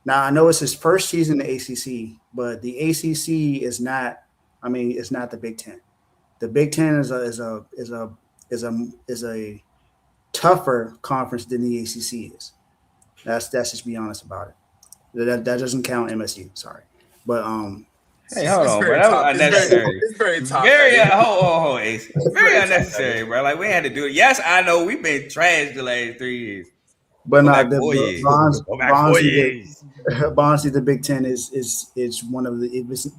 Now I know it's his first season in the ACC, but the ACC is not. I mean, it's not the Big Ten. The Big Ten is a tougher conference than the ACC is. That's just be honest about it. That doesn't count MSU. Sorry, but Hey, hold on, bro. That was unnecessary. It's very tough. Very hold, Ace. Very unnecessary, bro. Like we had to do it. Yes, I know we've been trashed the last 3 years. but Go not back 4 years. Go back 4 years. Honestly, the Big Ten is one of the.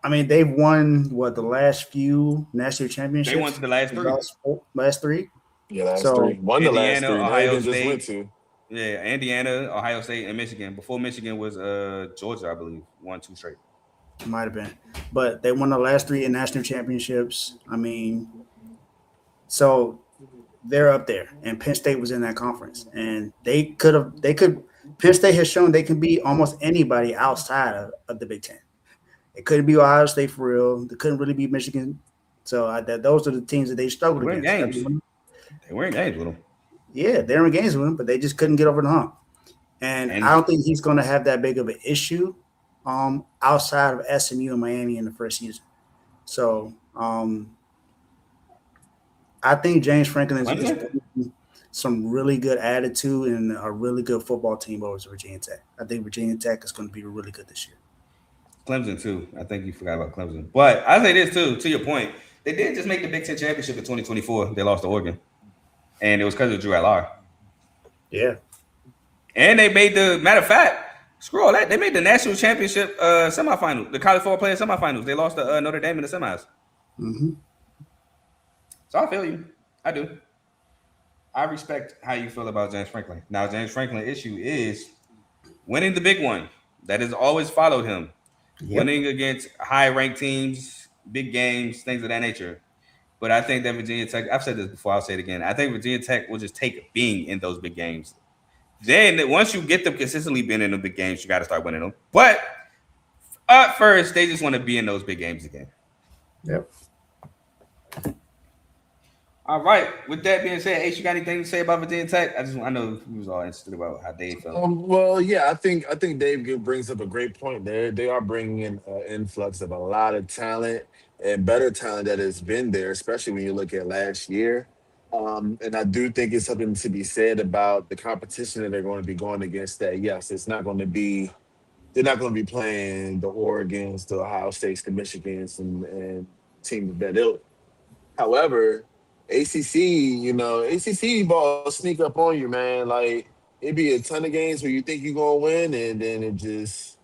I mean, they've won the last few national championships. They won the last 3. Last 3. Yeah, last So, 3. Won the last Indiana, 3. Now Ohio they just State. went to. Yeah, Indiana, Ohio State, and Michigan. Before Michigan was Georgia, I believe. 1, 2 straight. Might have been, but they won the last 3 in national championships. I mean, so they're up there, and Penn State was in that conference, and they could. Penn State has shown they can beat almost anybody outside of the Big Ten. It couldn't be Ohio State for real. They couldn't really beat Michigan. So those are the teams that they struggled against. They were in games with them. Yeah, they're in games with them, but they just couldn't get over the hump. And I don't think he's going to have that big of an issue outside of SMU and Miami in the first season. So I think James Franklin is some really good attitude and a really good football team over Virginia Tech. I think Virginia Tech is going to be really good this year. Clemson, too. I think you forgot about Clemson. But I say this, too, to your point. They did just make the Big Ten championship in 2024. They lost to Oregon. And it was because of Drew Allar. Yeah. And they made matter of fact, screw all that. They made the national championship semifinal, the college football player semifinals. They lost to Notre Dame in the semis. Mm-hmm. So I feel you. I do. I respect how you feel about James Franklin. Now, James Franklin's issue is winning the big one. That has always followed him. Yep. Winning against high-ranked teams, big games, things of that nature. But I think that Virginia Tech, I've said this before, I'll say it again. I think Virginia Tech will just take being in those big games. Then once you get them consistently being in the big games, you got to start winning them. But at first, they just want to be in those big games again. Yep. All right. With that being said, Ace, you got anything to say about Virginia Tech? I know we was all interested about how Dave felt. Well, yeah, I think Dave brings up a great point there. They are bringing in an influx of a lot of talent and better talent that has been there, especially when you look at last year. And I do think it's something to be said about the competition that they're going to be going against. That yes, it's not going to be. They're not going to be playing the Oregons, the Ohio States, the Michigans, and teams of that ilk. However, ACC, ACC ball sneak up on you, man. Like it be a ton of games where you think you're gonna win, and then it just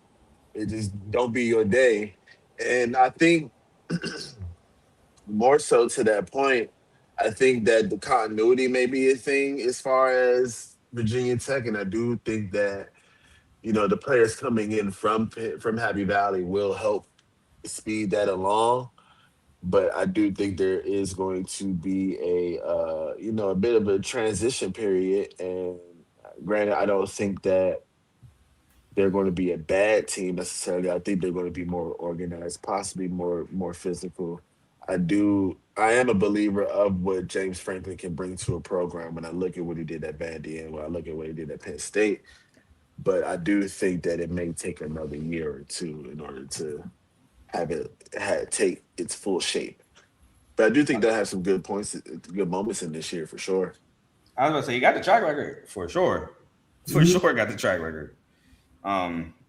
don't be your day. And I think more so to that point, I think that the continuity may be a thing as far as Virginia Tech, and I do think that the players coming in from Happy Valley will help speed that along. But I do think there is going to be a bit of a transition period. And granted, I don't think that they're going to be a bad team necessarily. I think they're going to be more organized, possibly more physical. I am a believer of what James Franklin can bring to a program when I look at what he did at Vandy and when I look at what he did at Penn State. But I do think that it may take another year or two in order to have it take its full shape. But I do think they'll have some good moments in this year for sure. I was going to say, you got the track record for sure. For sure got the track record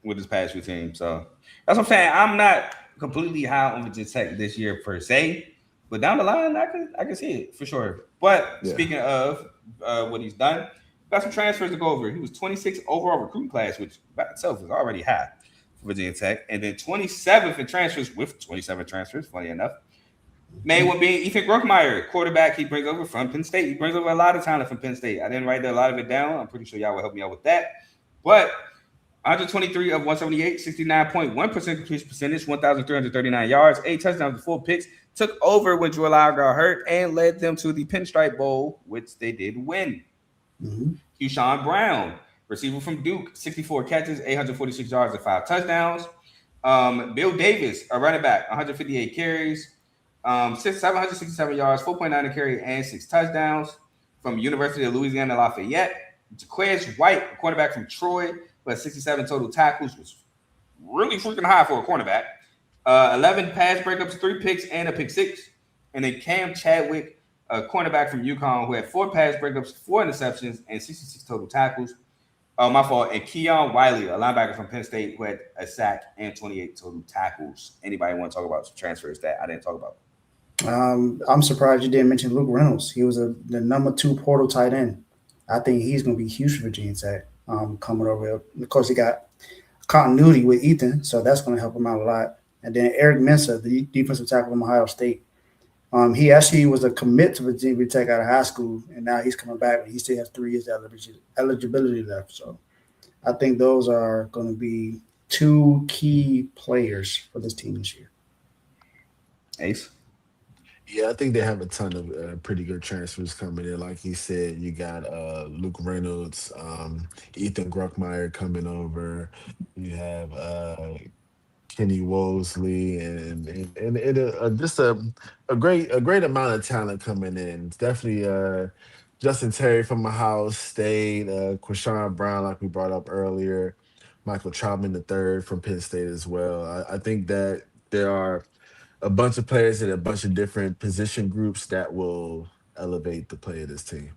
with his past few teams. So that's what I'm saying. I'm not completely high on Virginia Tech this year per se, but down the line, I can see it for sure. But Speaking of what he's done, got some transfers to go over. He was 26th overall recruiting class, which by itself is already high for Virginia Tech. And then 27th in transfers with 27 transfers, funny enough. Main one being Ethan Grockmeyer, quarterback. He brings over from Penn State. He brings over a lot of talent from Penn State. I didn't write a lot of it down. I'm pretty sure y'all will help me out with that. But 123 of 178, 69.1% completion percentage, 1,339 yards, 8 touchdowns, 4 picks. Took over when Drew Lau got hurt and led them to the Pinstripe Bowl, which they did win. Mm-hmm. Keyshawn Brown, receiver from Duke, 64 catches, 846 yards, and 5 touchdowns. Bill Davis, a running back, 158 carries, 767 yards, 4.9 a carry, and 6 touchdowns. From University of Louisiana Lafayette, Jaquez White, a quarterback from Troy, but 67 total tackles, was really freaking high for a cornerback. 11 pass breakups, 3 picks, and a pick 6. And then Cam Chadwick, a cornerback from UConn, who had 4 pass breakups, 4 interceptions, and 66 total tackles. My fault. And Keon Wiley, a linebacker from Penn State, who had a sack and 28 total tackles. Anybody want to talk about some transfers that I didn't talk about? I'm surprised you didn't mention Luke Reynolds. He was the number 2 portal tight end. I think he's going to be huge for Virginia Tech coming over here. Of course, he got continuity with Ethan, so that's going to help him out a lot. And then Eric Mensah, the defensive tackle from Ohio State. He actually was a commit to Virginia Tech out of high school, and now he's coming back, but he still has 3 years eligibility left. So I think those are going to be 2 key players for this team this year. Ace? Yeah, I think they have a ton of pretty good transfers coming in. Like he said, you got Luke Reynolds, Ethan Grockmeyer coming over. You have Kenny Wolesley, and just a great amount of talent coming in. It's definitely Justin Terry from Ohio State, Quashawn Brown, like we brought up earlier, Michael Troutman III from Penn State as well. I think that there are a bunch of players in a bunch of different position groups that will elevate the play of this team.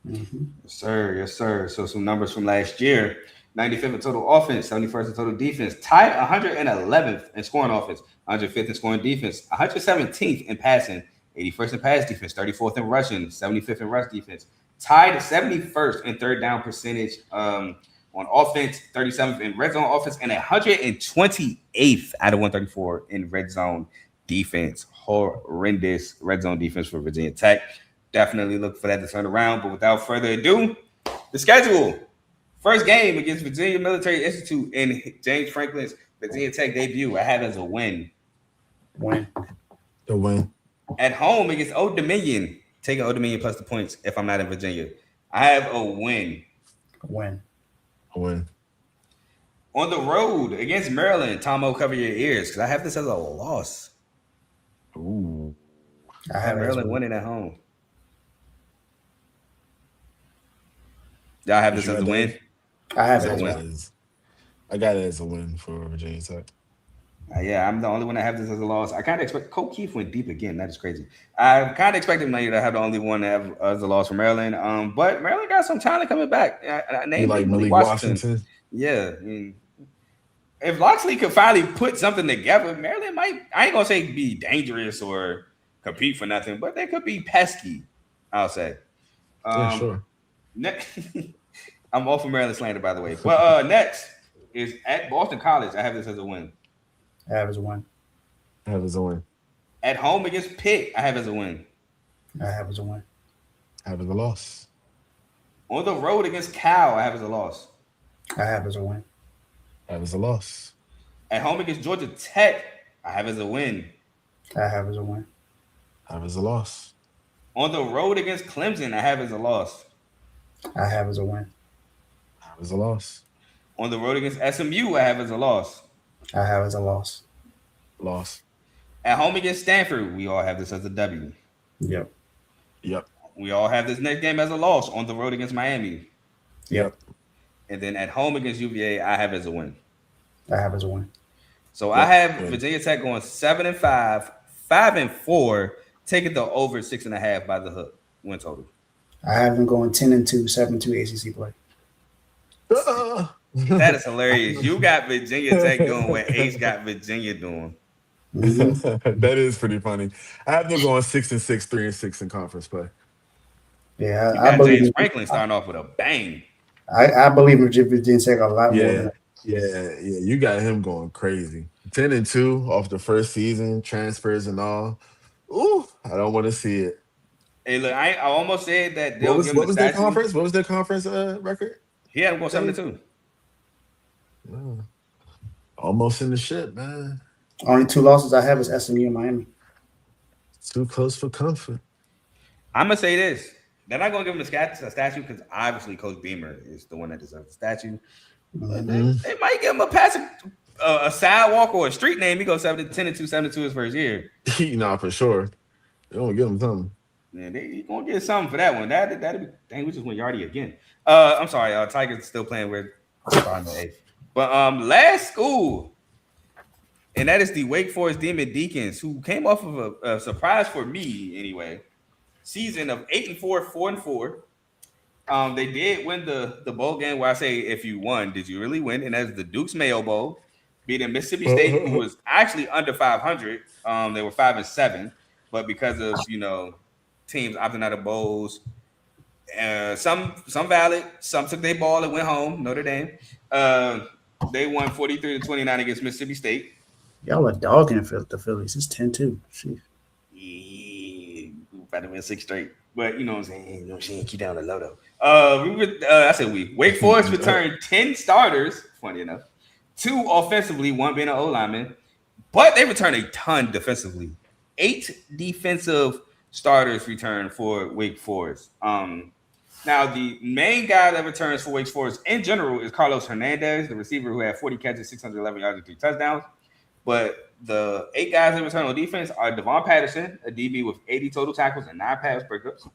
Mm-hmm. Yes, sir. Yes, sir. So some numbers from last year. 95th in total offense, 71st in total defense, tied 111th in scoring offense, 105th in scoring defense, 117th in passing, 81st in pass defense, 34th in rushing, 75th in rush defense, tied 71st in third down percentage on offense, 37th in red zone offense, and 128th out of 134 in red zone defense. Horrendous red zone defense for Virginia Tech. Definitely look for that to turn around. But without further ado, the schedule. First game against Virginia Military Institute in James Franklin's Virginia Tech debut. I have as a win. The win. At home against Old Dominion. Taking Old Dominion plus the points if I'm not in Virginia. I have a win. A win. On the road against Maryland. Tomo, cover your ears because I have this as a loss. Ooh. I have Maryland winning at home. Y'all have this as a win? I have it as a win. I got it as a win for Virginia Tech. Yeah, I'm the only one that have this as a loss. I kind of expect Coach Keith went deep again. That is crazy. I kind of expected me to have the only one that have as a loss for Maryland. But Maryland got some talent coming back. You like Malik Washington? Yeah. I mean, if Loxley could finally put something together, Maryland might, I ain't going to say be dangerous or compete for nothing, but they could be pesky, I'll say. Yeah, sure. I'm all for Maryland slander, by the way. Well, next is at Boston College. I have this as a win. I have as a win. At home against Pitt, I have as a win. I have as a win. I have as a loss. On the road against Cal, I have as a loss. I have as a win. I have as a loss. At home against Georgia Tech, I have as a win. I have as a win. I have as a loss. On the road against Clemson, I have as a loss. I have as a win. I have as a loss. On the road against SMU, I have as a loss. I have as a loss. Loss. At home against Stanford, we all have this as a W. Yep. We all have this next game as a loss. On the road against Miami. Yep. And then at home against UVA, I have as a win. I have as a win. So I have Virginia Tech going 7-5, 5-4, taking the over 6.5 by the hook win total. I have them going 10-2, 7-2 ACC play. That is hilarious. You got Virginia Tech doing what Ace got Virginia doing. Mm-hmm. That is pretty funny. I have them going 6-6, 3-6 in conference play. Yeah, I believe James Franklin starting off with a bang. I believe in Virginia Tech a lot more than that. Yeah. You got him going crazy. 10-2 off the first season, transfers and all. Ooh, I don't want to see it. Hey, look, I almost said that What they'll was give him what the was their statue. conference? What was their conference record? He had him going Dave? 7-2. Oh, almost in the shit, man. Only two losses I have is SMU and Miami. Too close for comfort. I'm gonna say this: they're not gonna give him a statue because obviously Coach Beamer is the one that deserves the statue. But they, Mhm. they might give him a sidewalk or a street name. He goes 10-2, 7-2 his first year. Nah, for sure. They gonna give him something. Yeah, he gonna get something for that one. That'd be dang. We just went Yardy again. I'm sorry. Tigers still playing with final eighth. But last school, and that is the Wake Forest Demon Deacons, who came off of a surprise for me anyway. Season of 8-4, 4-4. They did win the bowl game. Where I say, if you won, did you really win? And that's the Duke's Mayo Bowl, beating Mississippi State, who was actually under 500. They were 5-7, but because of teams opting out of bowls, some valid, some took their ball and went home. Notre Dame, they won 43-29 against Mississippi State. Y'all are dogging the Phillies. It's 10-2. Jeez. Yeah, we about to win 6 straight. But you know what I'm saying? You know, she ain't keep down the low though. I said we. Wake Forest returned 10 starters, funny enough. 2 offensively, 1 being an O lineman. But they returned a ton defensively. 8 defensive starters returned for Wake Forest. Now, the main guy that returns for Wake Forest in general is Carlos Hernandez, the receiver who had 40 catches, 611 yards, and 3 touchdowns. But the 8 guys that return on defense are Devon Patterson, a DB with 80 total tackles and 9 pass breakups.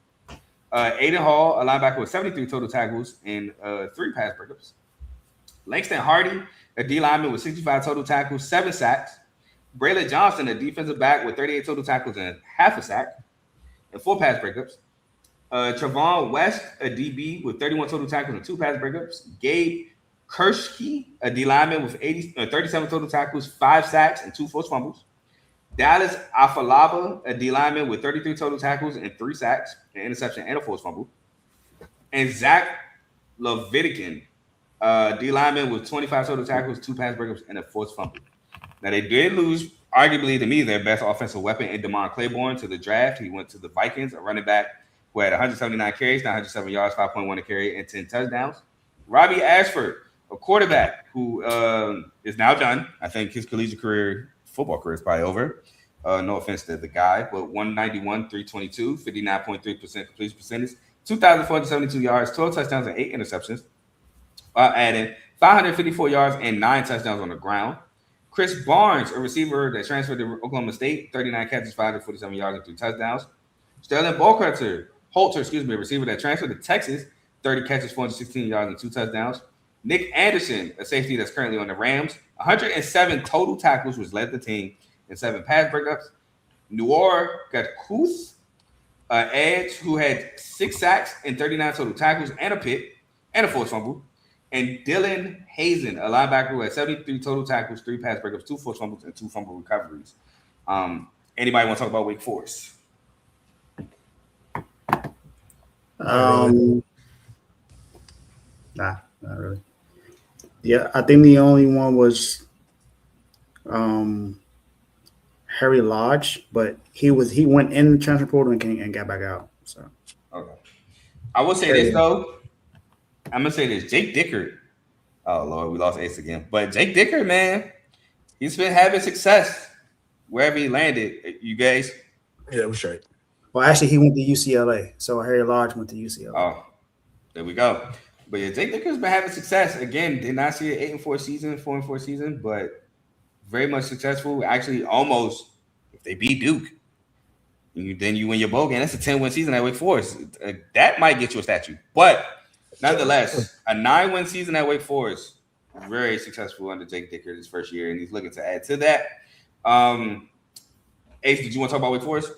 Aiden Hall, a linebacker with 73 total tackles and 3 pass breakups. Langston Hardy, a D lineman with 65 total tackles, 7 sacks. Braylon Johnson, a defensive back with 38 total tackles and half a sack and 4 pass breakups. Travon West, a DB with 31 total tackles and 2 pass breakups. Gabe Kershke, a D lineman with 37 total tackles, 5 sacks, and 2 forced fumbles. Dallas Afalaba, a D lineman with 33 total tackles and 3 sacks, an interception, and a forced fumble. And Zach Levitikin, D lineman with 25 total tackles, 2 pass breakups, and a forced fumble. Now, they did lose, arguably to me, their best offensive weapon in Damon Claiborne to the draft. He went to the Vikings, a running back who had 179 carries, 907 yards, 5.1 a carry, and 10 touchdowns. Robbie Ashford, a quarterback who is now done. I think his collegiate football career is probably over. No offense to the guy, but 191, 322, 59.3% completion percentage, 2,472 yards, 12 touchdowns, and 8 interceptions. Adding 554 yards and 9 touchdowns on the ground. Chris Barnes, a receiver that transferred to Oklahoma State, 39 catches, 547 yards, and 3 touchdowns. Sterling Holter, a receiver that transferred to Texas, 30 catches, 416 yards, and 2 touchdowns. Nick Anderson, a safety that's currently on the Rams, 107 total tackles, which led the team, and 7 pass breakups. Noor Gatkuth, edge who had 6 sacks and 39 total tackles and a pick and a forced fumble. And Dylan Hazen, a linebacker who had 73 total tackles, 3 pass breakups, 2 forced fumbles, and 2 fumble recoveries. Anybody want to talk about Wake Forest? Nah, not really. Yeah, I think the only one was Harry Lodge, but he went in the transfer portal and got back out. So okay, I will say this though. I'm gonna say this: Jake Dickert. Oh Lord, we lost Ace again. But Jake Dickert, man, he's been having success wherever he landed. You guys? Yeah, we're straight. Well, actually, he went to UCLA. So Harry Lodge went to UCLA. Oh, there we go. But yeah, Jake Dicker's been having success. Again, did not see an 8-4 season, 4-4 season, but very much successful. Actually, almost if they beat Duke, then you win your bowl game. That's a 10-win season at Wake Forest. That might get you a statue. But nonetheless, a 9-win season at Wake Forest, very successful under Jake Dicker his first year, and he's looking to add to that. Ace, did you want to talk about Wake Forest?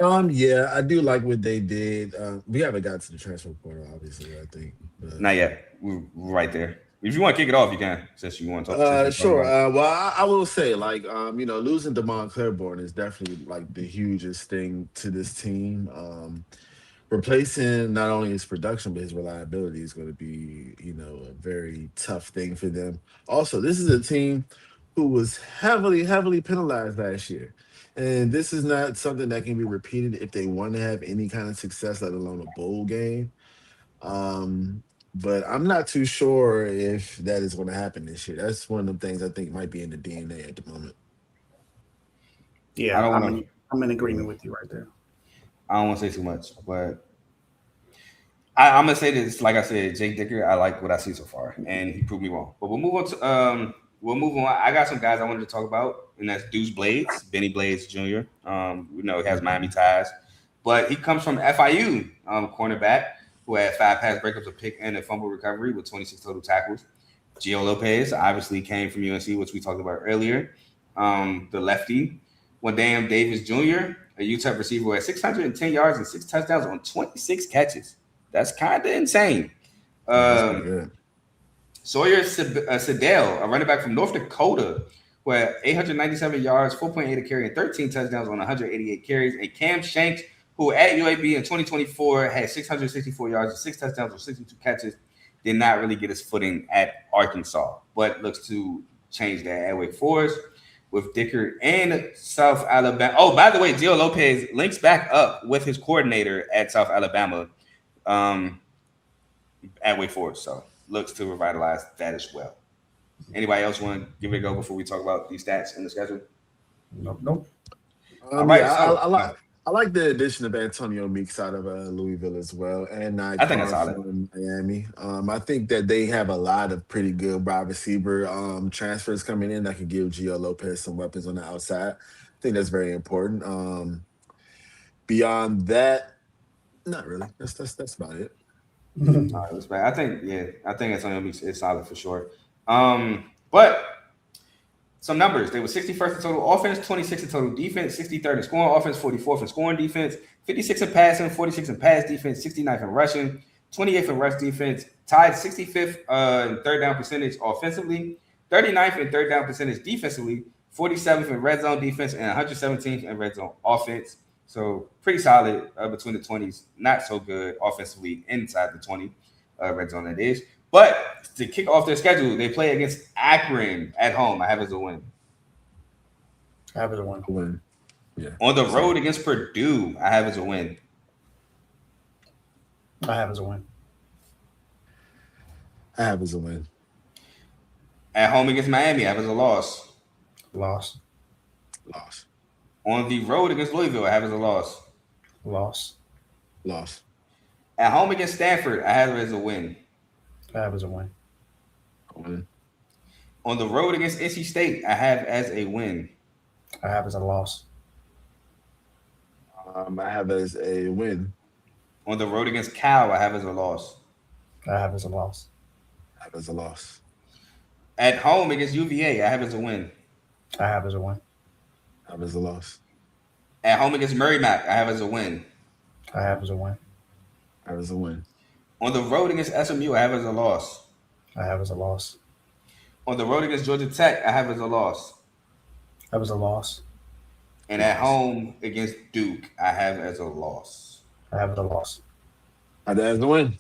Yeah, I do like what they did. We haven't got to the transfer portal, obviously, I think. But... Not yet. We're right there. If you want to kick it off, you can, since you want to talk. Sure. Well, I will say, like, losing Damon Claiborne is definitely like the hugest thing to this team. Replacing not only his production but his reliability is going to be, a very tough thing for them. Also, this is a team who was heavily penalized last year. And this is not something that can be repeated if they want to have any kind of success, let alone a bowl game. Um, but I'm not too sure if that is going to happen this year. That's one of the things I think might be in the DNA at the moment. I Yeah, don't want I'm in to. agreement with you right there. I don't want to say too much, but I'm gonna say this. Like I said, Jake Dicker. I like what I see so far, and he proved me wrong. But we'll move on to We'll move on. I got some guys I wanted to talk about, and that's Deuce Blades, Benny Blades Jr. We know he has Miami ties, but he comes from FIU, cornerback who had 5 pass breakups, a pick, and a fumble recovery with 26 total tackles. Gio Lopez obviously came from UNC, which we talked about earlier. The lefty, Wandam Davis Jr., a UTEP receiver who had 610 yards and 6 touchdowns on 26 catches. That's kind of insane. Yeah, that's pretty good. Sawyer Sedell, a running back from North Dakota, who had 897 yards, 4.8 a carry, and 13 touchdowns on 188 carries. And Cam Shanks, who at UAB in 2024 had 664 yards and 6 touchdowns on 62 catches, did not really get his footing at Arkansas, but looks to change that at Wake Forest with Dicker and South Alabama. Oh, by the way, Gio Lopez links back up with his coordinator at South Alabama at Wake Forest. So looks to revitalize that as well. Anybody else want to give it a go before we talk about these stats in the schedule? Nope. All right, Yeah, so I like the addition of Antonio Meeks out of Louisville as well, and I think that's solid. from Miami. I think that they have a lot of pretty good wide receiver transfers coming in that can give Gio Lopez some weapons on the outside. I think that's very important. Beyond that, not really. That's about it. That's bad. I think Antonio Meeks is solid for sure. But some numbers. They were 61st in total offense, 26th in total defense, 63rd in scoring offense, 44th in scoring defense, 56th in passing, 46th in pass defense, 69th in rushing, 28th in rush defense, tied 65th in third down percentage offensively, 39th in third down percentage defensively, 47th in red zone defense, and 117th in red zone offense. So pretty solid between the 20s. Not so good offensively inside the 20 red zone that is. But to kick off their schedule, they play against Akron at home. I have it as a win. I have it as a win. Yeah. On the road against Purdue, I have it as a win. I have it as a win. I have it as a win. At home against Miami, I have it as a loss. Loss. On the road against Louisville, I have it as a loss. Loss. At home against Stanford, I have it as a win. I have it as a win. On the road against NC State, I have as a win. I have as a loss. I have as a win. On the road against Cal, I have as a loss. I have as a loss. I have as a loss. At home against UVA, I have as a win. I have as a win. I have as a loss. At home against Merrimack, I have as a win. I have as a win. I have as a win. On the road against SMU, I have as a loss. I have as a loss. On the road against Georgia Tech, I have as a loss. I have as a loss. And at home against Duke, I have as a loss. I have as a loss. I have as a win.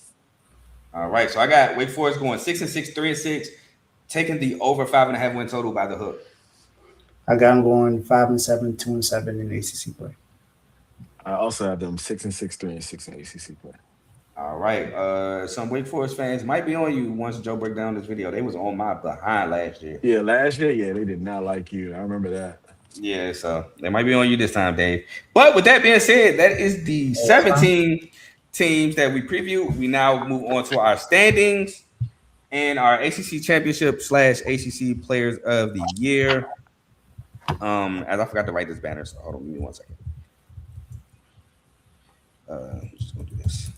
All right, so I got Wake Forest going 6-6, 3-6, taking the over 5.5 win total by the hook. I got them going 5-7, 2-7 in ACC play. I also have them 6-6, 3-6 in ACC play. All right. Some Wake Forest fans might be on you once Joe break down this video. They was on my behind last year. Yeah, last year, they did not like you. I remember that. Yeah, so they might be on you this time, Dave. But with that being said, that is the 17 teams that we preview. We now move on to our standings and our ACC championship / ACC players of the year. As I forgot to write this banner, so hold on, give me 1 second. I'm just gonna do this.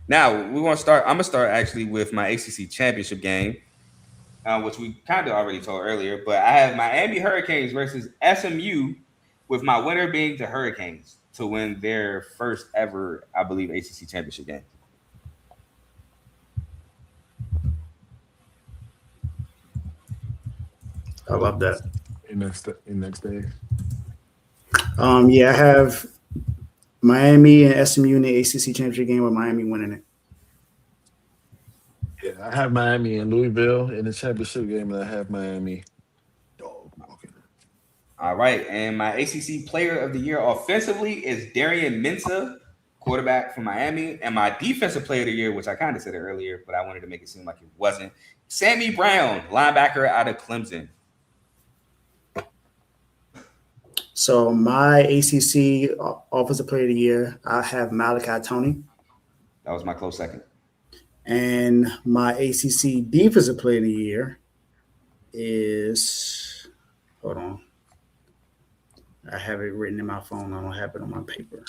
Now we're gonna start. I'm gonna start actually with my ACC championship game, which we kind of already told earlier. But I have Miami Hurricanes versus SMU, with my winner being the Hurricanes to win their first ever, I believe, ACC championship game. I love that. In next day. Yeah, I have Miami and SMU in the ACC championship game with Miami winning it. Yeah, I have Miami and Louisville in the championship game, and I have Miami dog walking. All right, and my ACC Player of the Year offensively is Darian Mensah, quarterback from Miami, and my Defensive Player of the Year, which I kind of said it earlier, but I wanted to make it seem like it wasn't, Sammy Brown, linebacker out of Clemson. So my ACC Offensive Player of the Year, I have Malachi Tony, That was my close second. and my ACC Defensive Player of the Year is, hold on, I have it written in my phone. I don't have it on my paper.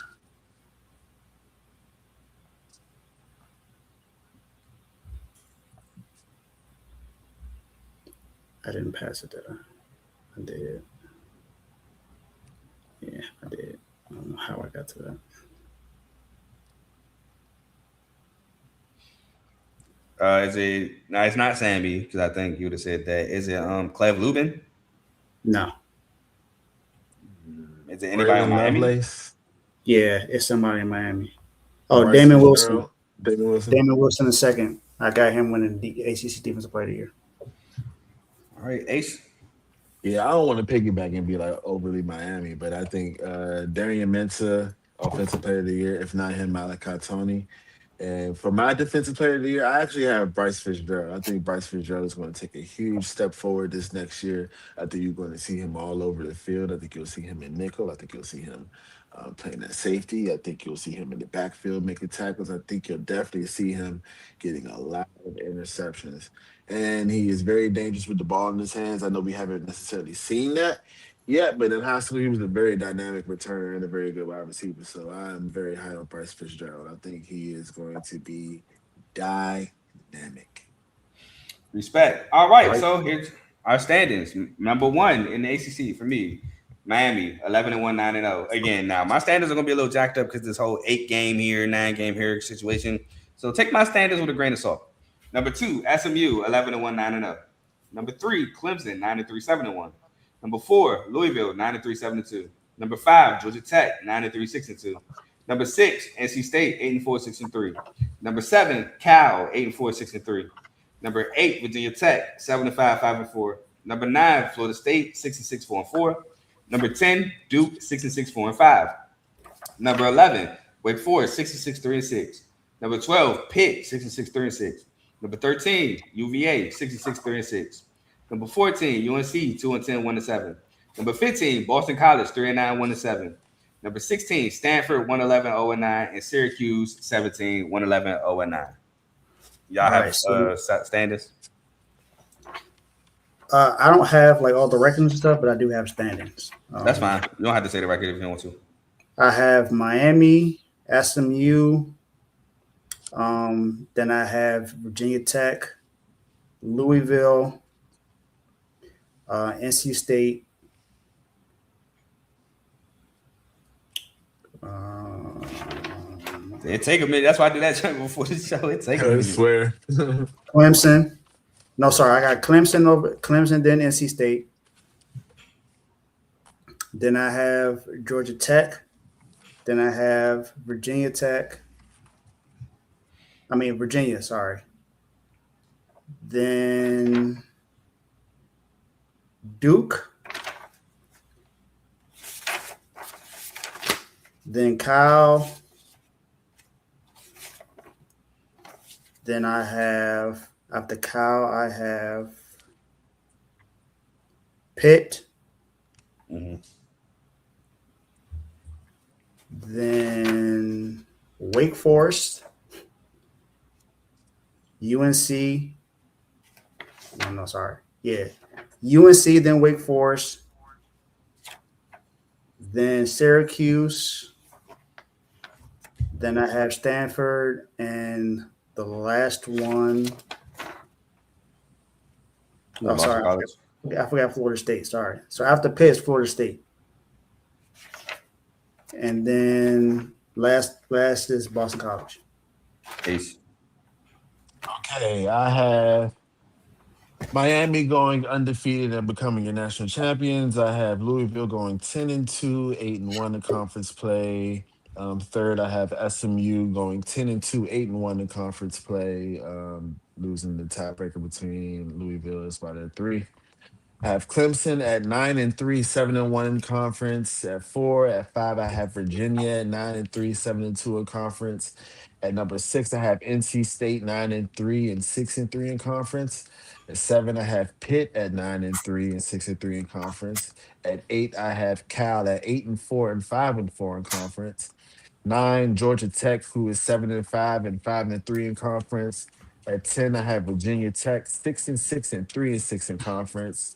I didn't pass it, did I? I did. Yeah, I did. I don't know how I got to that. Is it? No, it's not Sammy because I think you would have said that. Is it Clev Lubin? No. Is it anybody in Braylon Miami? Lovelace, Yeah, it's somebody in Miami. Oh, Bryce Damon Wilson. Fitzgerald, Damon Wilson. Damon Wilson the second. I got him winning the ACC Defensive Player of the Year. All right, Ace. Yeah, I don't want to piggyback and be like overly Miami, but I think Darian Mensah, offensive player of the year. If not him, Malachi Tony. And for my defensive player of the year, I actually have Bryce Fitzgerald. I think Bryce Fitzgerald is going to take a huge step forward this next year. I think you're going to see him all over the field. I think you'll see him in nickel. I think you'll see him playing at safety. I think you'll see him in the backfield making tackles. I think you'll definitely see him getting a lot of interceptions. And he is very dangerous with the ball in his hands. I know we haven't necessarily seen that yet, but in high school, he was a very dynamic returner and a very good wide receiver. So I'm very high on Bryce Fitzgerald. I think he is going to be dynamic. Respect. All right, so here's our standings. Number one in the ACC for me, Miami, 11-1, 9-0. Again, now my standards are gonna be a little jacked up because this whole 8-game here, 9-game here situation. So take my standards with a grain of salt. Number two, SMU, 11-1, 9-0. Number three, Clemson, 9-3, 7-1. Number four, Louisville, 9-3, 7-2. Number five, Georgia Tech, 9-3, 6-2. Number six, NC State, 8-4, 6-3. Number seven, Cal, 8-4, 6-3. Number eight, Virginia Tech, 7-5, 5-4. Number nine, Florida State, 6-6, 4-4. Number 10, Duke, 6-6, 4-5. Number 11, Wake Forest, 6-6, 3-6. Number 12, Pitt, 6-6, 3-6. Number 13, UVA, 6-6, 3-6. Number 14, UNC, 2-10, 1-7. Number 15, Boston College, 3-9, 1-7. Number 16, Stanford, 1-11, 0-9, and Syracuse, 17, 1-11, 0-9. Y'all have standings? I don't have like all the records and stuff, but I do have standings. That's fine. You don't have to say the record if you don't want to. I have Miami, SMU. Then I have Virginia Tech, Louisville, NC State. It take a minute. That's why I did that check before the show. It take a minute. I swear. Clemson. No, sorry. I got Clemson, then NC State. Then I have Georgia Tech. Then I have Virginia Tech. Virginia, sorry. Then Duke. Then Cal. Then I have, after Cal, I have Pitt. Mm-hmm. Then Wake Forest. UNC. No, sorry. Yeah. UNC, then Wake Forest. Then Syracuse. Then I have Stanford, and the last one. Oh, sorry. I forgot Florida State. Sorry. So after Pitt is Florida State. And then last is Boston College. Ace. Okay, I have Miami going undefeated and becoming your national champions. I have Louisville going 10-2, 8-1 in conference play. Third, I have SMU going 10-2, 8-1 in conference play, losing the tiebreaker between Louisville and Sparta at 3. I have Clemson at 9-3, 7-1 in conference. At 4, at 5, I have Virginia at 9-3, 7-2 in conference. At number 6, I have NC State 9-3 and 6-3 in conference. At 7, I have Pitt at 9-3 and 6-3 in conference. At 8, I have Cal at 8-4 and 5-4 in conference. 9, Georgia Tech, who is 7-5 and 5-3 in conference. At 10, I have Virginia Tech 6-6 and 3-6 in conference.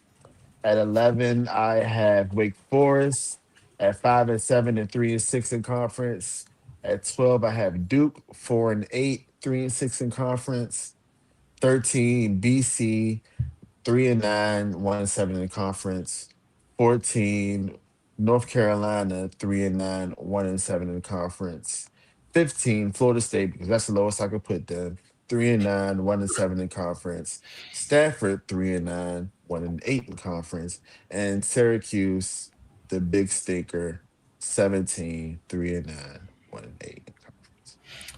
At 11, I have Wake Forest at 5-7 and 3-6 in conference. At 12, I have Duke 4-8, 3-6 in conference. 13, BC 3-9, 1-7 in conference. 14, North Carolina 3-9, 1-7 in conference. 15, Florida State, because that's the lowest I could put them. 3-9, 1-7 in conference. Stanford 3-9, 1-8 in conference. And Syracuse, the big stinker, 17, 3-9, 1-8 in conference.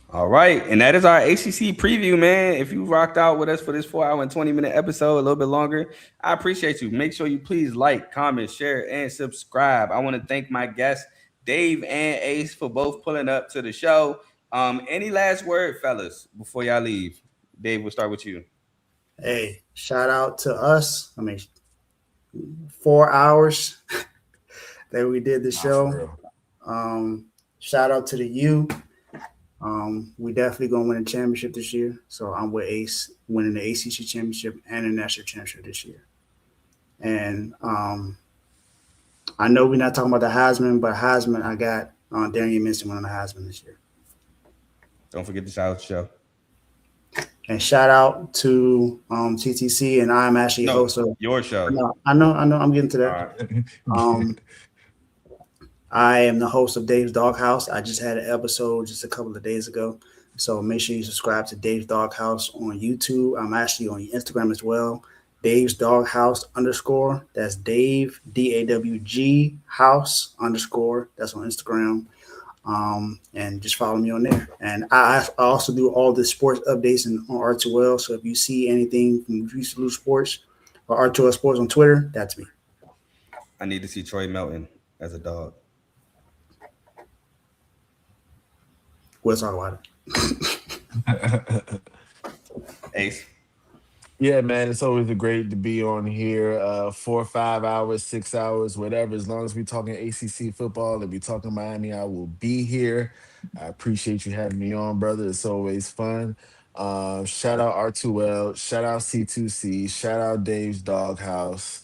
All right, and that is our ACC preview, man. If you rocked out with us for this 4 hour and 20-minute episode, a little bit longer, I appreciate you. Make sure you please like, comment, share, and subscribe. I want to thank my guests, Dave and Ace, for both pulling up to the show. Any last word, fellas, before y'all leave? Dave, we'll start with you. Hey, shout out to us. 4 hours that we did the show. Shout out to the U. We definitely gonna win a championship this year. So I'm with Ace winning the ACC championship and the national championship this year. And I know we're not talking about the Heisman, but Heisman, I got Darian Minson winning the Heisman this year. Don't forget to shout out the show. And shout out to TTC, and I'm actually a host of your show. I know. I'm getting to that. Right. I am the host of Dave's Doghouse. I just had an episode just a couple of days ago. So make sure you subscribe to Dave's Doghouse on YouTube. I'm actually on Instagram as well. Dave's Doghouse _. That's Dave, DAWG house _. That's on Instagram. And just follow me on there. And I also do all the sports updates on R2L. So if you see anything from Refuse Sports or R2L Sports on Twitter, that's me. I need to see Troy Melton as a dog. We'll talk about it. Ace. Yeah, man, it's always great to be on here. 4 or 5 hours, 6 hours, whatever. As long as we're talking ACC football and we're talking Miami, I will be here. I appreciate you having me on, brother. It's always fun. Shout out R2L, shout out C2C, shout out Dave's Doghouse.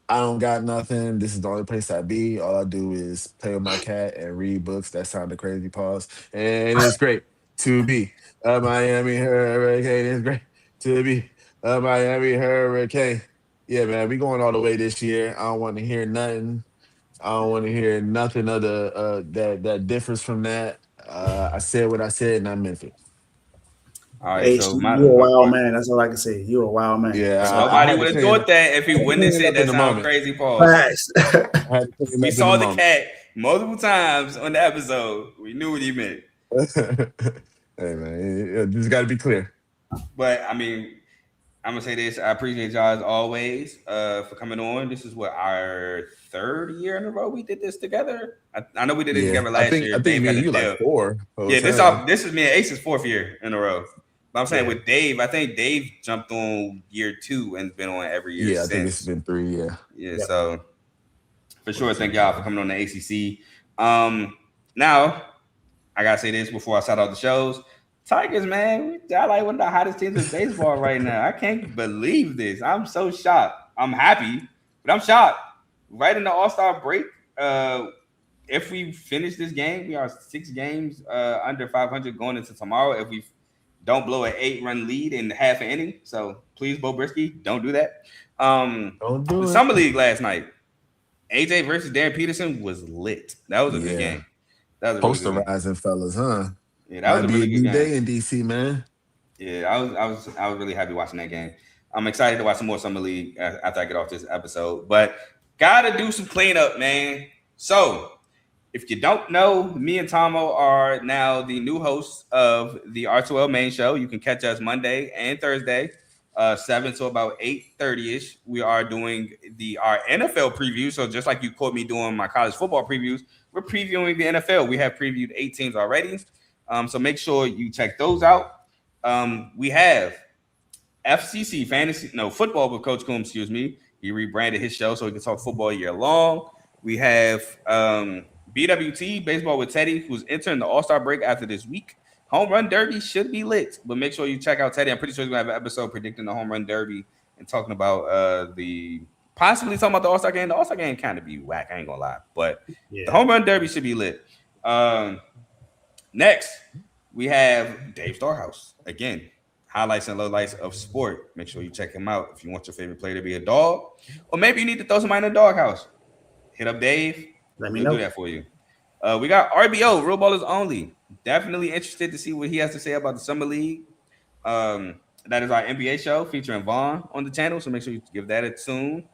I don't got nothing. This is the only place I be. All I do is play with my cat and read books. That sounded crazy, pause. And it's great to be a Miami Hurricane. It's great to be a Miami Hurricane. Yeah, man, we going all the way this year. I don't want to hear nothing. I don't want to hear nothing other that differs from that. I said what I said, and I meant it. All right, H, so you're a wild man. That's all I can say. You're a wild man. Yeah, nobody would have thought that if he wouldn't have said that sound crazy. Pause. We saw the cat multiple times on the episode. We knew what he meant. Hey man, just got to be clear. But I mean, I'm gonna say this. I appreciate y'all as always for coming on. This is what our 3rd year in a row we did this together. I know we did it together last year. I think me and you like 4. Yeah, this is me and Ace's 4th year in a row. But I'm saying with Dave, I think Dave jumped on year 2 and been on every year since. I think it's been 3, yeah. Yeah, so for sure, thank y'all for coming on the ACC. Now, I got to say this before I start out the shows. Tigers, man, y'all like one of the hottest teams in baseball right now. I can't believe this. I'm so shocked. I'm happy, but I'm shocked. Right in the All-Star break, if we finish this game, we are 6 games under 500 going into tomorrow. If we don't blow an 8-run lead in half an inning. So please, Bo Brisky, don't do that. Don't do it. Summer League last night, AJ versus Darren Peterson was lit. That was a good game. That was a really posterizing fellas, huh? Yeah, that was a really good game. Day in DC, man. Yeah, I was really happy watching that game. I'm excited to watch some more Summer League after I get off this episode. But gotta do some cleanup, man. So if you don't know, me and Tomo are now the new hosts of the R2L main show. You can catch us Monday and Thursday 7 to about 8:30ish. We are doing our NFL preview. So just like you caught me doing my college football previews, we're previewing the NFL. We have previewed 8 teams already. So make sure you check those out. We have FCC football with Coach Coombs, excuse me. He rebranded his show so he can talk football year long. We have BWT, Baseball with Teddy, who's entering the All-Star break after this week. Home Run Derby should be lit, but make sure you check out Teddy. I'm pretty sure he's going to have an episode predicting the Home Run Derby and talking about possibly talking about the All-Star game. The All-Star game kind of be whack, I ain't going to lie, but the Home Run Derby should be lit. Next, we have Dave Starhouse. Again, highlights and lowlights of sport. Make sure you check him out if you want your favorite player to be a dog, or maybe you need to throw somebody in the doghouse. Hit up Dave. Let me know. Do that for you. We got RBO, Real Ballers Only. Definitely interested to see what he has to say about the Summer League. That is our NBA show featuring Vaughn on the channel, so make sure you give that a tune.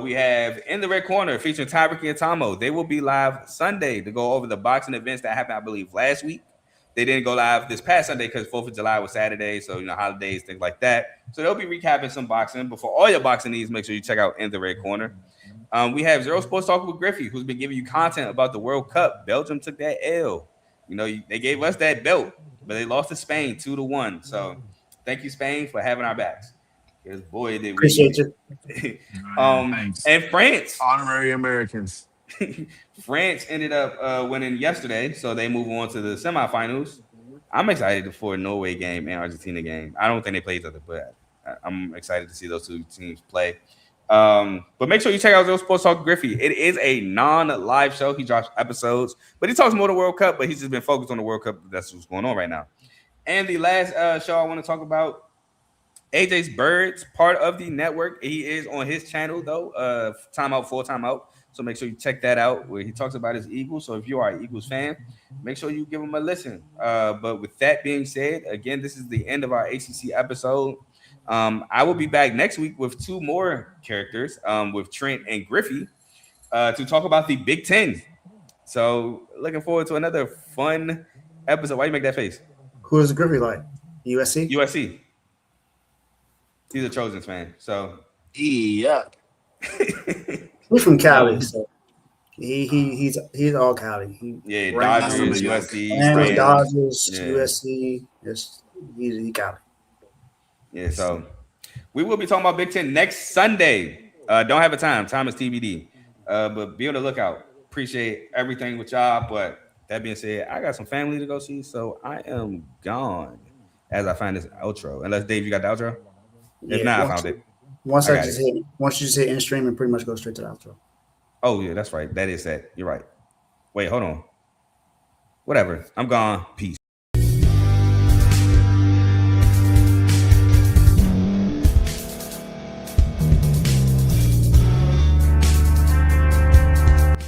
We have In the Red Corner featuring Tyreek and Tomo. They will be live Sunday to go over the boxing events that happened, I believe, last week. They didn't go live this past Sunday because 4th of July was Saturday, so holidays, things like that. So they'll be recapping some boxing. But for all your boxing needs, make sure you check out In the Red Corner. We have Zero Sports Talk with Griffey, who's been giving you content about the World Cup. Belgium took that L. They gave us that belt, but they lost to Spain 2-1. So thank you, Spain, for having our backs. Because boy, did we Appreciate you. And France. Honorary Americans. France ended up winning yesterday, so they move on to the semifinals. I'm excited for a Norway game and Argentina game. I don't think they play each other, but I'm excited to see those two teams play. But make sure you check out Zero Sports Talk Griffey. It is a non-live show. He drops episodes, but he talks more the World Cup, but he's just been focused on the World Cup. That's what's going on right now. And the last show I want to talk about, AJ's Birds, part of the network. He is on his channel, though, Full Timeout. So make sure you check that out where he talks about his Eagles. So if you are an Eagles fan, make sure you give him a listen. But with that being said, again, this is the end of our ACC episode. I will be back next week with 2 more characters, with Trent and Griffey, to talk about the Big Ten. So looking forward to another fun episode. Why you make that face? Who does Griffey like? USC? USC. He's a Trojans fan. So Yeah. He's from Cali, so he's all Cali. Dodgers, USC, and Dodgers, yeah. USC. He's Cali. Yeah, so we will be talking about Big Ten next Sunday. Don't have a time. Time is TBD. But be on the lookout. Appreciate everything with y'all. But that being said, I got some family to go see, so I am gone as I find this outro. Unless Dave, you got the outro? If not, I found it. Once you just hit in stream and pretty much go straight to the outro. Oh yeah, that's right. That is that. You're right. Wait, hold on. Whatever. I'm gone. Peace.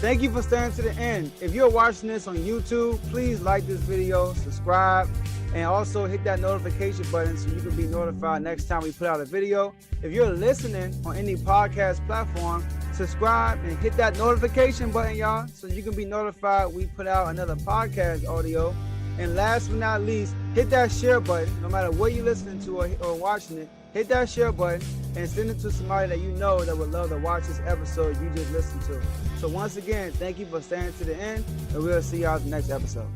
Thank you for staying to the end. If you're watching this on YouTube, please like this video, subscribe, and also hit that notification button so you can be notified next time we put out a video. If you're listening on any podcast platform, subscribe and hit that notification button, y'all, so you can be notified we put out another podcast audio. And last but not least, hit that share button. No matter what you're listening to or watching it, hit that share button and send it to somebody that you know that would love to watch this episode you just listened to. So once again, thank you for staying to the end, and we'll see y'all in the next episode.